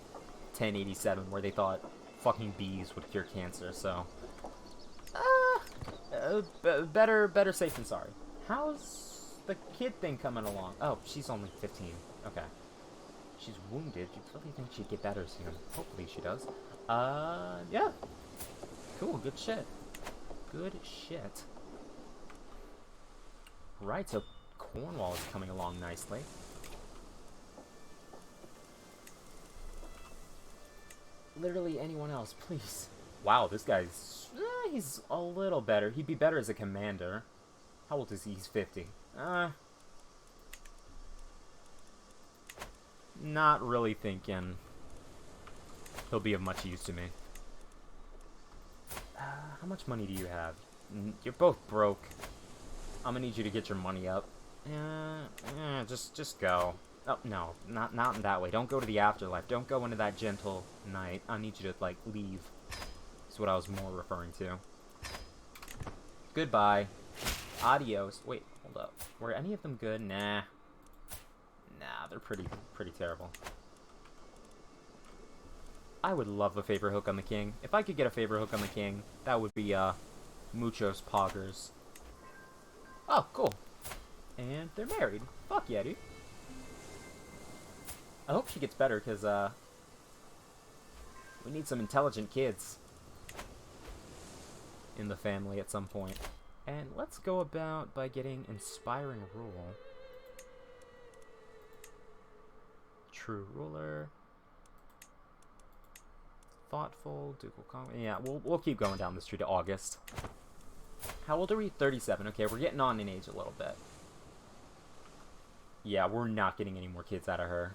1087, where they thought fucking bees would cure cancer, so... better safe than sorry. How's the kid thing coming along? Oh, she's only 15. Okay. She's wounded. You'd really think she'd get better soon. Hopefully she does. Yeah. Cool, good shit. Good shit. Right, so Cornwall is coming along nicely. Literally anyone else, please. Wow, this guy's... he's a little better. He'd be better as a commander. How old is he? He's 50. Not really thinking he'll be of much use to me. How much money do you have? You're both broke. I'm gonna need you to get your money up. Just go. Oh, no, not in that way. Don't go to the afterlife. Don't go into that gentle night. I need you to, like, leave. That's what I was more referring to. Goodbye. Adios. Wait, hold up. Were any of them good? Nah. Nah, they're pretty terrible. I would love a favor hook on the king. If I could get a favor hook on the king, that would be, muchos poggers. Oh, cool. And they're married. Fuck yeah, dude. I hope she gets better, because, we need some intelligent kids in the family at some point. And let's go about by getting inspiring rule. True ruler. Thoughtful, ducal yeah, we'll keep going down this tree to August. How old are we? 37. Okay, we're getting on in age a little bit. Yeah, we're not getting any more kids out of her.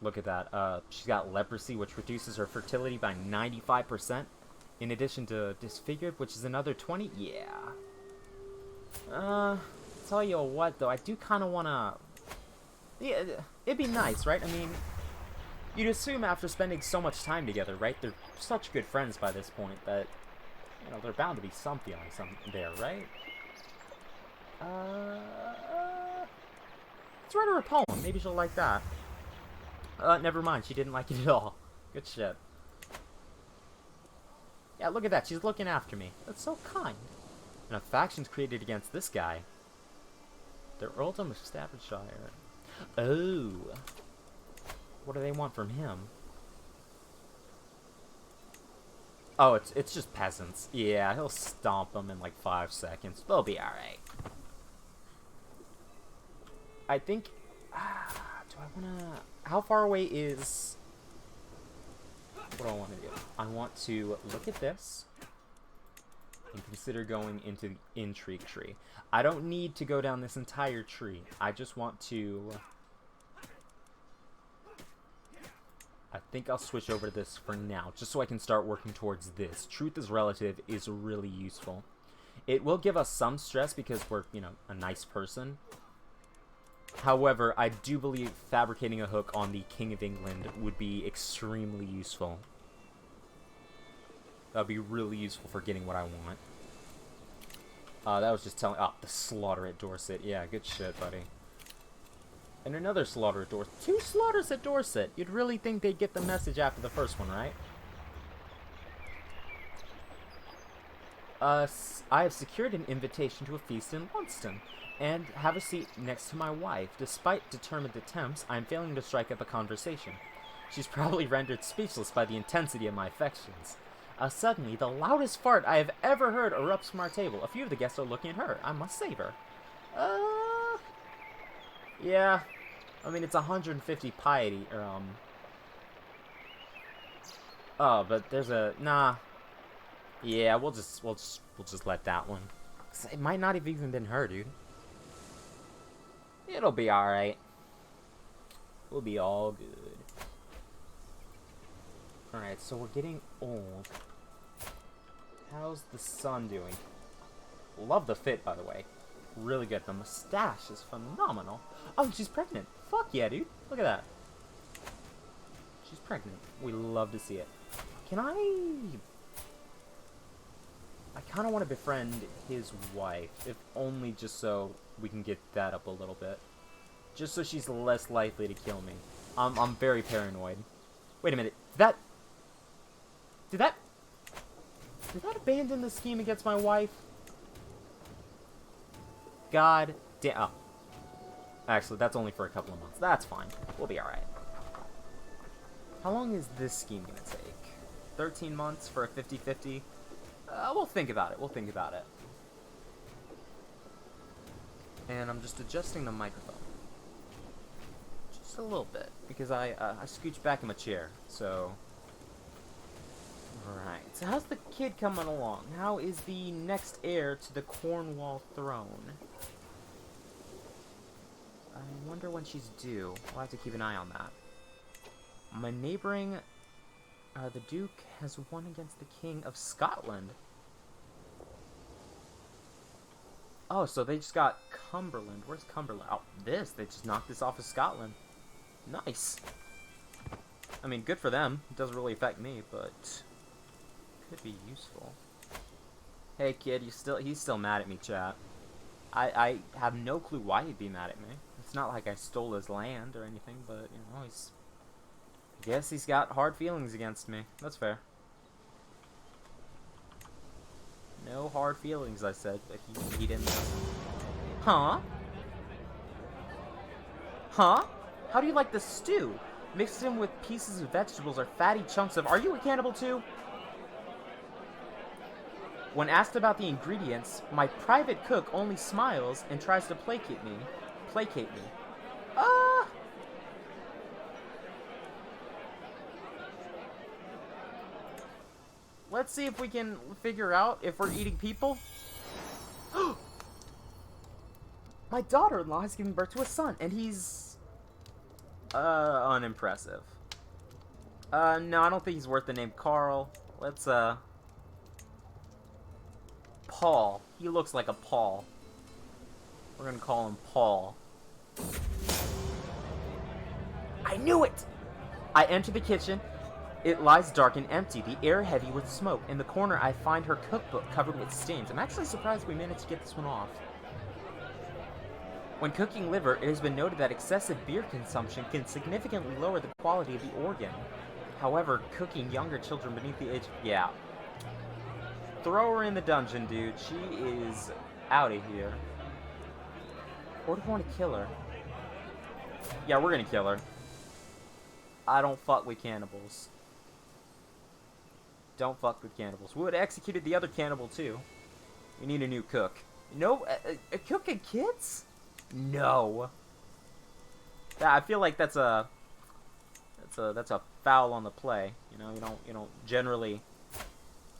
Look at that. She's got leprosy, which reduces her fertility by 95%. In addition to disfigured, which is another 20. Yeah. Tell you what, though, I do kind of want to... Yeah, it'd be nice, right? I mean, you'd assume after spending so much time together, right? They're such good friends by this point that, you know, they're bound to be some feeling there, right? Let's write her a poem. Maybe she'll like that. Never mind. She didn't like it at all. Good shit. Yeah, look at that. She's looking after me. That's so kind. And a faction's created against this guy. The Earldom of Staffordshire. Oh. What do they want from him? Oh, it's just peasants. Yeah, he'll stomp them in like 5 seconds. They'll be alright. I think... do I want to... How far away is... What do I want to do? I want to look at this and consider going into the intrigue tree. I don't need to go down this entire tree. I just want to... I think I'll switch over to this for now, just so I can start working towards this. Truth is relative is really useful. It will give us some stress because we're, you know, a nice person. However, I do believe fabricating a hook on the King of England would be extremely useful. That would be really useful for getting what I want. That was just telling... Oh, the slaughter at Dorset. Yeah, good shit, buddy. And another slaughter at Dorset. 2 slaughters at Dorset. You'd really think they'd get the message after the first one, right? I have secured an invitation to a feast in Lunston, and have a seat next to my wife. Despite determined attempts, I am failing to strike up a conversation. She's probably rendered speechless by the intensity of my affections. Suddenly, the loudest fart I have ever heard erupts from our table. A few of the guests are looking at her. I must save her. Yeah. I mean, it's 150 piety, or, Oh, but there's a... Nah. Yeah, we'll just let that one. It might not have even been her, dude. It'll be alright. We'll be all good. Alright, so we're getting old. How's the son doing? Love the fit, by the way. Really good. The mustache is phenomenal. Oh, she's pregnant. Fuck yeah, dude. Look at that. She's pregnant. We love to see it. Can I kind of want to befriend his wife, if only just so we can get that up a little bit. Just so she's less likely to kill me. I'm very paranoid. Wait a minute. Did that abandon the scheme against my wife? God damn. Oh. Actually, that's only for a couple of months. That's fine. We'll be alright. How long is this scheme going to take? 13 months for a 50-50? We'll think about it. We'll think about it. And I'm just adjusting the microphone. Just a little bit. Because I scooched back in my chair. So... Alright. So how's the kid coming along? How is the next heir to the Cornwall throne? I wonder when she's due. We'll have to keep an eye on that. My neighboring... the Duke has won against the King of Scotland. Oh, so they just got Cumberland. Where's Cumberland? Oh, this. They just knocked this off of Scotland. Nice. I mean, good for them. It doesn't really affect me, but... could be useful. Hey, kid, he's still mad at me, chat. I have no clue why he'd be mad at me. It's not like I stole his land or anything, but, you know, I guess he's got hard feelings against me. That's fair. No hard feelings, I said, but he didn't listen. Huh? Huh? How do you like the stew? Mixed in with pieces of vegetables or fatty chunks of... Are you a cannibal too? When asked about the ingredients, my private cook only smiles and tries to placate me. Let's see if we can figure out if we're eating people. My daughter-in-law has given birth to a son, and he's... unimpressive. No, I don't think he's worth the name Carl. Let's, Paul. He looks like a Paul. We're gonna call him Paul. I knew it! I enter the kitchen. It lies dark and empty, the air heavy with smoke. In the corner, I find her cookbook covered with stains. I'm actually surprised we managed to get this one off. When cooking liver, it has been noted that excessive beer consumption can significantly lower the quality of the organ. However, cooking younger children beneath the age... Yeah. Throw her in the dungeon, dude. She is out of here. Or do we want to kill her? Yeah, we're gonna kill her. I don't fuck with cannibals. Don't fuck with cannibals. We would have executed the other cannibal, too. We need a new cook. No, a cook and kids? No. I feel like that's a foul on the play. You know, you don't generally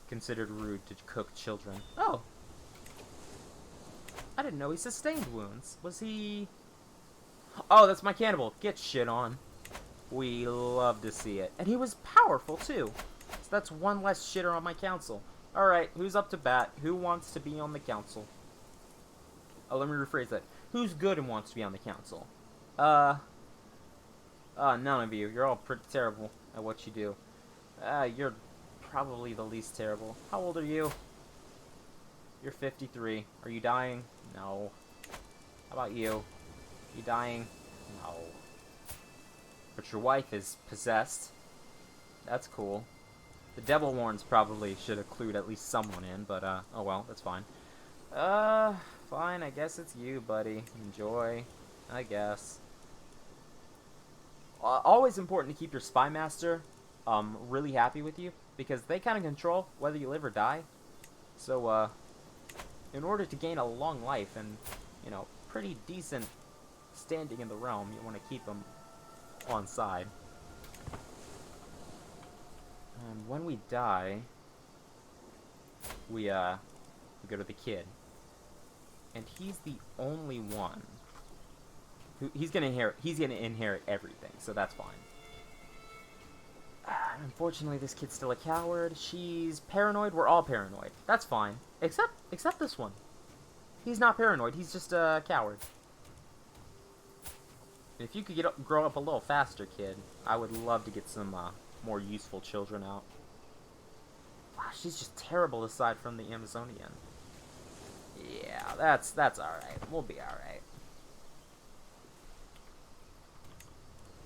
considered rude to cook children. Oh. I didn't know he sustained wounds. Was he... Oh, that's my cannibal. Get shit on. We love to see it. And he was powerful, too. So that's one less shitter on my council. Alright, who's up to bat? Who wants to be on the council? Oh, let me rephrase that. Who's good and wants to be on the council? None of you. You're all pretty terrible at what you do. You're probably the least terrible. How old are you? You're 53. Are you dying? No. How about you? You dying? No. But your wife is possessed. That's cool. The Devil Warrens probably should have clued at least someone in, but, oh well, that's fine. Fine, I guess it's you, buddy. Enjoy. I guess. Always important to keep your spy master, really happy with you, because they kind of control whether you live or die. So, in order to gain a long life and, you know, pretty decent standing in the realm, you want to keep them on side. And when we die, we go to the kid. And he's the only one who he's gonna inherit everything, so that's fine. Unfortunately, this kid's still a coward. She's paranoid. We're all paranoid. That's fine. Except this one. He's not paranoid. He's just a coward. If you could grow up a little faster, kid, I would love to get some more useful children out. Wow, she's just terrible aside from the Amazonian. Yeah, that's alright. We'll be alright.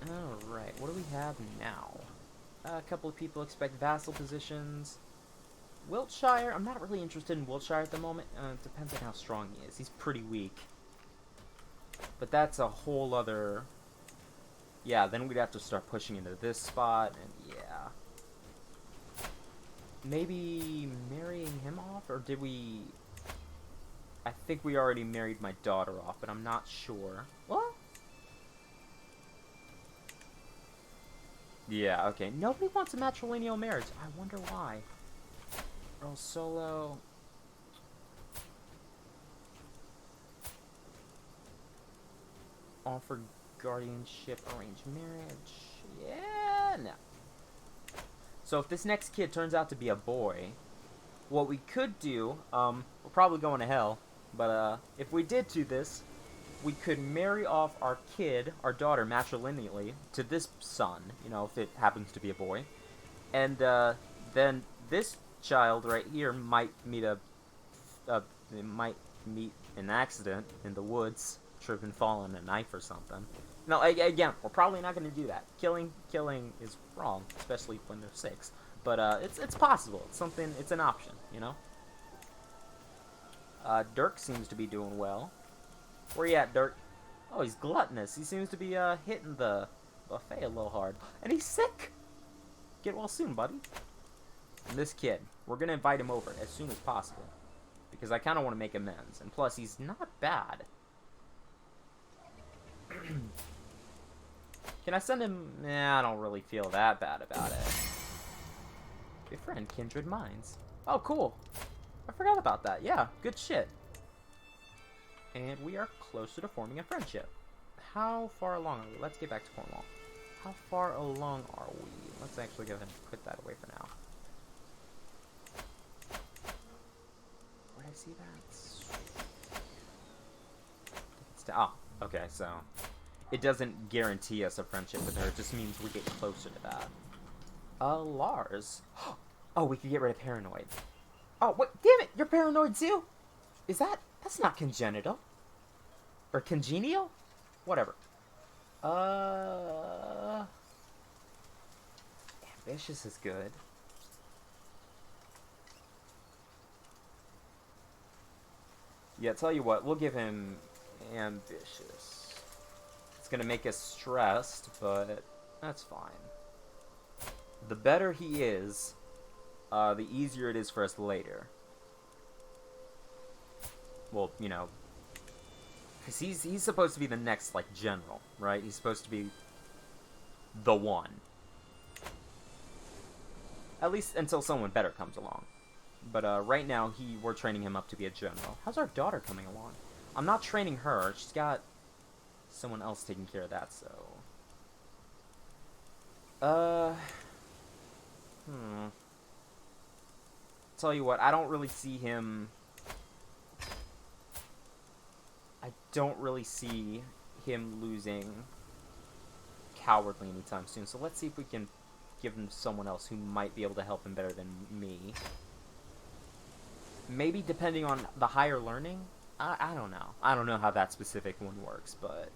Alright, what do we have now? A couple of people expect vassal positions. Wiltshire, I'm not really interested in Wiltshire at the moment. It depends on how strong he is. He's pretty weak. But that's a whole other... Yeah, then we'd have to start pushing into this spot, and yeah. Maybe marrying him off, or did we... I think we already married my daughter off, but I'm not sure. What? Yeah, okay. Nobody wants a matrilineal marriage. I wonder why. Earl Solo... Offer guardianship, arranged marriage. Yeah, no. So if this next kid turns out to be a boy, what we could do, we're probably going to hell, but if we did do this, we could marry off our kid, our daughter, matrilineally to this son, you know, if it happens to be a boy, and then this child right here might meet meet an accident in the woods. Trip and fall on a knife or something. No, again, we're probably not going to do that. Killing is wrong, especially when they're 6. But it's possible. It's something. It's an option, you know. Dirk seems to be doing well. Where you at, Dirk? Oh, he's gluttonous. He seems to be hitting the buffet a little hard, and he's sick. Get well soon, buddy. And this kid, we're gonna invite him over as soon as possible, because I kind of want to make amends. And plus, he's not bad. Can I send him? Nah, I don't really feel that bad about it. Befriend kindred minds. Oh, cool. I forgot about that. Yeah, good shit. And we are closer to forming a friendship. How far along are we? Let's get back to Cornwall. How far along are we? Let's actually go ahead and put that away for now. Where did I see that? Oh, okay, so it doesn't guarantee us a friendship with her. It just means we get closer to that. Lars. Oh, we could get rid of paranoid. Oh, wait, damn it! You're paranoid too? That's not congenital. Or congenial? Whatever. Ambitious is good. Yeah, tell you what, we'll give him ambitious. It's gonna make us stressed, but that's fine. The better he is, the easier it is for us later. Well, you know, because he's supposed to be the next, like, general, right? He's supposed to be the one. At least until someone better comes along. But right now, we're training him up to be a general. How's our daughter coming along? I'm not training her. She's got someone else taking care of that, so... Tell you what, I don't really see him... I don't really see him losing Cowardly anytime soon. So let's see if we can give him to someone else who might be able to help him better than me. Maybe depending on the higher learning? I don't know. I don't know how that specific one works, but...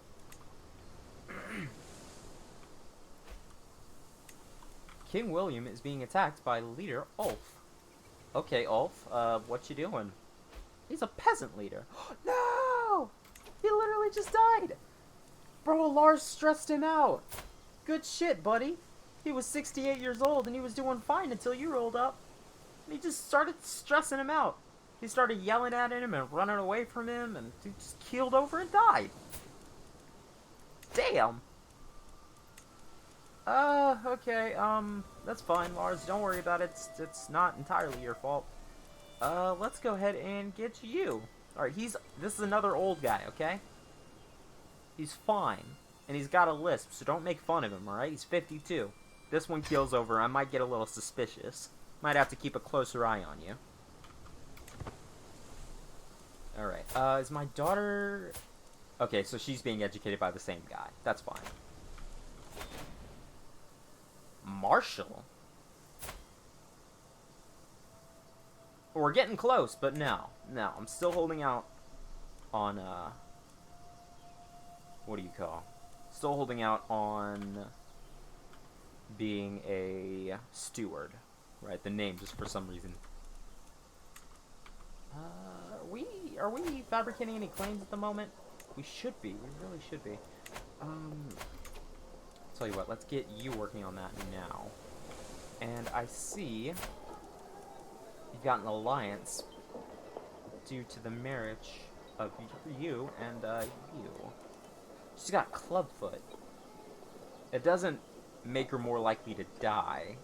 King William is being attacked by leader Ulf. Okay, Ulf, what you doing? He's a peasant leader. No! He literally just died! Bro, Lars stressed him out. Good shit, buddy. He was 68 years old and he was doing fine until you rolled up. And he just started stressing him out. He started yelling at him and running away from him, and he just keeled over and died. Damn. Okay, that's fine, Lars. Don't worry about it. It's not entirely your fault. Let's go ahead and get you. Alright, this is another old guy, okay? He's fine. And he's got a lisp, so don't make fun of him, alright? He's 52. This one keels over. I might get a little suspicious. Might have to keep a closer eye on you. Alright, is my daughter... Okay, so she's being educated by the same guy. That's fine. Marshall? We're getting close, but no. No, I'm still holding out on, what do you call? Still holding out on being a steward. Right, the name, just for some reason. Are we fabricating any claims at the moment? We should be. We really should be. Tell you what, let's get you working on that now. And I see you've got an alliance due to the marriage of you and you. She's got Clubfoot. It doesn't make her more likely to die.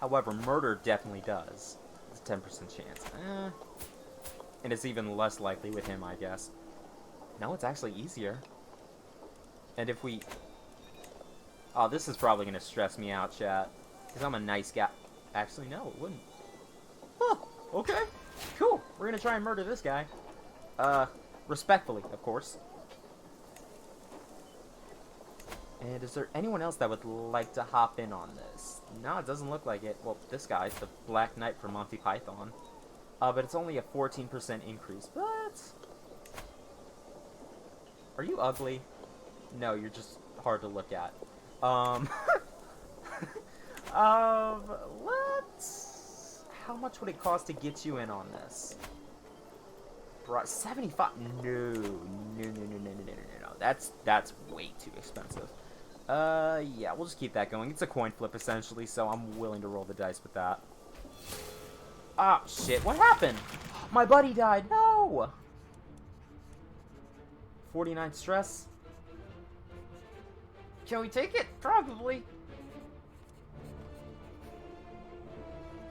However, murder definitely does. It's a 10% chance. And it's even less likely with him, I guess. No, it's actually easier. And if we... Oh, this is probably going to stress me out, chat. Because I'm a nice guy. Actually, no, it wouldn't. Huh, okay. Cool. We're going to try and murder this guy. Respectfully, of course. And is there anyone else that would like to hop in on this? No, it doesn't look like it. Well, this guy's the Black Knight from Monty Python. But it's only a 14% increase. But... Are you ugly? No, you're just hard to look at. Let's... How much would it cost to get you in on this? 75? No. That's way too expensive. Yeah, we'll just keep that going. It's a coin flip, essentially, so I'm willing to roll the dice with that. Ah, shit, what happened? My buddy died, no! 49 stress. Can we take it? Probably.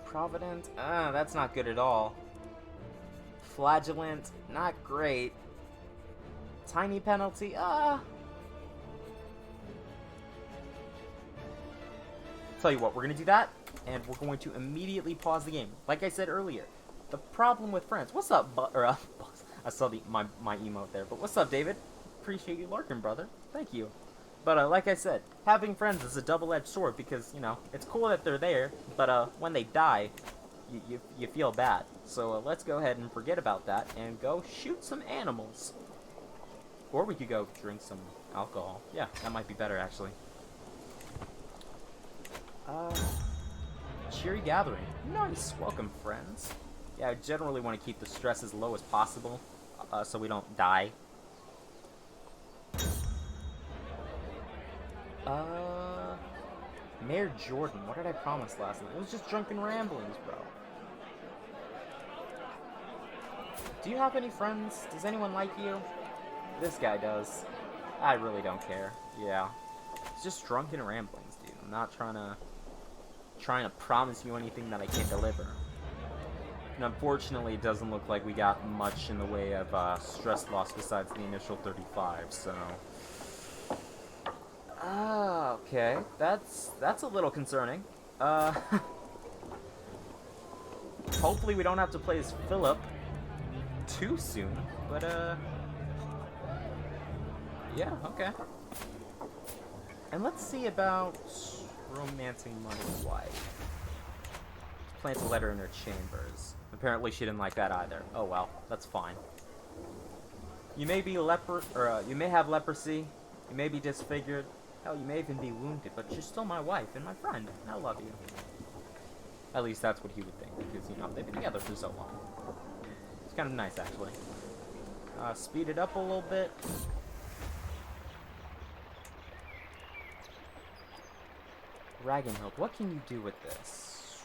Provident? That's not good at all. Flagellant? Not great. Tiny penalty? Tell you what, we're gonna do that, and we're going to immediately pause the game. Like I said earlier, the problem with friends. What's up, I saw my emote there, but what's up, David? Appreciate you lurking, brother. Thank you. But, like I said, having friends is a double-edged sword because, you know, it's cool that they're there, but, when they die, you feel bad. So, let's go ahead and forget about that and go shoot some animals. Or we could go drink some alcohol. Yeah, that might be better, actually. Cheery gathering. Nice. Welcome, friends. Yeah, I generally want to keep the stress as low as possible, so we don't die. Mayor Jordan, what did I promise last night? It was just drunken ramblings, bro. Do you have any friends? Does anyone like you? This guy does. I really don't care. Yeah. It's just drunken ramblings, dude. I'm not trying to promise you anything that I can't deliver. And unfortunately, it doesn't look like we got much in the way of stress loss besides the initial 35, so... okay. That's a little concerning. Hopefully we don't have to play as Philip too soon, but, yeah, okay. And let's see about romancing my wife. Plant a letter in her chambers. Apparently she didn't like that either. Oh well, that's fine. You may be you may have leprosy. You may be disfigured. Hell, you may even be wounded, but you're still my wife and my friend. And I love you. At least that's what he would think, because, you know, they've been together for so long. It's kind of nice, actually. Speed it up a little bit. Ragnhook, what can you do with this?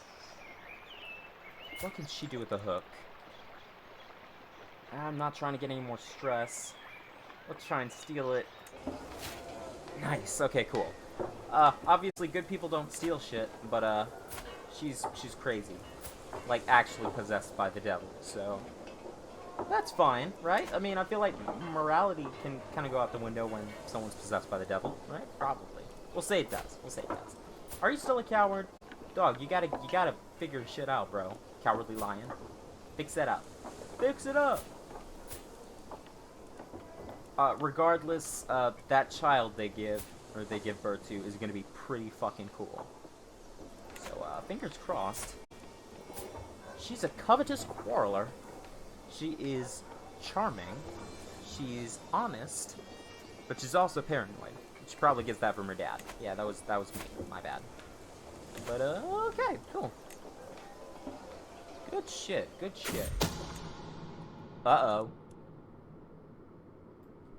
What can she do with the hook? I'm not trying to get any more stress. Let's try and steal it. Nice, okay, cool. Obviously good people don't steal shit, but, she's crazy. Like, actually possessed by the devil, so... That's fine, right? I mean, I feel like morality can kind of go out the window when someone's possessed by the devil, right? Probably. We'll say it does. We'll say it does. Are you still a coward? Dog, you gotta figure shit out, bro. Cowardly lion. Fix that up. Fix it up! Regardless, that child they give birth to is gonna be pretty fucking cool. So, fingers crossed. She's a covetous quarreler. She is charming. She's honest. But she's also paranoid. She probably gets that from her dad. Yeah, that was me. My bad. But, okay, cool. Good shit. Good shit. Uh-oh.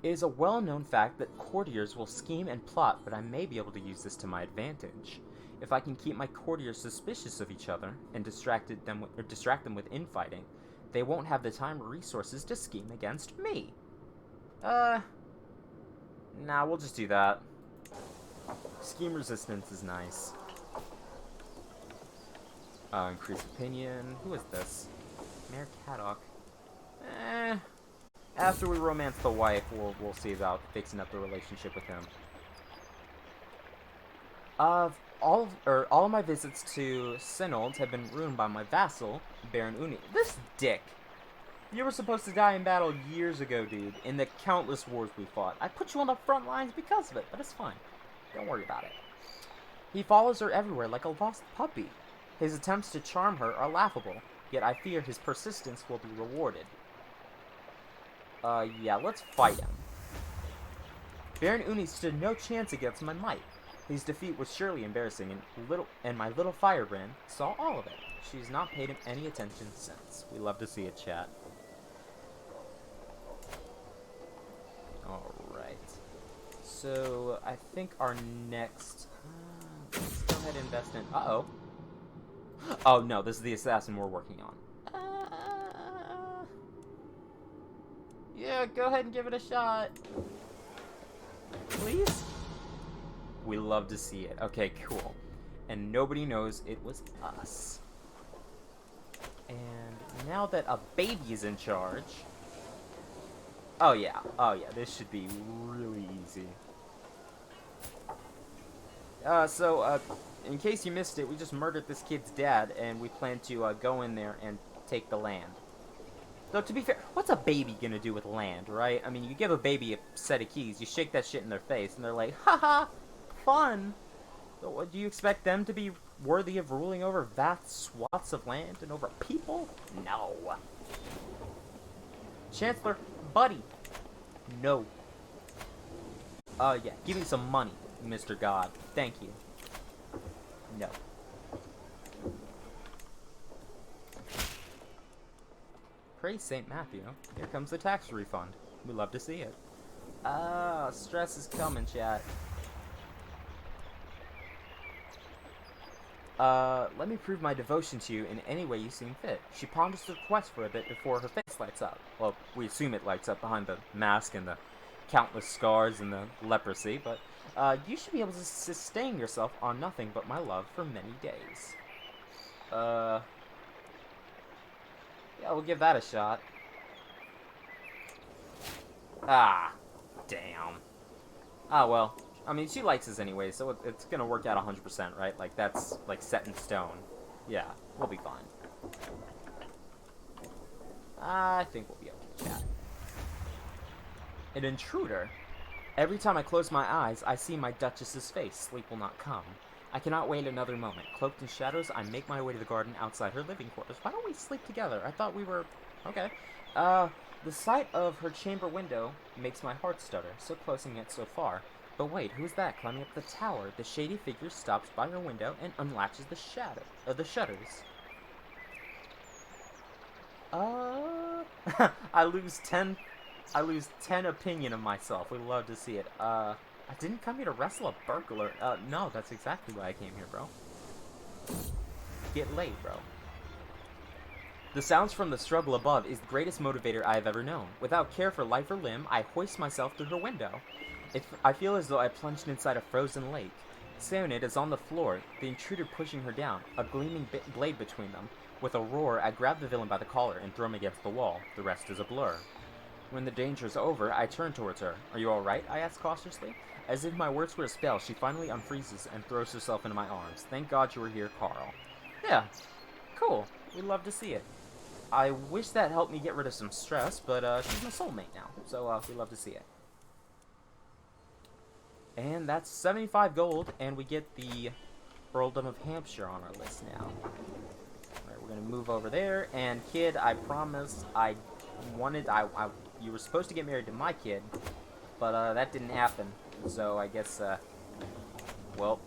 It is a well-known fact that courtiers will scheme and plot, but I may be able to use this to my advantage. If I can keep my courtiers suspicious of each other and distract them with infighting, they won't have the time or resources to scheme against me. Nah, we'll just do that. Scheme resistance is nice. Increase opinion. Who is this? Mayor Caddock. After we romance the wife, we'll see about fixing up the relationship with him. All of my visits to Sinold have been ruined by my vassal, Baron Uni. This dick! You were supposed to die in battle years ago, dude, in the countless wars we fought. I put you on the front lines because of it, but it's fine. Don't worry about it. He follows her everywhere like a lost puppy. His attempts to charm her are laughable, yet I fear his persistence will be rewarded. Yeah, let's fight him. Baron Uni stood no chance against my might. His defeat was surely embarrassing, and my little firebrand saw all of it. She's not paid him any attention since. We love to see it, chat. Alright. So, I think our next... let's go ahead and invest in... Uh-oh. Oh, no, this is the assassin we're working on. Yeah, go ahead and give it a shot. Please? We love to see it. Okay, cool. And nobody knows it was us. And now that a baby is in charge... Oh yeah, this should be really easy. In case you missed it, we just murdered this kid's dad, and we plan to go in there and take the land. Though, to be fair, what's a baby gonna do with land, right? I mean, you give a baby a set of keys, you shake that shit in their face, and they're like, haha, fun! So, what, do you expect them to be worthy of ruling over vast swaths of land and over people? No. Chancellor, buddy. No. Yeah, give me some money, Mr. God. Thank you. No. Praise St. Matthew. Here comes the tax refund. We love to see it. Stress is coming, chat. Let me prove my devotion to you in any way you seem fit. She ponders the request for a bit before her face lights up. Well, we assume it lights up behind the mask and the countless scars and the leprosy, but, you should be able to sustain yourself on nothing but my love for many days. Yeah, we'll give that a shot. Ah, damn. Ah, well. I mean, she likes us anyway, so it's gonna work out 100%, right? Like, that's, like, set in stone. Yeah, we'll be fine. I think we'll be able to chat. An intruder? Every time I close my eyes, I see my Duchess's face. Sleep will not come. I cannot wait another moment. Cloaked in shadows, I make my way to the garden outside her living quarters. Why don't we sleep together? I thought we were... Okay. The sight of her chamber window makes my heart stutter. So close and yet so far. But wait, who's that climbing up the tower? The shady figure stops by her window and unlatches the shutters. I lose 10 opinion of myself. We'd love to see it. I didn't come here to wrestle a burglar. No, that's exactly why I came here, bro. Get laid, bro. The sounds from the struggle above is the greatest motivator I have ever known. Without care for life or limb, I hoist myself through her window. I feel as though I plunged inside a frozen lake. Serenade is on the floor, the intruder pushing her down, a gleaming blade between them. With a roar, I grab the villain by the collar and throw him against the wall. The rest is a blur. When the danger is over, I turn towards her. Are you alright? I ask cautiously. As if my words were a spell, she finally unfreezes and throws herself into my arms. Thank God you were here, Carl. Yeah. Cool. We'd love to see it. I wish that helped me get rid of some stress, but she's my soulmate now, so we'd love to see it. And that's 75 gold, and we get the Earldom of Hampshire on our list now. Alright, we're gonna move over there, and kid, I promise you were supposed to get married to my kid, but that didn't happen, so I guess, well,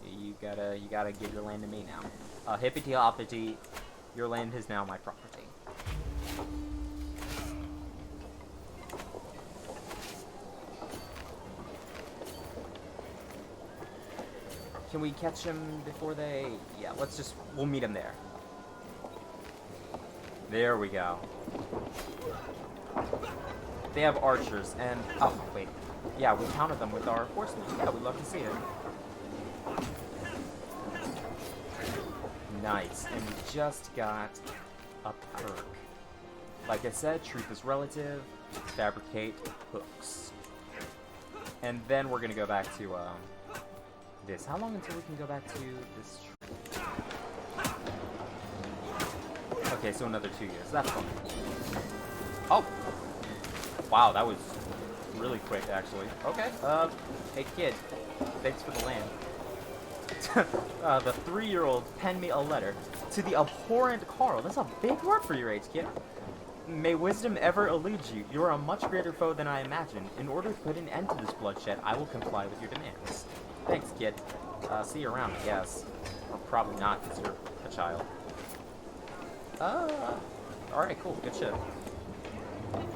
you gotta give your land to me now. Hippity hoppity, your land is now my property. Can we catch him before they... Yeah, we'll meet him there. There we go. They have archers, and... Oh, wait. Yeah, we countered them with our horsemen. Yeah, we'd love to see it. Nice. And we just got a perk. Like I said, truth is relative. Fabricate hooks. And then we're gonna go back to, this. How long until we can go back to this tree? Okay, so another 2 years. That's fine. Oh! Wow, that was really quick, actually. Okay, hey kid. Thanks for the land. The 3-year-old penned me a letter to the abhorrent Carl. That's a big word for your age, kid. May wisdom ever elude you. You are a much greater foe than I imagined. In order to put an end to this bloodshed, I will comply with your demands. Thanks, kid. See you around, I guess. Or probably not, because you're a child. Alright, cool. Good shit. Alright.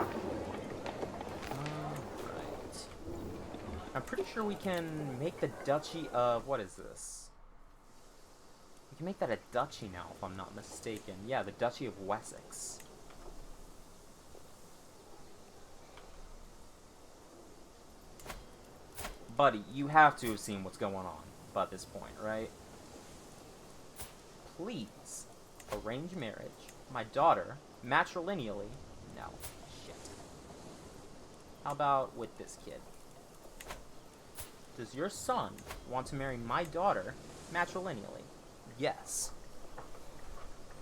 I'm pretty sure we can make the Duchy of... What is this? We can make that a duchy now, if I'm not mistaken. Yeah, the Duchy of Wessex. Buddy, you have to have seen what's going on by this point, right? Please, arrange marriage. My daughter, matrilineally. No, shit. How about with this kid? Does your son want to marry my daughter matrilineally? Yes.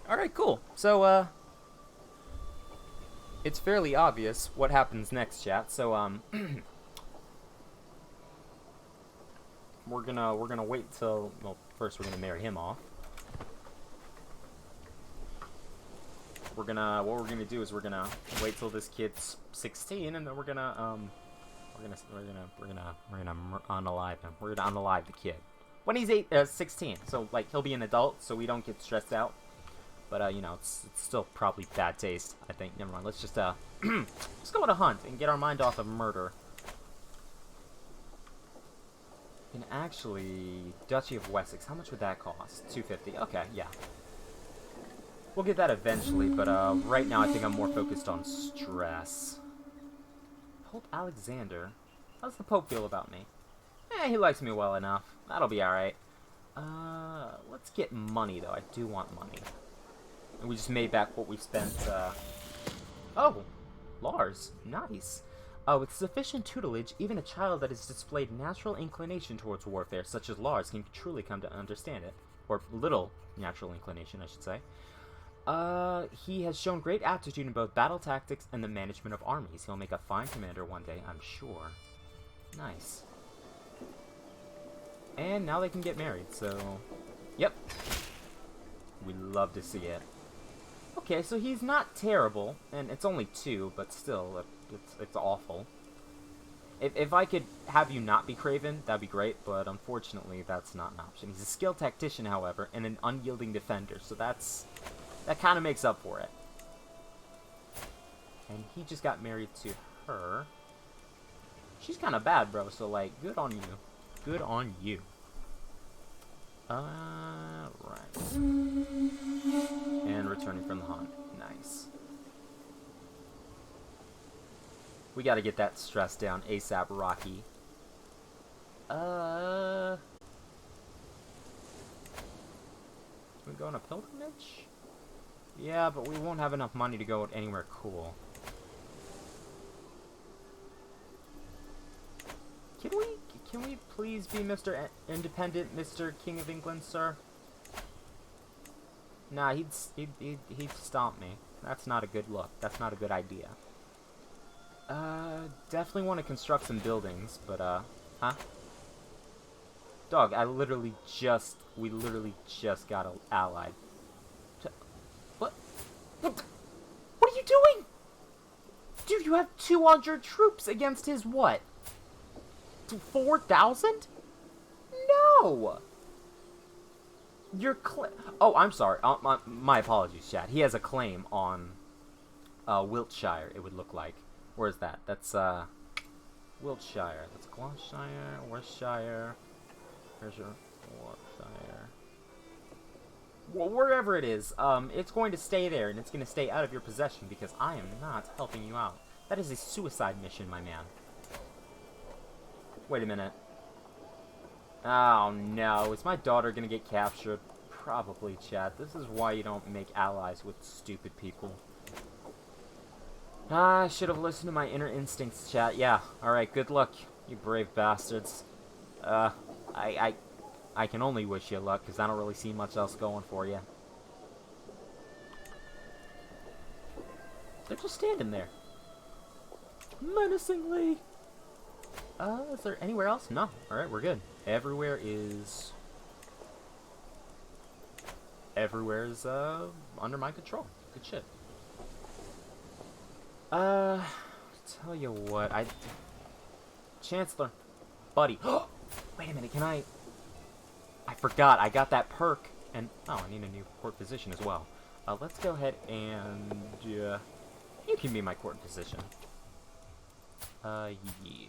Alright, cool. So, it's fairly obvious what happens next, chat. So, we're gonna wait till, well, first we're gonna marry him off. What we're gonna do is we're gonna wait till this kid's 16, and then we're gonna unalive him. We're gonna unalive the kid when he's 16. So like he'll be an adult, so we don't get stressed out. But you know, it's still probably bad taste, I think. Never mind. Let's just let's go on a hunt and get our mind off of murder. can actually... Duchy of Wessex. How much would that cost? 250. Okay, yeah. We'll get that eventually, but right now I think I'm more focused on stress. Pope Alexander. How's the Pope feel about me? He likes me well enough. That'll be alright. Let's get money, though. I do want money. And we just made back what we spent, Oh! Lars. Nice. With sufficient tutelage, even a child that has displayed natural inclination towards warfare, such as Lars, can truly come to understand it. Or little natural inclination, I should say. He has shown great aptitude in both battle tactics and the management of armies. He'll make a fine commander one day, I'm sure. Nice. And now they can get married, so... Yep. We love to see it. Okay, so he's not terrible, and it's only 2, but still, it's awful. If I could have you not be Craven, that'd be great, but unfortunately, that's not an option. He's a skilled tactician, however, and an unyielding defender, so that kind of makes up for it. And he just got married to her. She's kind of bad, bro, so, like, good on you. Good on you. Right. And returning from the hunt. Nice. We gotta get that stress down ASAP, Rocky. We go on a pilgrimage? Yeah, but we won't have enough money to go anywhere cool. Can we please be Mr. Independent, Mr. King of England, sir? Nah, he'd stomp me. That's not a good look. That's not a good idea. Definitely want to construct some buildings, but, huh? Dog, we literally just got allied. What? What are you doing? Dude, you have 200 troops against his what? 4,000? No! Oh, I'm sorry. My apologies, chat. He has a claim on Wiltshire, it would look like. Where is that? That's Wiltshire. That's Gloucestershire, Worcestershire. Where's your Warwickshire? Well, wherever it is, it's going to stay there, and it's going to stay out of your possession because I am not helping you out. That is a suicide mission, my man. Wait a minute. Oh no, is my daughter gonna get captured? Probably, chat. This is why you don't make allies with stupid people. I should have listened to my inner instincts, chat. Yeah, alright, good luck, you brave bastards. I can only wish you luck, because I don't really see much else going for you. They're just standing there. Menacingly. Is there anywhere else? No. Alright, we're good. Everywhere is under my control. Good shit. Tell you what, Chancellor. Buddy. Wait a minute, I forgot, I got that perk, and, oh, I need a new court position as well. Let's go ahead and, you can be my court position. You.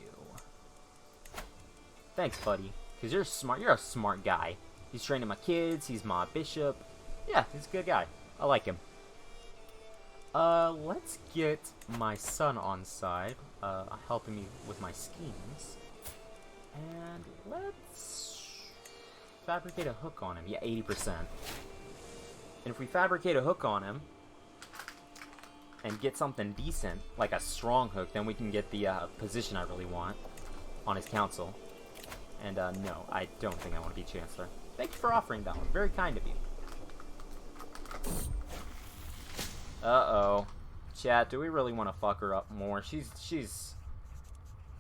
Thanks, buddy. Because you're smart. You're a smart guy. He's training my kids. He's my bishop. Yeah, he's a good guy. I like him. Let's get my son on side. Helping me with my schemes. And let's fabricate a hook on him. Yeah, 80%. And if we fabricate a hook on him and get something decent, like a strong hook, then we can get the position I really want on his council. And, no, I don't think I want to be Chancellor. Thank you for offering that one. Very kind of you. Uh-oh. Chat, do we really want to fuck her up more? She's...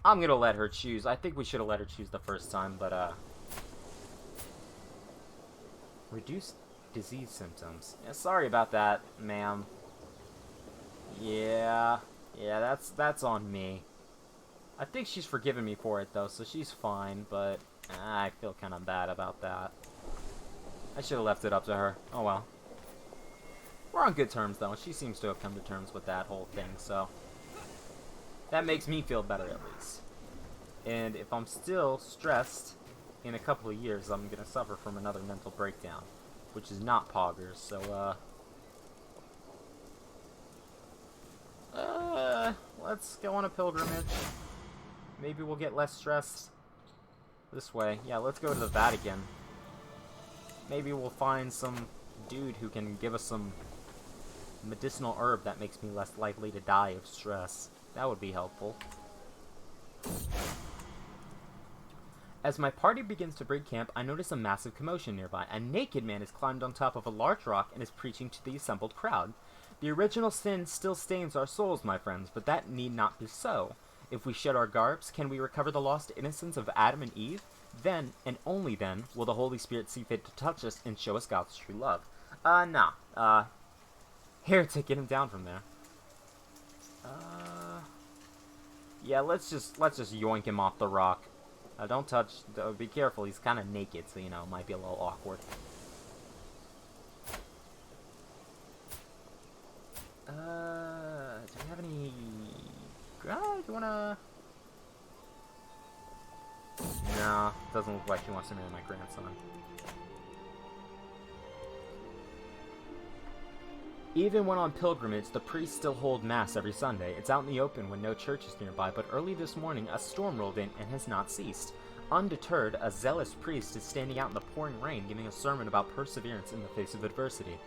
I'm gonna let her choose. I think we should have let her choose the first time, but, reduce disease symptoms. Yeah, sorry about that, ma'am. Yeah, that's on me. I think she's forgiven me for it, though, so she's fine, but I feel kind of bad about that. I should have left it up to her. Oh, well. We're on good terms, though. She seems to have come to terms with that whole thing, so that makes me feel better, at least. And if I'm still stressed, in a couple of years I'm gonna suffer from another mental breakdown, which is not poggers. So let's go on a pilgrimage. Maybe we'll get less stressed this way. Yeah, let's go to the Vatican. Maybe we'll find some dude who can give us some medicinal herb that makes me less likely to die of stress. That would be helpful. As my party begins to break camp, I notice a massive commotion nearby. A naked man has climbed on top of a large rock and is preaching to the assembled crowd. The original sin still stains our souls, my friends, but that need not be so. If we shed our garbs, can we recover the lost innocence of Adam and Eve? Then, and only then, will the Holy Spirit see fit to touch us and show us God's true love. No. Heretic, get him down from there. Yeah, let's just yoink him off the rock. Don't touch, be careful, he's kind of naked, so, you know, it might be a little awkward. Do we have any... do you wanna... No, doesn't look like he wants to marry my grandson. Even when on pilgrimage, the priests still hold mass every Sunday. It's out in the open when no church is nearby, but early this morning, a storm rolled in and has not ceased. Undeterred, a zealous priest is standing out in the pouring rain, giving a sermon about perseverance in the face of adversity.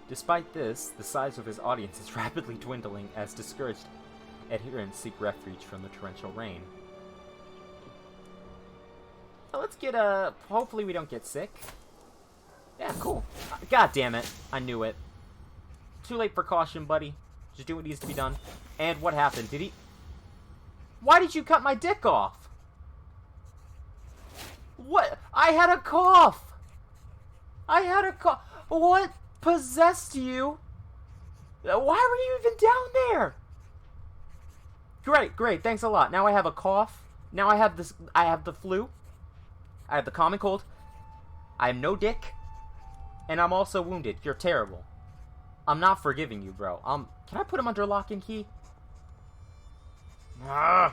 Despite this, the size of his audience is rapidly dwindling as discouraged adherents seek refuge from the torrential rain. Let's get hopefully we don't get sick. Yeah, cool. God damn it. I knew it. Too late for caution, buddy. Just do what needs to be done. And what happened? Did he... Why did you cut my dick off? What? I had a cough! I had a cough. What possessed you? Why were you even down there? Great, thanks a lot. Now I have a cough. Now I have the flu. I have the common cold. I have no dick. And I'm also wounded. You're terrible. I'm not forgiving you, bro. Can I put him under lock and key? Yeah,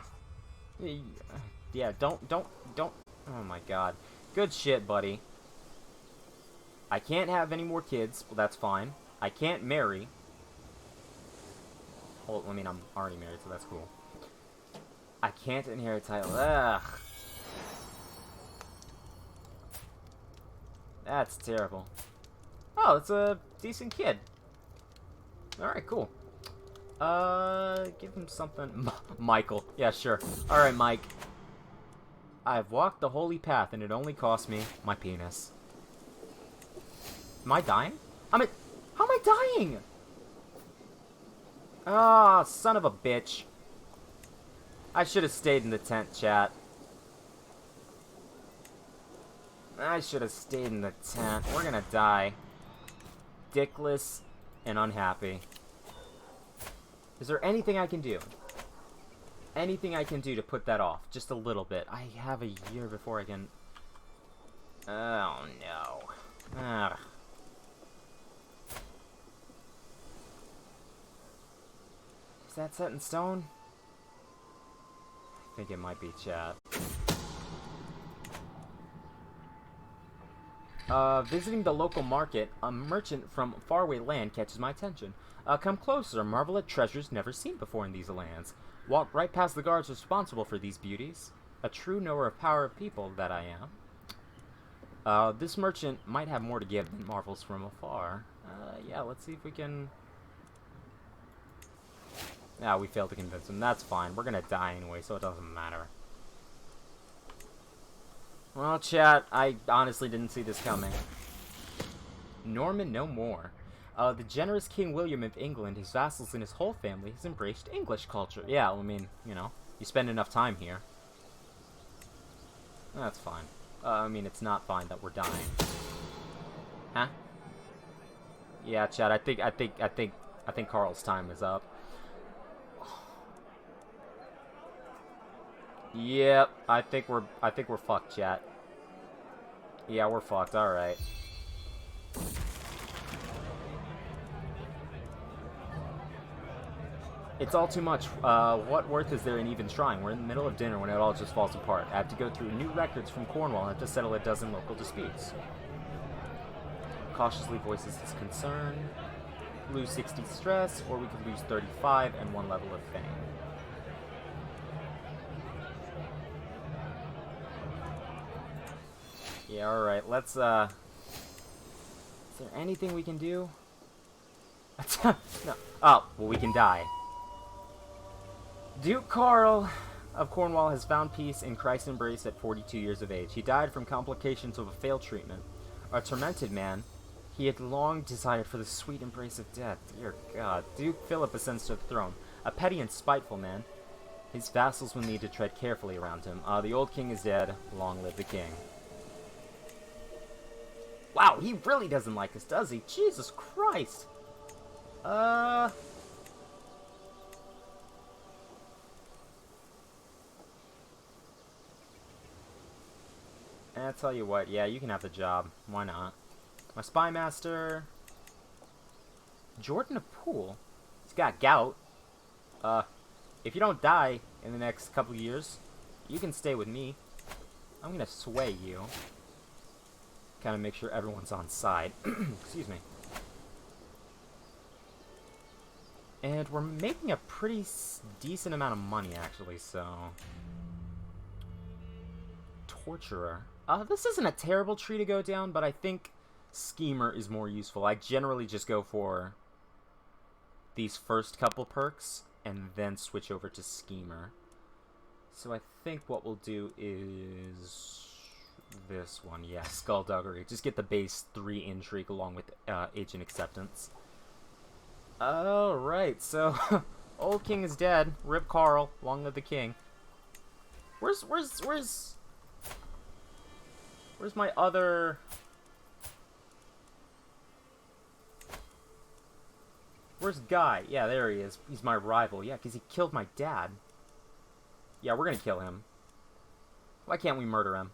don't. Oh my god. Good shit, buddy. I can't have any more kids. Well, that's fine. I can't marry. Well, I mean, I'm already married, so that's cool. I can't inherit title. Ugh. That's terrible. Oh, it's a decent kid. Alright, cool. Give him something. Michael. Yeah, sure. Alright, Mike. I've walked the holy path, and it only cost me my penis. Am I dying? How am I dying? Ah, oh, son of a bitch. I should have stayed in the tent, chat. I should have stayed in the tent. We're gonna die. Dickless and unhappy. Is there anything I can do? Anything I can do to put that off? Just a little bit. I have a year before I can... Oh, no. Ugh. Is that set in stone? I think it might be, chat. Visiting the local market, a merchant from faraway land catches my attention. Come closer, marvel at treasures never seen before in these lands. Walk right past the guards responsible for these beauties. A true knower of power of people that I am. This merchant might have more to give than marvels from afar. Yeah, let's see if we can... Yeah, we failed to convince him. That's fine. We're gonna die anyway, so it doesn't matter. Well, chat, I honestly didn't see this coming. Norman no more. The generous King William of England, his vassals, and his whole family has embraced English culture. Yeah, I mean, you know, you spend enough time here. That's fine. I mean, it's not fine that we're dying. Huh? Yeah, chat, I think Carl's time is up. Yep, I think we're fucked, chat. Yeah, we're fucked. All right. It's all too much. What worth is there in even trying? We're in the middle of dinner when it all just falls apart. I have to go through new records from Cornwall and have to settle a dozen local disputes. Cautiously voices his concern. Lose 60 stress, or we could lose 35 and 1 level of fame. Yeah, alright, let's, Is there anything we can do? No. Oh, well, we can die. Duke Carl of Cornwall has found peace in Christ's embrace at 42 years of age. He died from complications of a failed treatment. A tormented man, he had long desired for the sweet embrace of death. Dear God. Duke Philip ascends to the throne. A petty and spiteful man. His vassals will need to tread carefully around him. The old king is dead. Long live the king. Wow, he really doesn't like us, does he? Jesus Christ. I'll tell you what, yeah, you can have the job. Why not? My spy master... Jordan of Poole. He's got gout. If you don't die in the next couple of years, you can stay with me. I'm gonna sway you. Kind of make sure everyone's on side. Excuse me. And we're making a pretty decent amount of money, actually, so... Torturer. This isn't a terrible tree to go down, but I think Schemer is more useful. I generally just go for these first couple perks, and then switch over to Schemer. So I think what we'll do is... this one, yeah, Skullduggery. Just get the base 3 intrigue along with Agent Acceptance. Alright, so old king is dead. Rip Carl, long live the king. Where's my other... Where's Guy? Yeah, there he is. He's my rival. Yeah, because he killed my dad. Yeah, we're gonna kill him. Why can't we murder him?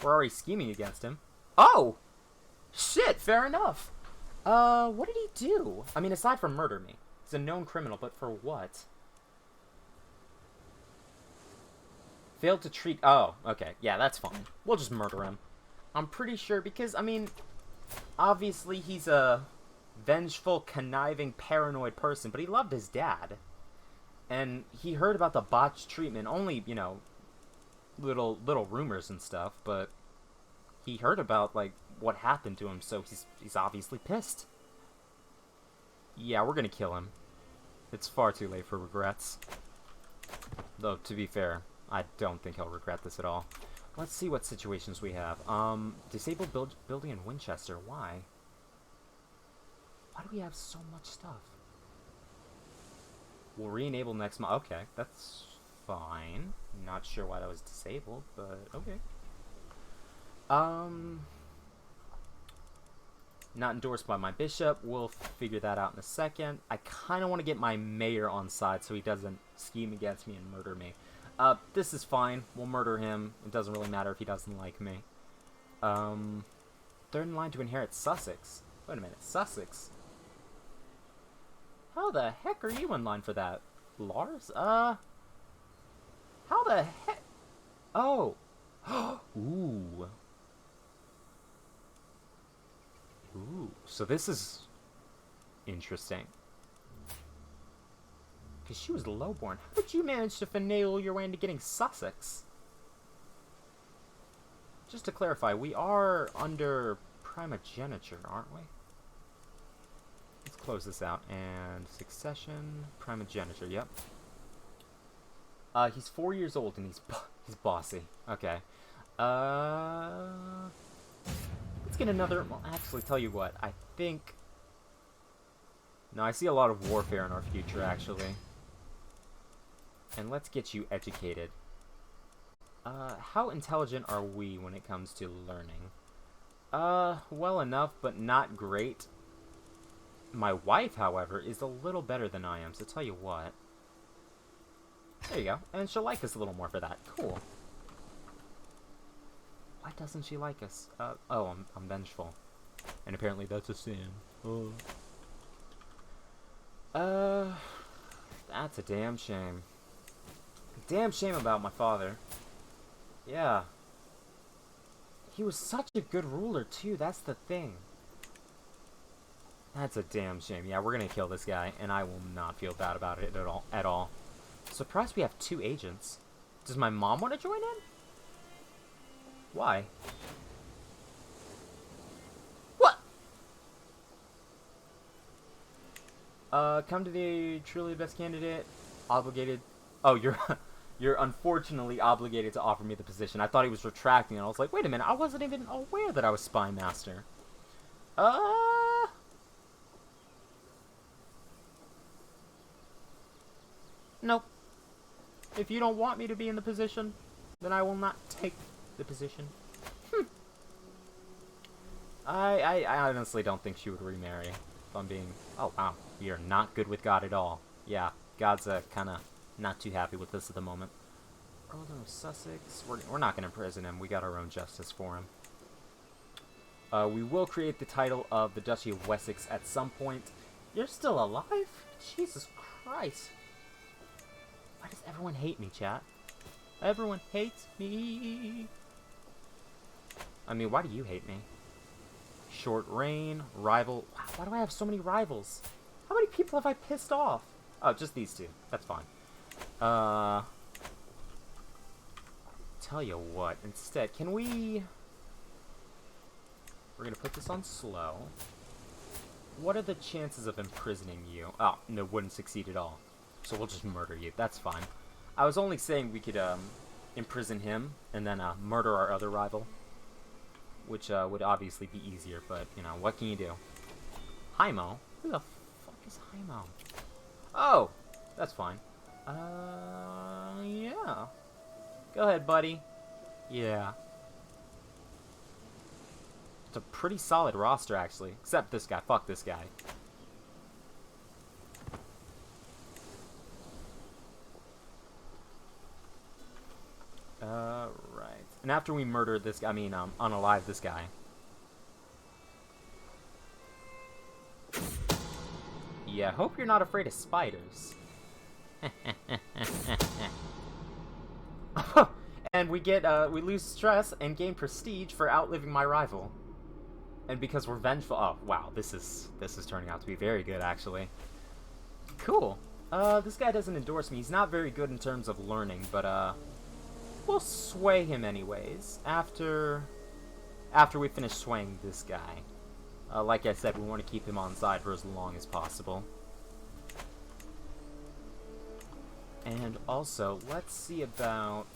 We're already scheming against him. Oh! Shit, fair enough. What did he do? I mean, aside from murder me. He's a known criminal, but for what? Failed to treat... Oh, okay. Yeah, that's fine. We'll just murder him. I'm pretty sure, because, I mean, obviously he's a vengeful, conniving, paranoid person, but he loved his dad. And he heard about the botched treatment, only, you know, little rumors and stuff, but he heard about, like, what happened to him, so he's obviously pissed. Yeah, we're gonna kill him. It's far too late for regrets. Though, to be fair, I don't think he'll regret this at all. Let's see what situations we have. Disabled building in Winchester. Why? Why do we have so much stuff? We'll re-enable next month. Okay, that's fine. Not sure why that was disabled, but okay. Not endorsed by my bishop. We'll figure that out in a second. I kind of want to get my mayor on side so he doesn't scheme against me and murder me. This is fine. We'll murder him. It doesn't really matter if he doesn't like me. Third in line to inherit Sussex. Wait a minute, Sussex? How the heck are you in line for that? Lars? How the heck? Oh. Ooh. Ooh. So this is interesting. Because she was lowborn. How did you manage to finagle your way into getting Sussex? Just to clarify, we are under primogeniture, aren't we? Let's close this out. And succession, primogeniture, yep. He's 4 years old and he's bossy. Okay. Let's get another... Well, actually, tell you what. I think... No, I see a lot of warfare in our future, actually. And let's get you educated. How intelligent are we when it comes to learning? Well enough, but not great. My wife, however, is a little better than I am, so tell you what. There you go. And she'll like us a little more for that. Cool. Why doesn't she like us? Oh, I'm vengeful. And apparently that's a sin. Oh. That's a damn shame. Damn shame about my father. Yeah. He was such a good ruler, too. That's the thing. That's a damn shame. Yeah, we're gonna kill this guy, and I will not feel bad about it at all. Surprised we have 2 agents. Does my mom want to join in? Why? What? Come to the truly best candidate. Obligated. Oh, you're unfortunately obligated to offer me the position. I thought he was retracting, and I was like, wait a minute, I wasn't even aware that I was spy master. Nope. If you don't want me to be in the position, then I will not take the position. I honestly don't think she would remarry, if I'm being... Oh, wow. We are not good with God at all. Yeah, God's kind of not too happy with this at the moment. Earldom of Sussex. We're not going to imprison him. We got our own justice for him. We will create the title of the Duchy of Wessex at some point. You're still alive? Jesus Christ. Why does everyone hate me, chat? Everyone hates me. I mean, why do you hate me? Short reign, rival. Why do I have so many rivals? How many people have I pissed off? Oh, just these 2. That's fine. Tell you what, instead, can we... We're gonna put this on slow. What are the chances of imprisoning you? Oh, no, wouldn't succeed at all. So we'll just murder you. That's fine. I was only saying we could imprison him and then murder our other rival, which would obviously be easier. But you know, what can you do? Hymo? Who the fuck is Hymo? Oh, that's fine. Yeah. Go ahead, buddy. Yeah. It's a pretty solid roster, actually. Except this guy. Fuck this guy. Right. And after we murder this guy, I mean, unalive this guy. Yeah, hope you're not afraid of spiders. And we get, we lose stress and gain prestige for outliving my rival. And because we're vengeful. Oh, wow, this is turning out to be very good, actually. Cool. This guy doesn't endorse me. He's not very good in terms of learning, but, we'll sway him anyways after we finish swaying this guy. Like I said, we want to keep him on side for as long as possible. And also, let's see about...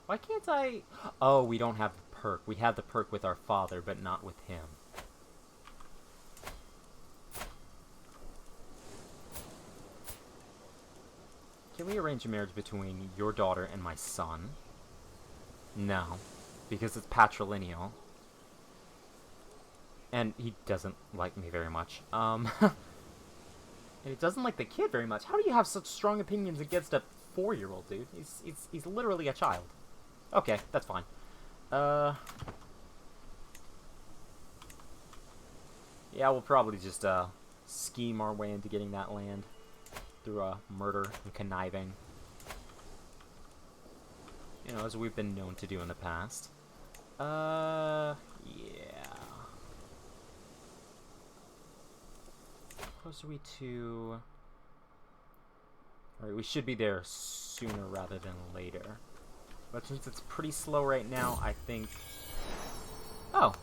Why can't I... Oh, we don't have the perk. We have the perk with our father, but not with him. Can we arrange a marriage between your daughter and my son? No, because it's patrilineal. And he doesn't like me very much. And he doesn't like the kid very much. How do you have such strong opinions against a 4-year-old, dude? He's literally a child. Okay, that's fine. Yeah, we'll probably just, scheme our way into getting that land. Through, murder and conniving. You know, as we've been known to do in the past. Yeah. How close are we to... Alright, we should be there sooner rather than later. But since it's pretty slow right now, I think... Oh.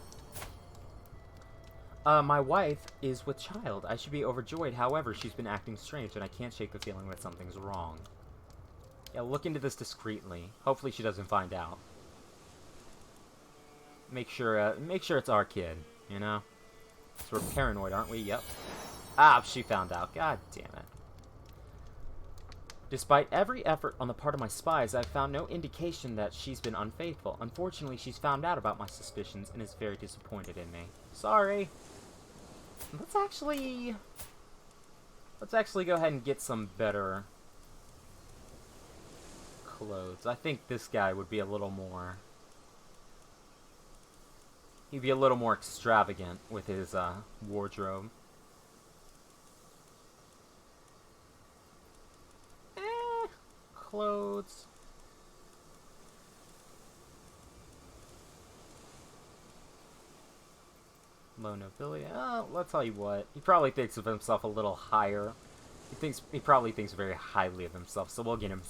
My wife is with child. I should be overjoyed. However, she's been acting strange, and I can't shake the feeling that something's wrong. Yeah, look into this discreetly. Hopefully she doesn't find out. Make sure it's our kid, you know? So we're paranoid, aren't we? Yep. Ah, she found out. God damn it. Despite every effort on the part of my spies, I've found no indication that she's been unfaithful. Unfortunately, she's found out about my suspicions and is very disappointed in me. Sorry. Let's actually go ahead and get some better clothes. I think this guy would be a little more... He'd be a little more extravagant with his wardrobe. clothes. Low nobility. Let's tell you what. He probably thinks of himself a little higher. He probably thinks very highly of himself. So we'll get him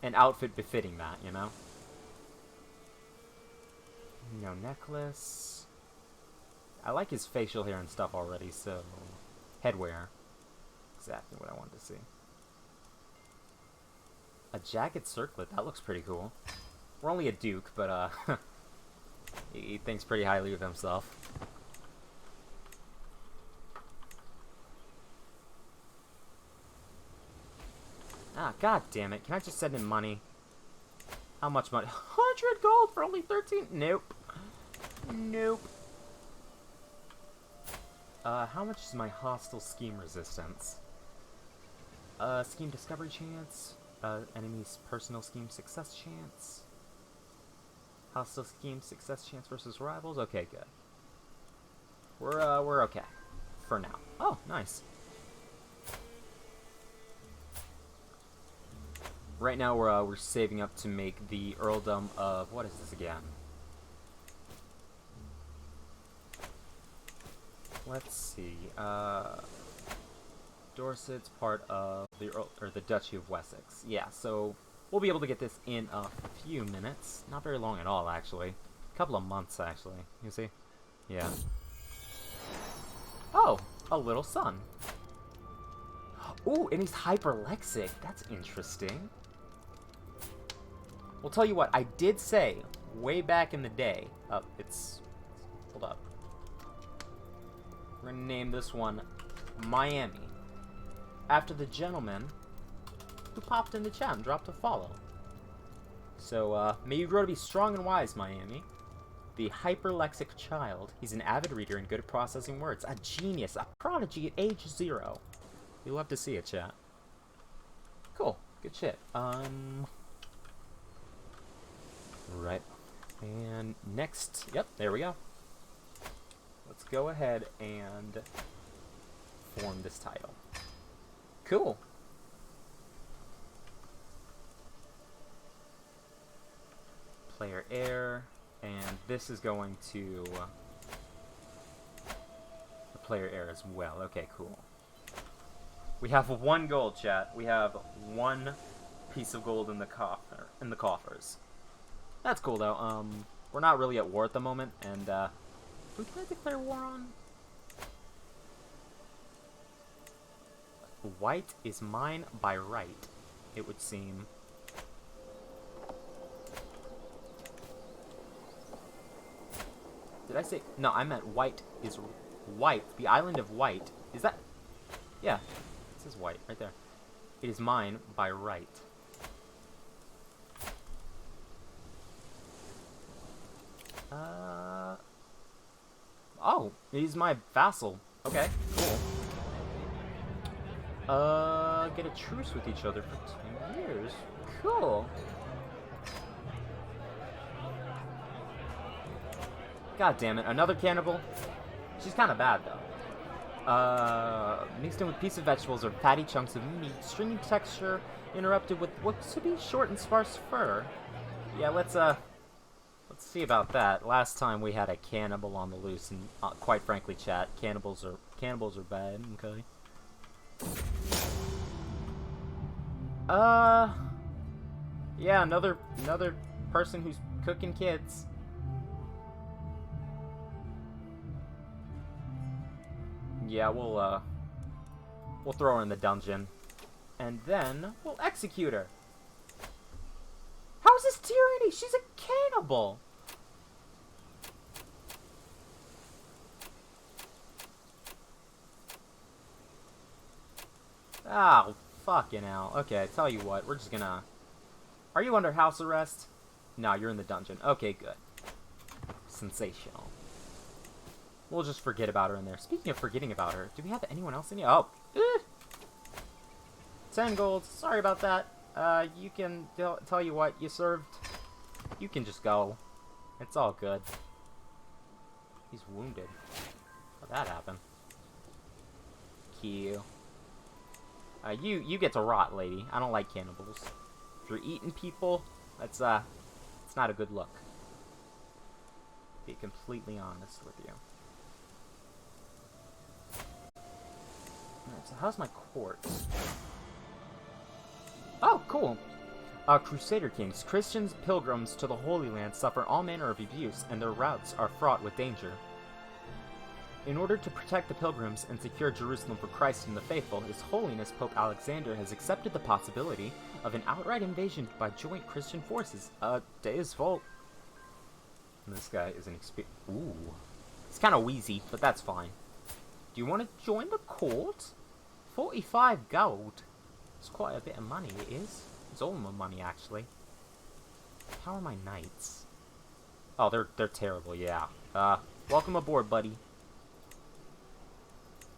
an outfit befitting that, you know. No necklace. I like his facial hair and stuff already. So headwear. Exactly what I wanted to see. A jagged circlet. That looks pretty cool. We're only a duke, but he thinks pretty highly of himself. Ah, god damn it. Can I just send him money? How much money? 100 gold for only 13? Nope. Nope. How much is my hostile scheme resistance? Scheme discovery chance. Enemy's personal scheme success chance. Hostile scheme success chance versus rivals. Okay, good. We're okay for now. Oh, nice. Right now we're saving up to make the earldom of what is this again? Let's see. Dorset's part of the Duchy of Wessex. Yeah, so we'll be able to get this in a few minutes. Not very long at all, actually. A couple of months, actually. You see? Yeah. Oh, a little son. Ooh, and he's hyperlexic. That's interesting. We'll tell you what, I did say way back in the day. Hold up. We're gonna name this one Miami, after the gentleman who popped in the chat and dropped a follow. So, may you grow to be strong and wise, Miami. The hyperlexic child. He's an avid reader and good at processing words. A genius, a prodigy at age 0. We love to see it, chat. Cool, good shit. Right. And next, yep, there we go. Let's go ahead and form this title. Cool. Player heir, and this is going to the player heir as well. Okay, cool. We have 1 gold, chat. We have 1 piece of gold in the coffers. That's cool though. We're not really at war at the moment, and who can I declare war on? White is mine by right, it would seem. Did I say? No, I meant white is white. The island of White. Is that? Yeah, it says white right there. It is mine by right. Oh, he's my vassal. Okay, cool. Get a truce with each other for 10 years. Cool. God damn it, another cannibal? She's kind of bad, though. Mixed in with piece of vegetables or fatty chunks of meat, stringy texture interrupted with what's to be short and sparse fur. Yeah, let's see about that. Last time we had a cannibal on the loose, and quite frankly, chat, cannibals are bad. Okay. Yeah, another person who's cooking kids. Yeah, we'll throw her in the dungeon, and then we'll execute her. How's this tyranny? She's a cannibal. Oh, fucking hell. Okay, I tell you what, we're just gonna... Are you under house arrest? No, you're in the dungeon. Okay, good. Sensational. We'll just forget about her in there. Speaking of forgetting about her, do we have anyone else in here? Oh, 10 gold. Sorry about that. You can... Tell you what, you served. You can just go. It's all good. He's wounded. How'd that happen? Q. You get to rot, lady. I don't like cannibals. If you're eating people, it's not a good look. Be completely honest with you. Alright, so how's my court? Oh, cool. Crusader kings, Christians, pilgrims to the Holy Land suffer all manner of abuse, and their routes are fraught with danger. In order to protect the pilgrims and secure Jerusalem for Christ and the faithful, His Holiness Pope Alexander has accepted the possibility of an outright invasion by joint Christian forces. To his fault. This guy is an Ooh. He's kind of wheezy, but that's fine. Do you want to join the court? 45 gold. It's quite a bit of money, it is. It's all my money, actually. How are my knights? Oh, they're terrible, yeah. Welcome aboard, buddy.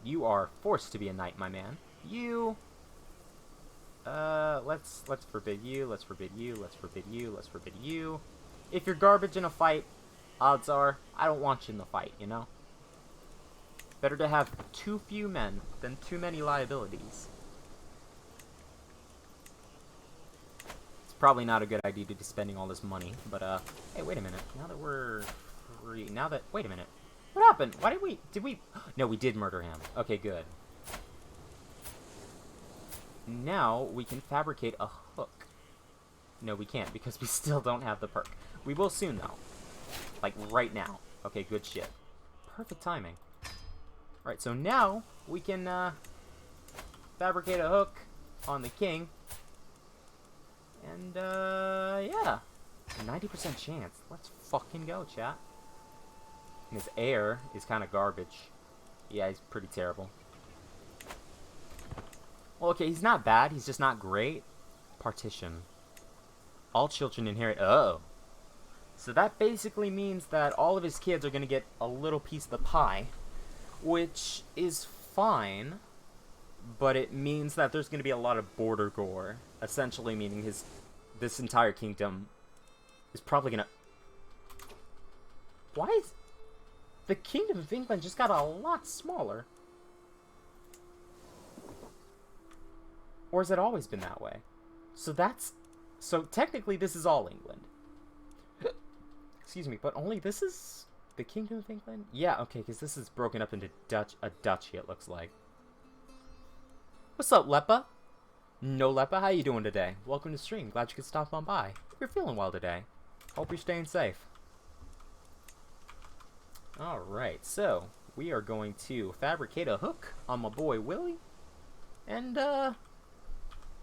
You are forced to be a knight, my man. You... let's forbid you, let's forbid you, let's forbid you, let's forbid you. If you're garbage in a fight, odds are, I don't want you in the fight, you know? Better to have too few men than too many liabilities. It's probably not a good idea to be spending all this money, but, hey, wait a minute. Now that we're free, wait a minute. What happened? Why did we, no, we did murder him. Okay, good. Now, we can fabricate a hook. No, we can't, because we still don't have the perk. We will soon, though. Like, right now. Okay, good shit. Perfect timing. Alright, so now, we can, fabricate a hook on the king. And, yeah. 90% chance. Let's fucking go, chat. And his heir is kind of garbage. Yeah, he's pretty terrible. Well, okay, he's not bad. He's just not great. Partition. All children inherit... Oh. So that basically means that all of his kids are going to get a little piece of the pie. Which is fine. But it means that there's going to be a lot of border gore. Essentially meaning this entire kingdom is probably going to... Why is... The Kingdom of England just got a lot smaller. Or has it always been that way? So technically this is all England. Excuse me, but only this is the Kingdom of England? Yeah, okay, because this is broken up into a duchy, it looks like. What's up, Leppa? No, Leppa, how you doing today? Welcome to the stream. Glad you could stop on by. Hope you're feeling well today. Hope you're staying safe. Alright, so we are going to fabricate a hook on my boy Willie. And,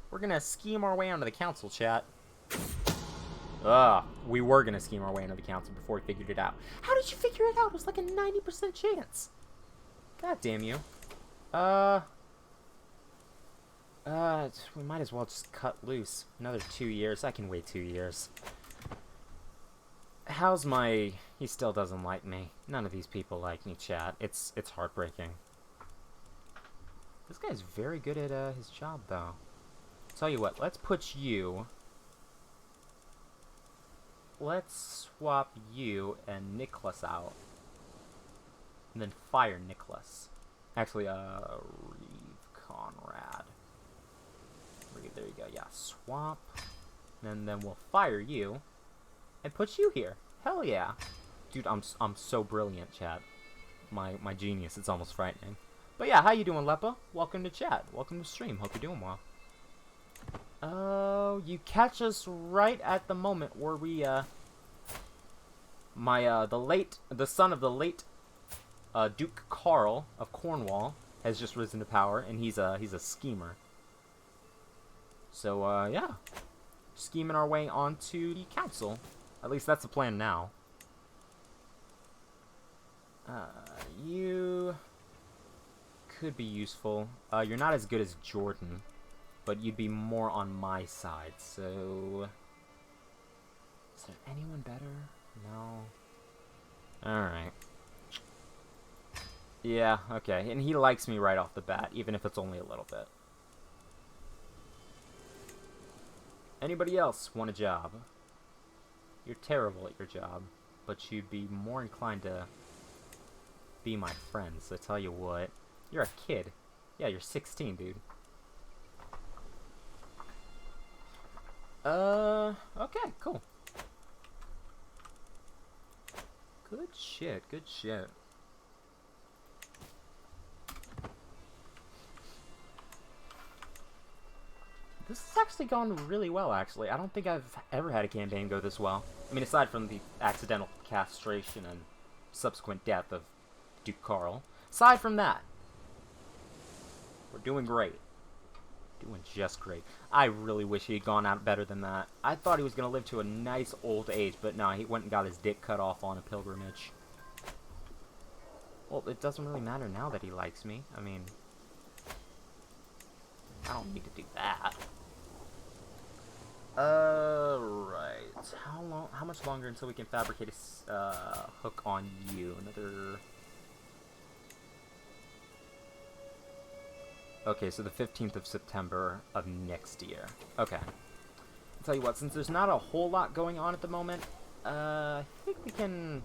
we're gonna scheme our way onto the council, chat. We were gonna scheme our way into the council before we figured it out. How did you figure it out? It was like a 90% chance. God damn you. We might as well just cut loose. Another 2 years. I can wait 2 years. How's my... He still doesn't like me. None of these people like me, chat. It's heartbreaking. This guy's very good at his job, though. Tell you what, let's put you... Let's swap you and Nicholas out. And then fire Nicholas. Actually, Reeve Conrad. There you go, yeah. Swap. And then we'll fire you. And put you here. Hell yeah. Dude, I'm so brilliant, chat. My genius, it's almost frightening. But yeah, how you doing, Leppa? Welcome to chat. Welcome to stream. Hope you're doing well. Oh, you catch us right at the moment where we, the son of the late, Duke Carl of Cornwall has just risen to power, and he's a schemer. So, yeah. Scheming our way onto the council. At least that's the plan now. You could be useful. You're not as good as Jordan, but you'd be more on my side, so... Is there anyone better? No. Alright. Yeah, okay. And he likes me right off the bat, even if it's only a little bit. Anybody else want a job? You're terrible at your job, but you'd be more inclined to be my friend, so I tell you what. You're a kid. Yeah, you're 16, dude. Okay, cool. Good shit, good shit. This is actually going really well, actually. I don't think I've ever had a campaign go this well. I mean, aside from the accidental castration and subsequent death of Duke Carl. Aside from that, we're doing great. Doing just great. I really wish he had gone out better than that. I thought he was going to live to a nice old age, but no, he went and got his dick cut off on a pilgrimage. Well, it doesn't really matter now that he likes me. I mean, I don't need to do that. Right. How much longer until we can fabricate a hook on you? Another... Okay, so the 15th of September of next year. Okay. I'll tell you what, since there's not a whole lot going on at the moment, I think we can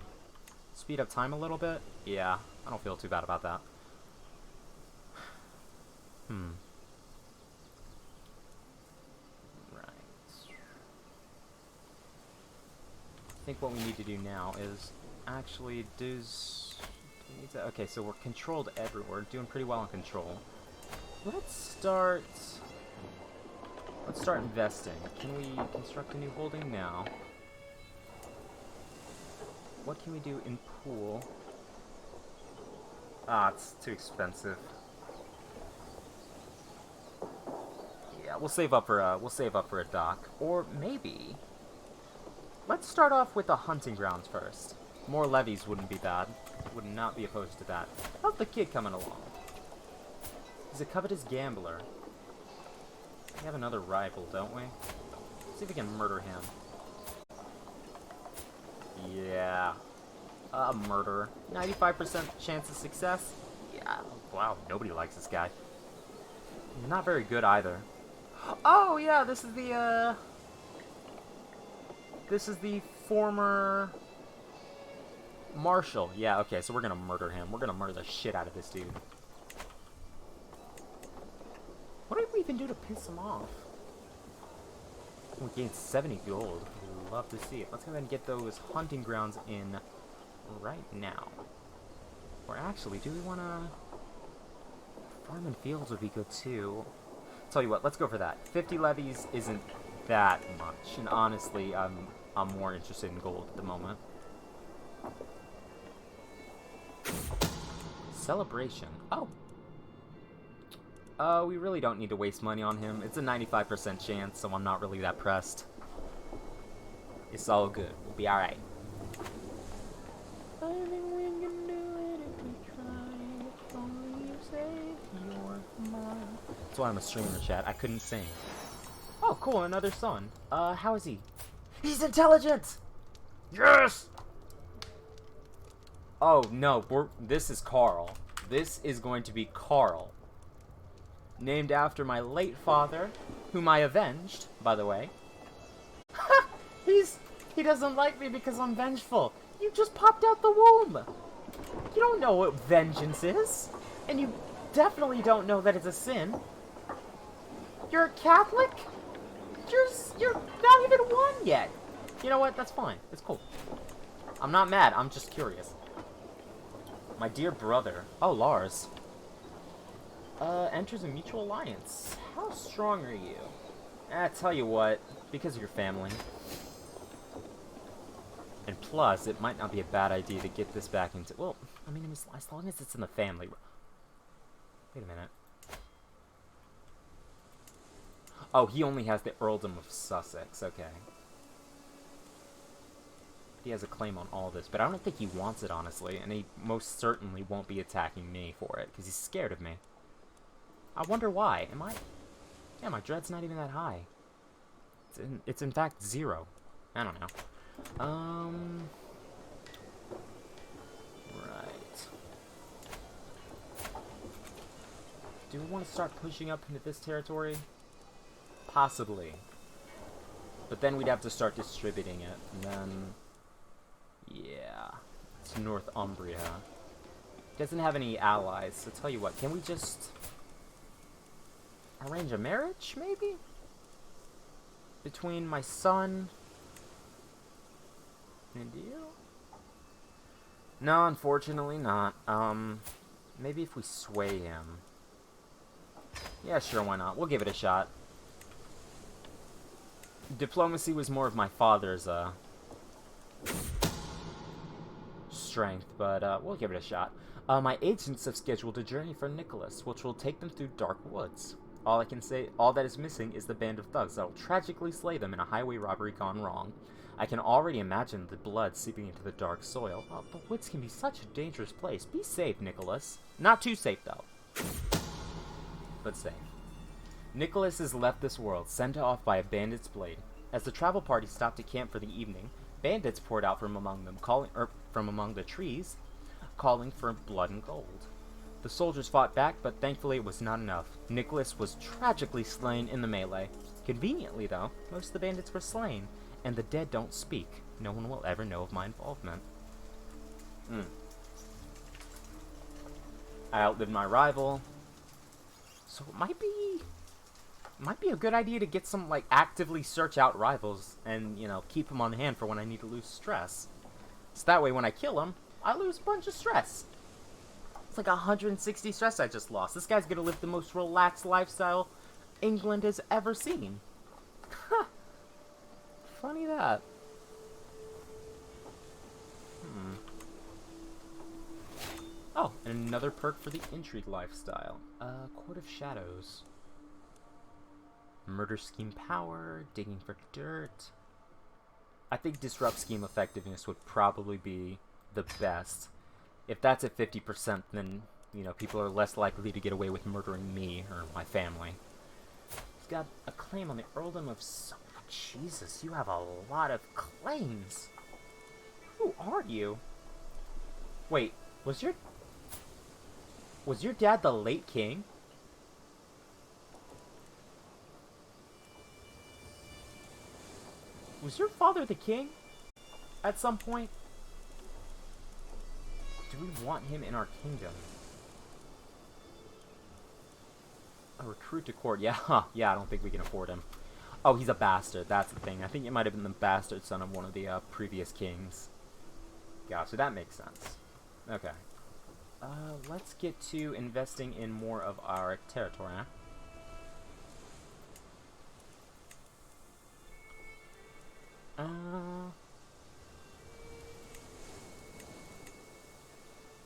speed up time a little bit. Yeah, I don't feel too bad about that. Right. I think what we need to do now is actually okay, so we're controlled everywhere. Doing pretty well in control. Let's start investing. Can we construct a new holding now? What can we do in pool? Ah, it's too expensive. Yeah, we'll save up for a dock, or maybe let's start off with the hunting grounds first. More levies wouldn't be bad. Would not be opposed to that. How's the kid coming along? He's a covetous gambler. We have another rival, don't we? Let's see if we can murder him. Yeah. Murder. 95% chance of success? Yeah. Wow, nobody likes this guy. Not very good either. Oh, yeah, this is the former Marshal. Yeah, okay, so we're gonna murder him. We're gonna murder the shit out of this dude. What did we even do to piss him off? We gained 70 gold. We'd love to see it. Let's go ahead and get those hunting grounds in right now. Or actually, do we want to... Farm and fields would be good too. Tell you what, let's go for that. 50 levies isn't that much, and honestly, I'm more interested in gold at the moment. Celebration. Oh. We really don't need to waste money on him. It's a 95% chance, so I'm not really that pressed. It's all good. We'll be alright. I think we can do it if we try. If only you say you're mine. That's why I'm a streamer, chat. I couldn't sing. Oh, cool. Another son. How is he? He's intelligent! Yes! Oh, no. This is Carl. This is going to be Carl. Named after my late father, whom I avenged, by the way. Ha! He doesn't like me because I'm vengeful. You just popped out the womb. You don't know what vengeance is. And you definitely don't know that it's a sin. You're a Catholic? You're not even one yet. You know what? That's fine. It's cool. I'm not mad. I'm just curious. My dear brother. Oh, Lars. Enters a mutual alliance. How strong are you? I tell you what, because of your family. And plus, it might not be a bad idea to get this back into... Well, I mean, as long as it's in the family... Wait a minute. Oh, he only has the Earldom of Sussex. Okay. He has a claim on all this, but I don't think he wants it, honestly. And he most certainly won't be attacking me for it, because he's scared of me. I wonder why. Yeah, my dread's not even that high. It's in fact 0. I don't know. Right. Do we want to start pushing up into this territory? Possibly. But then we'd have to start distributing it, and then... Yeah. It's Northumbria. Doesn't have any allies, so tell you what, can we just... arrange a marriage, maybe? between my son and you? No, unfortunately not. Maybe if we sway him. Yeah, sure, why not? We'll give it a shot. Diplomacy was more of my father's, strength, but, we'll give it a shot. My agents have scheduled a journey for Nicholas, which will take them through dark woods. All that is missing is the band of thugs that will tragically slay them in a highway robbery gone wrong. I can already imagine the blood seeping into the dark soil. Oh, the woods can be such a dangerous place. Be safe, Nicholas. Not too safe, though. But safe. Nicholas has left this world, sent off by a bandit's blade. As the travel party stopped to camp for the evening, bandits poured out from among the trees, calling for blood and gold. The soldiers fought back, but thankfully it was not enough. Nicholas was tragically slain in the melee. Conveniently, though, most of the bandits were slain, and the dead don't speak. No one will ever know of my involvement. I outlived my rival, so it might be a good idea to get some, like, actively search out rivals and, you know, keep them on hand for when I need to lose stress. So that way when I kill them, I lose a bunch of stress. It's like 160 stress I just lost. This guy's gonna live the most relaxed lifestyle England has ever seen. Funny that. Oh, and another perk for the intrigue lifestyle. Court of Shadows. Murder scheme power, digging for dirt. I think disrupt scheme effectiveness would probably be the best. If that's at 50%, then, you know, people are less likely to get away with murdering me or my family. He's got a claim on the earldom of Jesus, you have a lot of claims. Who are you? Wait, was your dad the late king? Was your father the king? At some point? Do we want him in our kingdom? A recruit to court. Yeah, yeah, I don't think we can afford him. Oh, he's a bastard. That's the thing. I think it might have been the bastard son of one of the previous kings. Gotcha, that makes sense. Okay. Let's get to investing in more of our territory.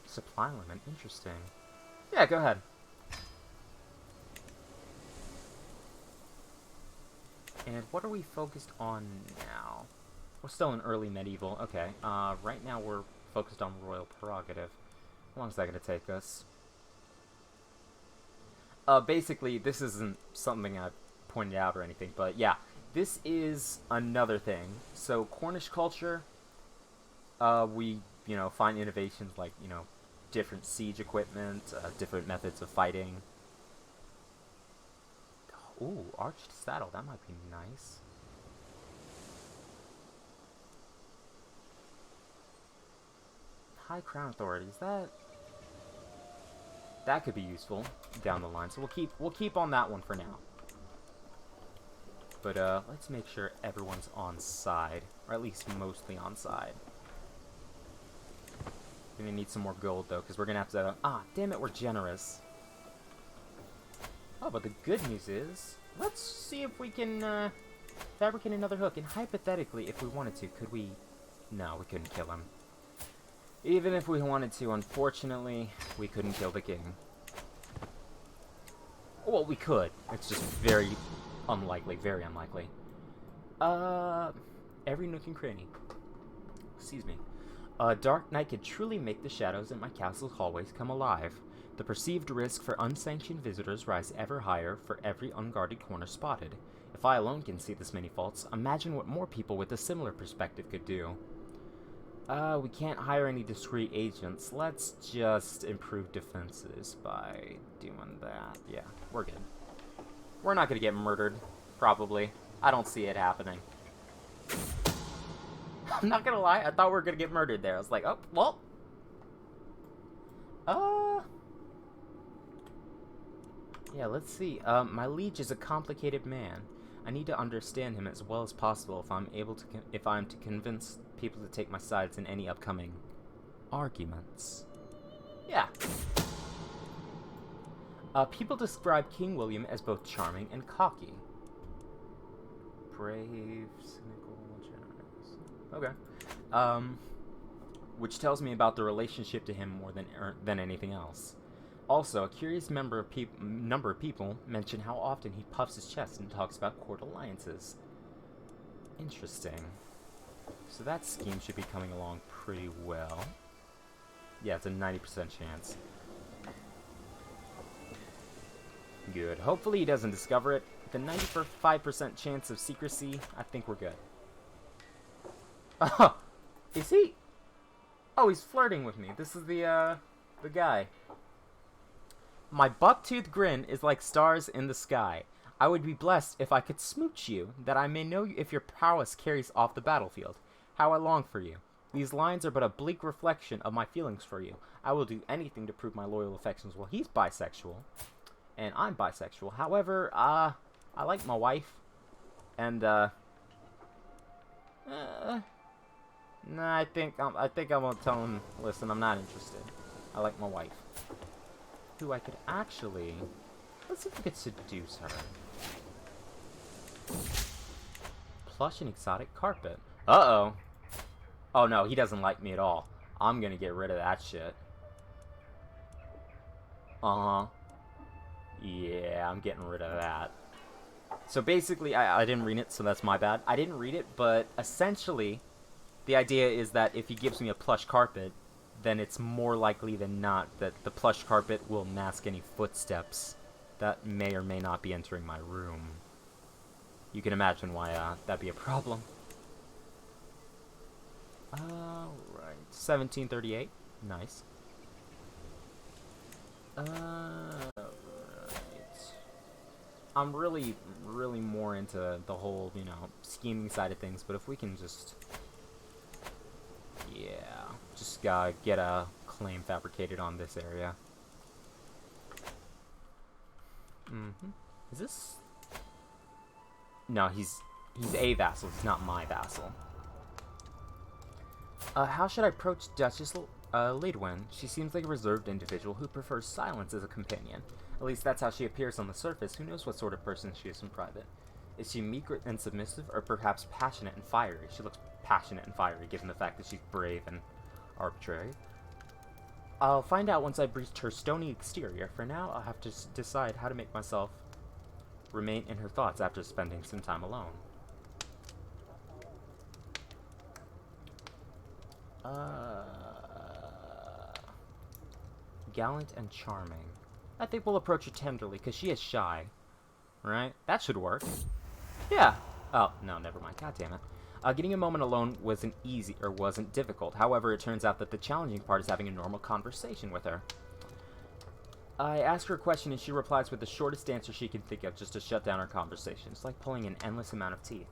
Supply limit, interesting. Yeah, go ahead. And what are we focused on now? We're still in early medieval. Okay, right now we're focused on royal prerogative. How long is that going to take us? Basically, this isn't something I pointed out or anything, but yeah, this is another thing. So, Cornish culture, we, you know, find innovations like, you know, different siege equipment, different methods of fighting. Ooh, arched saddle, that might be nice. High crown authorities, that could be useful down the line. So we'll keep on that one for now. But let's make sure everyone's on side, or at least mostly on side. We're gonna need some more gold though, because we're gonna have to. Damn it, we're generous. Oh, but the good news is, let's see if we can fabricate another hook. And hypothetically, if we wanted to, could we? No, we couldn't kill him. Even if we wanted to, unfortunately, we couldn't kill the king. Well, we could. It's just very unlikely. Very unlikely. Every nook and cranny. Excuse me. A dark night could truly make the shadows in my castle's hallways come alive. The perceived risk for unsanctioned visitors rise ever higher for every unguarded corner spotted. If I alone can see this many faults, imagine what more people with a similar perspective could do. We can't hire any discreet agents. Let's just improve defenses by doing that. Yeah, we're good. We're not gonna get murdered, probably. I don't see it happening. I'm not gonna lie, I thought we were gonna get murdered there. I was like, oh, well. Yeah, let's see. My liege is a complicated man. I need to understand him as well as possible if I'm to convince people to take my sides in any upcoming arguments. Yeah. People describe King William as both charming and cocky. Brave, cynical, generous. Okay. Which tells me about the relationship to him more than anything else. Also, a curious number of people mention how often he puffs his chest and talks about court alliances. Interesting. So that scheme should be coming along pretty well. Yeah, it's a 90% chance. Good. Hopefully he doesn't discover it. The 95% chance of secrecy, I think we're good. Oh, is he? Oh, he's flirting with me. This is the guy. My buck-toothed grin is like stars in the sky. I would be blessed if I could smooch you, that I may know if your prowess carries off the battlefield. How I long for you. These lines are but a bleak reflection of my feelings for you. I will do anything to prove my loyal affections. Well, he's bisexual. And I'm bisexual. However, I like my wife. And, nah, I think I'm gonna tell him, listen, I'm not interested. I like my wife. Who I could actually... Let's see if we could seduce her. Plush and exotic carpet. Uh-oh. Oh, no, he doesn't like me at all. I'm gonna get rid of that shit. Uh-huh. Yeah, I'm getting rid of that. So basically, I didn't read it, so that's my bad. I didn't read it, but essentially, the idea is that if he gives me a plush carpet, then it's more likely than not that the plush carpet will mask any footsteps that may or may not be entering my room. You can imagine why that'd be a problem. Alright. 1738. Nice. I'm really more into the whole, you know, scheming side of things, but if we can just... Yeah, just get a claim fabricated on this area. Is this... No, he's a vassal, he's not my vassal. How should I approach Duchess Lidwin? She seems like a reserved individual who prefers silence as a companion. At least that's how she appears on the surface. Who knows what sort of person she is in private? Is she meek and submissive, or perhaps passionate and fiery? She looks passionate and fiery, given the fact that she's brave and arbitrary. I'll find out once I breached her stony exterior. For now, I'll have to decide how to make myself remain in her thoughts after spending some time alone. Gallant and charming. I think we'll approach her tenderly, because she is shy. Right? That should work. Yeah. Oh, no, never mind. God damn it. Getting a moment alone wasn't difficult. However, it turns out that the challenging part is having a normal conversation with her. I ask her a question and she replies with the shortest answer she can think of just to shut down our conversation. It's like pulling an endless amount of teeth.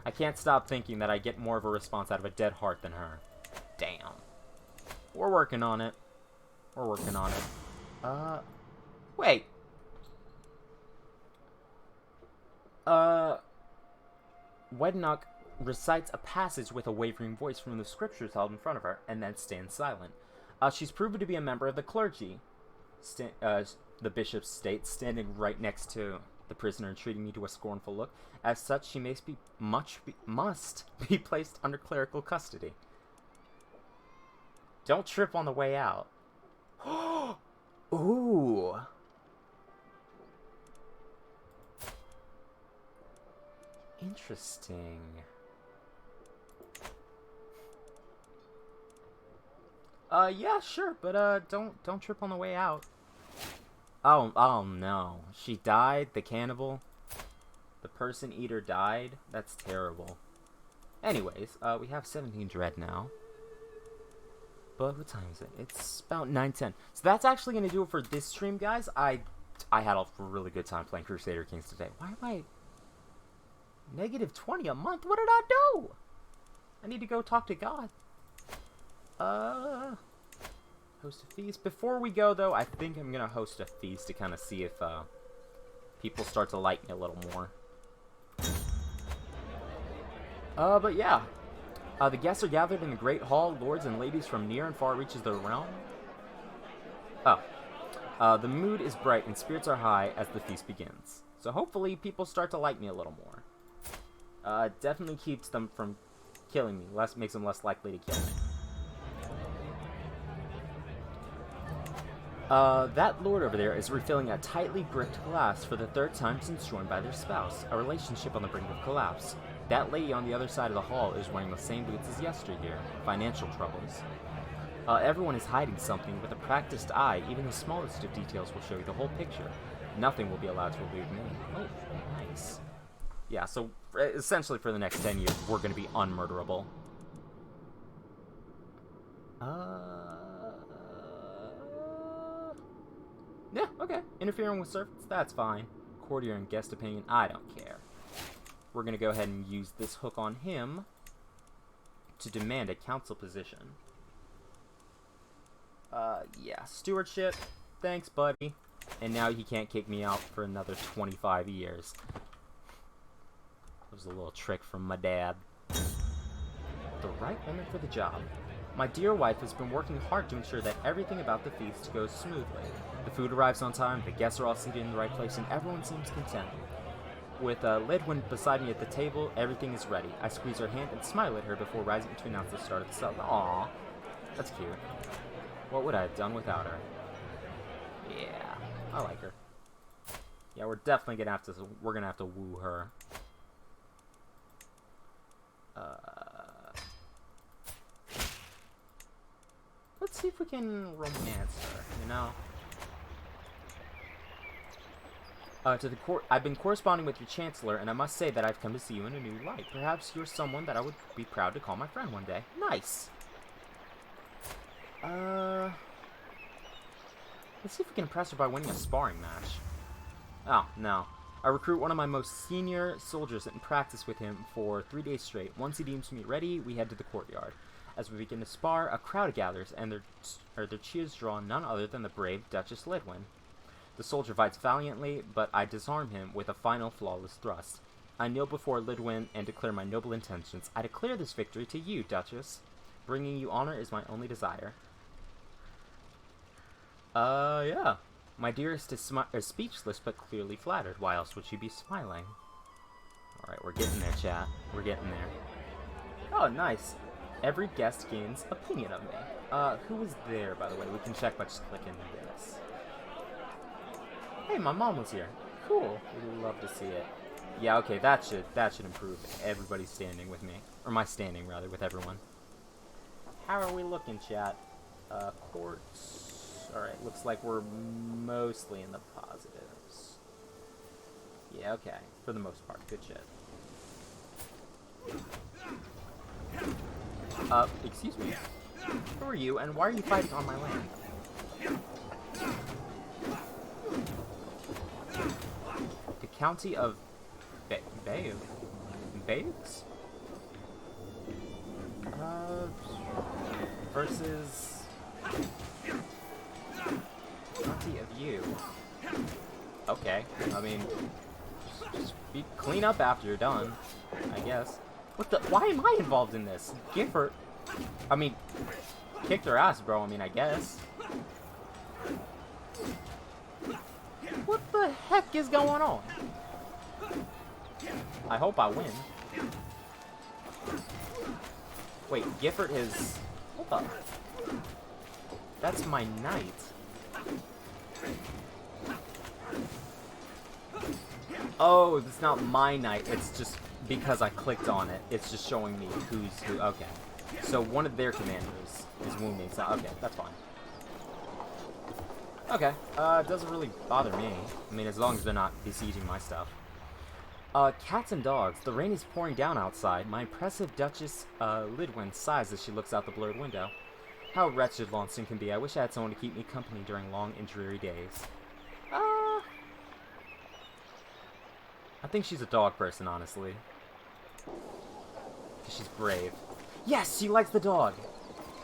I can't stop thinking that I get more of a response out of a dead heart than her. Damn. We're working on it. We're working on it. Wait. Wednock recites a passage with a wavering voice from the scriptures held in front of her, and then stands silent. She's proven to be a member of the clergy, the bishop states, standing right next to the prisoner and treating me to a scornful look. As such, she must be placed under clerical custody. Don't trip on the way out. Ooh. Interesting. Yeah, sure, but don't trip on the way out. Oh no. She died, the cannibal. The person eater died. That's terrible. Anyways, we have 17 dread now. But what time is it? It's about 9:10. So that's actually gonna do it for this stream, guys. I had a really good time playing Crusader Kings today. Why am I -20 a month? What did I do? I need to go talk to God. Host a feast. Before we go, though, I think I'm gonna host a feast to kind of see if people start to like me a little more. But yeah. The guests are gathered in the Great Hall, lords and ladies from near and far reaches of the realm. Oh. The mood is bright and spirits are high as the feast begins. So hopefully people start to like me a little more. Definitely keeps them from killing me. Makes them less likely to kill me. That lord over there is refilling a tightly bricked glass for the third time since joined by their spouse, a relationship on the brink of collapse. That lady on the other side of the hall is wearing the same boots as yesteryear. Financial troubles. Everyone is hiding something. With a practiced eye, even the smallest of details will show you the whole picture. Nothing will be allowed to elude me. Oh, nice. Yeah, so essentially for the next 10 years, we're going to be unmurderable. Yeah, okay. Interfering with servants, that's fine. Courtier and guest opinion, I don't care. We're going to go ahead and use this hook on him to demand a council position. Yeah, stewardship. Thanks, buddy. And now he can't kick me out for another 25 years. That was a little trick from my dad. The right woman for the job. My dear wife has been working hard to ensure that everything about the feast goes smoothly. The food arrives on time, the guests are all seated in the right place, and everyone seems content. With Lidwin beside me at the table, everything is ready. I squeeze her hand and smile at her before rising to announce the start of the celebration. Aww, that's cute. What would I have done without her? Yeah, I like her. Yeah, we're definitely gonna have to woo her. Let's see if we can romance her, you know? To the court, I've been corresponding with your chancellor, and I must say that I've come to see you in a new light. Perhaps you're someone that I would be proud to call my friend one day. Nice! Let's see if we can impress her by winning a sparring match. Oh, no. I recruit one of my most senior soldiers and practice with him for 3 days straight. Once he deems me ready, we head to the courtyard. As we begin to spar, a crowd gathers, and their cheers draw none other than the brave Duchess Lidwin. The soldier fights valiantly, but I disarm him with a final flawless thrust. I kneel before Lidwin and declare my noble intentions. I declare this victory to you, Duchess. Bringing you honor is my only desire. Yeah. My dearest is speechless, but clearly flattered. Why else would she be smiling? Alright, we're getting there, chat. We're getting there. Oh, nice. Every guest gains opinion of me. Who was there, by the way? We can check by just clicking this. Hey, my mom was here. Cool. We'd love to see it. Yeah, okay, that should improve everybody's standing with me. Or my standing, rather, with everyone. How are we looking, chat? Courts. Alright, looks like we're mostly in the positives. Yeah, okay. For the most part. Good shit. Excuse me. Who are you, and why are you fighting on my land? The county of Bayeux? Versus county of you. Okay, I mean, just clean up after you're done, I guess. What the? Why am I involved in this? Gifford. I mean, kicked her ass, bro. I mean, I guess. What the heck is going on? I hope I win. Wait, Gifford is... Hold up. That's my knight. Oh, it's not my knight. It's just because I clicked on it. It's just showing me who's who. Okay. So one of their commanders is wounding. So, okay, that's fine. Okay. It doesn't really bother me. I mean, as long as they're not besieging my stuff. Cats and dogs. The rain is pouring down outside. My impressive Duchess, Lidwin sighs as she looks out the blurred window. How wretched Launceston can be. I wish I had someone to keep me company during long and dreary days. I think she's a dog person, honestly. She's brave. Yes, she likes the dog!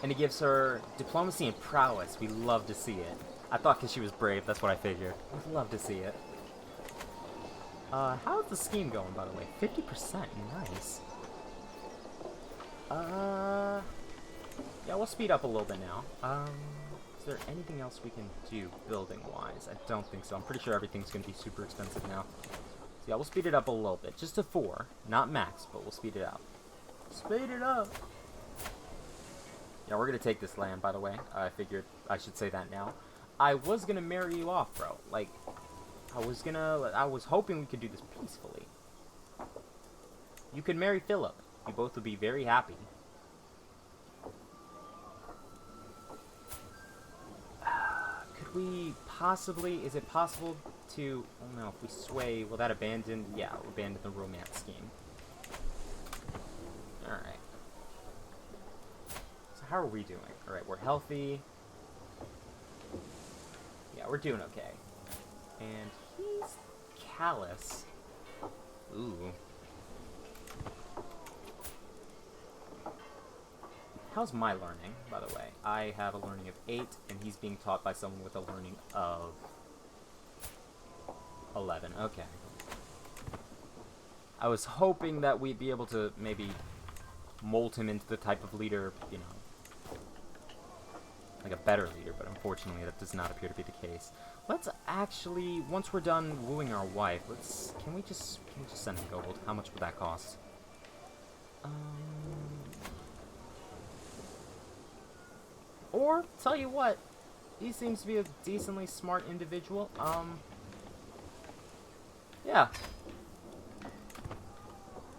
And it gives her diplomacy and prowess. We love to see it. I thought because she was brave, that's what I figured. We'd love to see it. How's the scheme going, by the way? 50%, nice. Uh, yeah, we'll speed up a little bit now. Is there anything else we can do building-wise? I don't think so. I'm pretty sure everything's going to be super expensive now. So yeah, we'll speed it up a little bit. Just to 4. Not max, but we'll speed it up. Speed it up! Yeah, we're going to take this land, by the way. I figured I should say that now. I was going to marry you off, bro. Like, I was hoping we could do this peacefully. You could marry Philip. You both would be very happy. Could we possibly... Is it possible to... Oh no, if we sway... Will that abandon... Yeah, we'll abandon the romance scheme. Alright. So how are we doing? Alright, we're healthy. Yeah, we're doing okay. And he's callous. Ooh. How's my learning, by the way? I have a learning of 8, and he's being taught by someone with a learning of 11. Okay. I was hoping that we'd be able to maybe mold him into the type of leader, you know, like a better leader, but unfortunately that does not appear to be the case. Let's actually, once we're done wooing our wife, can we just send him gold? How much would that cost? Or, tell you what, he seems to be a decently smart individual. Yeah.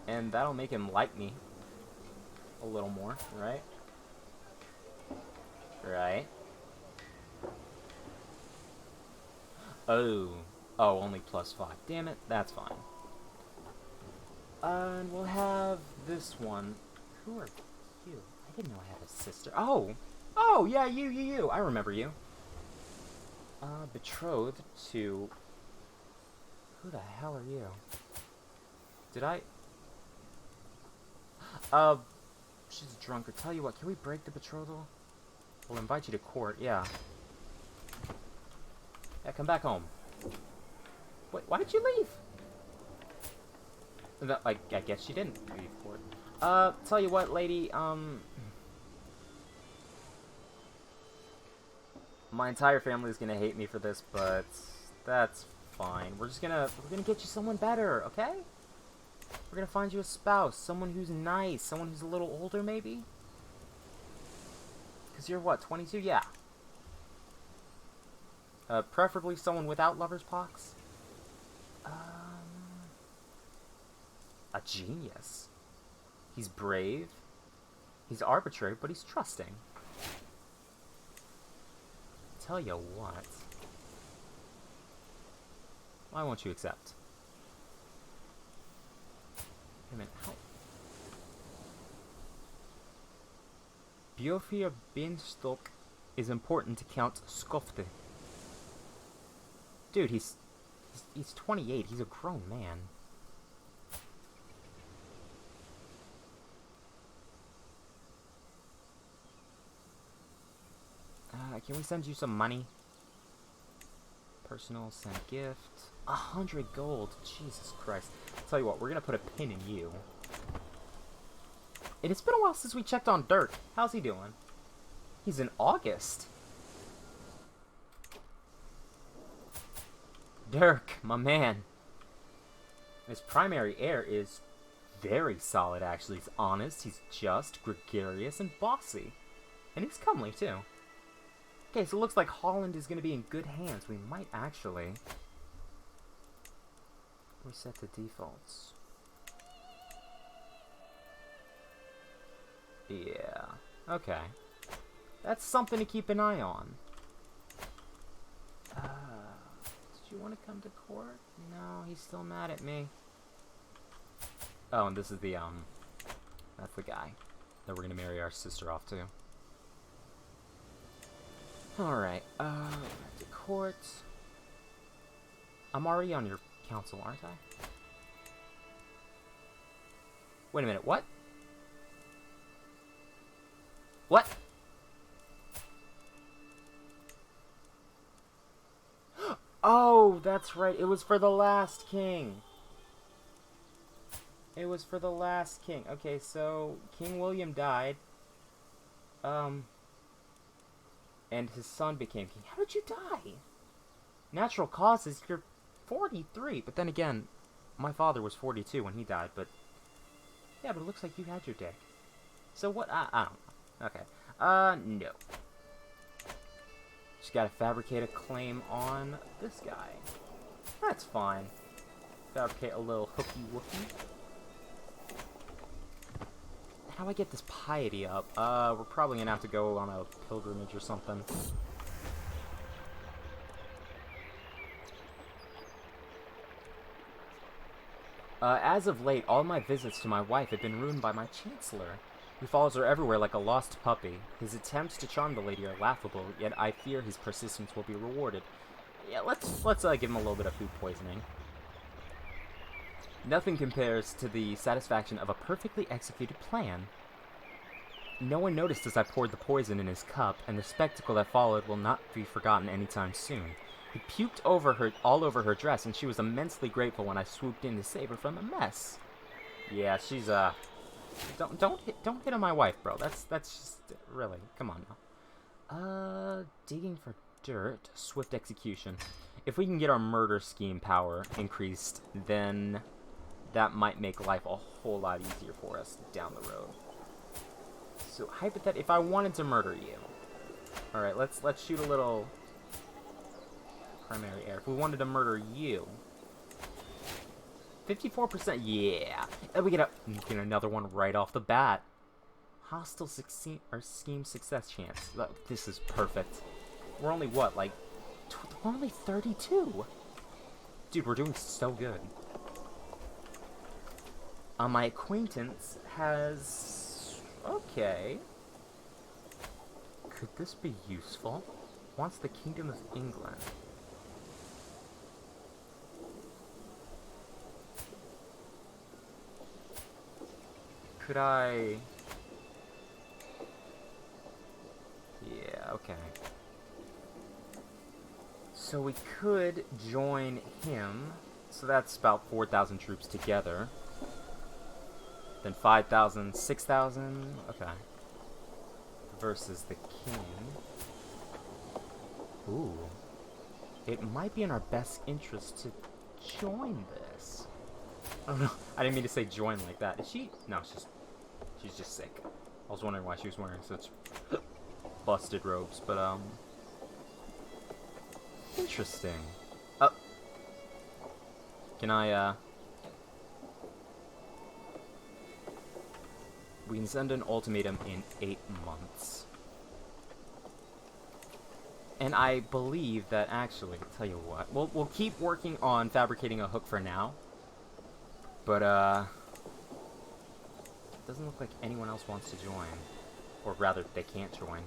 And that'll make him like me a little more, right? Right. Oh, only +5. Damn it, that's fine. And we'll have this one. Who are you? I didn't know I had a sister. Oh, yeah, you. I remember you. Betrothed to... Who the hell are you? Did I... She's a drunkard. Tell you what, can we break the betrothal? We'll invite you to court, yeah. Yeah, come back home. Wait, why did you leave? I guess she didn't leave court. Tell you what, lady, my entire family is gonna hate me for this, but that's fine. We're gonna get you someone better, okay? We're gonna find you a spouse, someone who's nice, someone who's a little older, maybe? Because you're what, 22? Yeah. Preferably someone without lover's pox. A genius. He's brave. He's arbitrary, but he's trusting. Tell you what. Why won't you accept? Wait a minute. How? Biofir Bienstock is important to Count Skofte. Dude, he's 28. He's a grown man. Can we send you some money? Personal, send gift. 100 gold. Jesus Christ. Tell you what, we're gonna put a pin in you. And it's been a while since we checked on Dirk. How's he doing? He's in August. Dirk, my man. His primary heir is very solid, actually. He's honest, he's just, gregarious, and bossy. And he's comely, too. Okay, so it looks like Holland is going to be in good hands. We might actually reset the defaults. Yeah. Okay. That's something to keep an eye on. Did you want to come to court? No, he's still mad at me. Oh, and this is the, that's the guy that we're going to marry our sister off to. Alright, back to court. I'm already on your council, aren't I? Wait a minute, what? What? Oh, that's right, it was for the last king. It was for the last king. Okay, so King William died. And his son became king. How did you die? Natural causes, you're 43. But then again, my father was 42 when he died, but... Yeah, but it looks like you had your dick. So what? I don't know. Okay. No. Just gotta fabricate a claim on this guy. That's fine. Fabricate a little hooky-wookie. How do I get this piety up? We're probably gonna have to go on a pilgrimage or something. As of late, all my visits to my wife have been ruined by my chancellor. He follows her everywhere like a lost puppy. His attempts to charm the lady are laughable, yet I fear his persistence will be rewarded. Yeah, let's give him a little bit of food poisoning. Nothing compares to the satisfaction of a perfectly executed plan. No one noticed as I poured the poison in his cup, and the spectacle that followed will not be forgotten anytime soon. He puked all over her dress, and she was immensely grateful when I swooped in to save her from the mess. Yeah, she's don't hit on my wife, bro. That's just really, come on now. Digging for dirt, swift execution. If we can get our murder scheme power increased, then that might make life a whole lot easier for us down the road. So, hypothetically, if I wanted to murder you, all right, let's shoot a little primary air. If we wanted to murder you, 54%, yeah. And we get another one right off the bat. Hostile scheme success chance. This is perfect. We're only what, like, we're only 32. Dude, we're doing so good. My acquaintance has... Okay. Could this be useful? Wants the Kingdom of England. Could I... Yeah, okay. So we could join him. So that's about 4,000 troops together. Then 5,000, 6,000. Okay. Versus the king. Ooh. It might be in our best interest to join this. Oh no, I didn't mean to say join like that. Is she? No, she's just sick. I was wondering why she was wearing such busted robes, but interesting. Can I we can send an ultimatum in 8 months. And I believe that actually, I'll tell you what, we'll keep working on fabricating a hook for now. But it doesn't look like anyone else wants to join. Or rather, they can't join.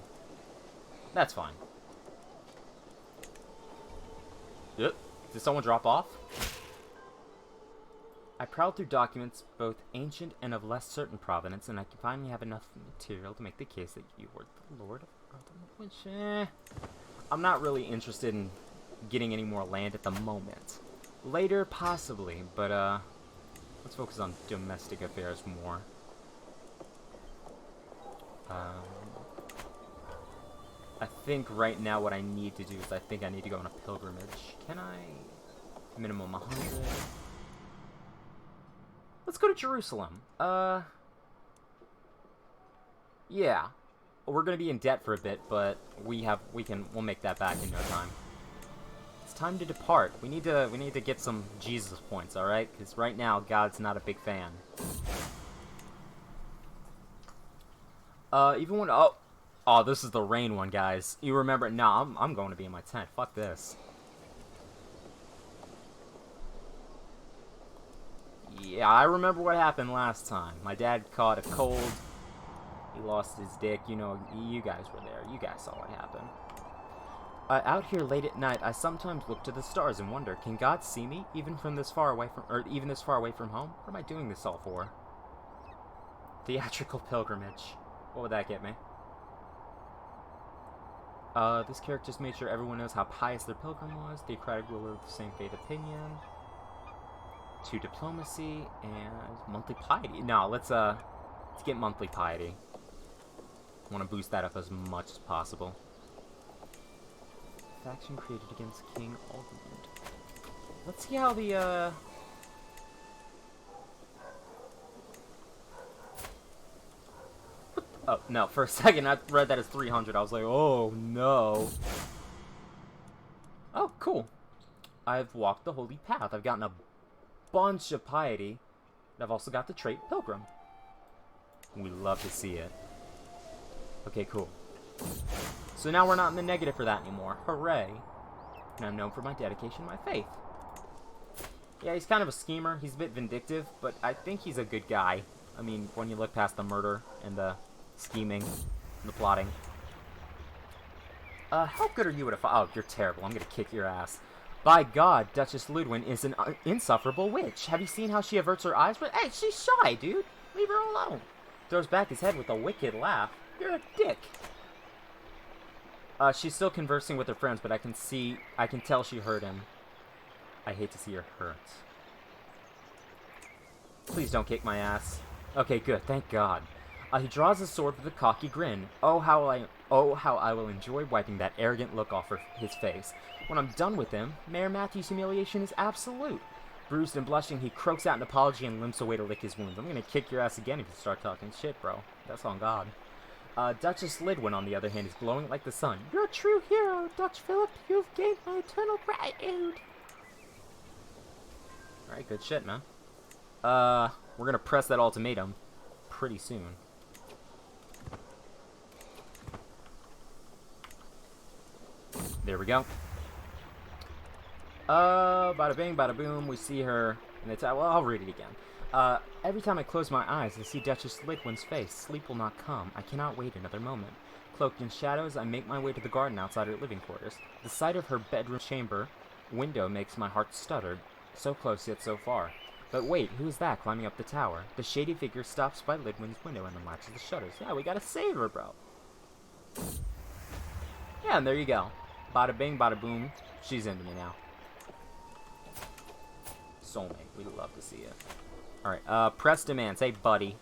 That's fine. Yep. Did someone drop off? I prowled through documents both ancient and of less certain provenance, and I finally have enough material to make the case that you were the Lord of which, I'm not really interested in getting any more land at the moment. Later, possibly, but let's focus on domestic affairs more. I think right now what I need to do is I think I need to go on a pilgrimage. Can I? Minimum 100. Let's go to Jerusalem. Yeah. We're gonna be in debt for a bit, but we'll make that back in no time. It's time to depart. We need to get some Jesus points, alright? Because right now, God's not a big fan. Even when... Oh, this is the rain one, guys. You remember... Nah, I'm going to be in my tent. Fuck this. Yeah, I remember what happened last time. My dad caught a cold. He lost his dick. You know, you guys were there. You guys saw what happened. Out here late at night, I sometimes look to the stars and wonder, can God see me, even this far away from home? What am I doing this all for? Theatrical pilgrimage. What would that get me? This character just made sure everyone knows how pious their pilgrim was. Theocratic ruler of the same faith opinion. 2 diplomacy and monthly piety. No, let's get monthly piety. I want to boost that up as much as possible. Faction created against King Aldermund. Let's see how the Oh, no, for a second I read that as 300. I was like, oh no. Oh, cool. I've walked the holy path. I've gotten a bunch of piety. And I've also got the trait Pilgrim. We love to see it. Okay, cool. So now we're not in the negative for that anymore. Hooray. And I'm known for my dedication to my faith. Yeah, he's kind of a schemer. He's a bit vindictive, but I think he's a good guy. I mean, when you look past the murder and the scheming and the plotting. How good are you at a Oh, you're terrible. I'm gonna kick your ass. By God, Duchess Ludwin is an insufferable witch. Have you seen how she averts her eyes? But hey, she's shy, dude. Leave her alone. Throws back his head with a wicked laugh. You're a dick. She's still conversing with her friends, but I can tell she hurt him. I hate to see her hurt. Please don't kick my ass. Okay, good. Thank God. He draws his sword with a cocky grin. Oh, how I will enjoy wiping that arrogant look off his face. When I'm done with him, Mayor Matthew's humiliation is absolute. Bruised and blushing, he croaks out an apology and limps away to lick his wounds. I'm gonna kick your ass again if you start talking shit, bro. That's on God. Duchess Lidwin, on the other hand, is glowing like the sun. You're a true hero, Dutch Philip. You've gained my eternal gratitude. Alright, good shit, man. We're gonna press that ultimatum pretty soon. There we go. Bada bing, bada boom. We see her, and it's well, I'll read it again. Every time I close my eyes, I see Duchess Lidwin's face. Sleep will not come. I cannot wait another moment. Cloaked in shadows, I make my way to the garden outside her living quarters. The sight of her bedroom chamber window makes my heart stutter. So close yet so far. But wait, who is that climbing up the tower? The shady figure stops by Lidwin's window and unlatches the shutters. Yeah, we gotta save her, bro. Yeah, and there you go. Bada bing, bada boom. She's into me now. Soulmate. We'd love to see it. Alright, press demands. Hey, buddy.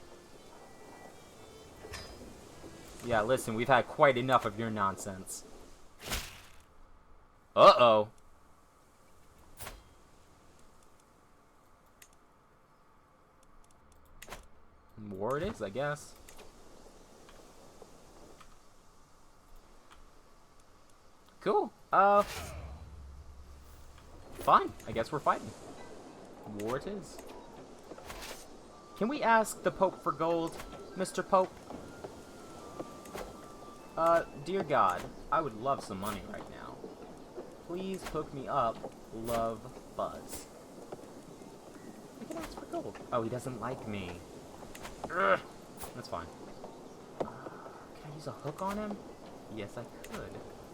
Yeah, listen, we've had quite enough of your nonsense. Uh-oh. War it is, I guess. Cool. Fine. I guess we're fighting. War it is. Can we ask the Pope for gold, Mr. Pope? Dear God, I would love some money right now. Please hook me up. Love, Buzz. I can ask for gold. Oh, he doesn't like me. Ugh. That's fine. Can I use a hook on him? Yes, I could.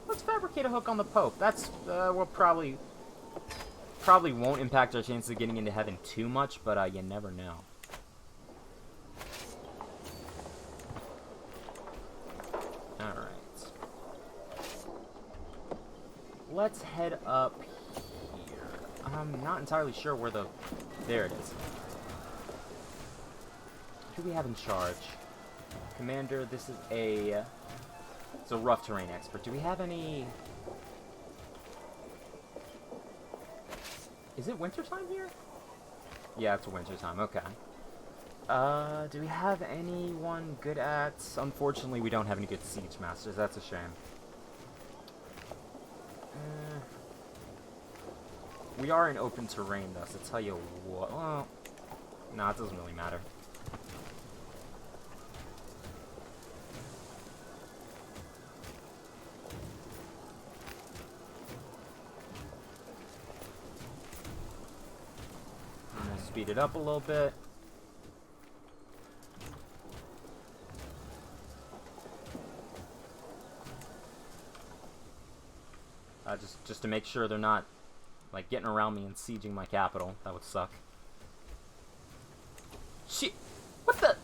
Let's fabricate a hook on the Pope. That's, we'll probably won't impact our chances of getting into heaven too much, but, you never know. Alright. Let's head up here. I'm not entirely sure where the... There it is. Who do we have in charge? Commander, this is a... It's a rough terrain expert. Do we have any... Is it wintertime here? Yeah, it's wintertime. Okay. Do we have anyone good at... Unfortunately, we don't have any good siege masters. That's a shame. We are in open terrain, though, so tell you what... Well, nah, it doesn't really matter. Speed it up a little bit. Just to make sure they're not like getting around me and sieging my capital. That would suck. Shit! What the?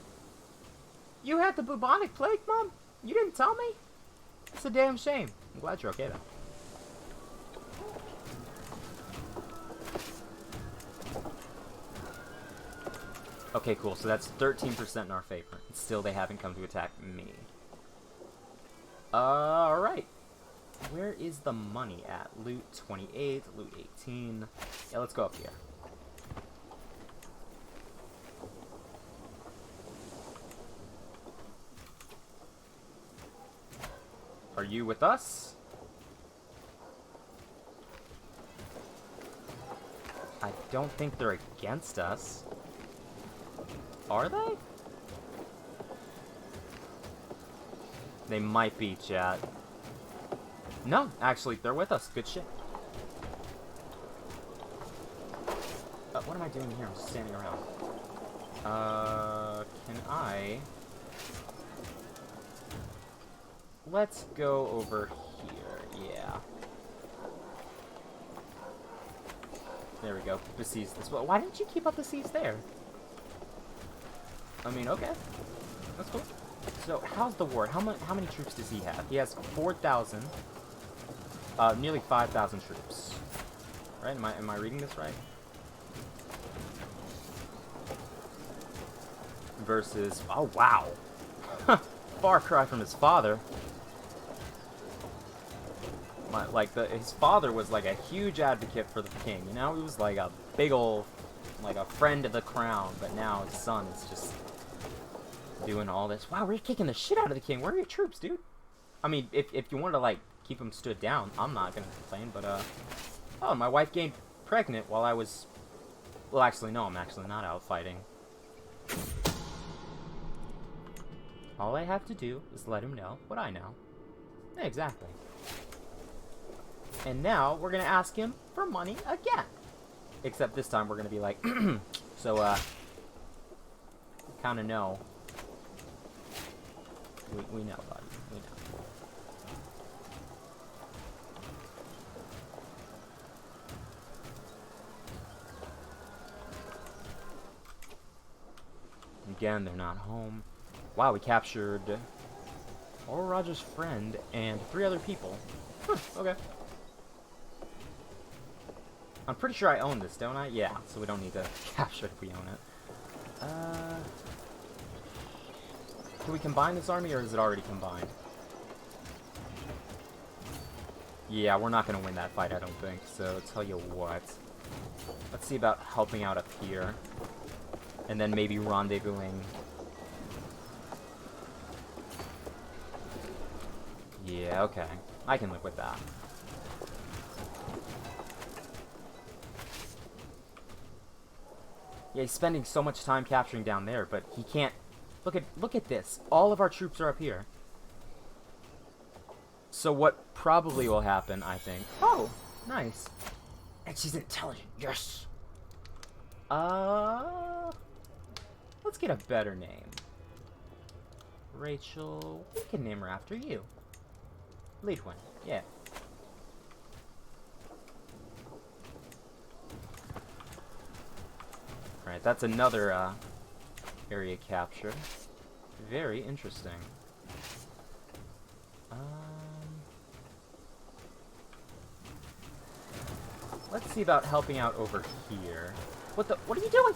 You had the bubonic plague, Mom? You didn't tell me? It's a damn shame. I'm glad you're okay though. Okay, cool. So that's 13% in our favor. And still, they haven't come to attack me. Alright. Where is the money at? Loot 28, loot 18. Yeah, let's go up here. Are you with us? I don't think they're against us. Are they? They might be, chat. No, actually, they're with us. Good shit. What am I doing here? I'm just standing around. Can I... Let's go over here. Yeah. There we go. Besiege this. Well, why didn't you keep up the siege there? I mean, okay. That's cool. So, how's the war? How many troops does he have? He has 4,000. Nearly 5,000 troops. Right? Am I reading this right? Versus... Oh, wow. Far cry from his father. His father was like a huge advocate for the king. You know, he was like a big old, like a friend of the crown. But now his son is just doing all this. Wow, we're kicking the shit out of the king. Where are your troops, dude? I mean, if you wanted to like keep them stood down, I'm not gonna complain. But oh, my wife gained pregnant while I was. Well, actually, no, I'm actually not out fighting. All I have to do is let him know what I know. Yeah, exactly. And now, we're gonna ask him for money again. Except this time, we're gonna be like, so, kinda know. We know, buddy. We know. Again, they're not home. Wow, we captured Oral Roger's friend and 3 other people. Okay. I'm pretty sure I own this, don't I? Yeah, so we don't need to capture it if we own it. Can we combine this army, or is it already combined? Yeah, we're not going to win that fight, I don't think. So, tell you what. Let's see about helping out up here. And then maybe rendezvousing. Yeah, okay. I can live with that. Yeah, he's spending so much time capturing down there, but he can't... Look at this. All of our troops are up here. So what probably will happen, I think... Oh, nice. And she's intelligent. Yes. Let's get a better name. Rachel. We can name her after you. Leadwin. Yeah. Alright, that's another area capture. Very interesting. Let's see about helping out over here. What are you doing?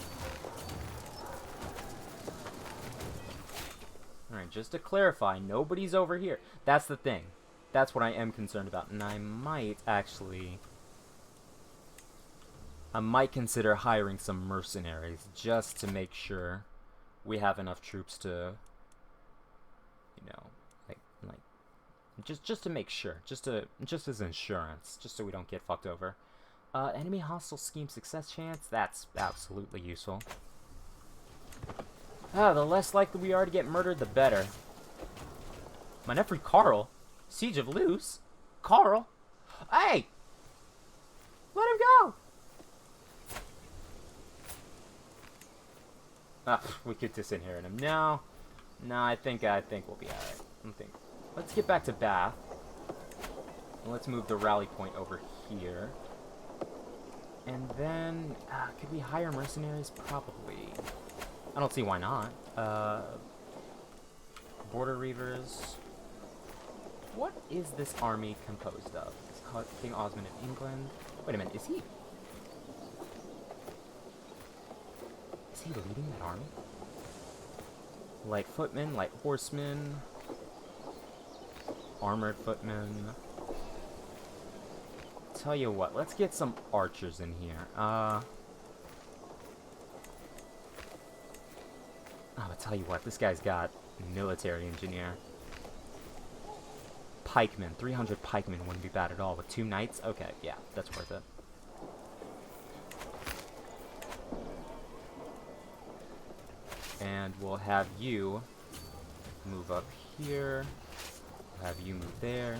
Alright, just to clarify, nobody's over here. That's the thing. That's what I am concerned about. And I might actually... I might consider hiring some mercenaries just to make sure we have enough troops to, you know, just to make sure, just as insurance, just so we don't get fucked over. Enemy hostile scheme success chance. That's absolutely useful. The less likely we are to get murdered, the better. My nephew Carl, Siege of Luce. Carl, hey, let him go. We could disinherit him. No, I think we'll be alright. Let's get back to Bath. And let's move the rally point over here. And then, could we hire mercenaries? Probably. I don't see why not. Border Reavers. What is this army composed of? It's called King Osmond of England. Wait a minute, is Is he leading that army? Light footmen, light horsemen, armored footmen. Tell you what, let's get some archers in here. I'll tell you what, this guy's got military engineer. Pikemen, 300 pikemen wouldn't be bad at all. With 2 knights? Okay, yeah, that's worth it. And we'll have you move up here. We'll have you move there.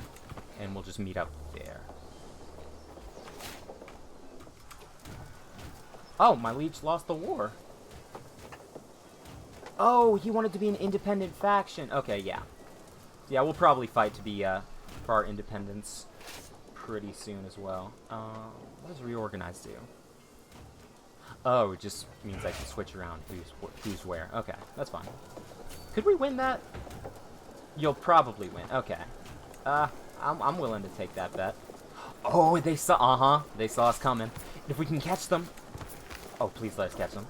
And we'll just meet up there. Oh, my liege lost the war. Oh, he wanted to be an independent faction. Okay, yeah. Yeah, we'll probably fight to be, for our independence pretty soon as well. What does reorganize do? Oh, it just means I can switch around who's where. Okay, that's fine. Could we win that? You'll probably win. Okay. I'm willing to take that bet. Oh, they saw, they saw us coming. If we can catch them. Oh, please let us catch them.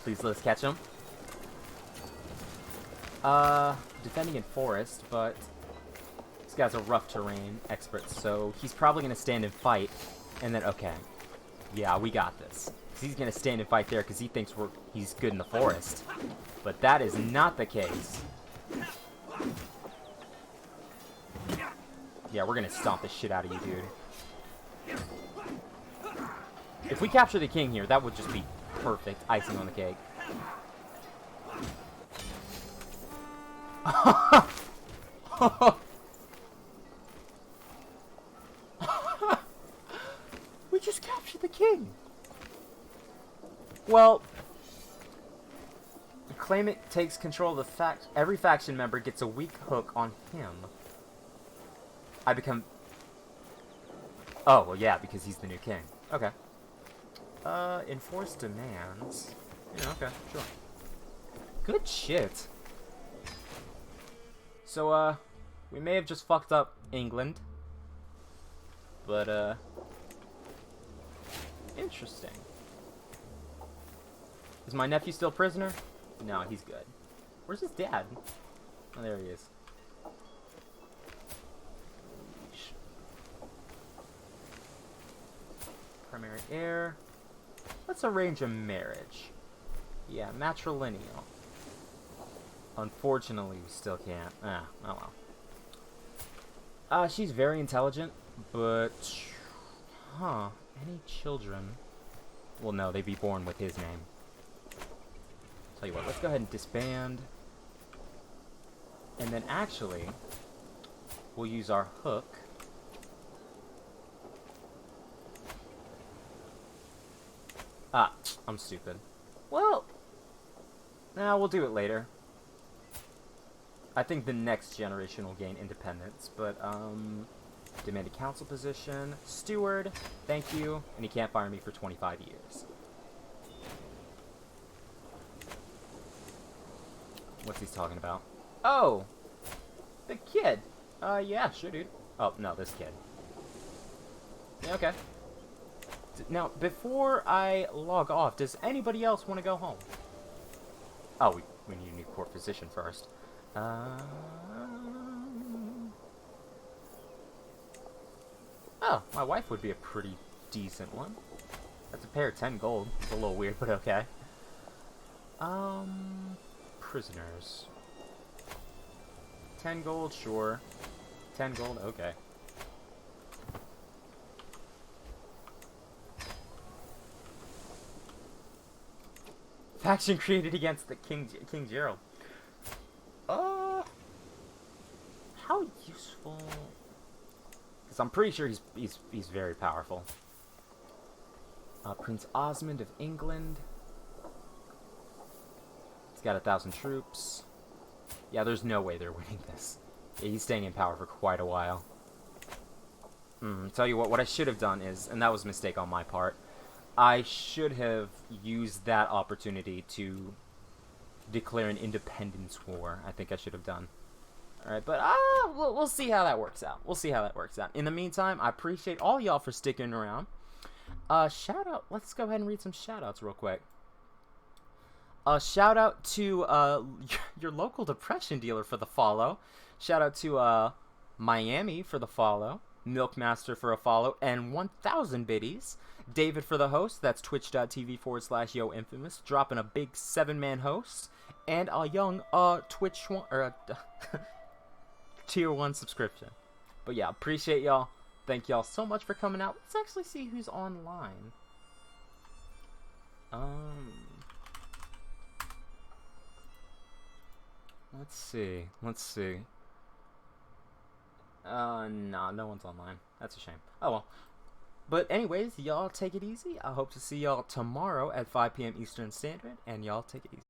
Please let us catch them. Defending in forest, but this guy's a rough terrain expert, so he's probably going to stand and fight, and then, okay. Yeah, we got this. He's going to stand and fight there because he thinks he's good in the forest. But that is not the case. Yeah, we're going to stomp the shit out of you, dude. If we capture the king here, that would just be perfect icing on the cake. We just captured the king. Well, the claimant takes control of the every faction member gets a weak hook on him. I become... Oh, well, yeah, because he's the new king. Okay. Enforce demands. Yeah, okay, sure. Good shit. So, we may have just fucked up England. But, interesting. Is my nephew still prisoner? No, he's good. Where's his dad? Oh, there he is. Primary heir. Let's arrange a marriage. Yeah, matrilineal. Unfortunately, we still can't. Oh well. She's very intelligent, but... Huh. Any children? Well, no, they'd be born with his name. Tell you what, let's go ahead and disband. And then actually, we'll use our hook. Ah, I'm stupid. Well, nah, we'll do it later. I think the next generation will gain independence, but, demand a council position. Steward, thank you. And he can't fire me for 25 years. What's he talking about? Oh! The kid! Yeah, sure, dude. Oh, no, this kid. Yeah, okay. Now, before I log off, does anybody else want to go home? Oh, we need a new court physician first. Oh, my wife would be a pretty decent one. That's a pair of 10 gold. It's a little weird, but okay. Prisoners. 10 gold, sure. 10 gold, okay. Faction created against the King Gerald. How useful? Because I'm pretty sure he's very powerful. Prince Osmond of England. He's got 1,000 troops. Yeah, there's no way they're winning this. Yeah, he's staying in power for quite a while. Tell you what I should have done is, and that was a mistake on my part, I should have used that opportunity to declare an independence war. I think I should have done. Alright, but we'll see how that works out. We'll see how that works out. In the meantime, I appreciate all y'all for sticking around. Shout out. Let's go ahead and read some shout outs real quick. Shout out to your local depression dealer for the follow. Shout out to Miami for the follow. Milkmaster for a follow. And 1000 biddies. David for the host. That's twitch.tv/yoinfamous. Dropping a big 7-man host. And a young Twitch one, or tier 1 subscription. But yeah, appreciate y'all. Thank y'all so much for coming out. Let's actually see who's online. Let's see. Nah, no one's online. That's a shame. Oh well. But anyways, y'all take it easy. I hope to see y'all tomorrow at 5 p.m. Eastern Standard, and y'all take it easy.